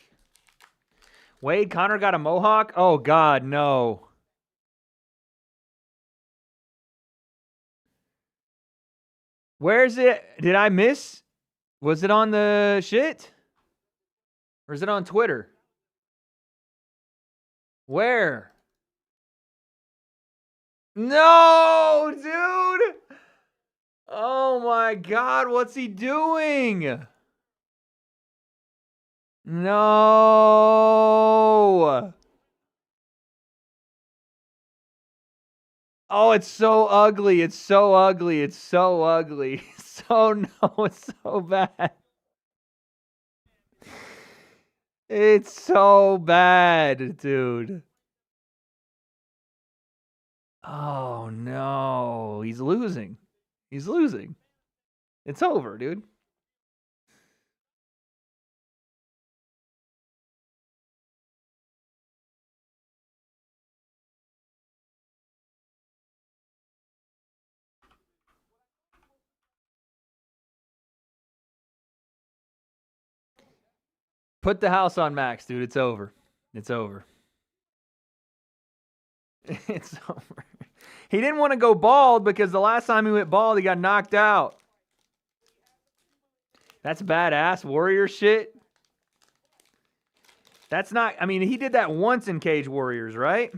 Wade, Conor got a mohawk? Oh, God, no. Where's it? Did I miss? Was it on the shit? Or is it on Twitter? Where? No, dude! Oh, my God, what's he doing? No. Oh, it's so ugly. It's so ugly. It's so ugly. So, no, it's so bad. It's so bad, dude. Oh, no. He's losing. He's losing. It's over, dude. Put the house on Max, dude. It's over. It's over. It's over. He didn't want to go bald because the last time he went bald, he got knocked out. That's badass warrior shit. That's not, I mean, he did that once in Cage Warriors, right?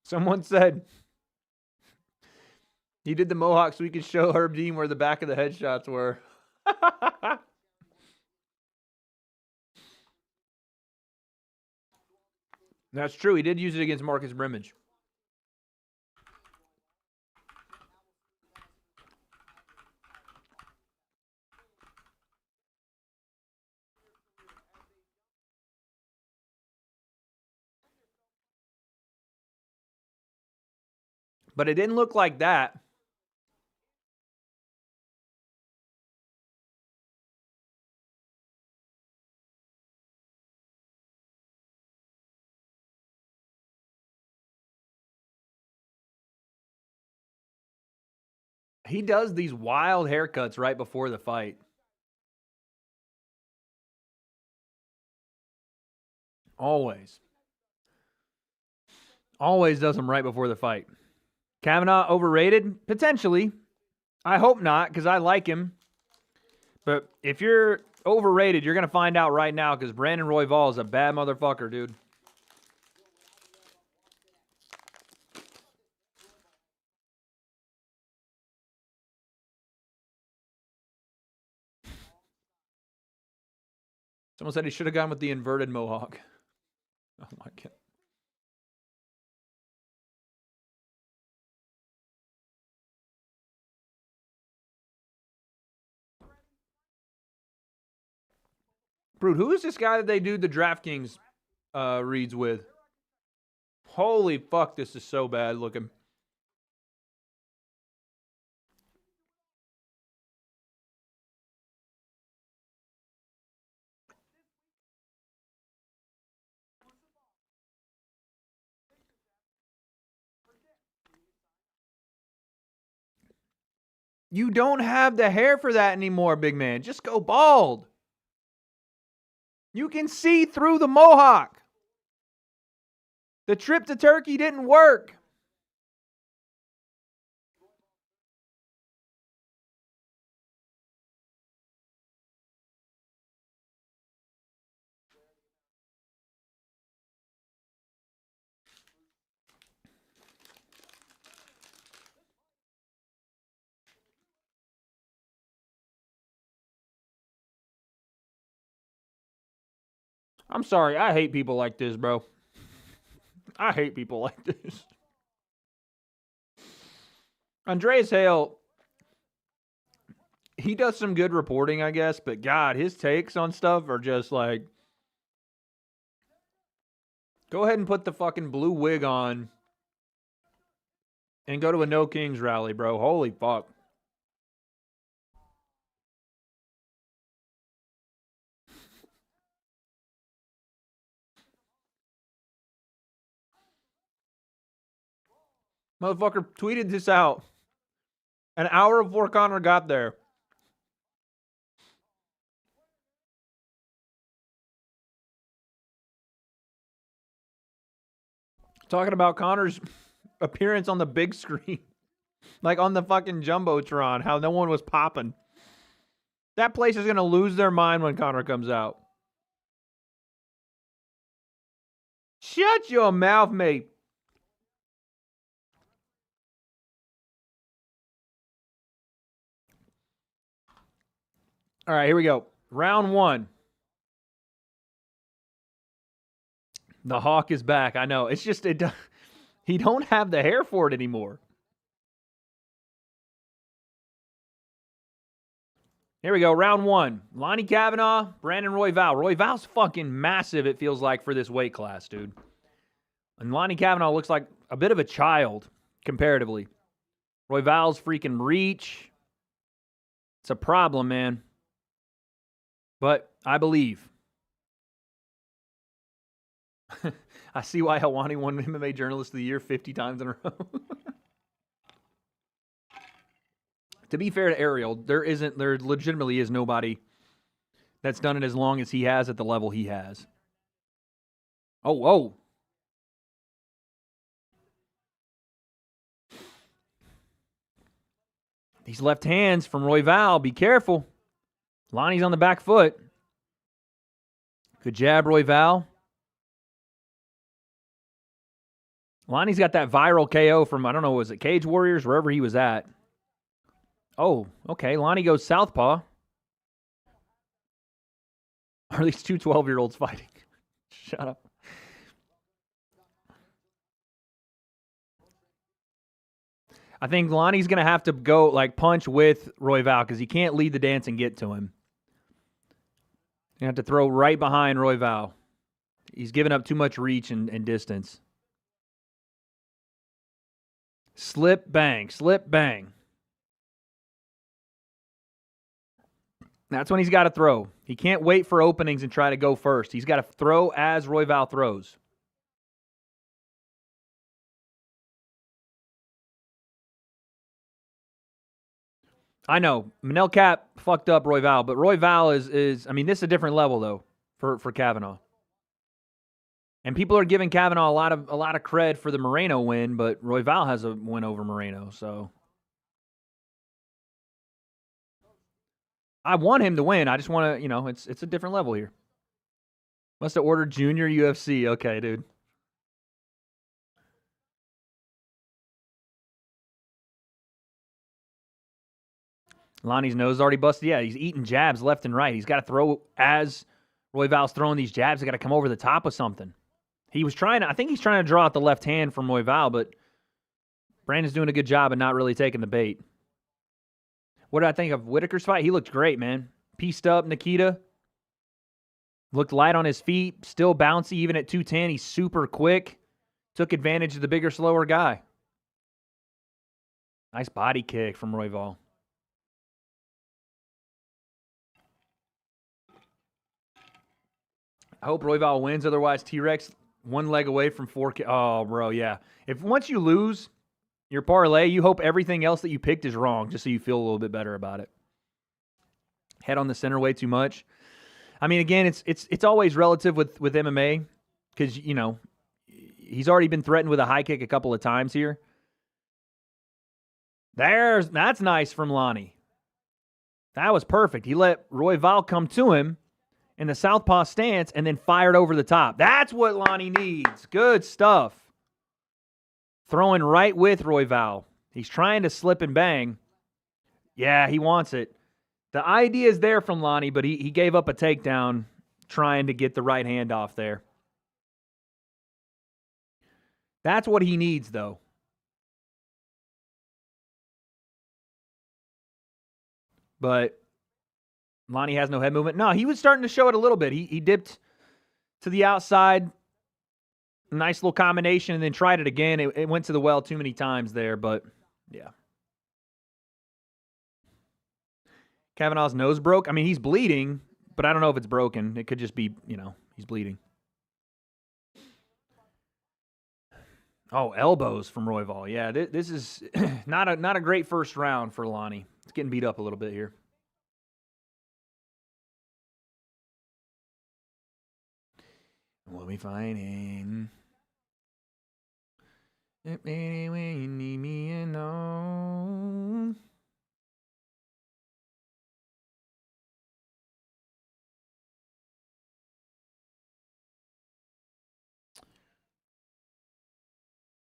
Someone said he did the mohawk so we could show Herb Dean where the back of the headshots were. That's true. He did use it against Marcus Brimage. But it didn't look like that. He does these wild haircuts right before the fight. Always. Always does them right before the fight. Kavanaugh overrated? Potentially. I hope not, because I like him. But if you're overrated, you're going to find out right now, because Brandon Royval is a bad motherfucker, dude. Someone said he should have gone with the inverted mohawk. Oh my God. Brood, who is this guy that they do the DraftKings reads with? Holy fuck, this is so bad looking. You don't have the hair for that anymore, big man. Just go bald. You can see through the mohawk. The trip to Turkey didn't work. I'm sorry. I hate people like this, bro. I hate people like this. Andreas Hale, he does some good reporting, I guess, but God, his takes on stuff are just like, go ahead and put the fucking blue wig on and go to a No Kings rally, bro. Holy fuck. Motherfucker tweeted this out an hour before Conor got there. Talking about Conor's appearance on the big screen. Like on the fucking Jumbotron, how no one was popping. That place is going to lose their mind when Conor comes out. Shut your mouth, mate. All right, here we go. Round one. The hawk is back. I know. It's just, he don't have the hair for it anymore. Here we go. Round one. Lonnie Kavanaugh, Brandon Royval. Royval's fucking massive, it feels like, for this weight class, dude. And Lonnie Kavanaugh looks like a bit of a child, comparatively. Royval's freaking reach. It's a problem, man. But I believe. I see why Helwani won MMA Journalist of the Year 50 times in a row. To be fair to Ariel, there legitimately is nobody that's done it as long as he has at the level he has. Oh, whoa. These left hands from Royval, be careful. Lonnie's on the back foot. Good jab, Royval. Lonnie's got that viral KO from, I don't know, was it Cage Warriors, wherever he was at. Oh, okay. Lonnie goes southpaw. Are these two 12-year-olds fighting? Shut up. I think Lonnie's going to have to go, like, punch with Royval because he can't lead the dance and get to him. You have to throw right behind Royval. He's giving up too much reach and distance. Slip, bang. Slip, bang. That's when he's got to throw. He can't wait for openings and try to go first. He's got to throw as Royval throws. I know. Manel Cap fucked up Royval, but Royval is I mean, this is a different level, though, for Kavanaugh. And people are giving Kavanaugh a lot of cred for the Moreno win, but Royval has a win over Moreno, so I want him to win. I just want to, you know, it's a different level here. Must have ordered Junior UFC. Okay, dude. Lonnie's nose is already busted. Yeah, he's eating jabs left and right. He's got to throw as Royval's throwing these jabs. He's got to come over the top of something. He was trying to, I think he's trying to draw out the left hand from Royval, but Brandon's doing a good job of not really taking the bait. What did I think of Whitaker's fight? He looked great, man. Pieced up Nikita. Looked light on his feet. Still bouncy even at 210. He's super quick. Took advantage of the bigger, slower guy. Nice body kick from Royval. I hope Royval wins. Otherwise, T-Rex one leg away from 4K. Oh, bro, yeah. If once you lose your parlay, you hope everything else that you picked is wrong, just so you feel a little bit better about it. Head on the center way too much. I mean, again, it's always relative with MMA because, you know, he's already been threatened with a high kick a couple of times here. That's nice from Lonnie. That was perfect. He let Royval come to him in the southpaw stance and then fired over the top. That's what Lonnie needs. Good stuff. Throwing right with Royval. He's trying to slip and bang. Yeah, he wants it. The idea is there from Lonnie, but he gave up a takedown trying to get the right hand off there. That's what he needs, though. But Lonnie has no head movement. No, he was starting to show it a little bit. He dipped to the outside. Nice little combination, and then tried it again. It went to the well too many times there, but yeah. Kavanaugh's nose broke. I mean, he's bleeding, but I don't know if it's broken. It could just be, you know, he's bleeding. Oh, elbows from Royval. Yeah, this is not a great first round for Lonnie. It's getting beat up a little bit here. We'll be fighting. If anyway you need me, you know.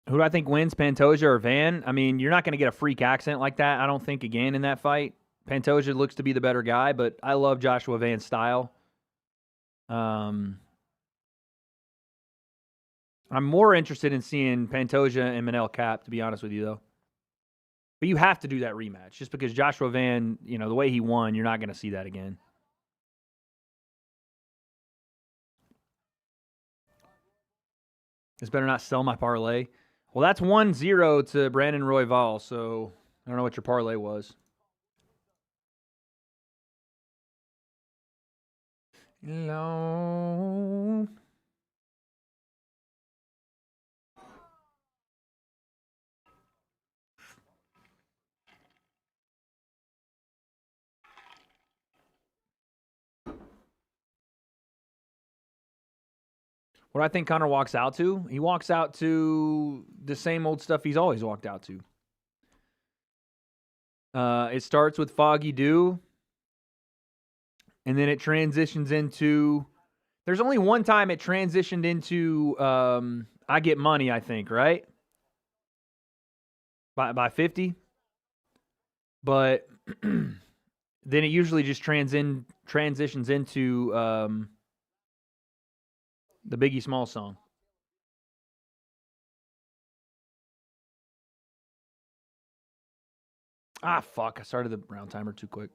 Who do I think wins, Pantoja or Van? I mean, you're not going to get a freak accent like that, I don't think, again in that fight. Pantoja looks to be the better guy, but I love Joshua Van's style. I'm more interested in seeing Pantoja and Manel Cap, to be honest with you, though. But you have to do that rematch. Just because Joshua Van, you know, the way he won, you're not going to see that again. This better not sell my parlay. Well, that's 1-0 to Brandon Royval, so I don't know what your parlay was. Hello. What I think Conor walks out to? He walks out to the same old stuff he's always walked out to. It starts with Foggy Dew, and then it transitions into... There's only one time it transitioned into I Get Money, I think, right? By 50. But then it usually just transitions into... the Biggie Small song. Ah, fuck. I started the round timer too quick.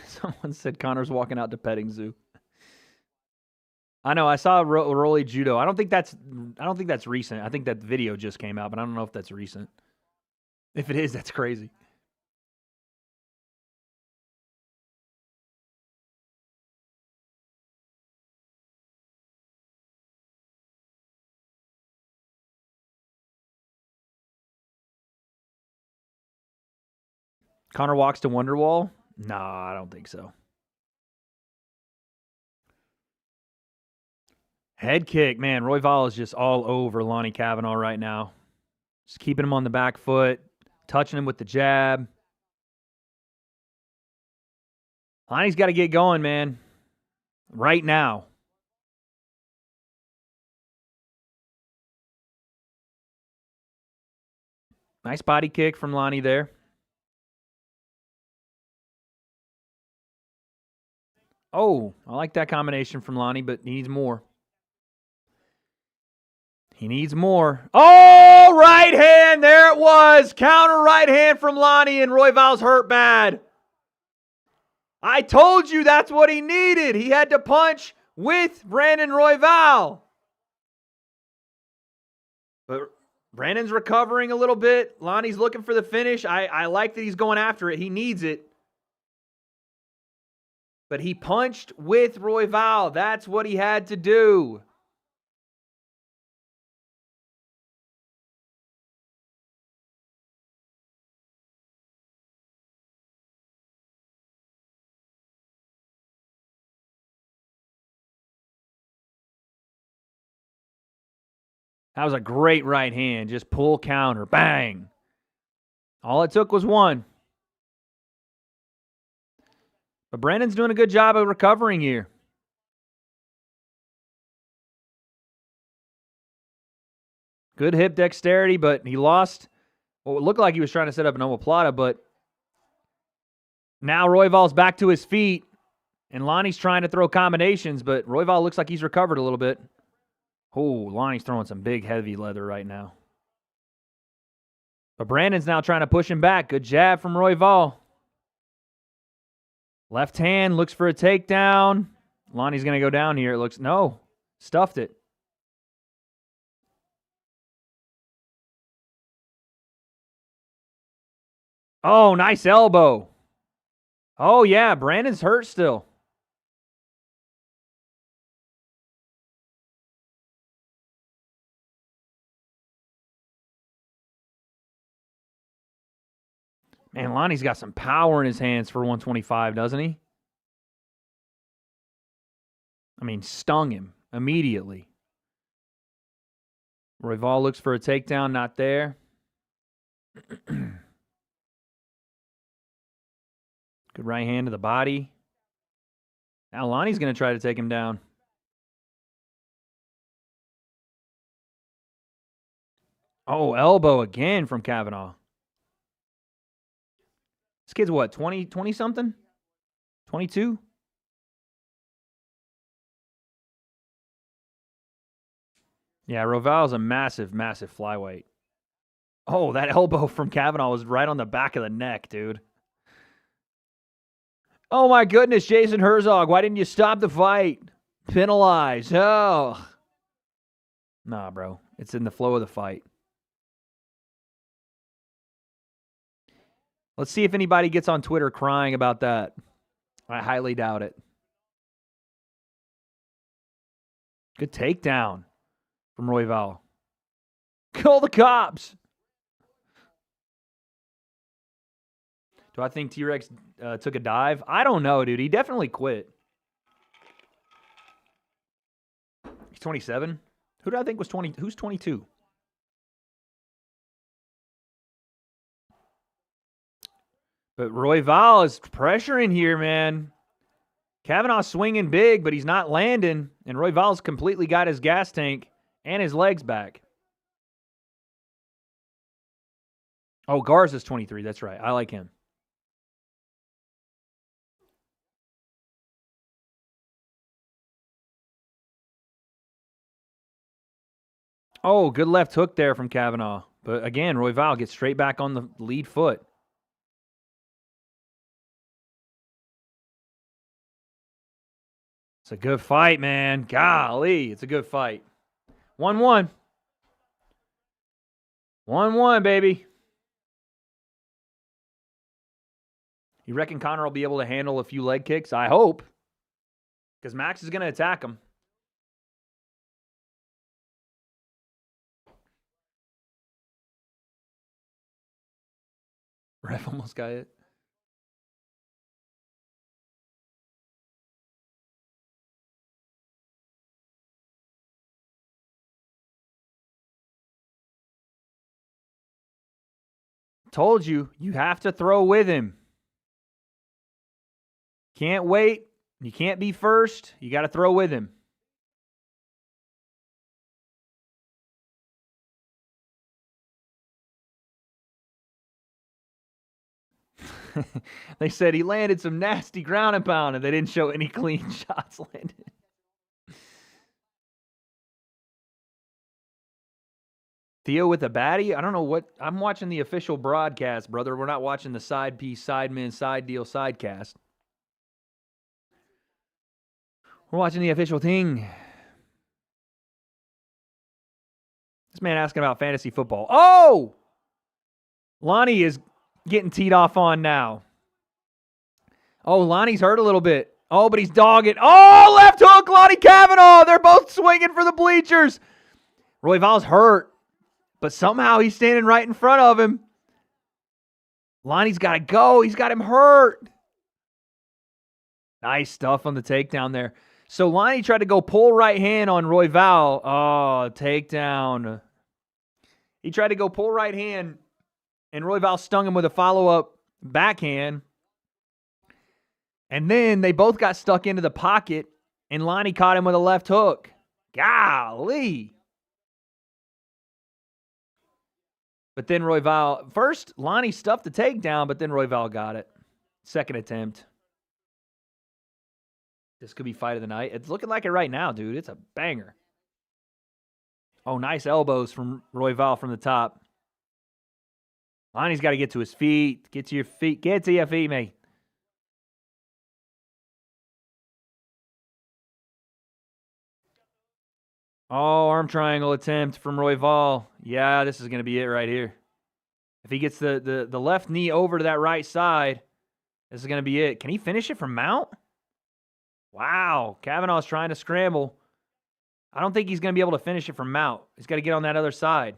Someone said Connor's walking out to petting zoo. I know. I saw Rolly Judo. I don't think that's recent. I think that video just came out, but I don't know if that's recent. If it is, that's crazy. Conor walks to Wonderwall? Nah, I don't think so. Head kick, man. Royval is just all over Lonnie Kavanaugh right now. Just keeping him on the back foot, touching him with the jab. Lonnie's got to get going, man. Right now. Nice body kick from Lonnie there. Oh, I like that combination from Lonnie, but he needs more. He needs more. Oh, right hand. There it was. Counter right hand from Lonnie, and Royval's hurt bad. I told you that's what he needed. He had to punch with Brandon Royval. But Brandon's recovering a little bit. Lonnie's looking for the finish. I like that he's going after it. He needs it. But he punched with Royval. That's what he had to do. That was a great right hand. Just pull counter. Bang. All it took was one. But Brandon's doing a good job of recovering here. Good hip dexterity, but he lost what looked like he was trying to set up an omoplata, but now Royval's back to his feet, and Lonnie's trying to throw combinations, but Royval looks like he's recovered a little bit. Oh, Lonnie's throwing some big, heavy leather right now. But Brandon's now trying to push him back. Good jab from Royval. Left hand looks for a takedown. Lonnie's going to go down here. It looks, no, stuffed it. Oh, nice elbow. Oh, yeah, Brandon's hurt still. Man, Lonnie's got some power in his hands for 125, doesn't he? I mean, stung him immediately. Royval looks for a takedown, not there. Good right hand to the body. Now Lonnie's going to try to take him down. Oh, elbow again from Kavanaugh. This kid's what, 20-something? 22? Yeah, Royval's a massive, massive flyweight. Oh, that elbow from Kavanaugh was right on the back of the neck, dude. Oh, my goodness, Jason Herzog. Why didn't you stop the fight? Penalize. Oh. Nah, bro. It's in the flow of the fight. Let's see if anybody gets on Twitter crying about that. I highly doubt it. Good takedown from Royval. Call the cops. Do I think T-Rex took a dive? I don't know, dude. He definitely quit. He's 27. Who do I think was 20? Who's 22? But Royval is pressuring here, man. Kavanaugh's swinging big, but he's not landing. And Royval's completely got his gas tank and his legs back. Oh, Garza's 23. That's right. I like him. Oh, good left hook there from Kavanaugh. But again, Royval gets straight back on the lead foot. It's a good fight, man. Golly, it's a good fight. 1-1. 1-1, baby. You reckon Conor will be able to handle a few leg kicks? I hope. Because Max is going to attack him. Ref almost got it. Told you, you have to throw with him. Can't wait. You can't be first. You got to throw with him. They said he landed some nasty ground and pound, and they didn't show any clean shots landed. Theo with a baddie? I don't know what. I'm watching the official broadcast, brother. We're not watching the side piece, side man, side deal, side cast. We're watching the official thing. This man asking about fantasy football. Oh! Lonnie is getting teed off on now. Oh, Lonnie's hurt a little bit. Oh, but he's dogging. Oh, left hook, Lonnie Kavanaugh. They're both swinging for the bleachers. Royval's hurt. But somehow he's standing right in front of him. Lonnie's got to go. He's got him hurt. Nice stuff on the takedown there. So Lonnie tried to go pull right hand on Royval. Oh, takedown. He tried to go pull right hand, and Royval stung him with a follow-up backhand. And then they both got stuck into the pocket, and Lonnie caught him with a left hook. Golly. But then Royval, first, Lonnie stuffed the takedown, but then Royval got it. Second attempt. This could be fight of the night. It's looking like it right now, dude. It's a banger. Oh, nice elbows from Royval from the top. Lonnie's got to get to his feet. Get to your feet. Get to your feet, mate. Oh, arm triangle attempt from Royval. Yeah, this is going to be it right here. If he gets the left knee over to that right side, this is going to be it. Can he finish it from mount? Wow. Kavanaugh's trying to scramble. I don't think he's going to be able to finish it from mount. He's got to get on that other side.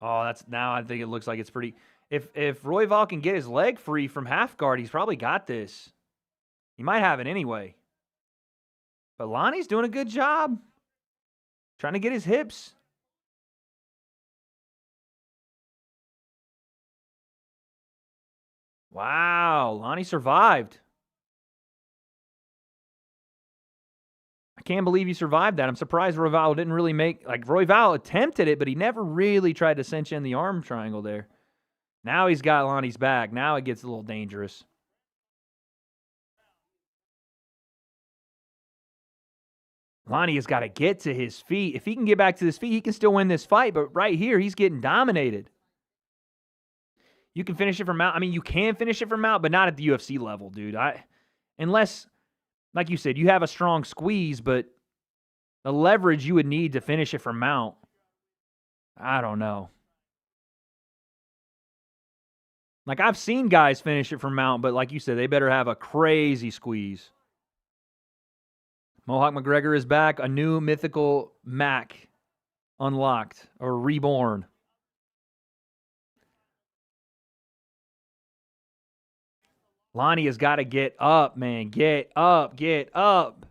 Oh, now I think it looks like it's pretty. If Royval can get his leg free from half guard, he's probably got this. He might have it anyway. But Lonnie's doing a good job. Trying to get his hips. Wow, Lonnie survived. I can't believe he survived that. I'm surprised Royval didn't really Royval attempted it, but he never really tried to cinch in the arm triangle there. Now he's got Lonnie's back. Now it gets a little dangerous. Lonnie has got to get to his feet. If he can get back to his feet, he can still win this fight. But right here, he's getting dominated. You can finish it from mount. I mean, you can finish it from mount, but not at the UFC level, dude. Unless, like you said, you have a strong squeeze, but the leverage you would need to finish it from mount, I don't know. Like, I've seen guys finish it from mount, but like you said, they better have a crazy squeeze. Mohawk McGregor is back. A new mythical Mac unlocked or reborn. Lonnie has got to get up, man. Get up. Get up.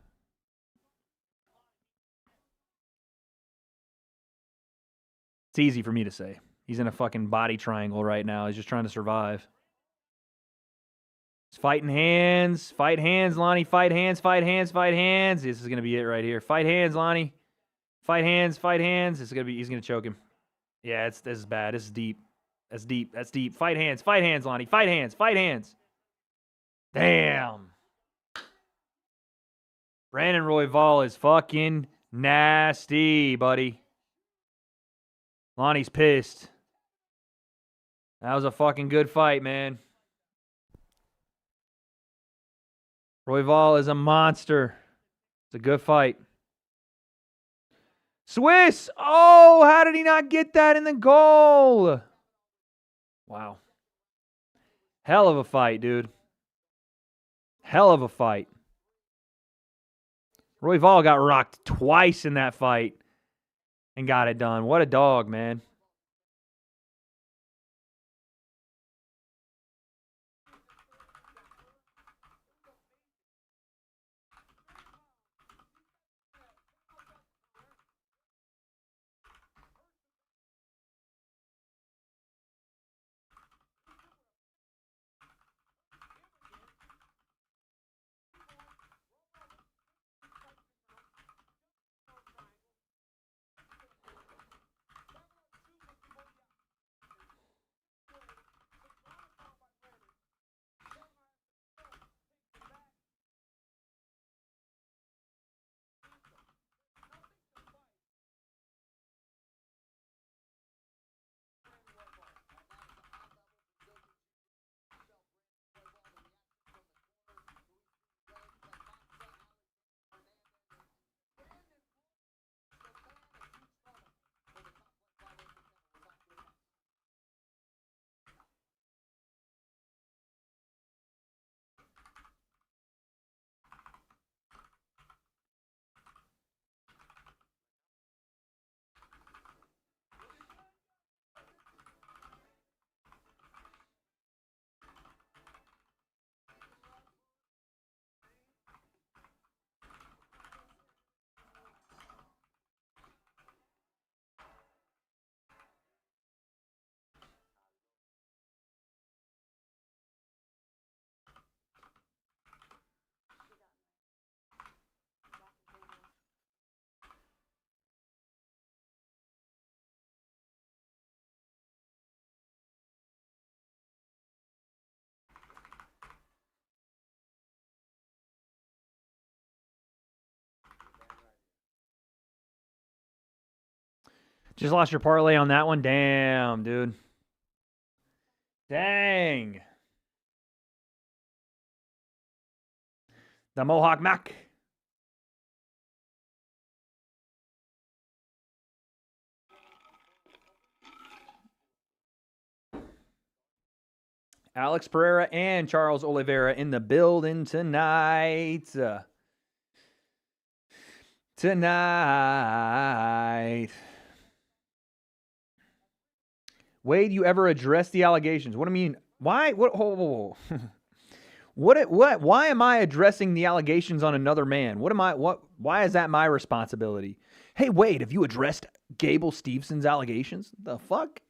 It's easy for me to say. He's in a fucking body triangle right now. He's just trying to survive. Fighting hands. Fight hands, Lonnie. Fight hands, fight hands, fight hands. This is going to be it right here. Fight hands, Lonnie. Fight hands, fight hands. He's going to choke him. Yeah, this is bad. This is deep. That's deep. That's deep. Fight hands, Lonnie. Fight hands, fight hands. Damn. Brandon Royval is fucking nasty, buddy. Lonnie's pissed. That was a fucking good fight, man. Royval is a monster. It's a good fight. Swiss! Oh, how did he not get that in the goal? Wow. Hell of a fight, dude. Hell of a fight. Royval got rocked twice in that fight and got it done. What a dog, man. Just lost your parlay on that one? Damn, dude. Dang. The Mohawk Mac. Alex Pereira and Charles Oliveira in the building tonight. Wade, you ever address the allegations? What do you mean? Why? What? Whoa. What? Why am I addressing the allegations on another man? Why is that my responsibility? Hey, Wade, have you addressed Gable Stevenson's allegations? The fuck?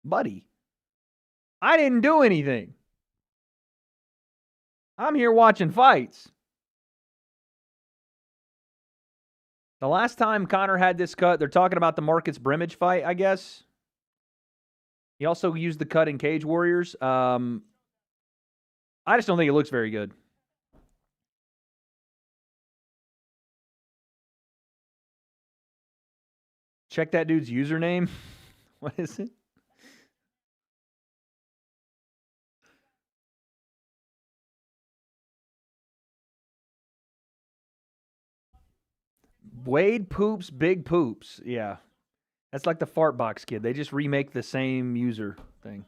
Buddy. I didn't do anything. I'm here watching fights. The last time Conor had this cut, they're talking about the Marcus Brimage fight, I guess. He also used the cut in Cage Warriors. I just don't think it looks very good. Check that dude's username. What is it? Wade Poops, Big Poops. Yeah. That's like the Fart Box kid. They just remake the same user thing.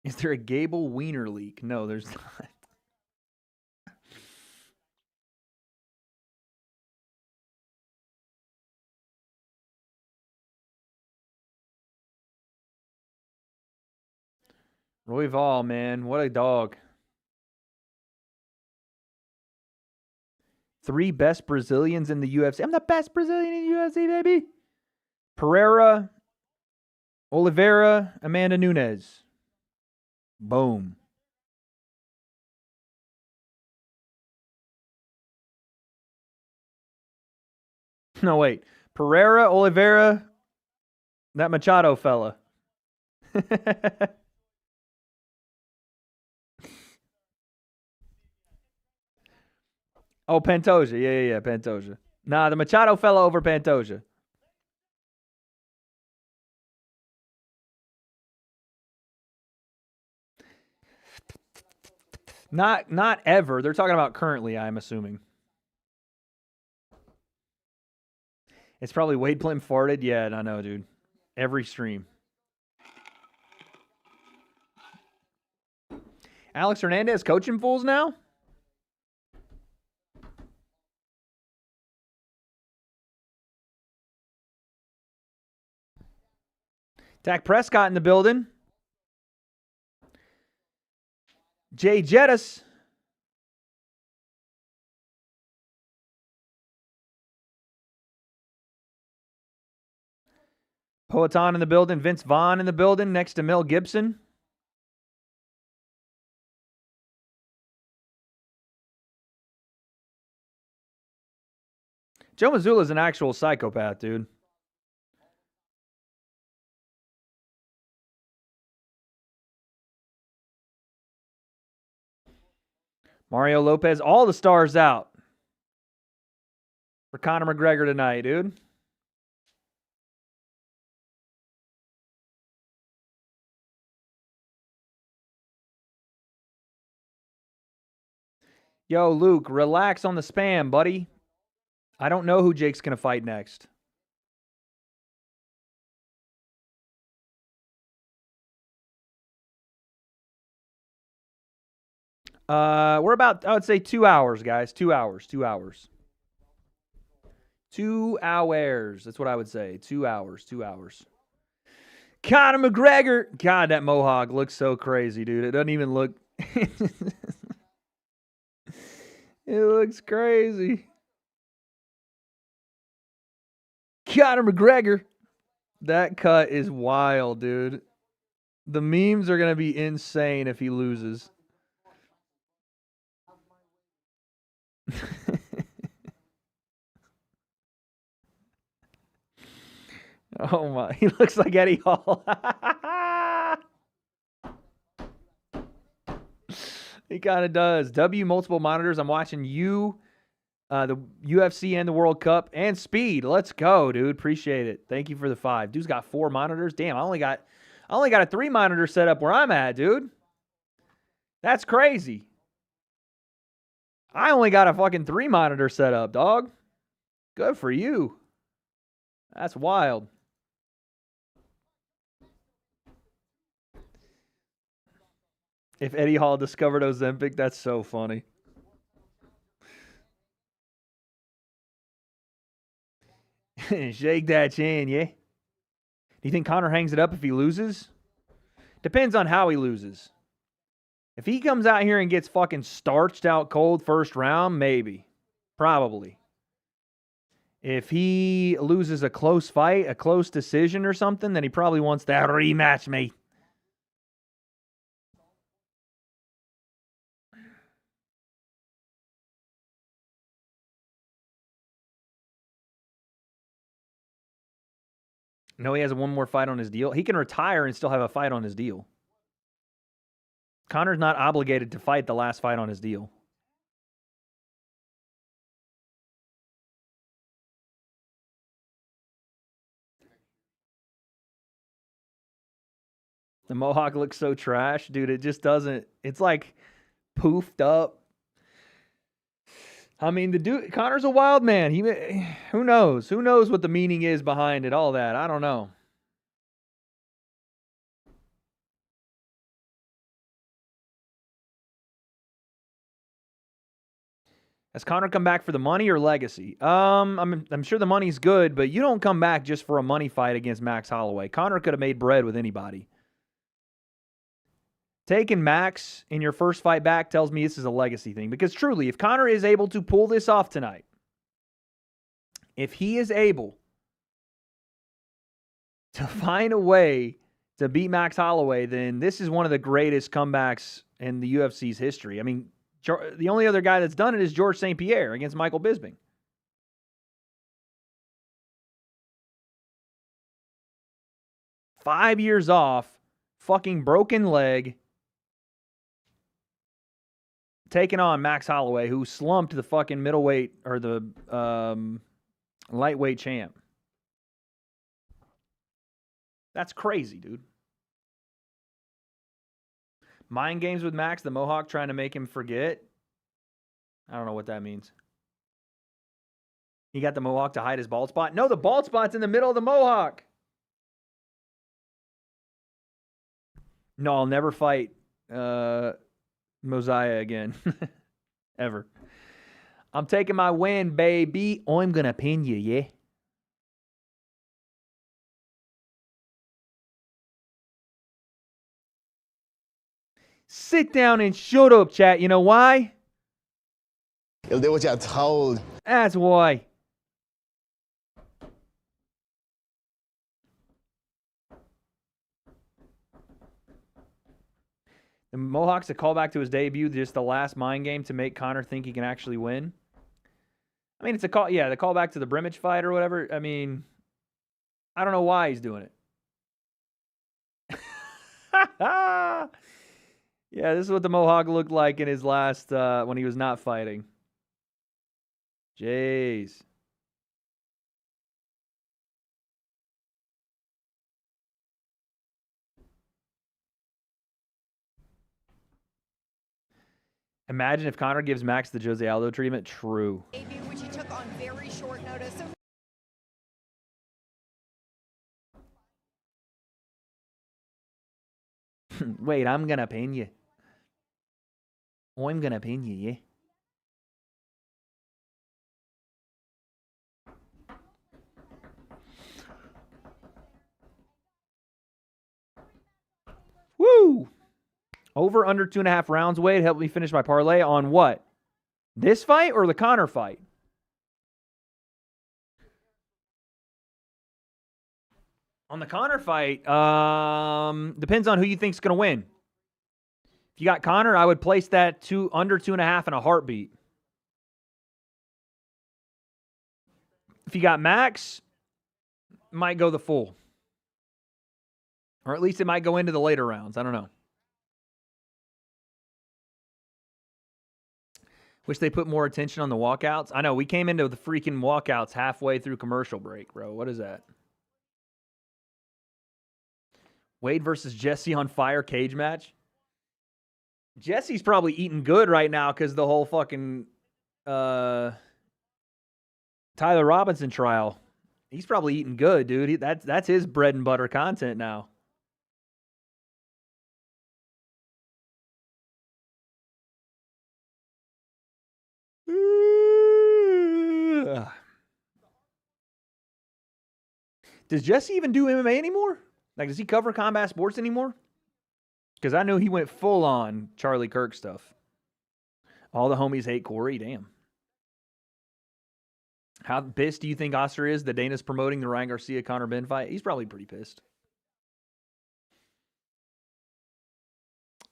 Is there a Gable Wiener leak? No, there's not. Royval, man. What a dog. 3 best Brazilians in the UFC. I'm the best Brazilian in the UFC, baby. Pereira, Oliveira, Amanda Nunes. Boom. No, wait. Pereira, Oliveira, that Machado fella. Oh, Pantoja. Yeah, Pantoja. Nah, the Machado fella over Pantoja. Not ever. They're talking about currently, I'm assuming. It's probably Wade Plim farted. Yeah, I know, dude. Every stream. Alex Hernandez coaching fools now? Dak Prescott in the building. Jay Jettis. Poetan in the building. Vince Vaughn in the building next to Mel Gibson. Joe Mazzulla is an actual psychopath, dude. Mario Lopez, all the stars out for Conor McGregor tonight, dude. Yo, Luke, relax on the spam, buddy. I don't know who Jake's going to fight next. We're about, I would say 2 hours, guys. 2 hours. 2 hours. 2 hours. That's what I would say. 2 hours. 2 hours. Conor McGregor. God, that mohawk looks so crazy, dude. It doesn't even look... It looks crazy. Conor McGregor. That cut is wild, dude. The memes are going to be insane if he loses. Oh my, he looks like Eddie Hall. He kind of does. W multiple monitors. I'm watching you The UFC and the World Cup and Speed. Let's go, dude. Appreciate it. Thank you for the 5. Dude's got 4 monitors. Damn, I only got a 3 monitor setup where I'm at, dude. That's crazy. I only got a fucking 3 monitor setup, dog. Good for you. That's wild. If Eddie Hall discovered Ozempic, that's so funny. Shake that chin, yeah? Do you think Conor hangs it up if he loses? Depends on how he loses. If he comes out here and gets fucking starched out cold first round, maybe. Probably. If he loses a close fight, a close decision or something, then he probably wants that rematch, mate. No, he has one more fight on his deal. He can retire and still have a fight on his deal. Conor's not obligated to fight the last fight on his deal. The mohawk looks so trash. Dude, it just doesn't. It's like poofed up. I mean, the dude, Conor's a wild man. Who knows? Who knows what the meaning is behind it, all that? I don't know. Has Conor come back for the money or legacy? I'm sure the money's good, but you don't come back just for a money fight against Max Holloway. Conor could have made bread with anybody. Taking Max in your first fight back tells me this is a legacy thing. Because truly, if Conor is able to pull this off tonight, if he is able to find a way to beat Max Holloway, then this is one of the greatest comebacks in the UFC's history. I mean, the only other guy that's done it is George St. Pierre against Michael Bisping. "5 years off, fucking broken leg, taking on Max Holloway, who slumped the fucking middleweight or the lightweight champ. That's crazy, dude. Mind games with Max, the Mohawk trying to make him forget. I don't know what that means. He got the Mohawk to hide his bald spot. No, the bald spot's in the middle of the Mohawk. No, I'll never fight Mosiah again. Ever. I'm taking my win, baby. I'm going to pin you, yeah? Sit down and shut up, chat. You know why? Ele deu a told. That's why. The Mohawk's a callback to his debut, just the last mind game to make Conor think he can actually win. I mean, it's a call, yeah, the callback to the Brimage fight or whatever. I mean, I don't know why he's doing it. Yeah, this is what the Mohawk looked like in his last, when he was not fighting. Jeez. Imagine if Conor gives Max the Jose Aldo treatment. True. Debut, which he took on very short notice. Wait, I'm gonna pin you. I'm gonna pin you, yeah? Woo! Over under 2.5 rounds, Wade. Help me finish my parlay on what? This fight or the Conor fight? On the Conor fight, depends on who you think's going to win. If you got Conor, I would place that under 2.5 in a heartbeat. If you got Max, might go the full. Or at least it might go into the later rounds. I don't know. Wish they put more attention on the walkouts. I know, we came into the freaking walkouts halfway through commercial break, bro. What is that? Wade versus Jesse on fire cage match. Jesse's probably eating good right now because the whole fucking Tyler Robinson trial. He's probably eating good, dude. That's his bread and butter content now. Does Jesse even do MMA anymore? Like, does he cover combat sports anymore? Because I know he went full on Charlie Kirk stuff. All the homies hate Corey. Damn. How pissed do you think Oster is that Dana's promoting the Ryan Garcia-Conor Benn fight? He's probably pretty pissed.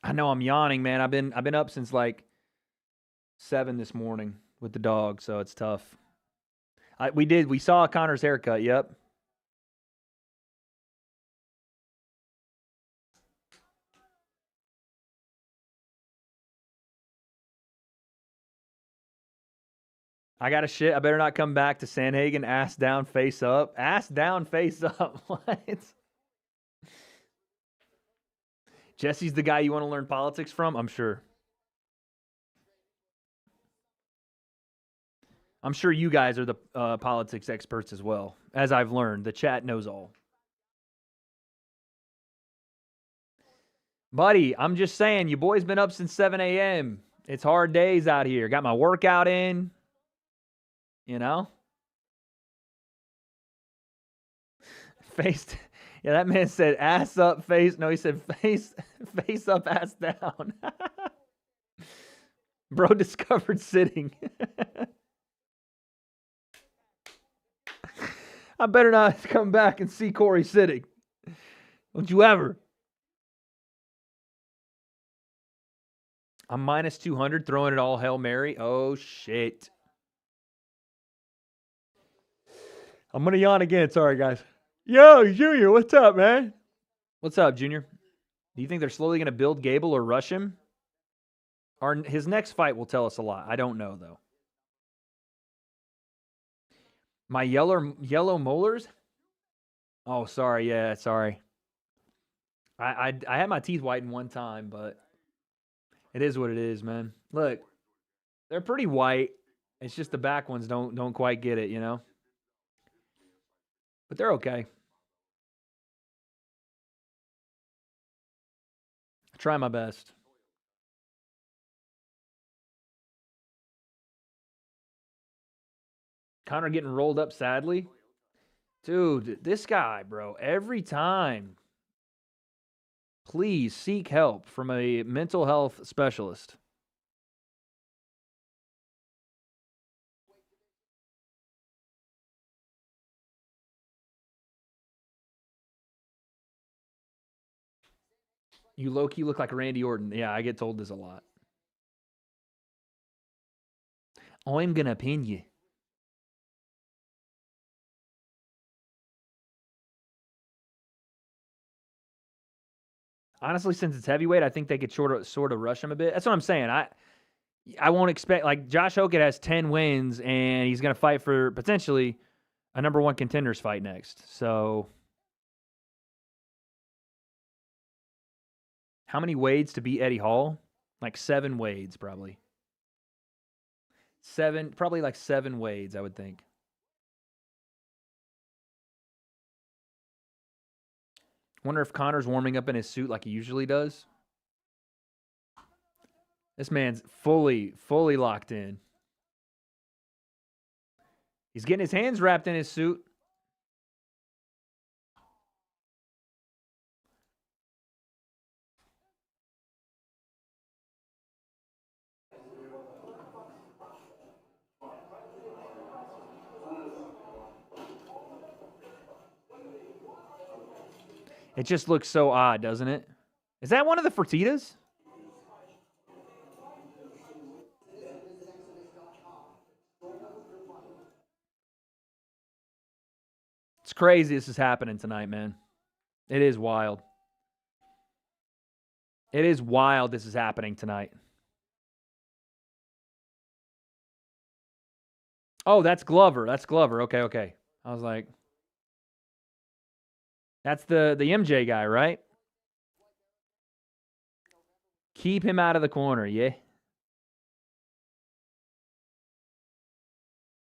I know I'm yawning, man. I've been up since like 7 this morning with the dog, so it's tough. We saw Connor's haircut. Yep. I got to shit. I better not come back to Sandhagen ass down, face up. Ass down, face up. What? Jesse's the guy you want to learn politics from? I'm sure. I'm sure you guys are the politics experts as well. As I've learned, the chat knows all. Buddy, I'm just saying, you boys been up since 7 a.m. It's hard days out here. Got my workout in. You know? Faced. Yeah, that man said ass up, face. No, he said face up, ass down. Bro discovered sitting. I better not come back and see Corey sitting. Don't you ever. I'm minus 200, throwing it all Hail Mary. Oh, shit. I'm going to yawn again. Sorry, guys. Yo, Junior, what's up, man? What's up, Junior? Do you think they're slowly going to build Gable or rush him? His next fight will tell us a lot. I don't know, though. My yellow molars? Oh, sorry. Yeah, sorry. I had my teeth whitened one time, but it is what it is, man. Look, they're pretty white. It's just the back ones don't quite get it, you know? But they're okay. I try my best. Conor getting rolled up sadly. Dude, this guy, bro, every time. Please seek help from a mental health specialist. You low-key look like Randy Orton. Yeah, I get told this a lot. I'm going to pin you. Honestly, since it's heavyweight, I think they could sort of rush him a bit. That's what I'm saying. I won't expect, like, Josh Hokett has 10 wins, and he's going to fight for potentially a number 1 contenders fight next. So, how many Wades to beat Eddie Hall? Like 7 Wades, probably. Probably like 7 Wades, I would think. Wonder if Conor's warming up in his suit like he usually does. This man's fully locked in. He's getting his hands wrapped in his suit. It just looks so odd, doesn't it? Is that one of the Fertitas? It's crazy this is happening tonight, man. It is wild. It is wild this is happening tonight. Oh, that's Glover. That's Glover. Okay, okay. I was like, that's the MJ guy, right? Keep him out of the corner, yeah.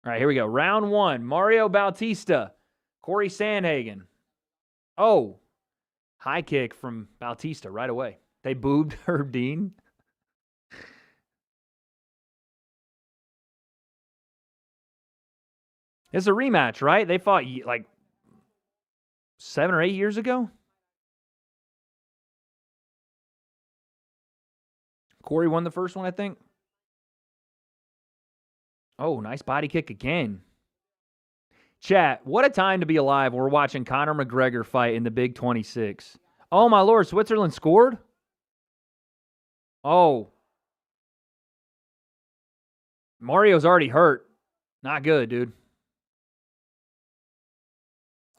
All right, here we go. Round 1. Mario Bautista, Corey Sandhagen. Oh, high kick from Bautista right away. They boobed Herb Dean. It's a rematch, right? They fought like 7 or 8 years ago. Corey won the first one, I think. Oh, nice body kick again. Chat, what a time to be alive. We're watching Conor McGregor fight in the Big 26. Oh, my Lord. Switzerland scored? Oh. Mario's already hurt. Not good, dude.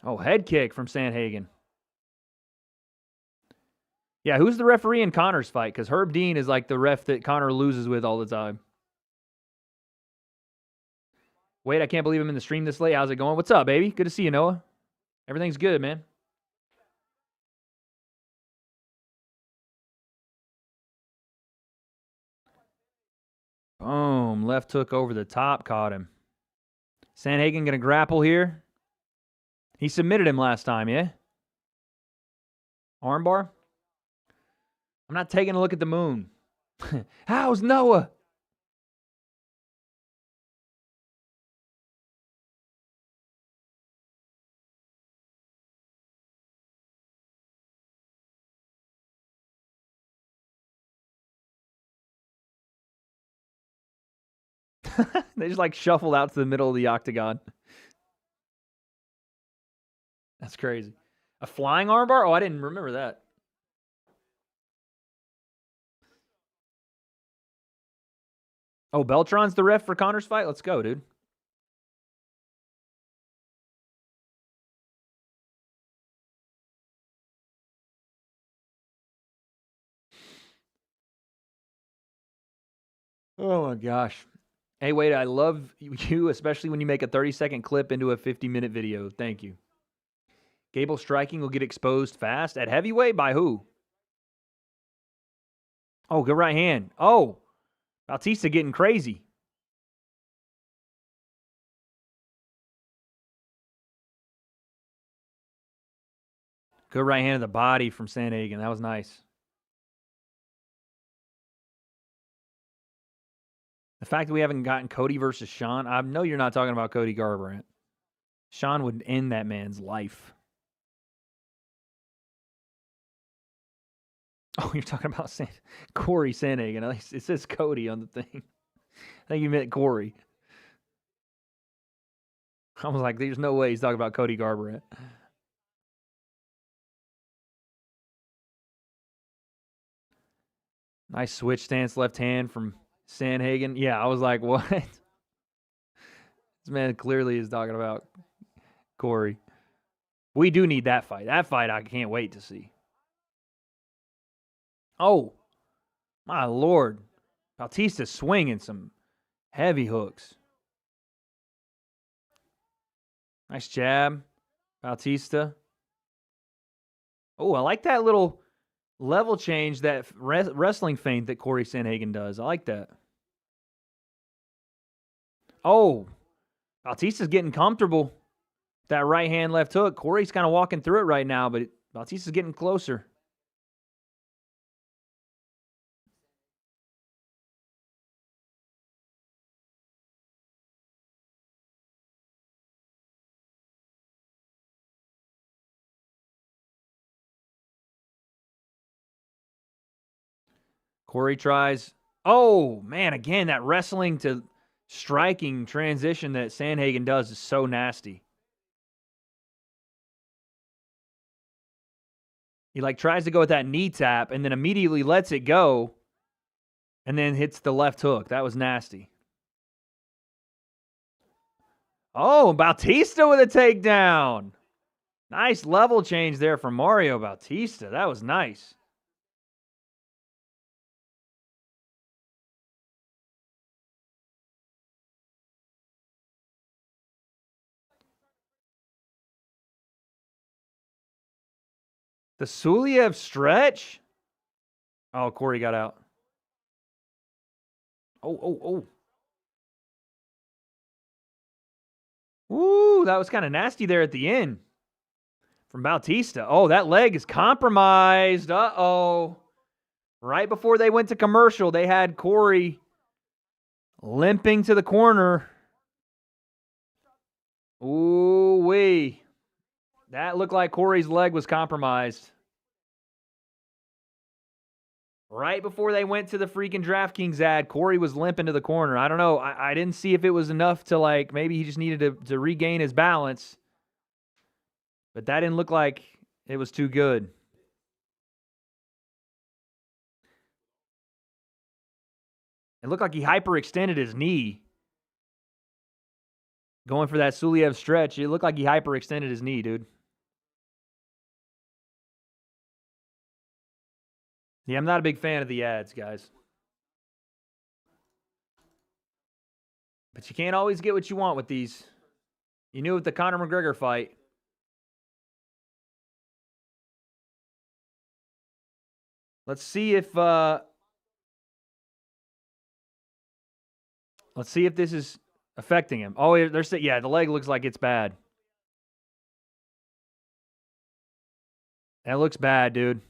Oh, head kick from Sandhagen. Yeah, who's the referee in Conor's fight? Because Herb Dean is like the ref that Conor loses with all the time. Wait, I can't believe I'm in the stream this late. How's it going? What's up, baby? Good to see you, Noah. Everything's good, man. Boom. Left hook over the top. Caught him. Sandhagen going to grapple here. He submitted him last time, yeah? Armbar? I'm not taking a look at the moon. How's Noah? They just like shuffled out to the middle of the octagon. That's crazy. A flying armbar? Oh, I didn't remember that. Oh, Beltron's the ref for Conor's fight? Let's go, dude. Oh, my gosh. Hey, wait, I love you, especially when you make a 30-second clip into a 50-minute video. Thank you. Gable striking will get exposed fast. At heavyweight? By who? Oh, good right hand. Oh, Bautista getting crazy. Good right hand of the body from Sandhagen. That was nice. The fact that we haven't gotten Cody versus Sean, I know you're not talking about Cody Garbrandt. Sean would end that man's life. Oh, you're talking about Corey Sandhagen. It says Cody on the thing. I think you meant Corey. I was like, there's no way he's talking about Cody Garbrandt. Nice switch stance left hand from Sandhagen. Yeah, I was like, what? This man clearly is talking about Corey. We do need that fight. That fight I can't wait to see. Oh, my Lord. Bautista swinging some heavy hooks. Nice jab. Bautista. Oh, I like that little level change, that wrestling feint that Corey Sandhagen does. I like that. Oh, Bautista's getting comfortable. That right hand, left hook. Corey's kind of walking through it right now, but Bautista's getting closer. Corey tries. Oh, man, again, that wrestling to striking transition that Sandhagen does is so nasty. He like tries to go with that knee tap and then immediately lets it go and then hits the left hook. That was nasty. Oh, Bautista with a takedown. Nice level change there from Mario Bautista. That was nice. The Suliev stretch? Oh, Corey got out. Oh. Ooh, that was kind of nasty there at the end from Bautista. Oh, that leg is compromised. Uh-oh. Right before they went to commercial, they had Corey limping to the corner. Ooh-wee. That looked like Corey's leg was compromised. Right before they went to the freaking DraftKings ad, Corey was limping to the corner. I don't know. I didn't see if it was enough to, like, maybe he just needed to regain his balance. But that didn't look like it was too good. It looked like he hyperextended his knee. Going for that Suliev stretch, it looked like he hyperextended his knee, dude. Yeah, I'm not a big fan of the ads, guys. But you can't always get what you want with these. You knew with the Conor McGregor fight. Let's see if this is affecting him. Oh, they're saying, yeah, the leg looks like it's bad. That looks bad, dude.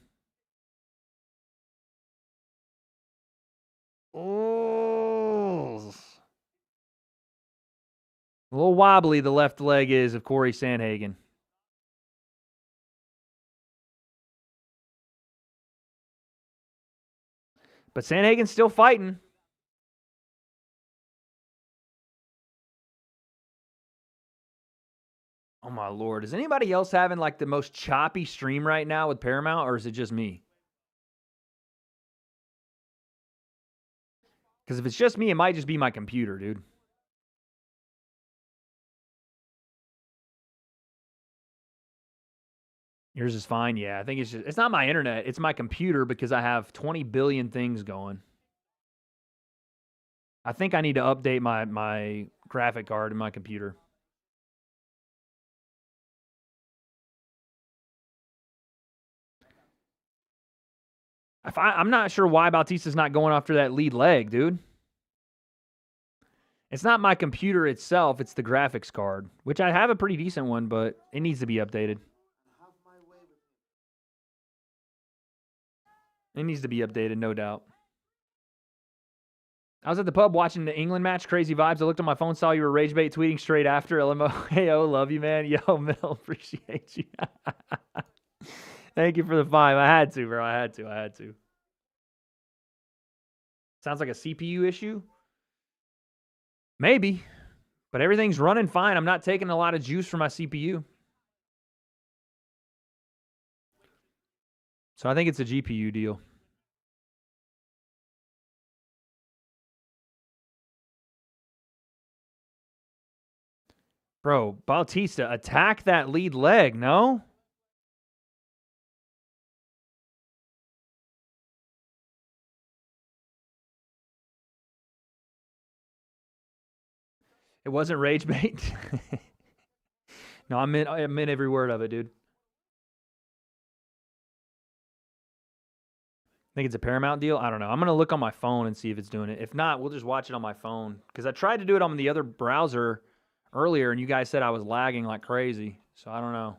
Oh. A little wobbly the left leg is of Corey Sandhagen. But Sandhagen's still fighting. Oh, my Lord. Is anybody else having, like, the most choppy stream right now with Paramount, or is it just me? Because if it's just me, it might just be my computer, dude. Yours is fine? Yeah, I think it's not my internet. It's my computer because I have 20 billion things going. I think I need to update my graphic card in my computer. I'm not sure why Bautista's not going after that lead leg, dude. It's not my computer itself. It's the graphics card, which I have a pretty decent one, but it needs to be updated. It needs to be updated, no doubt. I was at the pub watching the England match. Crazy vibes. I looked on my phone, saw you were rage bait tweeting straight after. LMO. Hey, love you, man. Yo, Mil, appreciate you. Thank you for the 5. I had to, bro. I had to. Sounds like a CPU issue? Maybe. But everything's running fine. I'm not taking a lot of juice from my CPU. So I think it's a GPU deal. Bro, Bautista, attack that lead leg, no? It wasn't rage bait. No, I meant every word of it, dude. Think it's a Paramount deal? I don't know. I'm going to look on my phone and see if it's doing it. If not, we'll just watch it on my phone. Because I tried to do it on the other browser earlier, and you guys said I was lagging like crazy. So I don't know.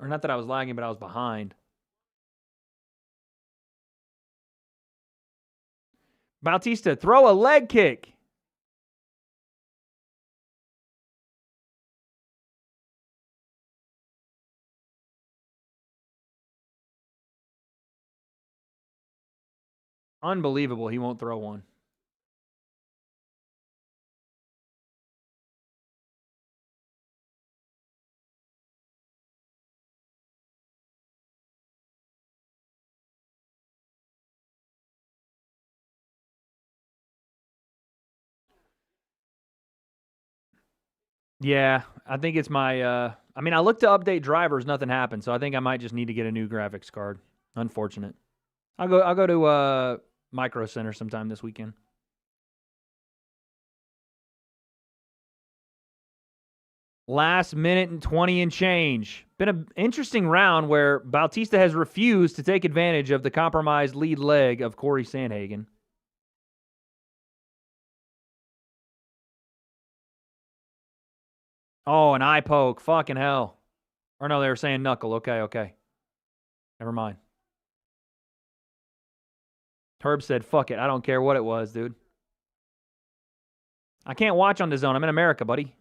Or not that I was lagging, but I was behind. Bautista, throw a leg kick. Unbelievable. He won't throw one. Yeah, I think it's my, I mean, I looked to update drivers, nothing happened, so I think I might just need to get a new graphics card. Unfortunate. I'll go to Micro Center sometime this weekend. Last minute and 20 and change. Been an interesting round where Bautista has refused to take advantage of the compromised lead leg of Corey Sandhagen. Oh, an eye poke. Fucking hell. Or no, they were saying knuckle. Okay. Never mind. Herb said, fuck it. I don't care what it was, dude. I can't watch on the zone. I'm in America, buddy.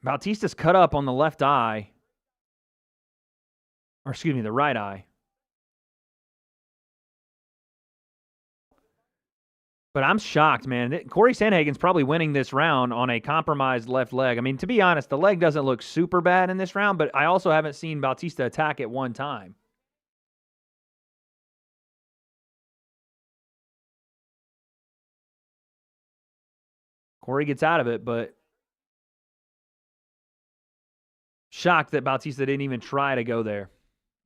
Bautista's cut up on the left eye. Or excuse me, the right eye. But I'm shocked, man. Corey Sandhagen's probably winning this round on a compromised left leg. I mean, to be honest, the leg doesn't look super bad in this round, but I also haven't seen Bautista attack it one time. Corey gets out of it, but shocked that Bautista didn't even try to go there.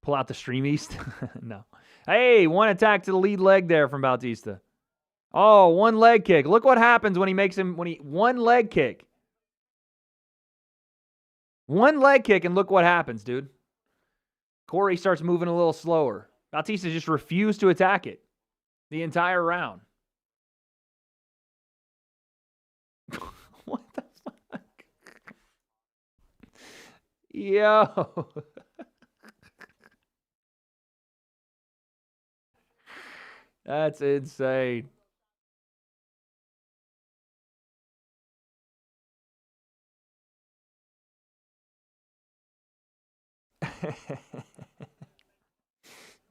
Pull out the Stream East? No. Hey, one attack to the lead leg there from Bautista. Oh, one leg kick. Look what happens when he makes him, one leg kick. One leg kick, and look what happens, dude. Corey starts moving a little slower. Bautista just refused to attack it the entire round. What the fuck? Yo. That's insane.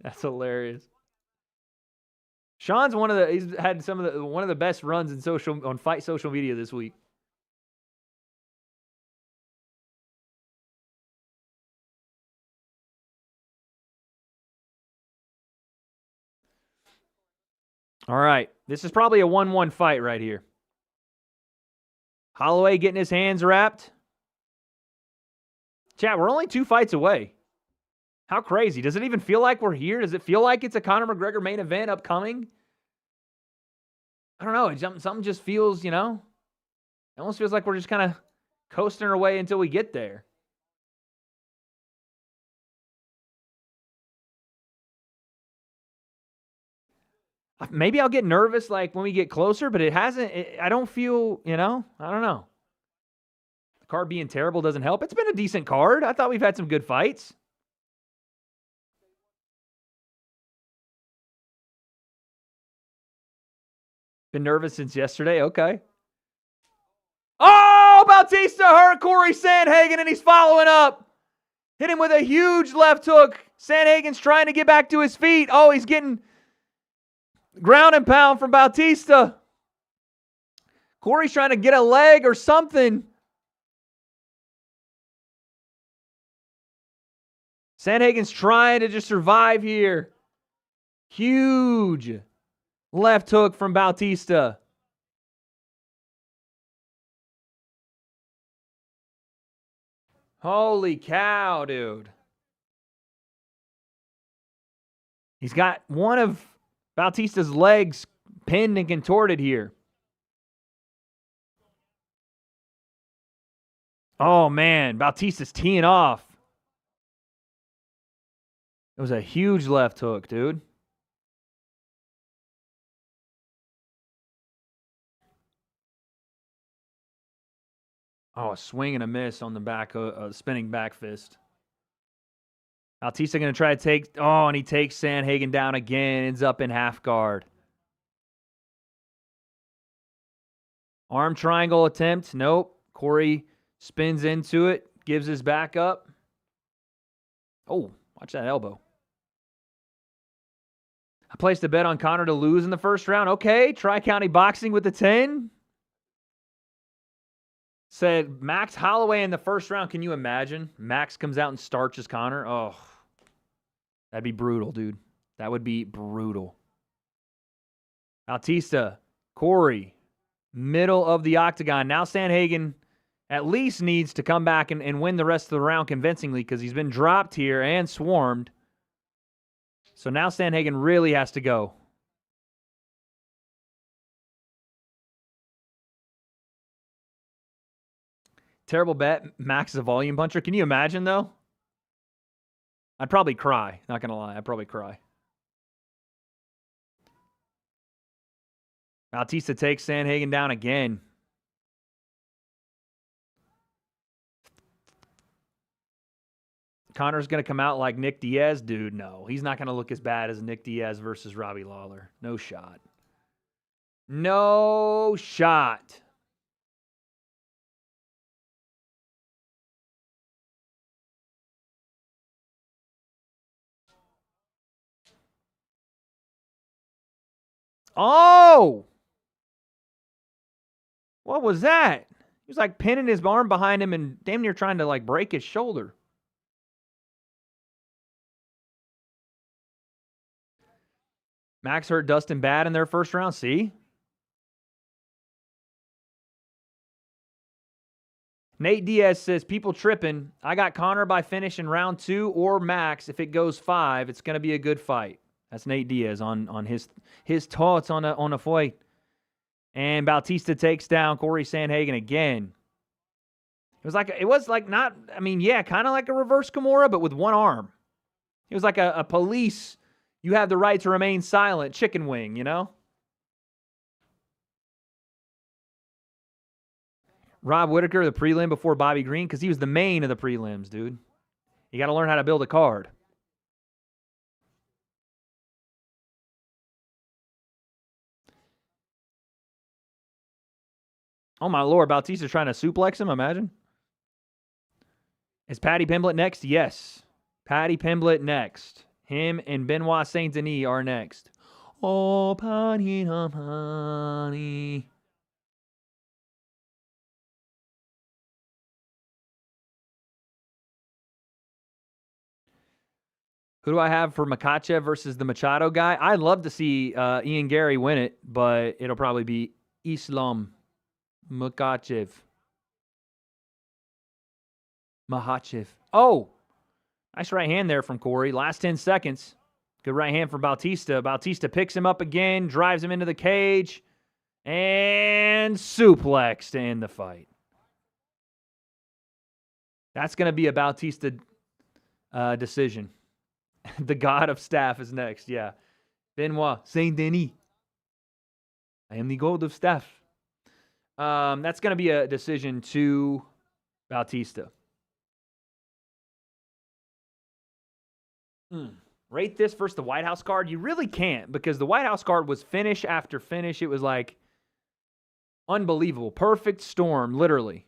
That's hilarious. Sean's he's had one of the best runs on Fight social media this week. All right. This is probably a 1-1 fight right here. Holloway getting his hands wrapped. Chat, we're only 2 fights away. How crazy. Does it even feel like we're here? Does it feel like it's a Conor McGregor main event upcoming? I don't know. Something just feels, it almost feels like we're just kind of coasting our way until we get there. Maybe I'll get nervous like when we get closer, but it hasn't. I don't feel, I don't know. The card being terrible doesn't help. It's been a decent card. I thought we've had some good fights. Been nervous since yesterday. Okay. Oh, Bautista hurt Corey Sandhagen, and he's following up. Hit him with a huge left hook. Sandhagen's trying to get back to his feet. Oh, he's getting ground and pound from Bautista. Corey's trying to get a leg or something. Sandhagen's trying to just survive here. Huge left hook from Bautista. Holy cow, dude. He's got one of Bautista's legs pinned and contorted here. Oh, man. Bautista's teeing off. It was a huge left hook, dude. Oh, a swing and a miss on the back, spinning back fist. Bautista going to try to take, and he takes Sandhagen down again, ends up in half guard. Arm triangle attempt, nope. Corey spins into it, gives his back up. Oh, watch that elbow. I placed a bet on Conor to lose in the first round. Okay, Tri-County Boxing with the 10. Said Max Holloway in the first round. Can you imagine? Max comes out and starches Conor. Oh, that'd be brutal, dude. That would be brutal. Bautista, Corey, middle of the octagon. Now Sandhagen at least needs to come back and win the rest of the round convincingly because he's been dropped here and swarmed. So now Sandhagen really has to go. Terrible bet. Max is a volume puncher. Can you imagine, though? I'd probably cry. Not going to lie. I'd probably cry. Bautista takes Sandhagen down again. Conor's going to come out like Nick Diaz? Dude, no. He's not going to look as bad as Nick Diaz versus Robbie Lawler. No shot. No shot. Oh! What was that? He was like pinning his arm behind him and damn near trying to like break his shoulder. Max hurt Dustin bad in their first round. See? Nate Diaz says, people tripping. I got Conor by finish in round 2 or Max. If it goes 5, it's going to be a good fight. That's Nate Diaz on his thoughts on a fight. And Bautista takes down Corey Sandhagen again. It was like not, I mean, yeah, kind of like a reverse Kimura, but with one arm. It was like a police, you have the right to remain silent chicken wing, you know? Rob Whittaker, the prelim before Bobby Green, because he was the main of the prelims, dude. You got to learn how to build a card. Oh, my Lord. Bautista's trying to suplex him, imagine. Is Paddy Pimblett next? Yes. Paddy Pimblett next. Him and Benoit Saint Denis are next. Oh, Paddy, honey. Who do I have for Makhachev versus the Machado guy? I'd love to see Ian Gary win it, but it'll probably be Islam Makhachev. Oh, nice right hand there from Corey. Last 10 seconds. Good right hand from Bautista. Bautista picks him up again, drives him into the cage, and suplex to end the fight. That's going to be a Bautista decision. The god of staff is next, yeah. Benoit Saint Denis. I am the god of staff. That's going to be a decision to Bautista. Rate this versus the White House card? You really can't, because the White House card was finish after finish. It was like unbelievable. Perfect storm, literally.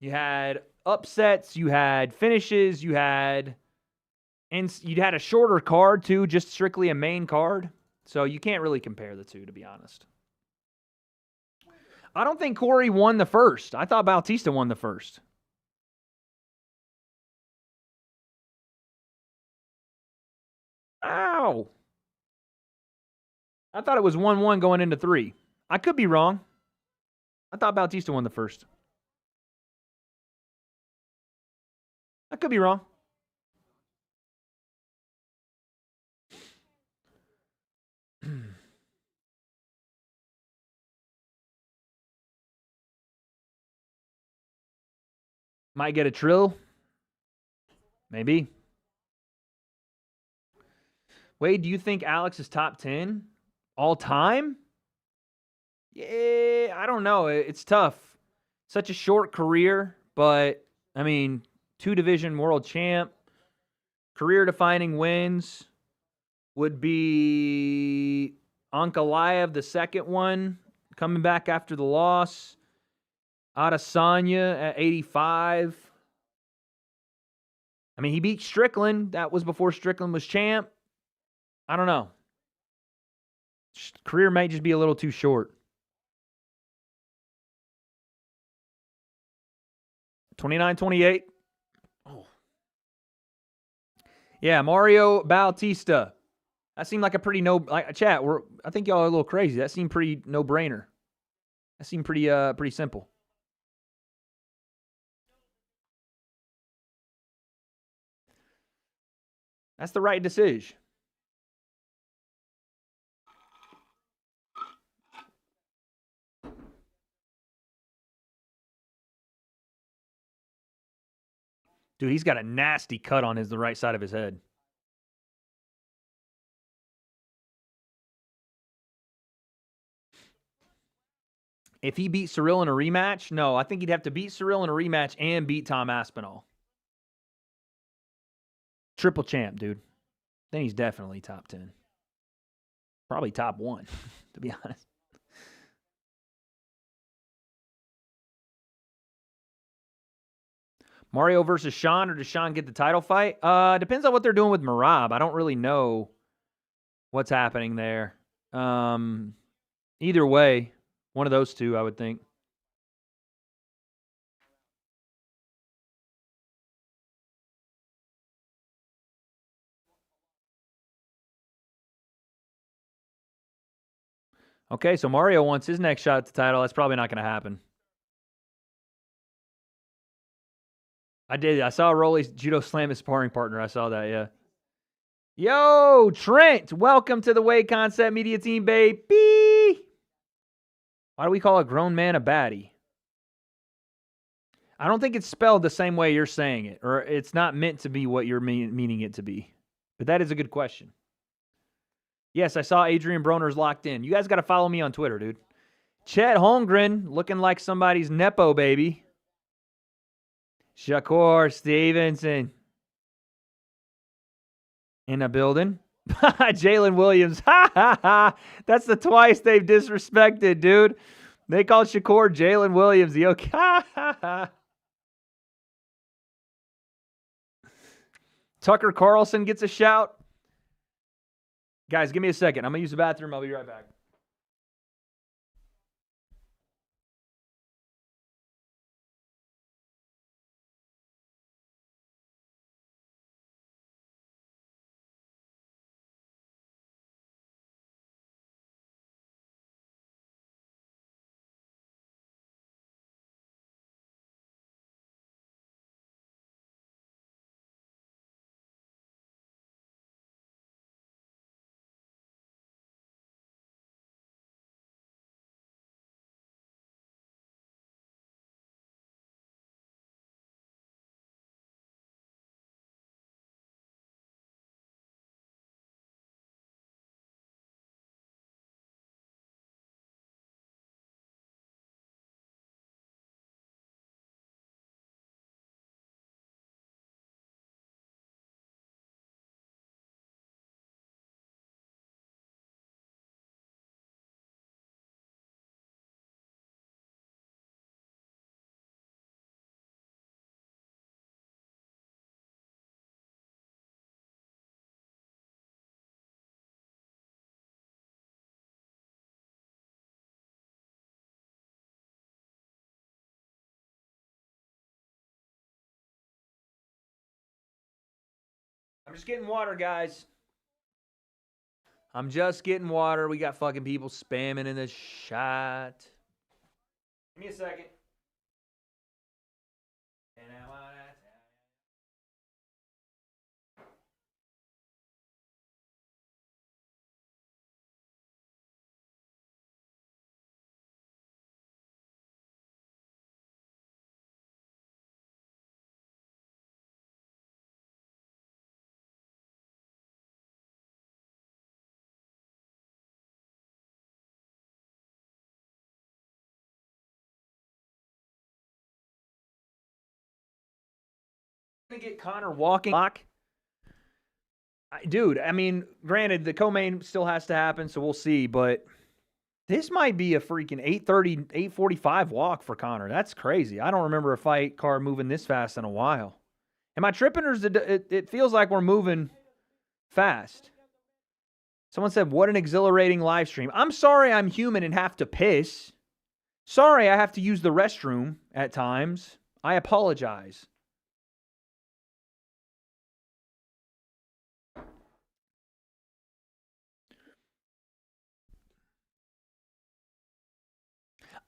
You had upsets, you had finishes, you had a shorter card too, just strictly a main card. So you can't really compare the two, to be honest. I don't think Corey won the first. I thought Bautista won the first. Ow. I thought it was 1-1 going into 3. I could be wrong. I thought Bautista won the first. I could be wrong. Might get a trill. Maybe. Wade, do you think Alex is top 10 all time? Yeah, I don't know. It's tough. Such a short career, but, I mean, 2-division world champ, career-defining wins would be Ankalaev, the second one, coming back after the loss. Adesanya at 85. I mean, he beat Strickland. That was before Strickland was champ. I don't know. Career might just be a little too short. 29-28. Oh. Yeah, Mario Bautista. That seemed like a pretty chat. I think y'all are a little crazy. That seemed pretty no-brainer. That seemed pretty simple. That's the right decision. Dude, he's got a nasty cut on the right side of his head. If he beat Cyril in a rematch, no, I think he'd have to beat Cyril in a rematch and beat Tom Aspinall. Triple champ, dude. Then he's definitely top 10. Probably top 1, to be honest. Mario versus Sean, or does Sean get the title fight? Depends on what they're doing with Merab. I don't really know what's happening there. Either way, one of those two, I would think. Okay, so Mario wants his next shot at the title. That's probably not going to happen. I did. I saw Rolly's judo slam his sparring partner. I saw that, yeah. Yo, Trent, welcome to the W.A.D.E Concept Media Team, baby. Why do we call a grown man a baddie? I don't think it's spelled the same way you're saying it, or it's not meant to be what you're meaning it to be. But that is a good question. Yes, I saw Adrian Broner's locked in. You guys got to follow me on Twitter, dude. Chet Holmgren, looking like somebody's Nepo baby. Shakur Stevenson in the building. Jalen Williams. Ha, ha, ha. That's the twice they've disrespected, dude. They called Shakur Jalen Williams. The okay. Ha, ha, ha. Tucker Carlson gets a shout. Guys, give me a second. I'm going to use the bathroom. I'll be right back. I'm just getting water, guys. I'm just getting water. We got fucking people spamming in the chat. Give me a second. To get Conor walking. Dude, I mean, granted, the co-main still has to happen, so we'll see, but this might be a freaking 8:30, 8:45 walk for Conor. That's crazy. I don't remember a fight card moving this fast in a while. Am I tripping, or is it feels like we're moving fast? Someone said, what an exhilarating live stream. I'm sorry I'm human and have to piss. Sorry I have to use the restroom at times. I apologize.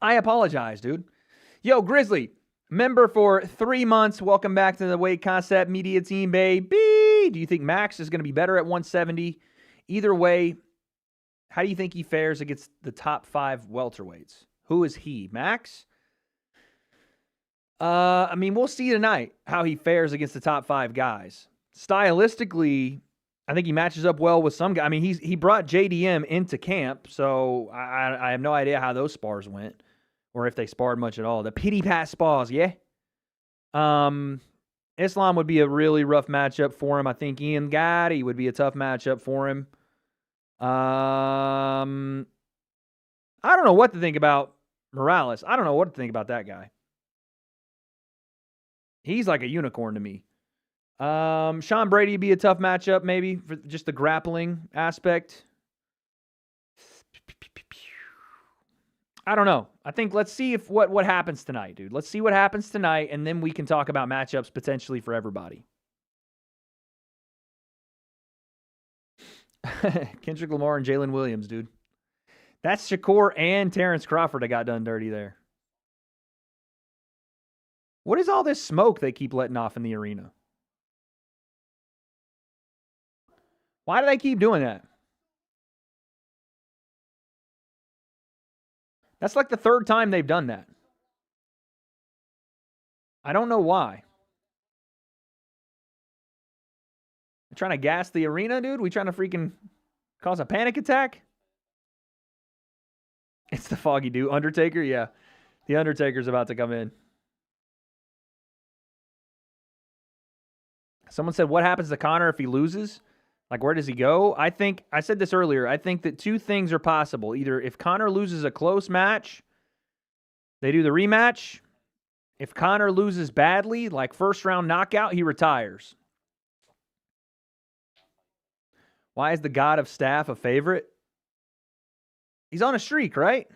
I apologize, dude. Yo, Grizzly, member for 3 months. Welcome back to the W.A.D.E Concept Media Team, baby. Do you think Max is going to be better at 170? Either way, how do you think he fares against the top 5 welterweights? Who is he? Max? I mean, we'll see tonight how he fares against the top 5 guys. Stylistically, I think he matches up well with some guys. I mean, he brought JDM into camp, so I have no idea how those spars went or if they sparred much at all. The pity pass spars, yeah. Islam would be a really rough matchup for him. I think Ian Gotti would be a tough matchup for him. I don't know what to think about Morales. I don't know what to think about that guy. He's like a unicorn to me. Sean Brady would be a tough matchup, maybe, for just the grappling aspect. I don't know. I think let's see if what happens tonight, dude. Let's see what happens tonight, and then we can talk about matchups potentially for everybody. Kendrick Lamar and Jalen Williams, dude. That's Shakur and Terrence Crawford that got done dirty there. What is all this smoke they keep letting off in the arena? Why do they keep doing that? That's like the 3rd time they've done that. I don't know why. They're trying to gas the arena, dude? We trying to freaking cause a panic attack? It's the Foggy Dude. Undertaker? Yeah. The Undertaker's about to come in. Someone said, what happens to Conor if he loses? Like, where does he go? I said this earlier. I think that 2 things are possible. Either if Conor loses a close match, they do the rematch. If Conor loses badly, like first round knockout, he retires. Why is the God of Staff a favorite? He's on a streak, right?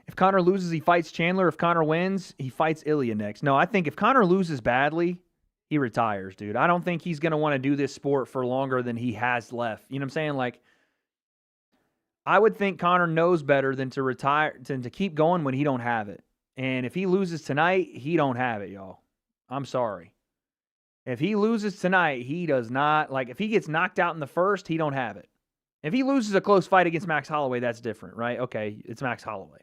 If Conor loses, he fights Chandler. If Conor wins, he fights Ilya next. No, I think if Conor loses badly, he retires, dude. I don't think he's going to want to do this sport for longer than he has left. You know what I'm saying? Like, I would think Conor knows better than to retire, than to keep going when he don't have it. And if he loses tonight, he don't have it, y'all. I'm sorry. If he loses tonight, he does not. Like, if he gets knocked out in the first, he don't have it. If he loses a close fight against Max Holloway, that's different, right? Okay, it's Max Holloway.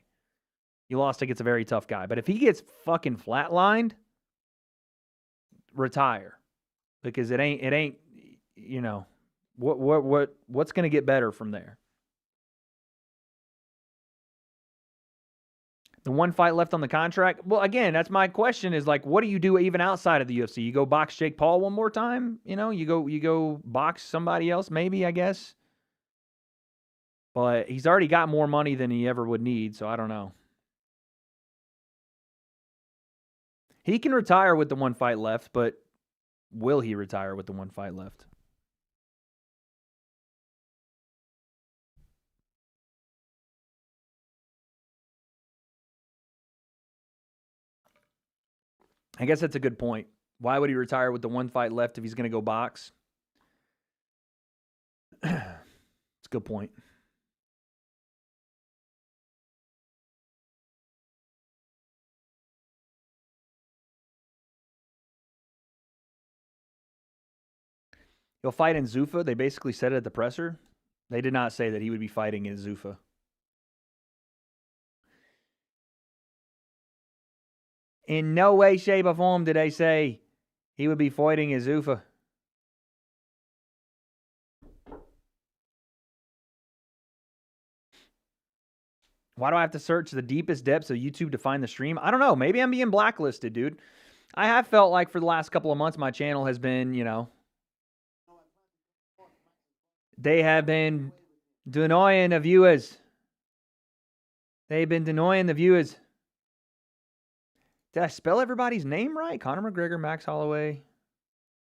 You lost against a very tough guy. But if he gets fucking flatlined, retire. Because it ain't, you know, what's going to get better from there? The 1 fight left on the contract. Well, again, that's my question is like, what do you do even outside of the UFC? You go box Jake Paul one more time? You know, you go box somebody else maybe, I guess. But he's already got more money than he ever would need, so I don't know. He can retire with the 1 fight left, but will he retire with the 1 fight left? I guess that's a good point. Why would he retire with the 1 fight left if he's going to go box? It's a good point. He'll fight in Zuffa. They basically said it at the presser. They did not say that he would be fighting in Zuffa. In no way, shape, or form did they say he would be fighting in Zuffa. Why do I have to search the deepest depths of YouTube to find the stream? I don't know. Maybe I'm being blacklisted, dude. I have felt like for the last couple of months, my channel has been, you know, they have been denying the viewers. They've been denying the viewers. Did I spell everybody's name right? Conor McGregor, Max Holloway.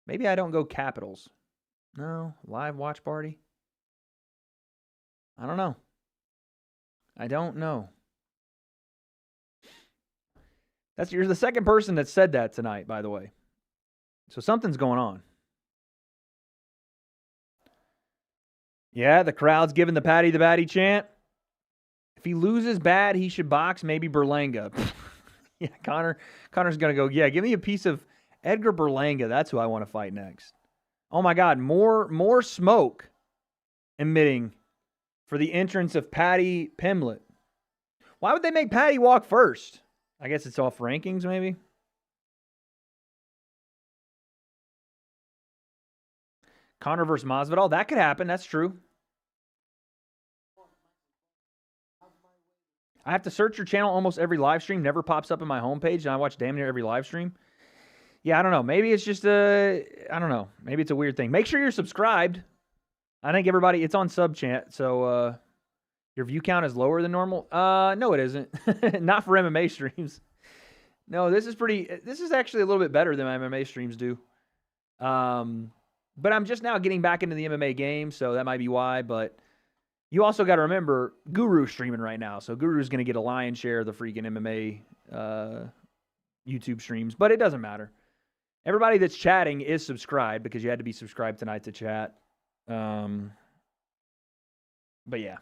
Maybe I don't go capitals. No, live watch party. I don't know. I don't know. You're the second person that said that tonight, by the way. So something's going on. Yeah, the crowd's giving the Patty the Batty chant. If he loses bad, he should box, maybe Berlanga. Yeah, Connor's going to go, yeah, give me a piece of Edgar Berlanga. That's who I want to fight next. Oh, my God. More smoke emitting for the entrance of Paddy Pimblett. Why would they make Paddy walk first? I guess it's off rankings, maybe. Conor versus Masvidal. That could happen. That's true. I have to search your channel almost every live stream. Never pops up in my homepage, and I watch damn near every live stream. Yeah, I don't know. Maybe it's just I don't know. Maybe it's a weird thing. Make sure you're subscribed. I think everybody, it's on sub chat, so your view count is lower than normal. No, it isn't. Not for MMA streams. No, this is actually a little bit better than my MMA streams do. But I'm just now getting back into the MMA game, so that might be why, but you also got to remember, Guru's streaming right now, so Guru's going to get a lion's share of the freaking MMA YouTube streams, but it doesn't matter. Everybody that's chatting is subscribed because you had to be subscribed tonight to chat. But yeah.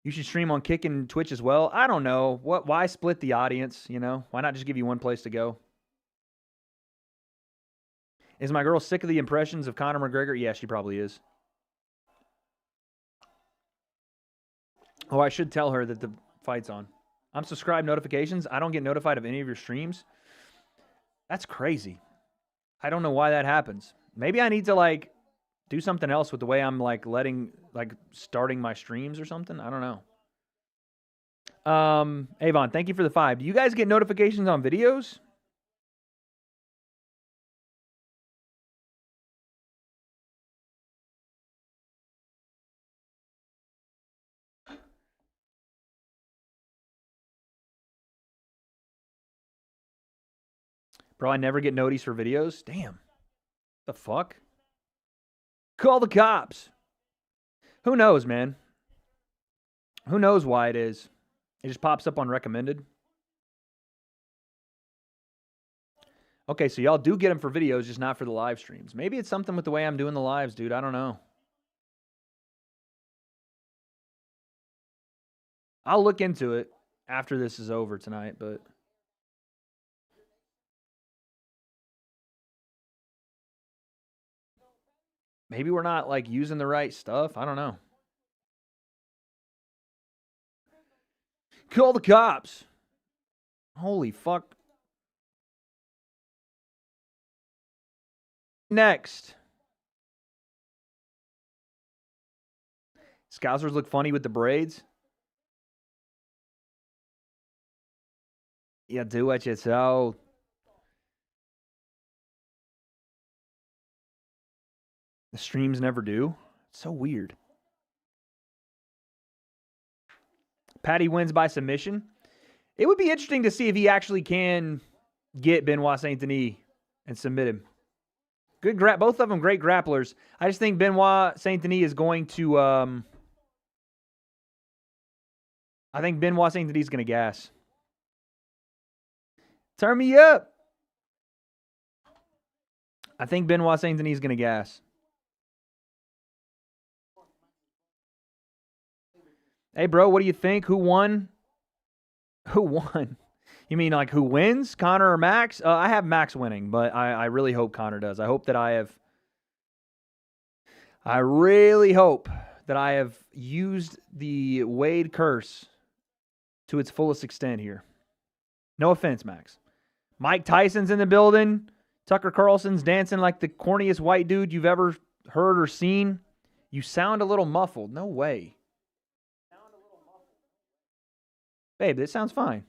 You should stream on Kick and Twitch as well. I don't know. Why split the audience, you know? Why not just give you one place to go? Is my girl sick of the impressions of Conor McGregor? Yeah, she probably is. Oh, I should tell her that the fight's on. I'm subscribed notifications. I don't get notified of any of your streams. That's crazy. I don't know why that happens. Maybe I need to, like, do something else with the way I'm, like, starting my streams or something. I don't know. Avon, thank you for the 5. Do you guys get notifications on videos? Bro, I never get notice for videos. Damn. The fuck? Call the cops. Who knows, man? Who knows why it is? It just pops up on recommended. Okay, so y'all do get them for videos, just not for the live streams. Maybe it's something with the way I'm doing the lives, dude. I don't know. I'll look into it after this is over tonight, but... maybe we're not, like, using the right stuff. I don't know. Call the cops. Holy fuck. Next. Scousers look funny with the braids. Yeah, do what you so. The streams never do. It's so weird. Paddy wins by submission. It would be interesting to see if he actually can get Benoit Saint Denis and submit him. Good both of them great grapplers. I just think Benoit Saint Denis is going to I think Benoit Saint Denis is going to gas. Turn me up. I think Benoit Saint Denis is going to gas. Hey, bro, what do you think? Who won? Who won? You mean like who wins? Conor or Max? I have Max winning, but I really hope Conor does. I really hope that I have used the W.A.D.E curse to its fullest extent here. No offense, Max. Mike Tyson's in the building. Tucker Carlson's dancing like the corniest white dude you've ever heard or seen. You sound a little muffled. No way. Babe, this sounds fine.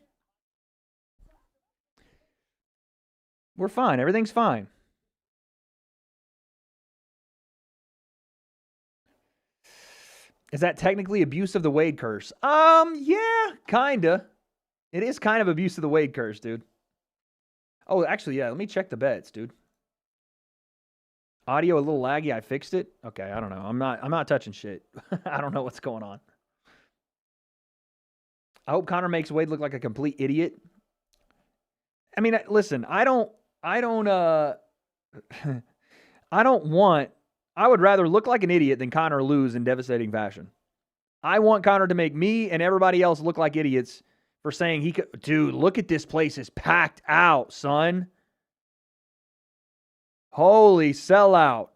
We're fine. Everything's fine. Is that technically abuse of the W.A.D.E curse? Yeah, kinda. It is kind of abuse of the W.A.D.E curse, dude. Oh, actually, yeah. Let me check the bets, dude. Audio a little laggy. I fixed it. Okay, I don't know. I'm not touching shit. I don't know what's going on. I hope Conor makes W.A.D.E look like a complete idiot. I mean, listen, I don't I would rather look like an idiot than Conor lose in devastating fashion. I want Conor to make me and everybody else look like idiots for saying he could. Dude, look at this place. It's packed out, son. Holy sellout.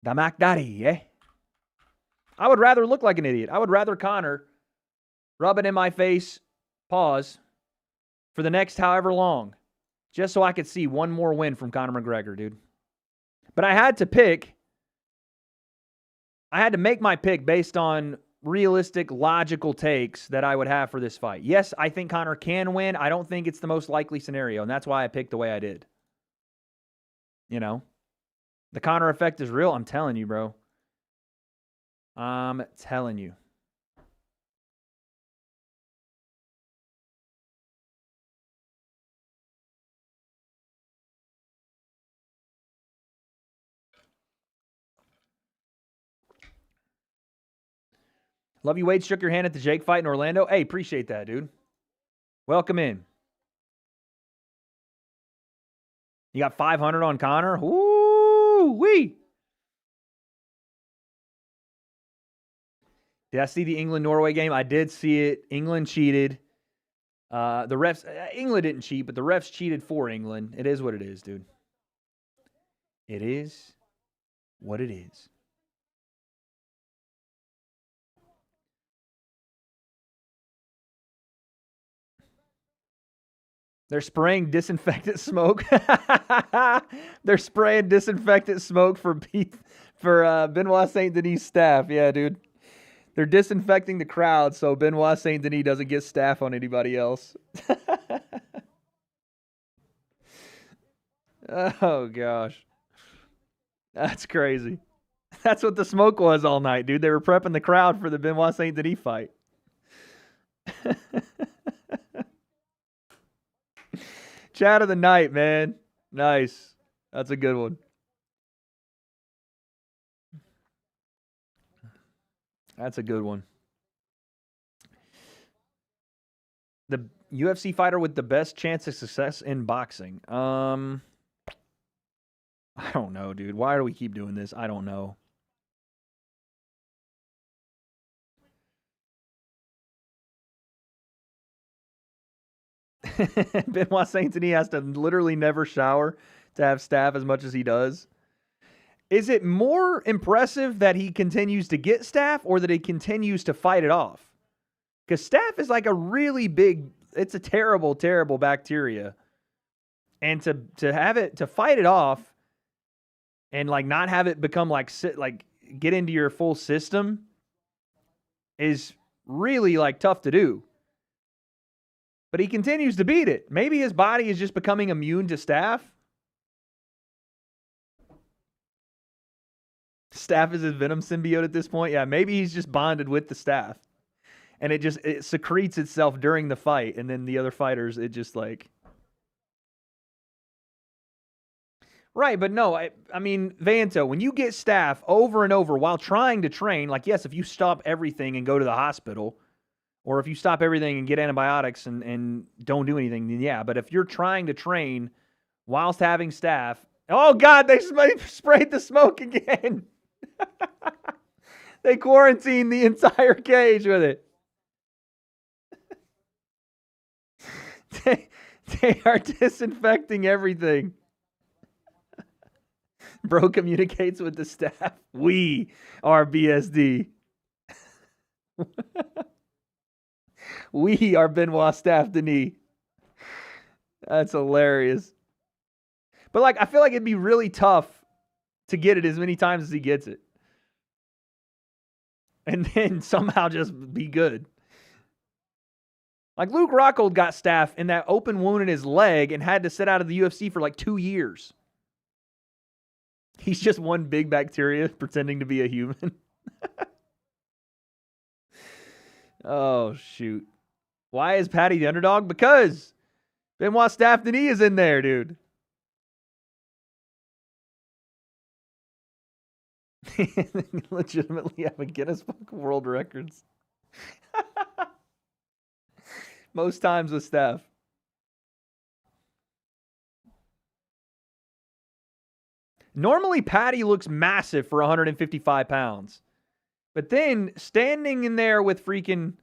Damak Dari, eh? I would rather look like an idiot. I would rather Conor rub it in my face, pause, for the next however long, just so I could see one more win from Conor McGregor, dude. But I had to make my pick based on realistic, logical takes that I would have for this fight. Yes, I think Conor can win. I don't think it's the most likely scenario, and that's why I picked the way I did. You know? The Conor effect is real. I'm telling you, bro. I'm telling you. Love you, Wade. Shook your hand at the Jake fight in Orlando. Hey, appreciate that, dude. Welcome in. You got 500 on Conor? Woo-wee. Did I see the England-Norway game? I did see it. England cheated. The refs, England didn't cheat, but the refs cheated for England. It is what it is, dude. It is what it is. They're spraying disinfectant smoke. They're spraying disinfectant smoke for Benoit Saint Denis staff. Yeah, dude. They're disinfecting the crowd so Benoit Saint Denis doesn't get staph on anybody else. Oh, gosh. That's crazy. That's what the smoke was all night, dude. They were prepping the crowd for the Benoit Saint Denis fight. Chat of the night, man. Nice. That's a good one. That's a good one. The UFC fighter with the best chance of success in boxing. I don't know, dude. Why do we keep doing this? I don't know. Benoit Saint Denis has to literally never shower to have staph as much as he does. Is it more impressive that he continues to get staph or that he continues to fight it off? Because staph is like a really big, it's a terrible, terrible bacteria. And to have it, to fight it off and like not have it become like get into your full system is really like tough to do. But he continues to beat it. Maybe his body is just becoming immune to staph. Staph is his venom symbiote at this point. Yeah, maybe he's just bonded with the staph. And it secretes itself during the fight. And then the other fighters, it just like... Right, but no, I mean, Vanto, when you get staph over and over while trying to train, like, yes, if you stop everything and go to the hospital... Or if you stop everything and get antibiotics and don't do anything, then yeah. But if you're trying to train whilst having staph, oh, God, they sprayed the smoke again. They quarantined the entire cage with it. They are disinfecting everything. Bro communicates with the staff. We are BSD. We are Benoit Staff Denis. That's hilarious. But like, I feel like it'd be really tough to get it as many times as he gets it. And then somehow just be good. Like Luke Rockhold got staph in that open wound in his leg and had to sit out of the UFC for like 2 years. He's just one big bacteria pretending to be a human. Oh, shoot. Why is Patty the underdog? Because Benoit Staff Denis is in there, dude. Legitimately have a Guinness Book of World Records. Most times with Steph. Normally, Paddy looks massive for 155 pounds. But then, standing in there with freaking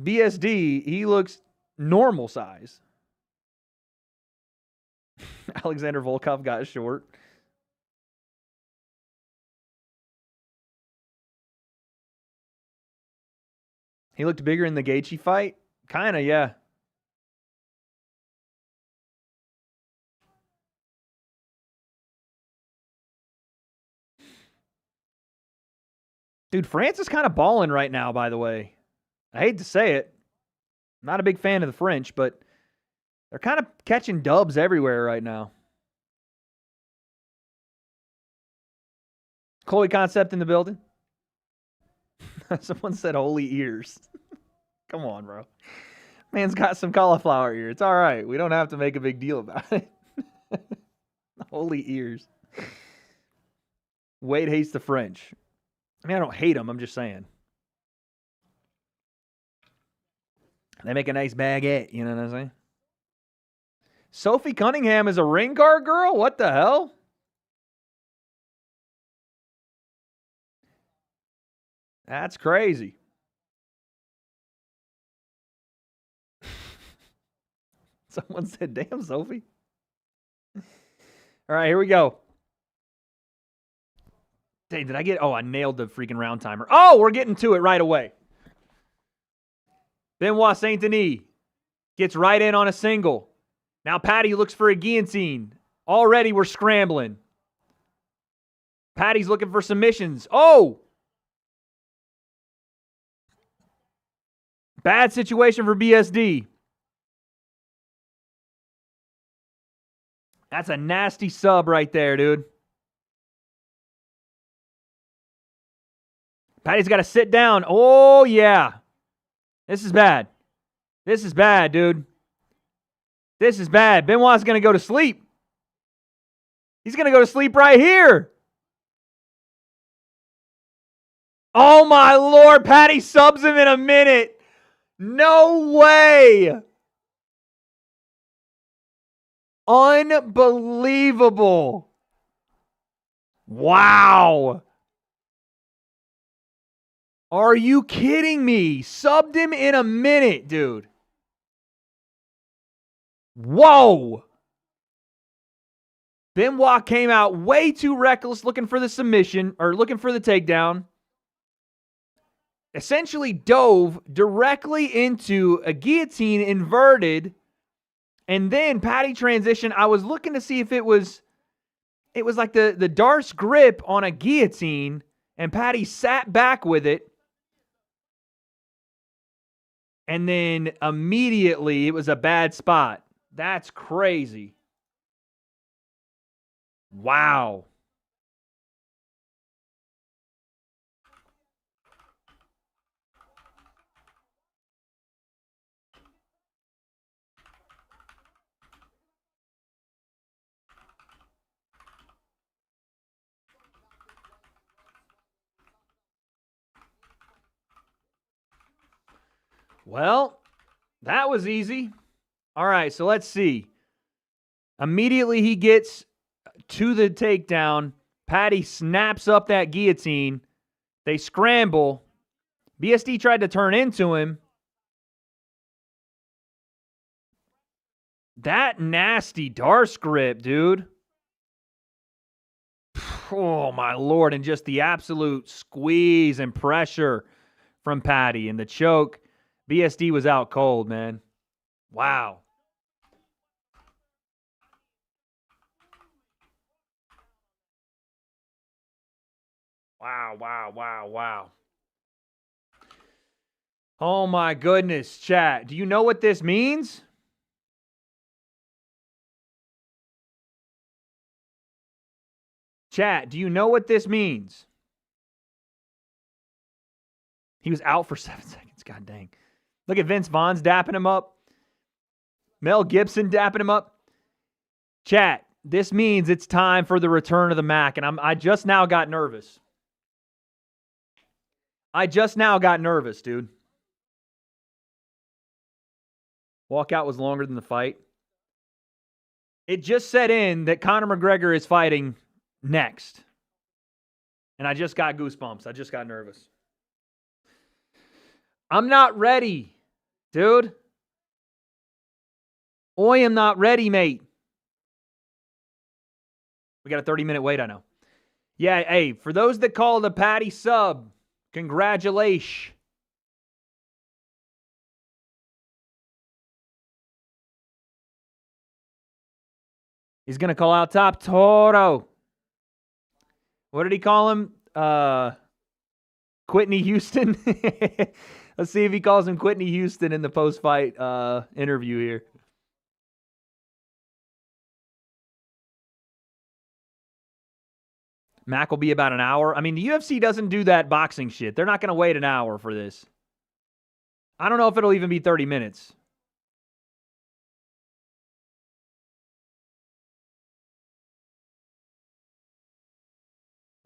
BSD, he looks normal size. Alexander Volkov got short. He looked bigger in the Gaethje fight? Kind of, yeah. Dude, France is kind of balling right now, by the way. I hate to say it. I'm not a big fan of the French, but they're kind of catching dubs everywhere right now. Chloe Concept in the building. Someone said holy ears. Come on, bro. Man's got some cauliflower ear. It's all right. We don't have to make a big deal about it. Holy ears. Wade hates the French. I mean, I don't hate them. I'm just saying. They make a nice baguette. You know what I'm saying? Sophie Cunningham is a ring guard girl? What the hell? That's crazy. Someone said, damn, Sophie. All right, here we go. Dang, did I get... Oh, I nailed the freaking round timer. Oh, we're getting to it right away. Benoit Saint-Denis gets right in on a single. Now Paddy looks for a guillotine. Already we're scrambling. Paddy's looking for submissions. Oh! Bad situation for BSD. That's a nasty sub right there, dude. Paddy's got to sit down. Oh, yeah. This is bad. This is bad, dude. This is bad. Benoit's going to go to sleep. He's going to go to sleep right here. Oh, my Lord. Paddy subs him in a minute. No way. Unbelievable. Wow. Are you kidding me? Subbed him in a minute, dude. Whoa. Benoit came out way too reckless looking for the submission, or looking for the takedown. Essentially dove directly into a guillotine inverted. And then Paddy transition. I was looking to see if it was like the Darce grip on a guillotine, and Paddy sat back with it. And then immediately it was a bad spot. That's crazy. Wow. Well, that was easy. All right, so let's see. Immediately he gets to the takedown. Paddy snaps up that guillotine. They scramble. BSD tried to turn into him. That nasty Darce grip, dude. Oh, my Lord. And just the absolute squeeze and pressure from Paddy. And the choke. BSD was out cold, man. Wow. Wow, wow, wow, wow. Oh, my goodness, chat. Do you know what this means? Chat, do you know what this means? He was out for 7 seconds. God dang. Look at Vince Vaughn's dapping him up. Mel Gibson dapping him up. Chat, this means it's time for the return of the Mac, and I just now got nervous. Dude. Walkout was longer than the fight. It just set in that Conor McGregor is fighting next. And I just got goosebumps. I just got nervous. I'm not ready, dude. I am not ready, mate. We got a 30-minute wait, I know. Yeah, hey, for those that call the Patty sub, congratulations. He's going to call out Top Toro. What did he call him? Whitney Houston? Let's see if he calls him Whitney Houston in the post-fight interview here. Mac will be about an hour. I mean, the UFC doesn't do that boxing shit. They're not going to wait an hour for this. I don't know if it'll even be 30 minutes.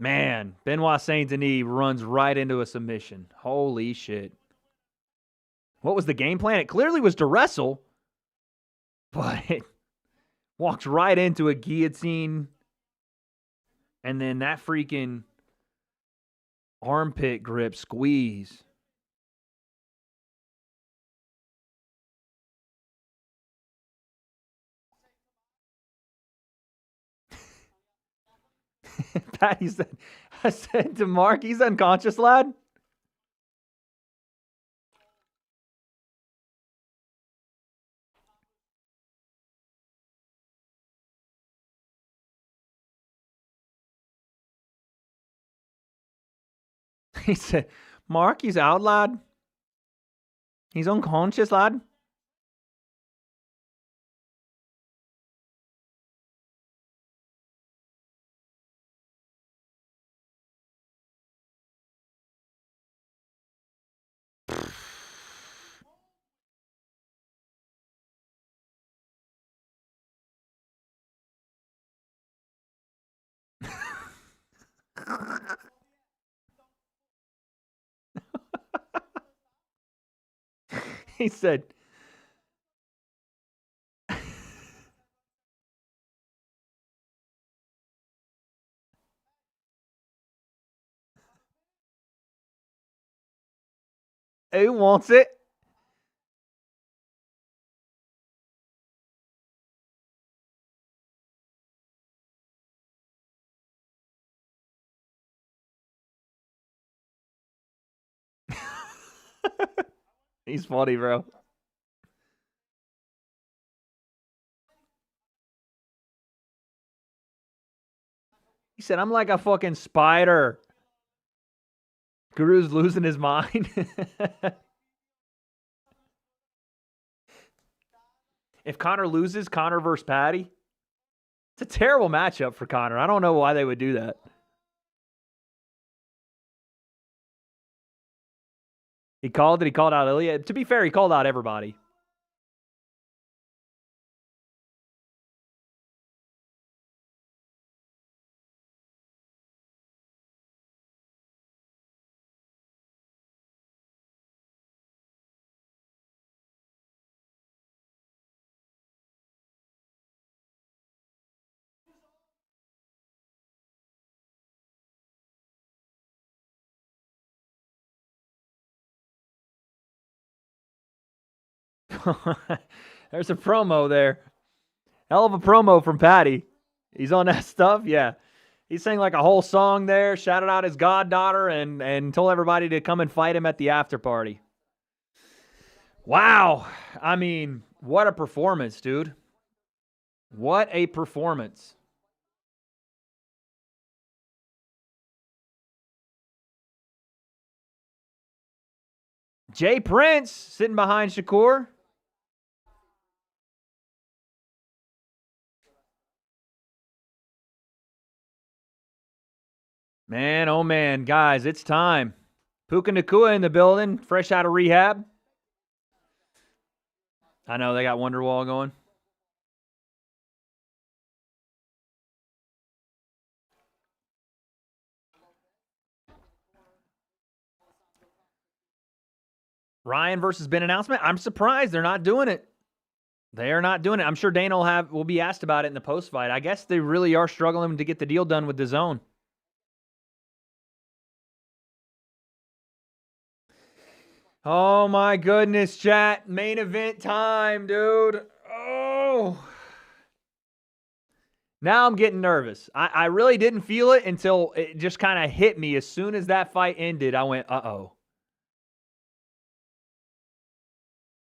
Man, Benoit Saint Denis runs right into a submission. Holy shit. What was the game plan? It clearly was to wrestle, but it walks right into a guillotine. And then that freaking armpit grip squeeze. Patty said, I said to Mark, he's unconscious, lad. He said, Mark, he's out, lad. He's unconscious, lad. He said, who wants it? He's funny, bro. He said, I'm like a fucking spider. Guru's losing his mind. If Conor loses, Conor versus Patty, it's a terrible matchup for Conor. I don't know why they would do that. He called it. He called out Ilya. To be fair, he called out everybody. There's a promo there. Hell of a promo from Patty. He's on that stuff, yeah. He sang like a whole song there, shouted out his goddaughter, and told everybody to come and fight him at the after party. Wow. I mean, what a performance, dude. What a performance. Jay Prince sitting behind Shakur. Man, oh man, guys, it's time. Puka Nakua in the building, fresh out of rehab. I know they got Wonderwall going. Ryan versus Ben announcement. I'm surprised they're not doing it. They are not doing it. I'm sure Dana will be asked about it in the post-fight. I guess they really are struggling to get the deal done with DAZN. Oh, my goodness, chat. Main event time, dude. Oh. Now I'm getting nervous. I really didn't feel it until it just kind of hit me. As soon as that fight ended, I went, uh-oh.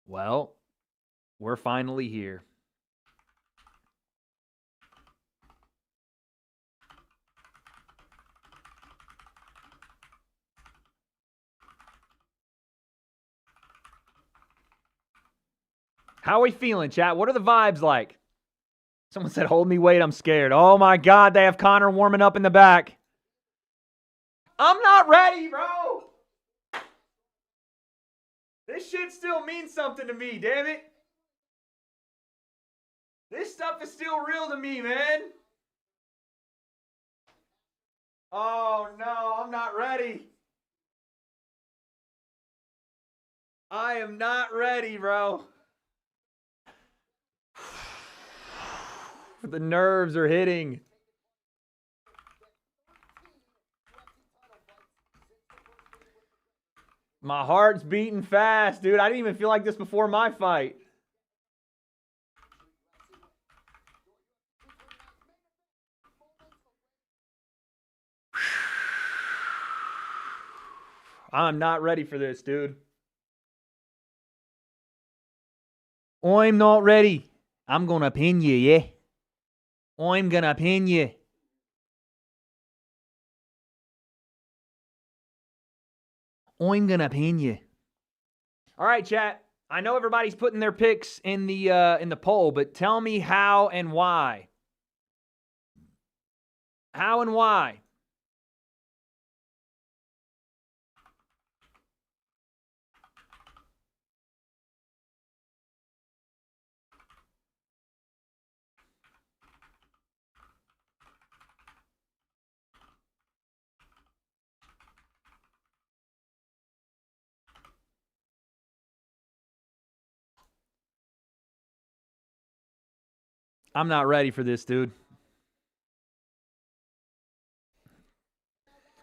Well, we're finally here. How are we feeling, chat? What are the vibes like? Someone said, hold me, wait, I'm scared. Oh, my God, they have Conor warming up in the back. I'm not ready, bro. This shit still means something to me, damn it. This stuff is still real to me, man. Oh, no, I'm not ready. I am not ready, bro. The nerves are hitting. My heart's beating fast, dude. I didn't even feel like this before my fight. I'm not ready for this, dude. I'm not ready. I'm going to pin you, yeah? I'm going to pin you. I'm going to pin you. All right, chat. I know everybody's putting their picks in the poll, but tell me how and why. How and why? I'm not ready for this, dude.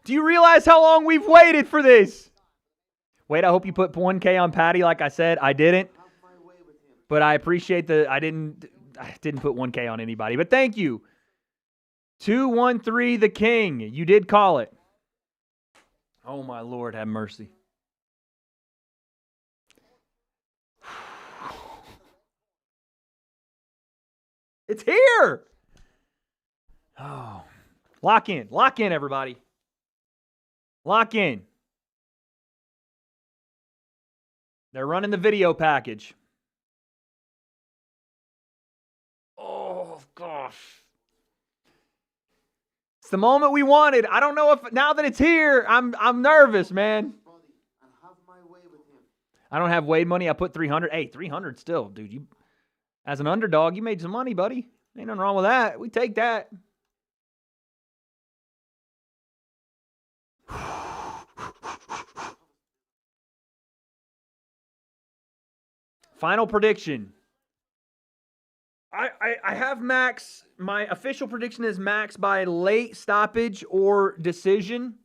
Do you realize how long we've waited for this? Wait, I hope you put 1K on Patty like I said. I didn't. But I appreciate I didn't put 1K on anybody. But thank you. 213 the King. You did call it. Oh, my Lord, have mercy. It's here. Oh. Lock in. Lock in, everybody. Lock in. They're running the video package. Oh, gosh. It's the moment we wanted. I don't know if now that it's here, I'm nervous, man. I don't have Wade money. I put 300. Hey, 300 still, dude. You, as an underdog, you made some money, buddy. Ain't nothing wrong with that. We take that. Final prediction. I have Max. My official prediction is Max by late stoppage or decision.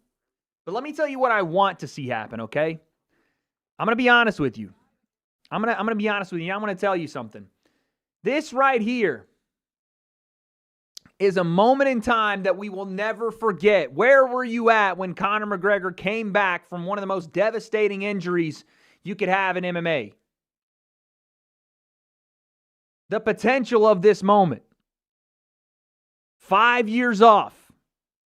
But let me tell you what I want to see happen, okay? I'm going to be honest with you. I'm going to be honest with you. I'm going to tell you something. This right here is a moment in time that we will never forget. Where were you at when Conor McGregor came back from one of the most devastating injuries you could have in MMA? The potential of this moment. 5 years off.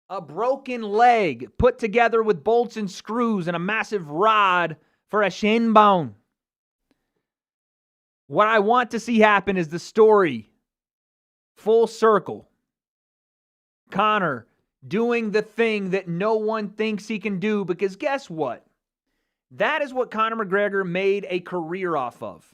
A broken leg put together with bolts and screws and a massive rod for a shin bone. What I want to see happen is the story full circle. Conor doing the thing that no one thinks he can do, because guess what? That is what Conor McGregor made a career off of.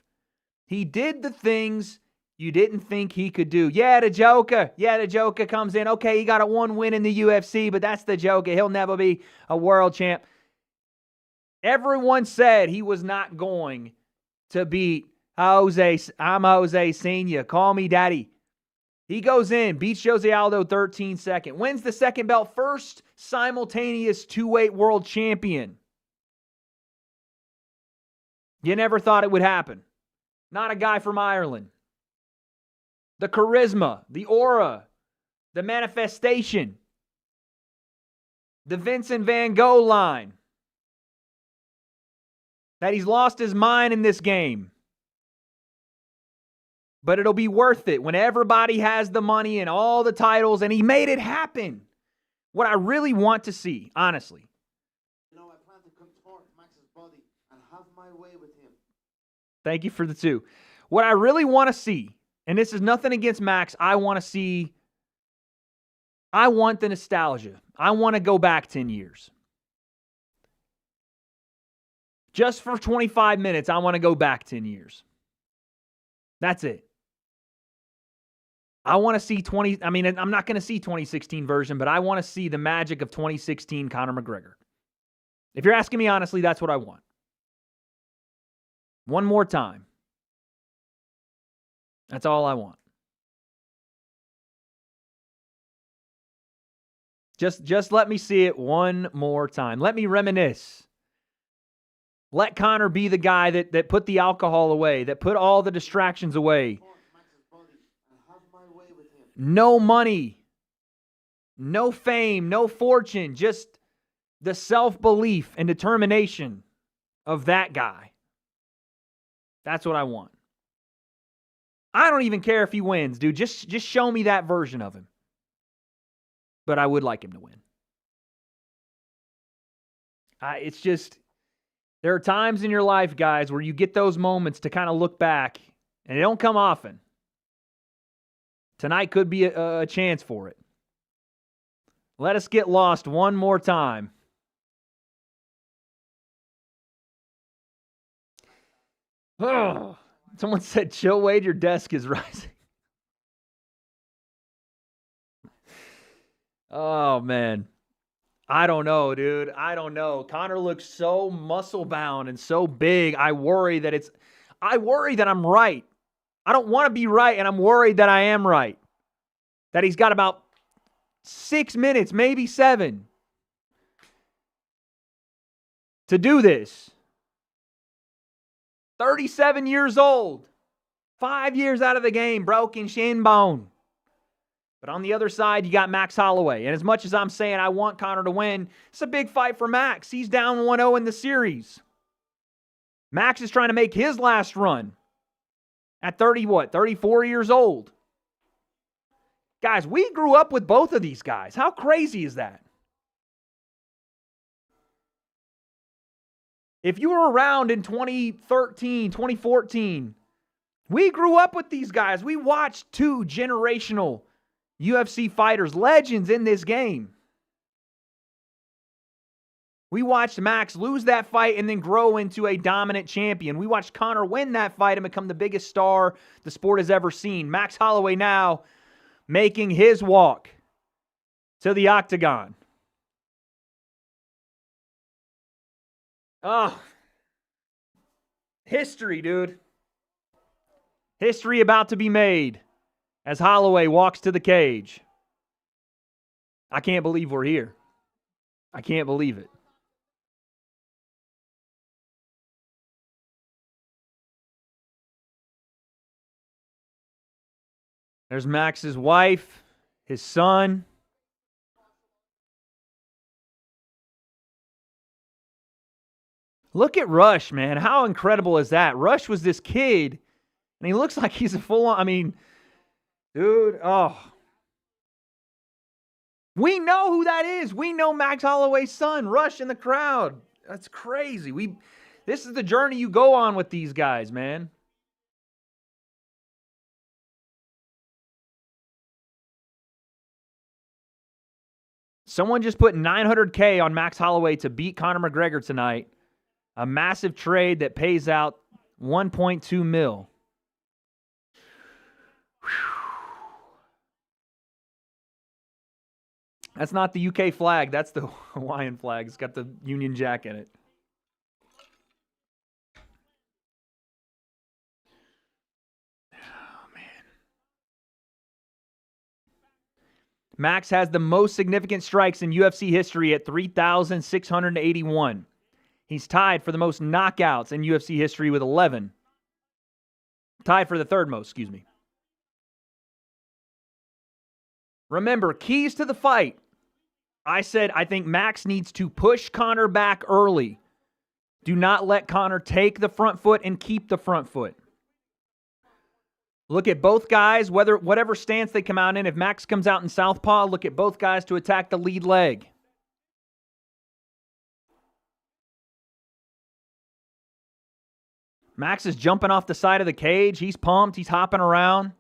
He did the things you didn't think he could do. Yeah, the Joker. Yeah, the Joker comes in. Okay, he got a 1 win in the UFC, but that's the Joker. He'll never be a world champ. Everyone said he was not going to beat Jose, I'm Jose Senior. Call me daddy. He goes in, beats Jose Aldo 13-2, wins the second belt, first simultaneous two-weight world champion. You never thought it would happen. Not a guy from Ireland. The charisma, the aura, the manifestation, the Vincent Van Gogh line. That he's lost his mind in this game. But it'll be worth it when everybody has the money and all the titles, and he made it happen. What I really want to see, honestly. I plan to contort Max's body and have my way with him. Thank you for the 2. What I really want to see, and this is nothing against Max, I want the nostalgia. I want to go back 10 years. Just for 25 minutes, I want to go back 10 years. That's it. I want to see I'm not going to see 2016 version, but I want to see the magic of 2016 Conor McGregor. If you're asking me honestly, that's what I want. One more time. That's all I want. Just let me see it one more time. Let me reminisce. Let Conor be the guy that put the alcohol away, that put all the distractions away. No money, no fame, no fortune, just the self-belief and determination of that guy. That's what I want. I don't even care if he wins, dude. Just show me that version of him. But I would like him to win. It's just, there are times in your life, guys, where you get those moments to kind of look back, and they don't come often. Tonight could be a chance for it. Let us get lost one more time. Oh, someone said, chill, Wade, your desk is rising. Oh, man. I don't know, dude. I don't know. Conor looks so muscle-bound and so big. I worry that I'm right. I don't want to be right, and I'm worried that I am right. That he's got about 6 minutes, maybe 7, to do this. 37 years old. 5 years out of the game, broken shin bone. But on the other side, you got Max Holloway. And as much as I'm saying I want Conor to win, it's a big fight for Max. He's down 1-0 in the series. Max is trying to make his last run. At 34 years old. Guys, we grew up with both of these guys. How crazy is that? If you were around in 2013, 2014, we grew up with these guys. We watched 2 generational UFC fighters, legends in this game. We watched Max lose that fight and then grow into a dominant champion. We watched Conor win that fight and become the biggest star the sport has ever seen. Max Holloway now making his walk to the octagon. Oh, history, dude. History about to be made as Holloway walks to the cage. I can't believe we're here. I can't believe it. There's Max's wife, his son. Look at Rush, man. How incredible is that? Rush was this kid, and he looks like he's a full-on, dude, oh. We know who that is. We know Max Holloway's son, Rush, in the crowd. That's crazy. This is the journey you go on with these guys, man. Someone just put $900K on Max Holloway to beat Conor McGregor tonight. A massive trade that pays out $1.2 million. That's not the UK flag. That's the Hawaiian flag. It's got the Union Jack in it. Max has the most significant strikes in UFC history at 3,681. He's tied for the most knockouts in UFC history with 11. Tied for the third most, excuse me. Remember, keys to the fight. I said I think Max needs to push Conor back early. Do not let Conor take the front foot and keep the front foot. Look at both guys, whatever stance they come out in. If Max comes out in southpaw, look at both guys to attack the lead leg. Max is jumping off the side of the cage. He's pumped. He's hopping around.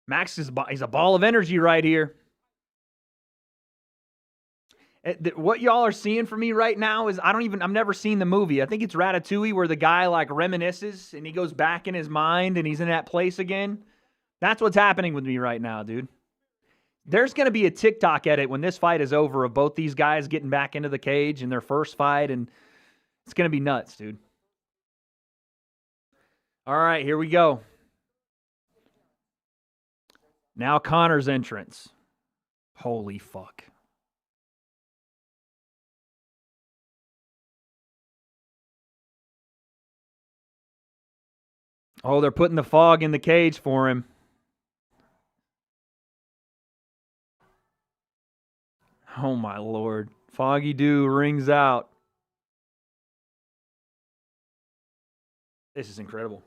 Max he's a ball of energy right here. What y'all are seeing from me right now is I've never seen the movie. I think it's Ratatouille where the guy like reminisces and he goes back in his mind and he's in that place again. That's what's happening with me right now, dude. There's going to be a TikTok edit when this fight is over of both these guys getting back into the cage in their first fight, and it's going to be nuts, dude. All right, here we go. Now Conor's entrance. Holy fuck. Oh, they're putting the fog in the cage for him. Oh, my Lord. Foggy Dew rings out. This is incredible.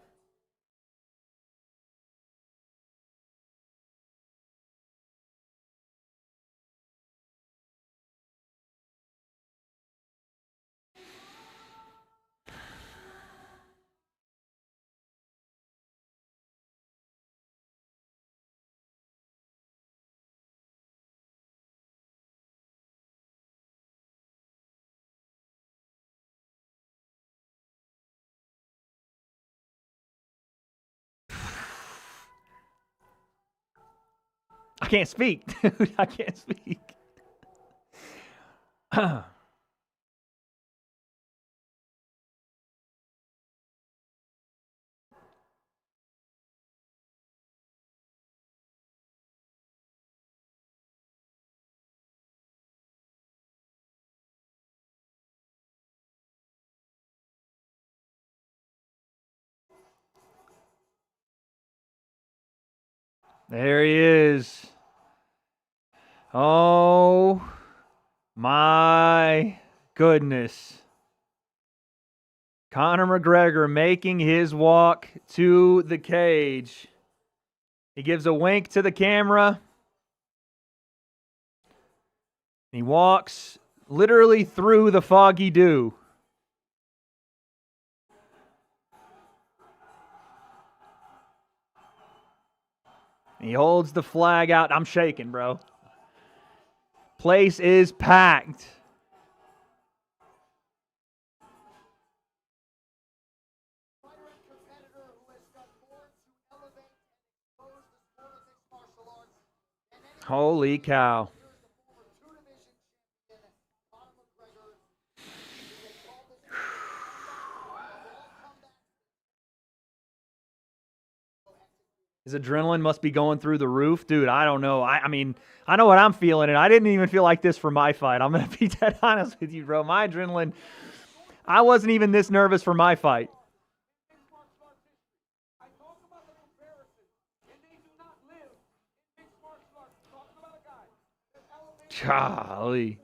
I can't speak, dude. I can't speak. There he is. Oh, my goodness. Conor McGregor making his walk to the cage. He gives a wink to the camera. He walks literally through the foggy dew. He holds the flag out. I'm shaking, bro. Place is packed. Holy cow. His adrenaline must be going through the roof. Dude, I don't know. I mean, I know what I'm feeling, and I didn't even feel like this for my fight. I'm going to be dead honest with you, bro. My adrenaline, I wasn't even this nervous for my fight. Golly.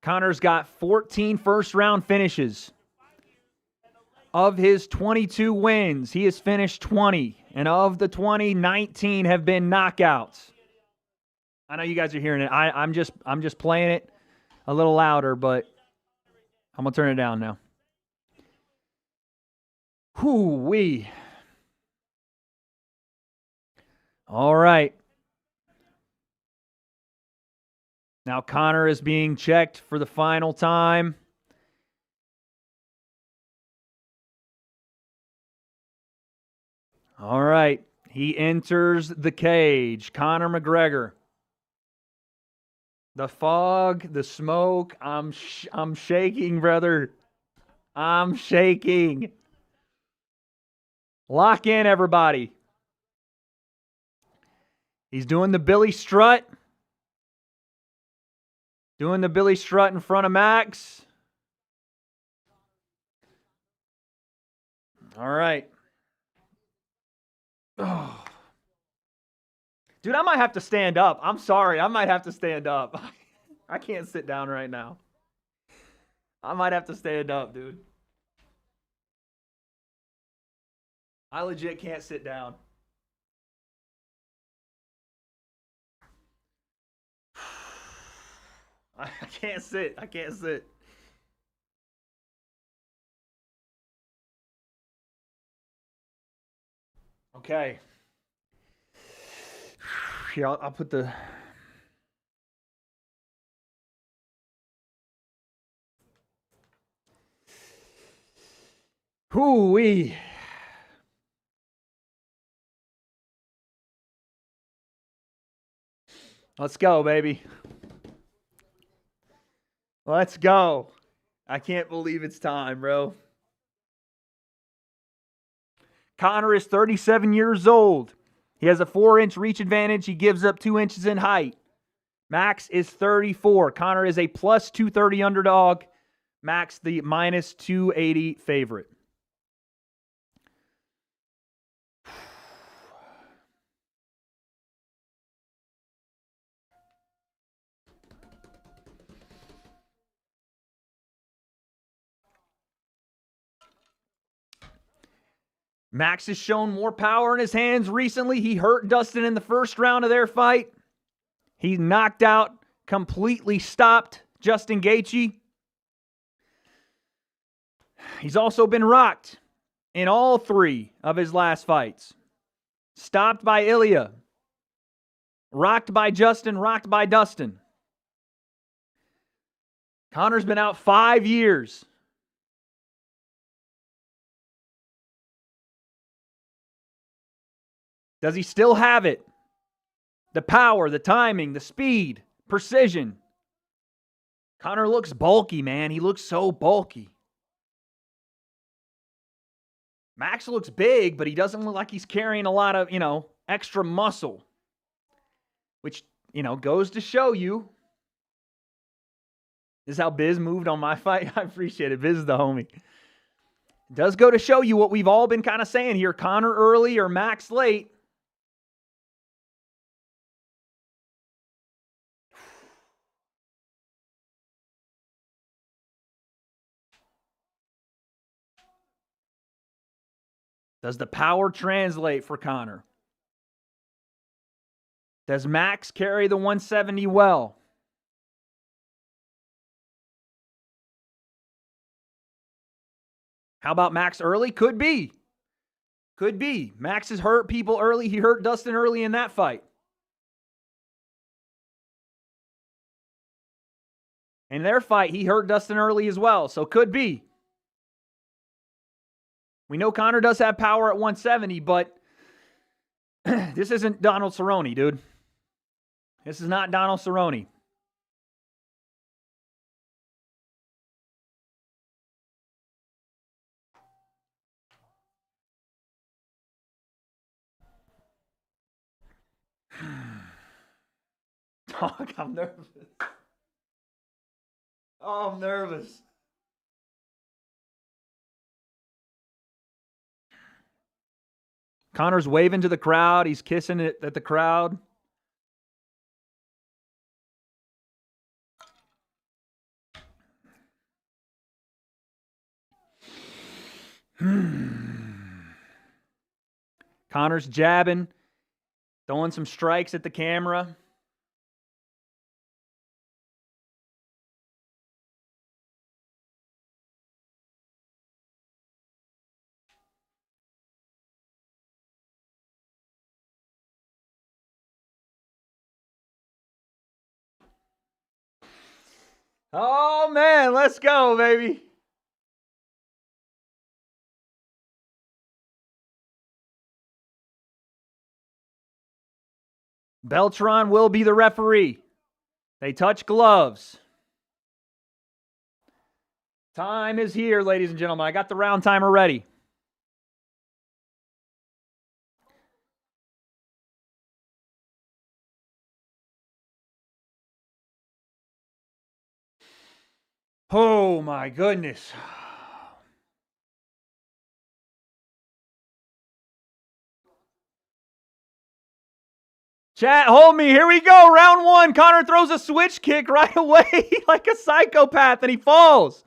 Conor's got 14 first-round finishes. Of his 22 wins, he has finished 20. And of the 20, 19 have been knockouts. I know you guys are hearing it. I'm just playing it a little louder, but I'm going to turn it down now. Whoo-wee. All right. Now Conor is being checked for the final time. All right. He enters the cage. Conor McGregor. The fog, the smoke. I'm shaking, brother. I'm shaking. Lock in, everybody. He's doing the Billy Strut. Doing the Billy Strut in front of Max. All right. Oh. Dude, I might have to stand up. I'm sorry. I might have to stand up. I can't sit down right now. I might have to stand up, dude. I legit can't sit down. I can't sit. I can't sit. Okay. Here, I'll put the... Hoo-wee. Let's go, baby. Let's go. I can't believe it's time, bro. Conor is 37 years old. He has a 4-inch reach advantage. He gives up 2 inches in height. Max is 34. Conor is a plus 230 underdog. Max the minus 280 favorite. Max has shown more power in his hands recently. He hurt Dustin in the first round of their fight. He knocked out, completely stopped Justin Gaethje. He's also been rocked in all 3 of his last fights. Stopped by Ilya. Rocked by Justin, rocked by Dustin. Conor's been out 5 years. Does he still have it? The power, the timing, the speed, precision. Conor looks bulky, man. He looks so bulky. Max looks big, but he doesn't look like he's carrying a lot of, extra muscle. Which, goes to show you. This is how Biz moved on my fight. I appreciate it. Biz is the homie. It does go to show you what we've all been kind of saying here. Conor early or Max late. Does the power translate for Conor? Does Max carry the 170 well? How about Max early? Could be. Could be. Max has hurt people early. He hurt Dustin early in that fight. In their fight, he hurt Dustin early as well. So could be. We know Conor does have power at 170, but this isn't Donald Cerrone, dude. This is not Donald Cerrone. Dog, I'm nervous. Oh, I'm nervous. Conor's waving to the crowd. He's kissing it at the crowd. Conor's jabbing, throwing some strikes at the camera. Oh, man. Let's go, baby. Beltran will be the referee. They touch gloves. Time is here, ladies and gentlemen. I got the round timer ready. Oh, my goodness. Chat, hold me. Here we go. Round one. Conor throws a switch kick right away like a psychopath, and he falls.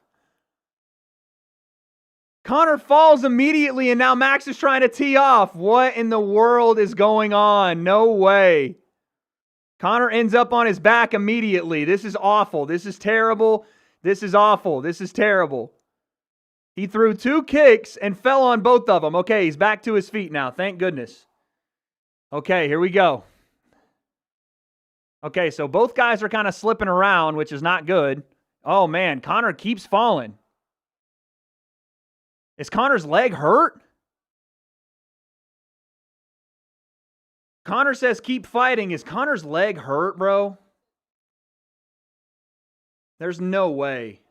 Conor falls immediately, and now Max is trying to tee off. What in the world is going on? No way. Conor ends up on his back immediately. This is awful. This is terrible. This is awful. This is terrible. He threw 2 kicks and fell on both of them. Okay, he's back to his feet now. Thank goodness. Okay, here we go. Okay, so both guys are kind of slipping around, which is not good. Oh, man, Conor keeps falling. Is Conor's leg hurt? Conor says keep fighting. Is Conor's leg hurt, bro? There's no way.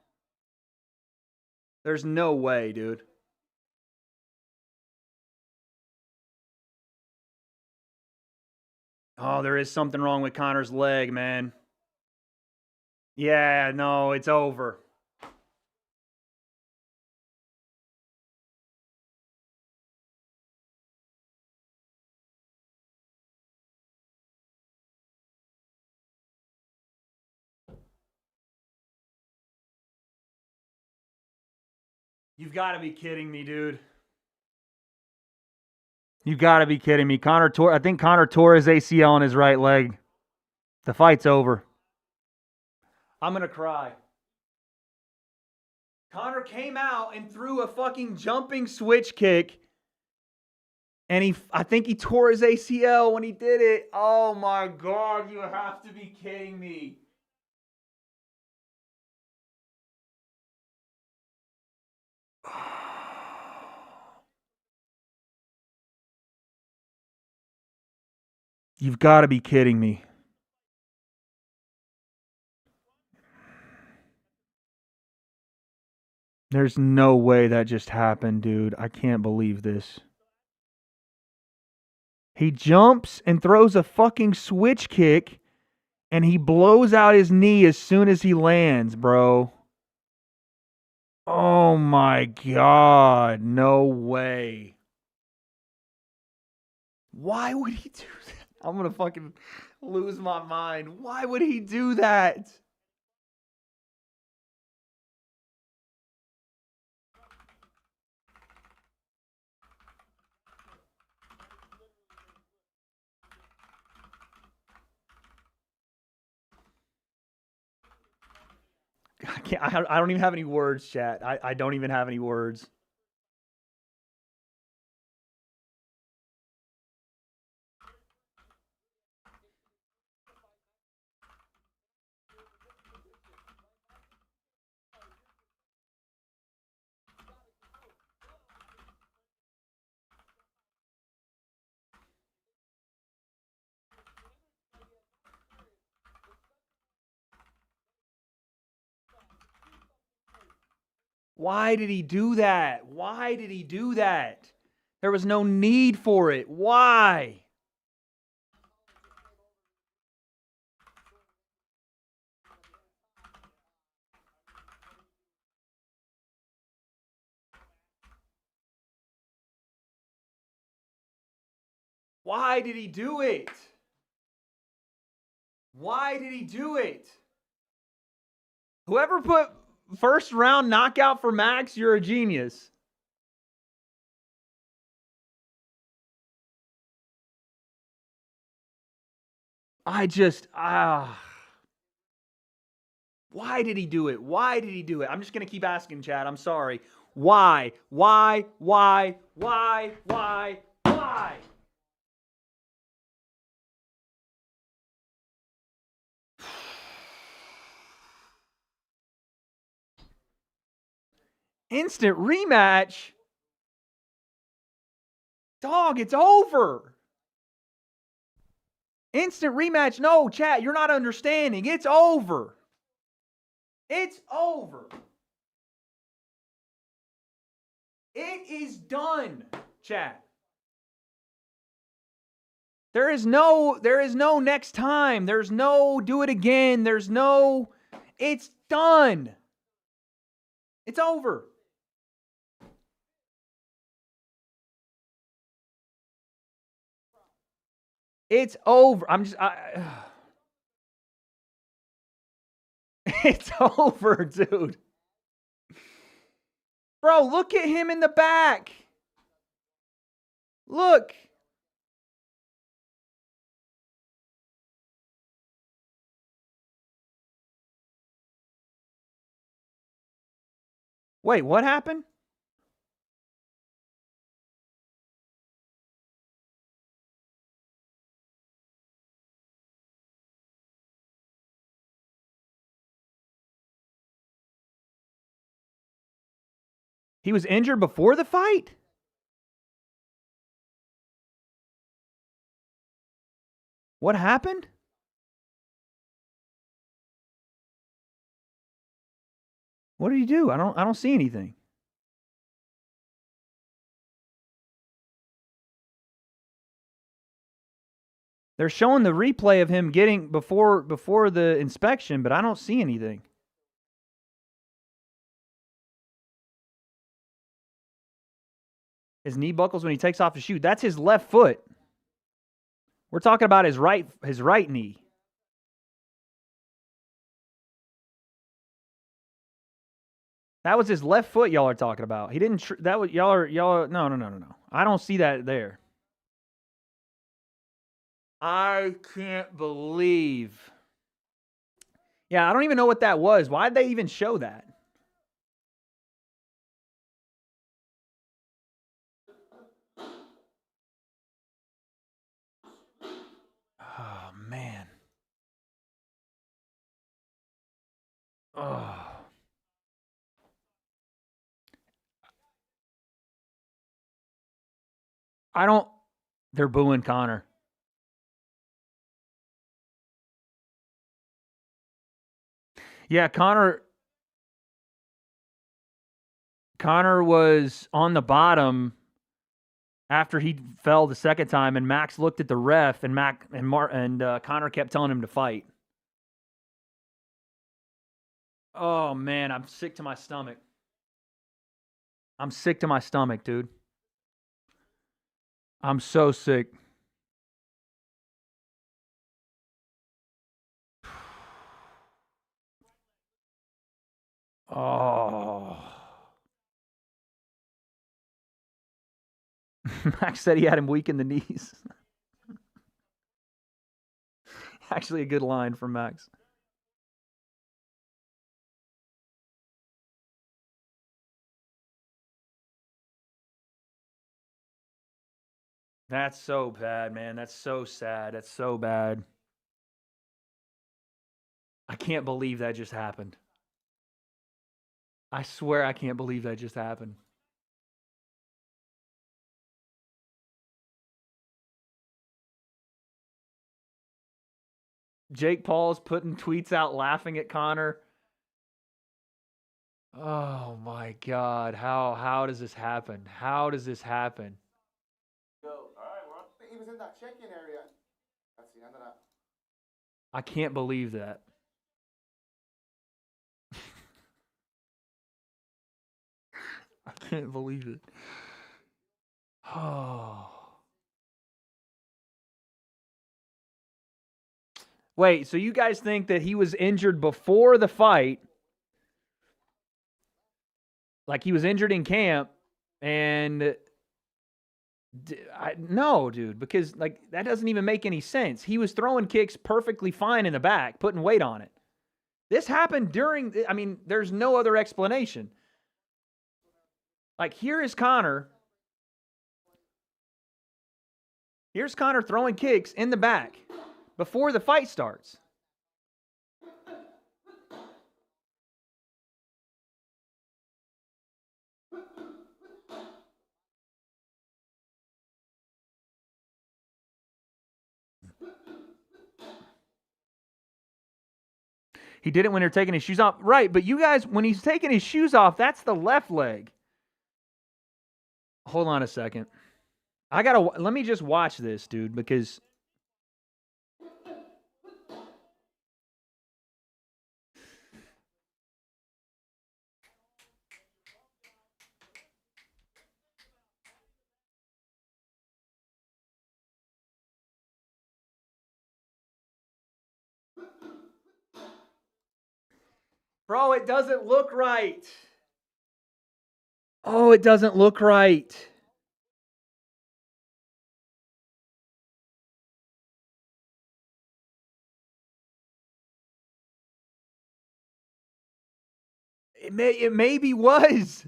There's no way, dude. Oh, there is something wrong with Conor's leg, man. Yeah, no, it's over. You've got to be kidding me, dude. You've got to be kidding me. I think Conor tore his ACL in his right leg. The fight's over. I'm going to cry. Conor came out and threw a fucking jumping switch kick. And I think he tore his ACL when he did it. Oh my God, you have to be kidding me. You've got to be kidding me. There's no way that just happened, dude. I can't believe this. He jumps and throws a fucking switch kick, and he blows out his knee as soon as he lands, bro. Oh my God. No way. Why would he do that? I'm going to fucking lose my mind. Why would he do that? I don't even have any words, chat. I don't even have any words. Why did he do that? Why did he do that? There was no need for it. Why? Why did he do it? Why did he do it? Whoever put first round knockout for Max, you're a genius. Why did he do it? Why did he do it? I'm just going to keep asking, Chad. I'm sorry. Why? Why? Instant rematch? Dog, it's over. Instant rematch? No, chat, you're not understanding. It's over. It's over. It is done, chat. There is no next time. There's no do it again. There's no, it's done. It's over. It's over. It's over, dude. Bro, look at him in the back. Look. Wait, what happened? He was injured before the fight? What happened? What did he do? I don't see anything. They're showing the replay of him getting before the inspection, but I don't see anything. His knee buckles when he takes off his shoe. That's his left foot. We're talking about his right knee. That was his left foot y'all are talking about. He didn't that was y'all are no. I don't see that there. I can't believe. Yeah, I don't even know what that was. Why'd they even show that? Oh, man. Oh. They're booing Conor. Yeah, Conor was on the bottom after he fell the second time, and Max looked at the ref, and Conor kept telling him to fight. Oh, man, I'm sick to my stomach. I'm sick to my stomach, dude. I'm so sick. Oh. Max said he had him weak in the knees. Actually, a good line from Max. That's so bad, man. That's so sad. That's so bad. I can't believe that just happened. I swear I can't believe that just happened. Jake Paul's putting tweets out laughing at Conor. Oh my God. How does this happen? How does this happen? He was in that check-in area. That's the end of that. I can't believe that. I can't believe it. Oh. Wait, so you guys think that he was injured before the fight? Like he was injured in camp, and no, dude, because like that doesn't even make any sense. He was throwing kicks perfectly fine in the back, putting weight on it. This happened during, I mean, there's no other explanation. Like here is Conor. Here's Conor throwing kicks in the back before the fight starts. He did it when they're taking his shoes off. Right, but you guys, when he's taking his shoes off, that's the left leg. Hold on a second. Let me just watch this, dude, because bro, it doesn't look right. Oh, it doesn't look right. It maybe was.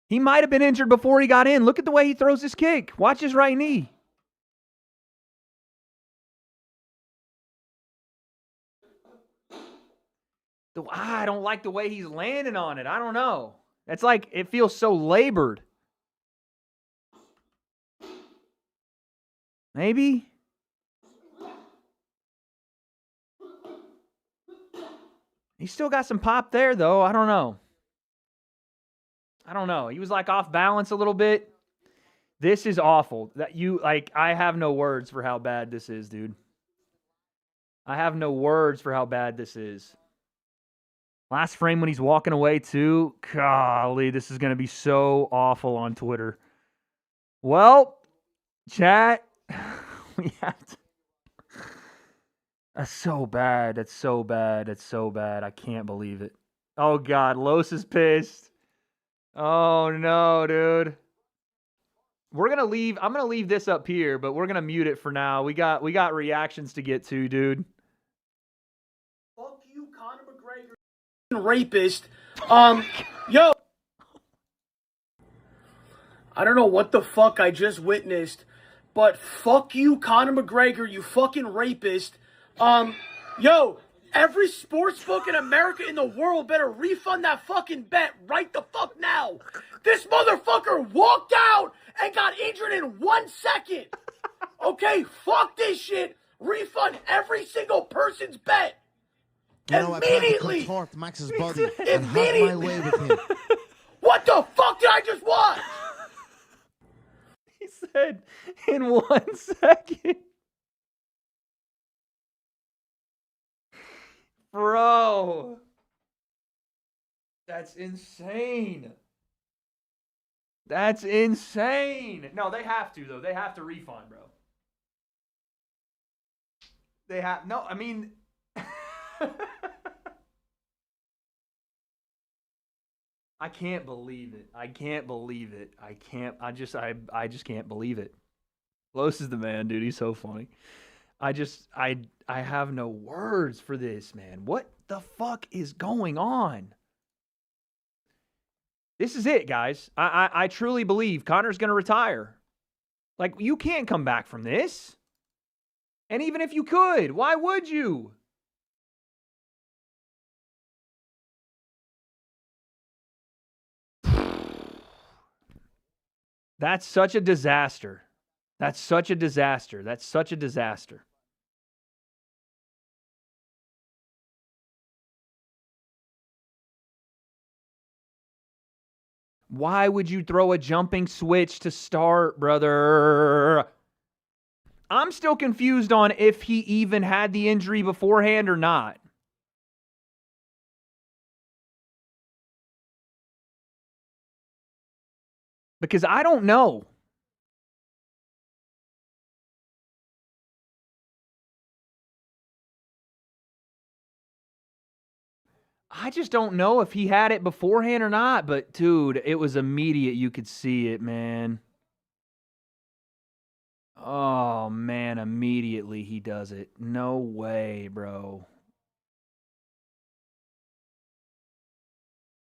He might have been injured before he got in. Look at the way he throws his kick. Watch his right knee. I don't like the way he's landing on it. I don't know. It's like it feels so labored. Maybe. He's still got some pop there, though. I don't know. He was like off balance a little bit. This is awful. I have no words for how bad this is, dude. I have no words for how bad this is. Last frame when he's walking away, too. Golly, this is going to be so awful on Twitter. Well, chat, we have to. That's so bad. That's so bad. That's so bad. I can't believe it. Oh, God. Los is pissed. Oh, no, dude. We're going to leave. I'm going to leave this up here, but we're going to mute it for now. We got reactions to get to, dude. Fuck you, Conor McGregor. Rapist. Yo. I don't know what the fuck I just witnessed, but fuck you, Conor McGregor, you fucking rapist. Yo, every sports book in America in the world better refund that fucking bet right the fuck now. This motherfucker walked out and got injured in 1 second. Okay, fuck this shit. Refund every single person's bet. You know, immediately. I plan to contort Max's body and have my way with him. What the fuck did I just watch? He said in 1 second. Bro. That's insane. That's insane. No, they have to, though. They have to refund, bro. They have... No, I mean... I can't believe it. I can't believe it. I just can't believe it. Los is the man, dude. He's so funny. I have no words for this, man. What the fuck is going on? This is it, guys. I truly believe Conor's going to retire. Like, you can't come back from this. And even if you could, why would you? That's such a disaster. That's such a disaster. That's such a disaster. Why would you throw a jumping switch to start, brother? I'm still confused on if he even had the injury beforehand or not. Because I don't know. I just don't know if he had it beforehand or not, but dude, it was immediate. You could see it, man. Oh, man, immediately he does it. No way, bro.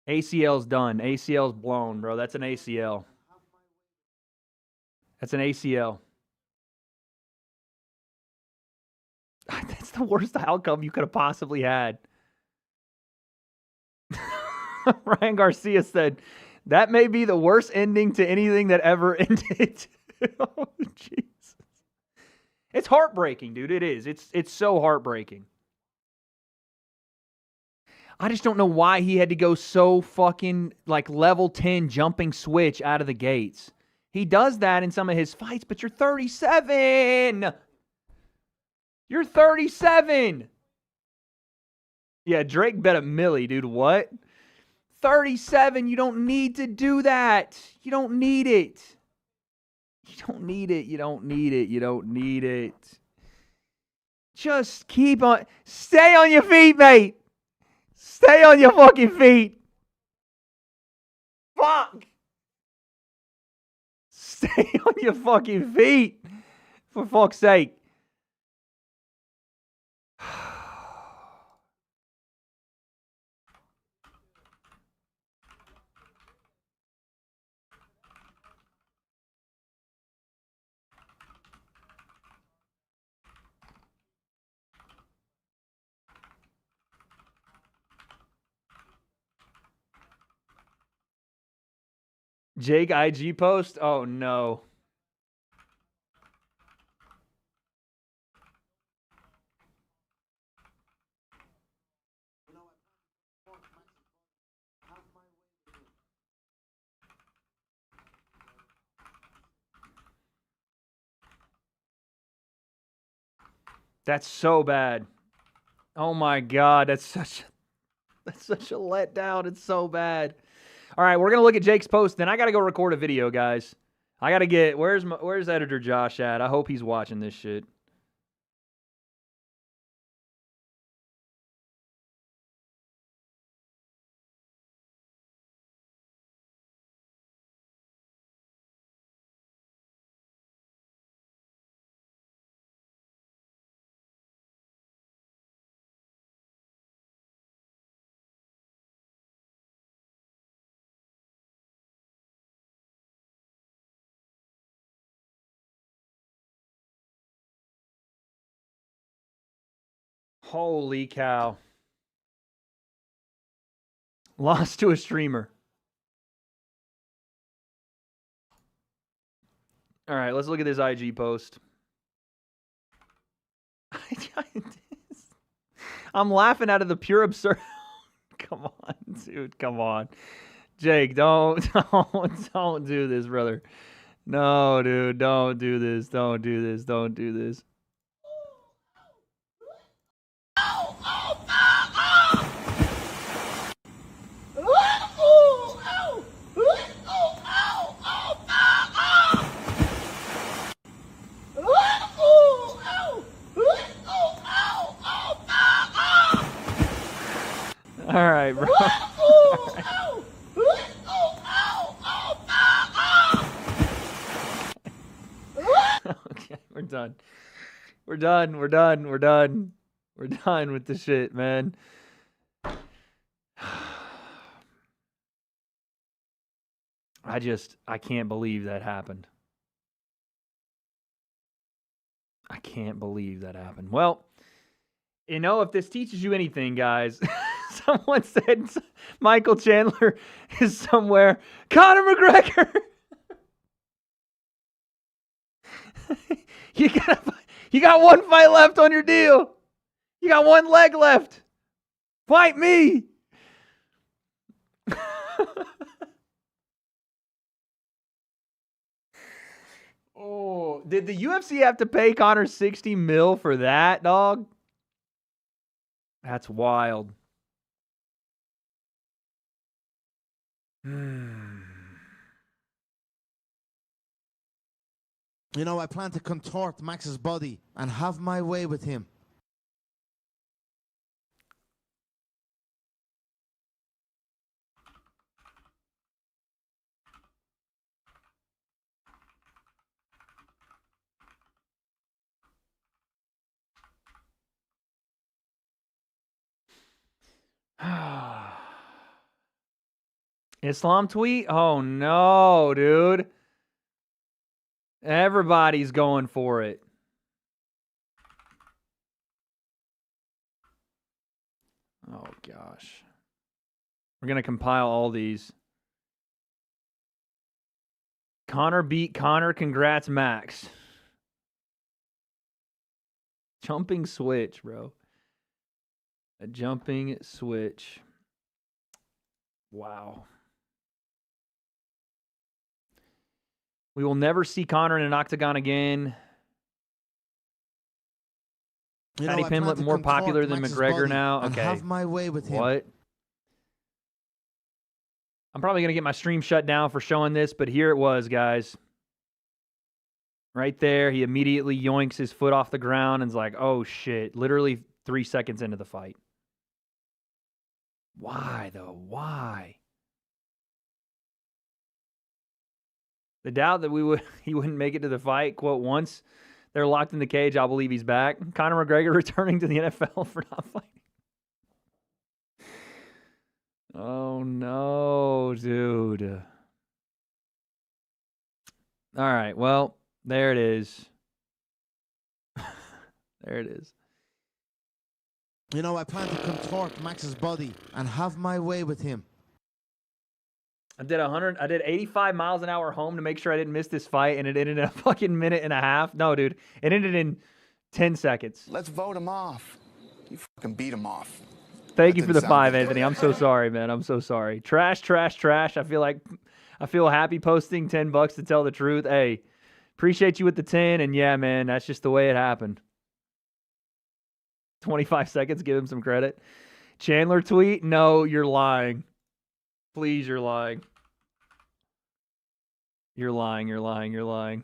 ACL's done. ACL's blown, bro. That's an ACL. That's an ACL. That's the worst outcome you could have possibly had. Ryan Garcia said, that may be the worst ending to anything that ever ended. Oh, Jesus. It's heartbreaking, dude. It is. It's so heartbreaking. I just don't know why he had to go so fucking like level 10 jumping switch out of the gates. He does that in some of his fights, but you're 37. You're 37. Yeah, Drake bet a milli, dude. What? 37. You don't need to do that. You don't need it. You don't need it. You don't need it. You don't need it. Just keep on. Stay on your feet, mate. Stay on your fucking feet. Fuck. Stay on your fucking feet. For fuck's sake. Jake IG post? Oh, no. That's so bad. Oh, my God. That's such a letdown. It's so bad. All right, we're going to look at Jake's post. Then I got to go record a video, guys. I got to get... Where's editor Josh at? I hope he's watching this shit. Holy cow. Lost to a streamer. All right, let's look at this IG post. I'm laughing out of the pure absurd. Come on, dude. Come on. Jake, don't do this, brother. No, dude. Don't do this. Don't do this. Don't do this. All right, bro. Okay, we're done. We're done. We're done. We're done. We're done with the shit, man. I can't believe that happened. I can't believe that happened. Well, you know, if this teaches you anything, guys, someone said Michael Chandler is somewhere. Conor McGregor! You got one fight left on your deal. You got one leg left. Fight me. Oh, did the UFC have to pay Conor 60 mil for that, dog? That's wild. You know, I plan to contort Max's body and have my way with him. Islam tweet? Oh, no, dude. Everybody's going for it. Oh, gosh. We're going to compile all these. Conor beat Conor. Congrats, Max. Jumping switch, bro. A jumping switch. Wow. We will never see Conor in an octagon again. Paddy Pimblett more popular than McGregor now. Okay. Have my way with him. What? I'm probably going to get my stream shut down for showing this, but here it was, guys. Right there, he immediately yoinks his foot off the ground and is like, oh, shit. Literally 3 seconds into the fight. Why, though? Why? The doubt that he wouldn't make it to the fight, quote, once they're locked in the cage, I'll believe he's back. Conor McGregor returning to the NFL for not fighting. Oh, no, dude. All right, well, there it is. There it is. You know, I plan to contort Max's body and have my way with him. I did 85 miles an hour home to make sure I didn't miss this fight, and it ended in a fucking minute and a half. No, dude, it ended in 10 seconds. Let's vote him off. You fucking beat him off. Thank you for the 5, Anthony. I'm so sorry, man. I'm so sorry. Trash, trash, trash. I feel happy posting $10 to tell the truth. Hey, appreciate you with the 10, and yeah, man, that's just the way it happened. 25 seconds, give him some credit. Chandler tweet, no, you're lying. Please, you're lying. You're lying, you're lying, you're lying.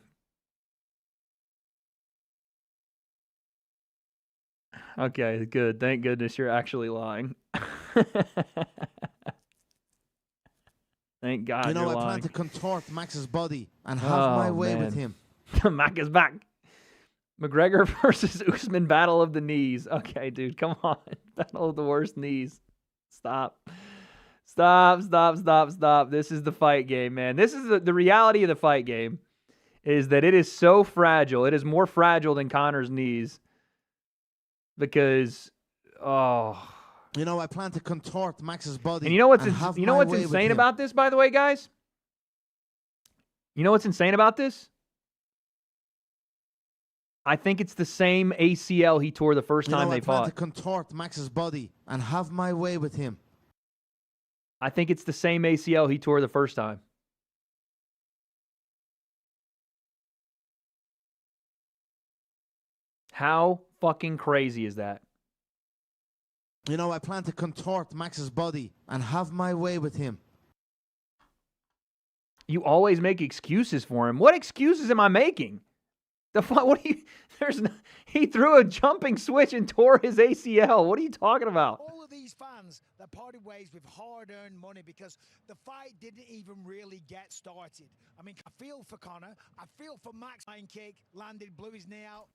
Okay, good. Thank goodness you're actually lying. Thank God you know, you're I plan lying. to contort Max's body and have my way with him. Mac is back. McGregor versus Usman, battle of the knees. Okay, dude, come on. Battle of the worst knees. Stop. Stop, stop, stop, stop. This is the fight game, man. This is the reality of the fight game is that it is so fragile. It is more fragile than Conor's knees because, You know, I plan to contort Max's body. And you know what's insane about this, by the way, guys? You know what's insane about this? I think it's the same ACL he tore the first time they fought. I plan to contort Max's body and have my way with him. I think it's the same ACL he tore the first time. How fucking crazy is that? You know, I plan to contort Max's body and have my way with him. You always make excuses for him. What excuses am I making? He threw a jumping switch and tore his ACL. What are you talking about? All of these fans that parted ways with hard-earned money because the fight didn't even really get started. I mean, I feel for Conor. I feel for Max. Line kick, landed, blew his knee out.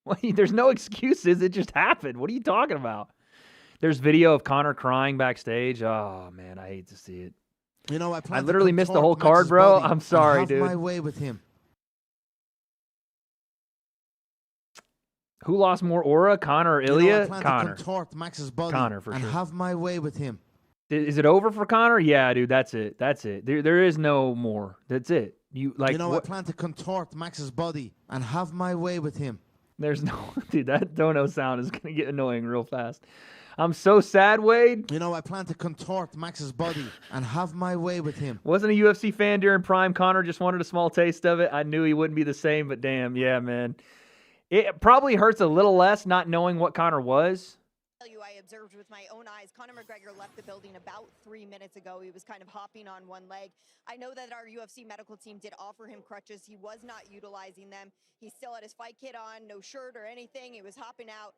Well, there's no excuses. It just happened. What are you talking about? There's video of Conor crying backstage. Oh, man, I hate to see it. You know, I literally missed the whole card, bro. I'm sorry, dude. My way with him. Who lost more aura, Conor or Ilya? You know, I plan Conor. to contort Max's body Conor, for and sure. have my way with him. Is it over for Conor? Yeah, dude, that's it. That's it. There is no more. That's it. You know, I plan to contort Max's body and have my way with him. There's no, dude, that dono sound is going to get annoying real fast. I'm so sad, Wade. You know, I plan to contort Max's body and have my way with him. Wasn't a UFC fan during Prime. Conor just wanted a small taste of it. I knew he wouldn't be the same, but damn, yeah, man. It probably hurts a little less not knowing what Conor was. I observed with my own eyes. Conor McGregor left the building about 3 minutes ago. He was kind of hopping on one leg. I know that our UFC medical team did offer him crutches. He was not utilizing them. He still had his fight kit on, no shirt or anything. He was hopping out.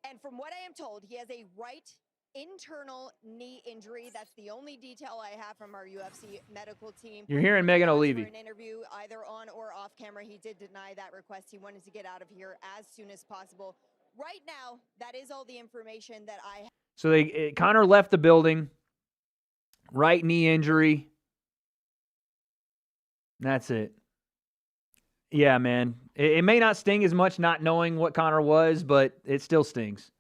And from what I am told, he has a right internal knee injury. That's the only detail I have from our UFC medical team. You're hearing Megan O'Leary. For an interview either on or off camera. He did deny that request. He wanted to get out of here as soon as possible. Right now, that is all the information that I have. So Conor left the building. Right knee injury. That's it. Yeah, man. It may not sting as much not knowing what Conor was, but it still stings.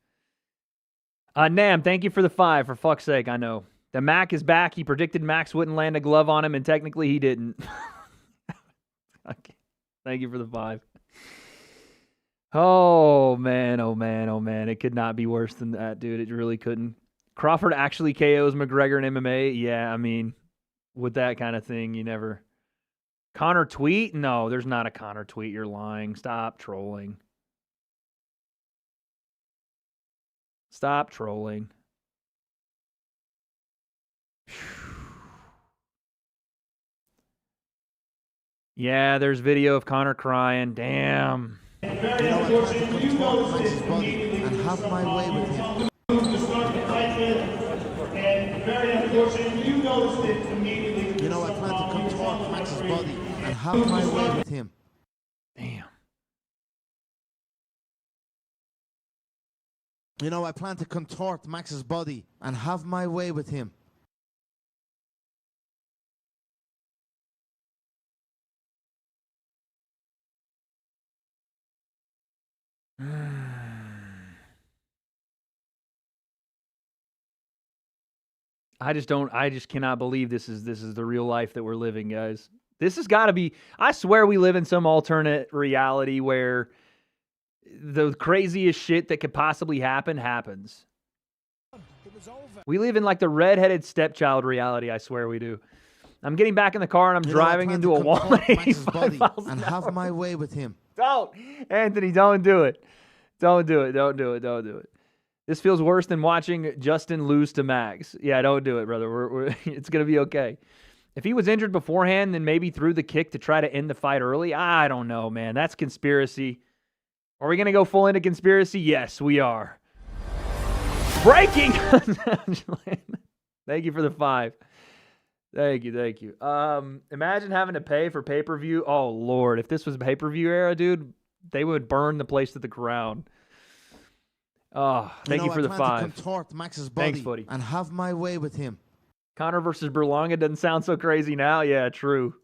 Nam, thank you for the 5. For fuck's sake, I know. The Mac is back. He predicted Max wouldn't land a glove on him, and technically he didn't. Okay. Thank you for the 5. Oh, man, oh, man, oh, man. It could not be worse than that, dude. It really couldn't. Crawford actually KOs McGregor in MMA. Yeah, I mean, with that kind of thing, you never. Conor tweet? No, there's not a Conor tweet. You're lying. Stop trolling. Stop trolling. Yeah, there's video of Conor crying. Damn. You know, I plan to control Max's body and have my way with him. You know, I plan to contort Max's body and have my way with him. Damn. You know, I plan to contort Max's body and have my way with him. I just cannot believe this is the real life that we're living, guys. This has got to be, I swear we live in some alternate reality where the craziest shit that could possibly happen happens. We live in like the redheaded stepchild reality, I swear we do. I'm getting back in the car and I'm driving into a wall at 85 miles an and hour. have my way with him. Don't, Anthony, don't do it. Don't do it. Don't do it. Don't do it. This feels worse than watching Justin lose to Max. Yeah, don't do it, brother. It's going to be okay. If he was injured beforehand, then maybe threw the kick to try to end the fight early. I don't know, man. That's conspiracy. Are we going to go full into conspiracy? Yes, we are. Breaking. Thank you for the 5. Thank you. Thank you. Imagine having to pay for pay-per-view. Oh, Lord. If this was pay-per-view era, dude, they would burn the place to the ground. Oh, thank you for the 5. I plan to contort Max's body. Thanks, Footy. And have my way with him. Conor versus Berlanga doesn't sound so crazy now. Yeah, true.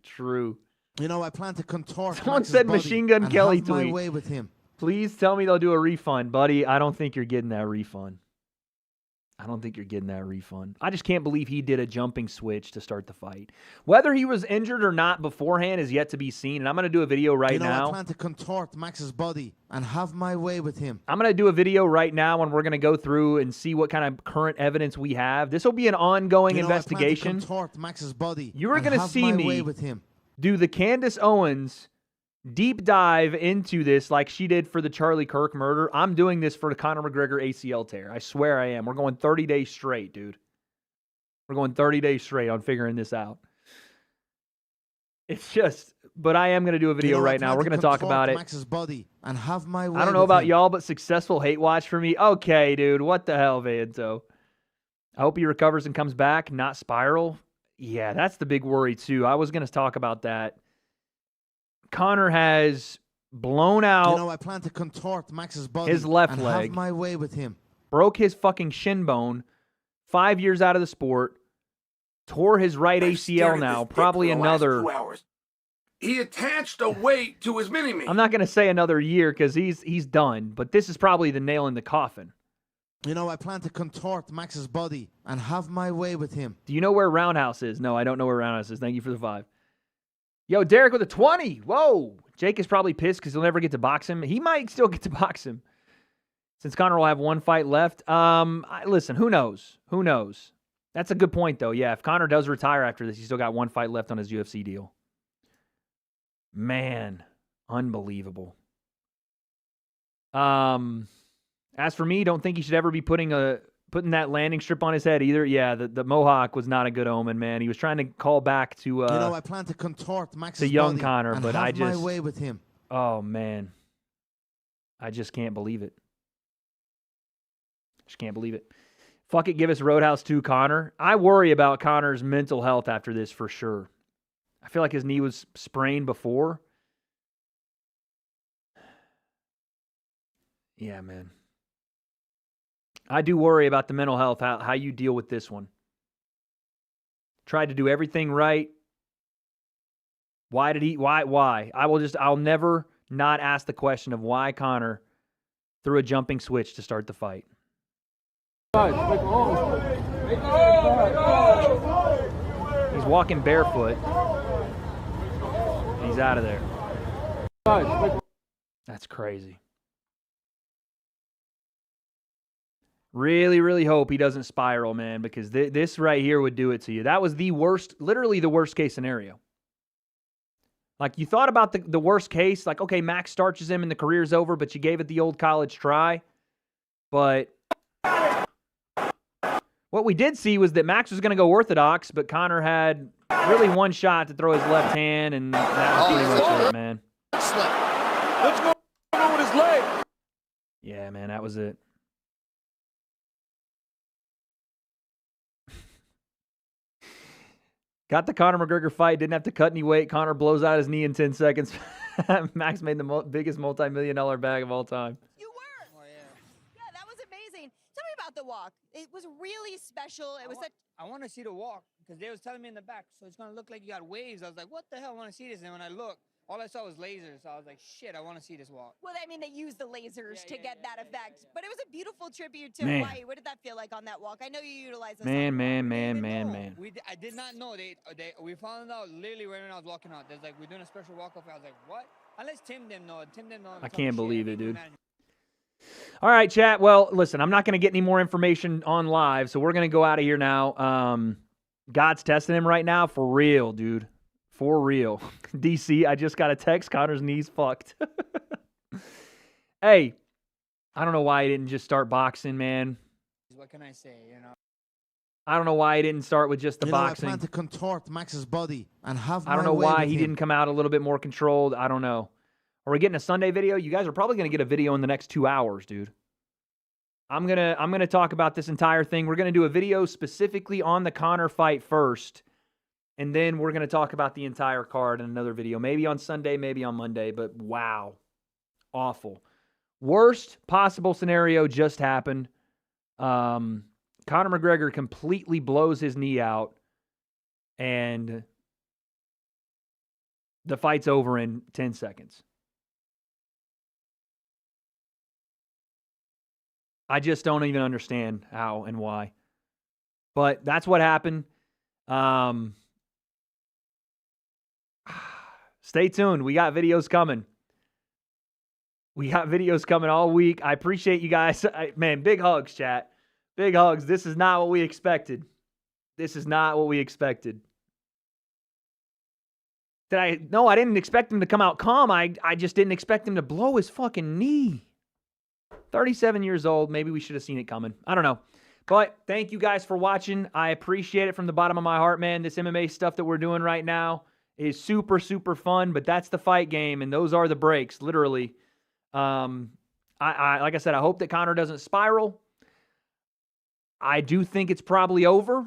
True. You know, I plan to contort Someone Max's said body Machine Gun and Kelly have my tweet. way with him. Please tell me they'll do a refund. Buddy, I don't think you're getting that refund. I don't think you're getting that refund. I just can't believe he did a jumping switch to start the fight. Whether he was injured or not beforehand is yet to be seen. And I'm going to do a video right now. I plan to contort Max's body and have my way with him. I'm going to do a video right now and we're going to go through and see what kind of current evidence we have. This will be an ongoing investigation. I plan to contort Max's body. You are going to see me do the Candace Owens deep dive into this like she did for the Charlie Kirk murder. I'm doing this for the Conor McGregor ACL tear. I swear I am. We're going 30 days straight, dude. We're going 30 days straight on figuring this out. It's just, but I am going to do a video right now. We're going to talk about it. Max's body and have my way I don't know about y'all, but successful hate watch for me. Okay, dude. What the hell, Vanto? I hope he recovers and comes back, not spiral. Yeah, that's the big worry, too. I was going to talk about that. Conor has blown out I plan to contort Max's body his left and leg. Have my way with him. Broke his fucking shin bone. 5 years out of the sport. Tore his right ACL now. Probably another. 2 hours. He attached a weight to his mini-me. I'm not going to say another year because he's done. But this is probably the nail in the coffin. I plan to contort Max's body and have my way with him. Do you know where Roundhouse is? No, I don't know where Roundhouse is. Thank you for the 5. Yo, Derek with a 20. Whoa. Jake is probably pissed because he'll never get to box him. He might still get to box him since Conor will have one fight left. Listen, who knows? Who knows? That's a good point, though. Yeah, if Conor does retire after this, he's still got one fight left on his UFC deal. Man, unbelievable. As for me, don't think he should ever be putting that landing strip on his head either. Yeah, the mohawk was not a good omen, man. He was trying to call back to I plan to contort Max's to young body Conor, and but have I just my way with him. Oh man. I just can't believe it. Just can't believe it. Fuck it, give us Roadhouse 2 Conor. I worry about Conor's mental health after this for sure. I feel like his knee was sprained before. Yeah, man. I do worry about the mental health, how you deal with this one. Tried to do everything right. Why? I'll never not ask the question of why Conor threw a jumping switch to start the fight. He's walking barefoot. And he's out of there. That's crazy. Really, really hope he doesn't spiral, man, because this right here would do it to you. That was the worst, literally the worst case scenario. Like, you thought about the worst case, like, okay, Max starches him and the career's over, but you gave it the old college try. But what we did see was that Max was going to go orthodox, but Conor had really one shot to throw his left hand, and that was pretty much it, man. Let's go with his leg. Yeah, man, that was it. Got the Conor McGregor fight, didn't have to cut any weight. Conor blows out his knee in 10 seconds. Max made the biggest multi-million-dollar bag of all time. You were. Oh, yeah. Yeah, that was amazing. Tell me about the walk. It was really special. It was I want to see the walk because they was telling me in the back, so it's going to look like you got waves. I was like, what the hell? I want to see this. And when I looked, all I saw was lasers. So I was like, shit, I want to see this walk. Well, I mean, they used the lasers to get that effect. But it was a beautiful tribute to Man. Hawaii. What did that feel like on that walk? I know you utilized this. Man. I did not know. We found out literally when I was walking out. There's like, we're doing a special walk-off. I was like, what? Unless Tim didn't know. Tim didn't know. I can't believe it, dude. All right, chat. Well, listen, I'm not going to get any more information on live, so we're going to go out of here now. God's testing him right now. For real, dude. For real. DC, I just got a text. Conor's knee's fucked. Hey, I don't know why he didn't just start boxing, man. What can I say, I don't know why he didn't start with just the boxing. I plan to contort Max's body and have I don't know why he didn't come out a little bit more controlled. I don't know. Are we getting a Sunday video? You guys are probably going to get a video in the next 2 hours, dude. I'm gonna talk about this entire thing. We're going to do a video specifically on the Conor fight first, and then we're going to talk about the entire card in another video. Maybe on Sunday, maybe on Monday, but wow. Awful. Worst possible scenario just happened. Conor McGregor completely blows his knee out, and the fight's over in 10 seconds. I just don't even understand how and why. But that's what happened. Stay tuned. We got videos coming. We got videos coming all week. I appreciate you guys. Man, big hugs, chat. Big hugs. This is not what we expected. This is not what we expected. No, I didn't expect him to come out calm. I just didn't expect him to blow his fucking knee. 37 years old. Maybe we should have seen it coming. I don't know. But thank you guys for watching. I appreciate it from the bottom of my heart, man. This MMA stuff that we're doing right now is super, super fun. But that's the fight game, and those are the breaks, literally. Like I said, I hope that Conor doesn't spiral. I do think it's probably over.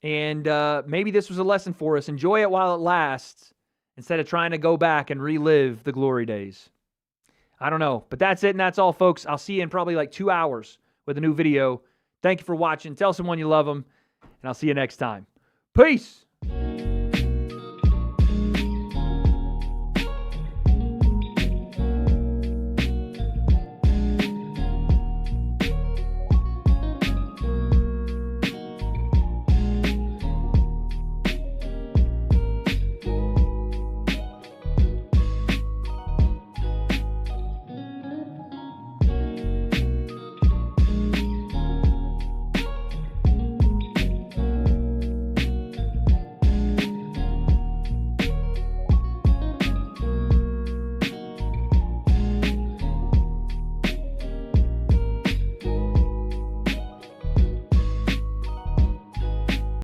And maybe this was a lesson for us. Enjoy it while it lasts instead of trying to go back and relive the glory days. I don't know. But that's it, and that's all, folks. I'll see you in probably like 2 hours with a new video. Thank you for watching. Tell someone you love them, and I'll see you next time. Peace!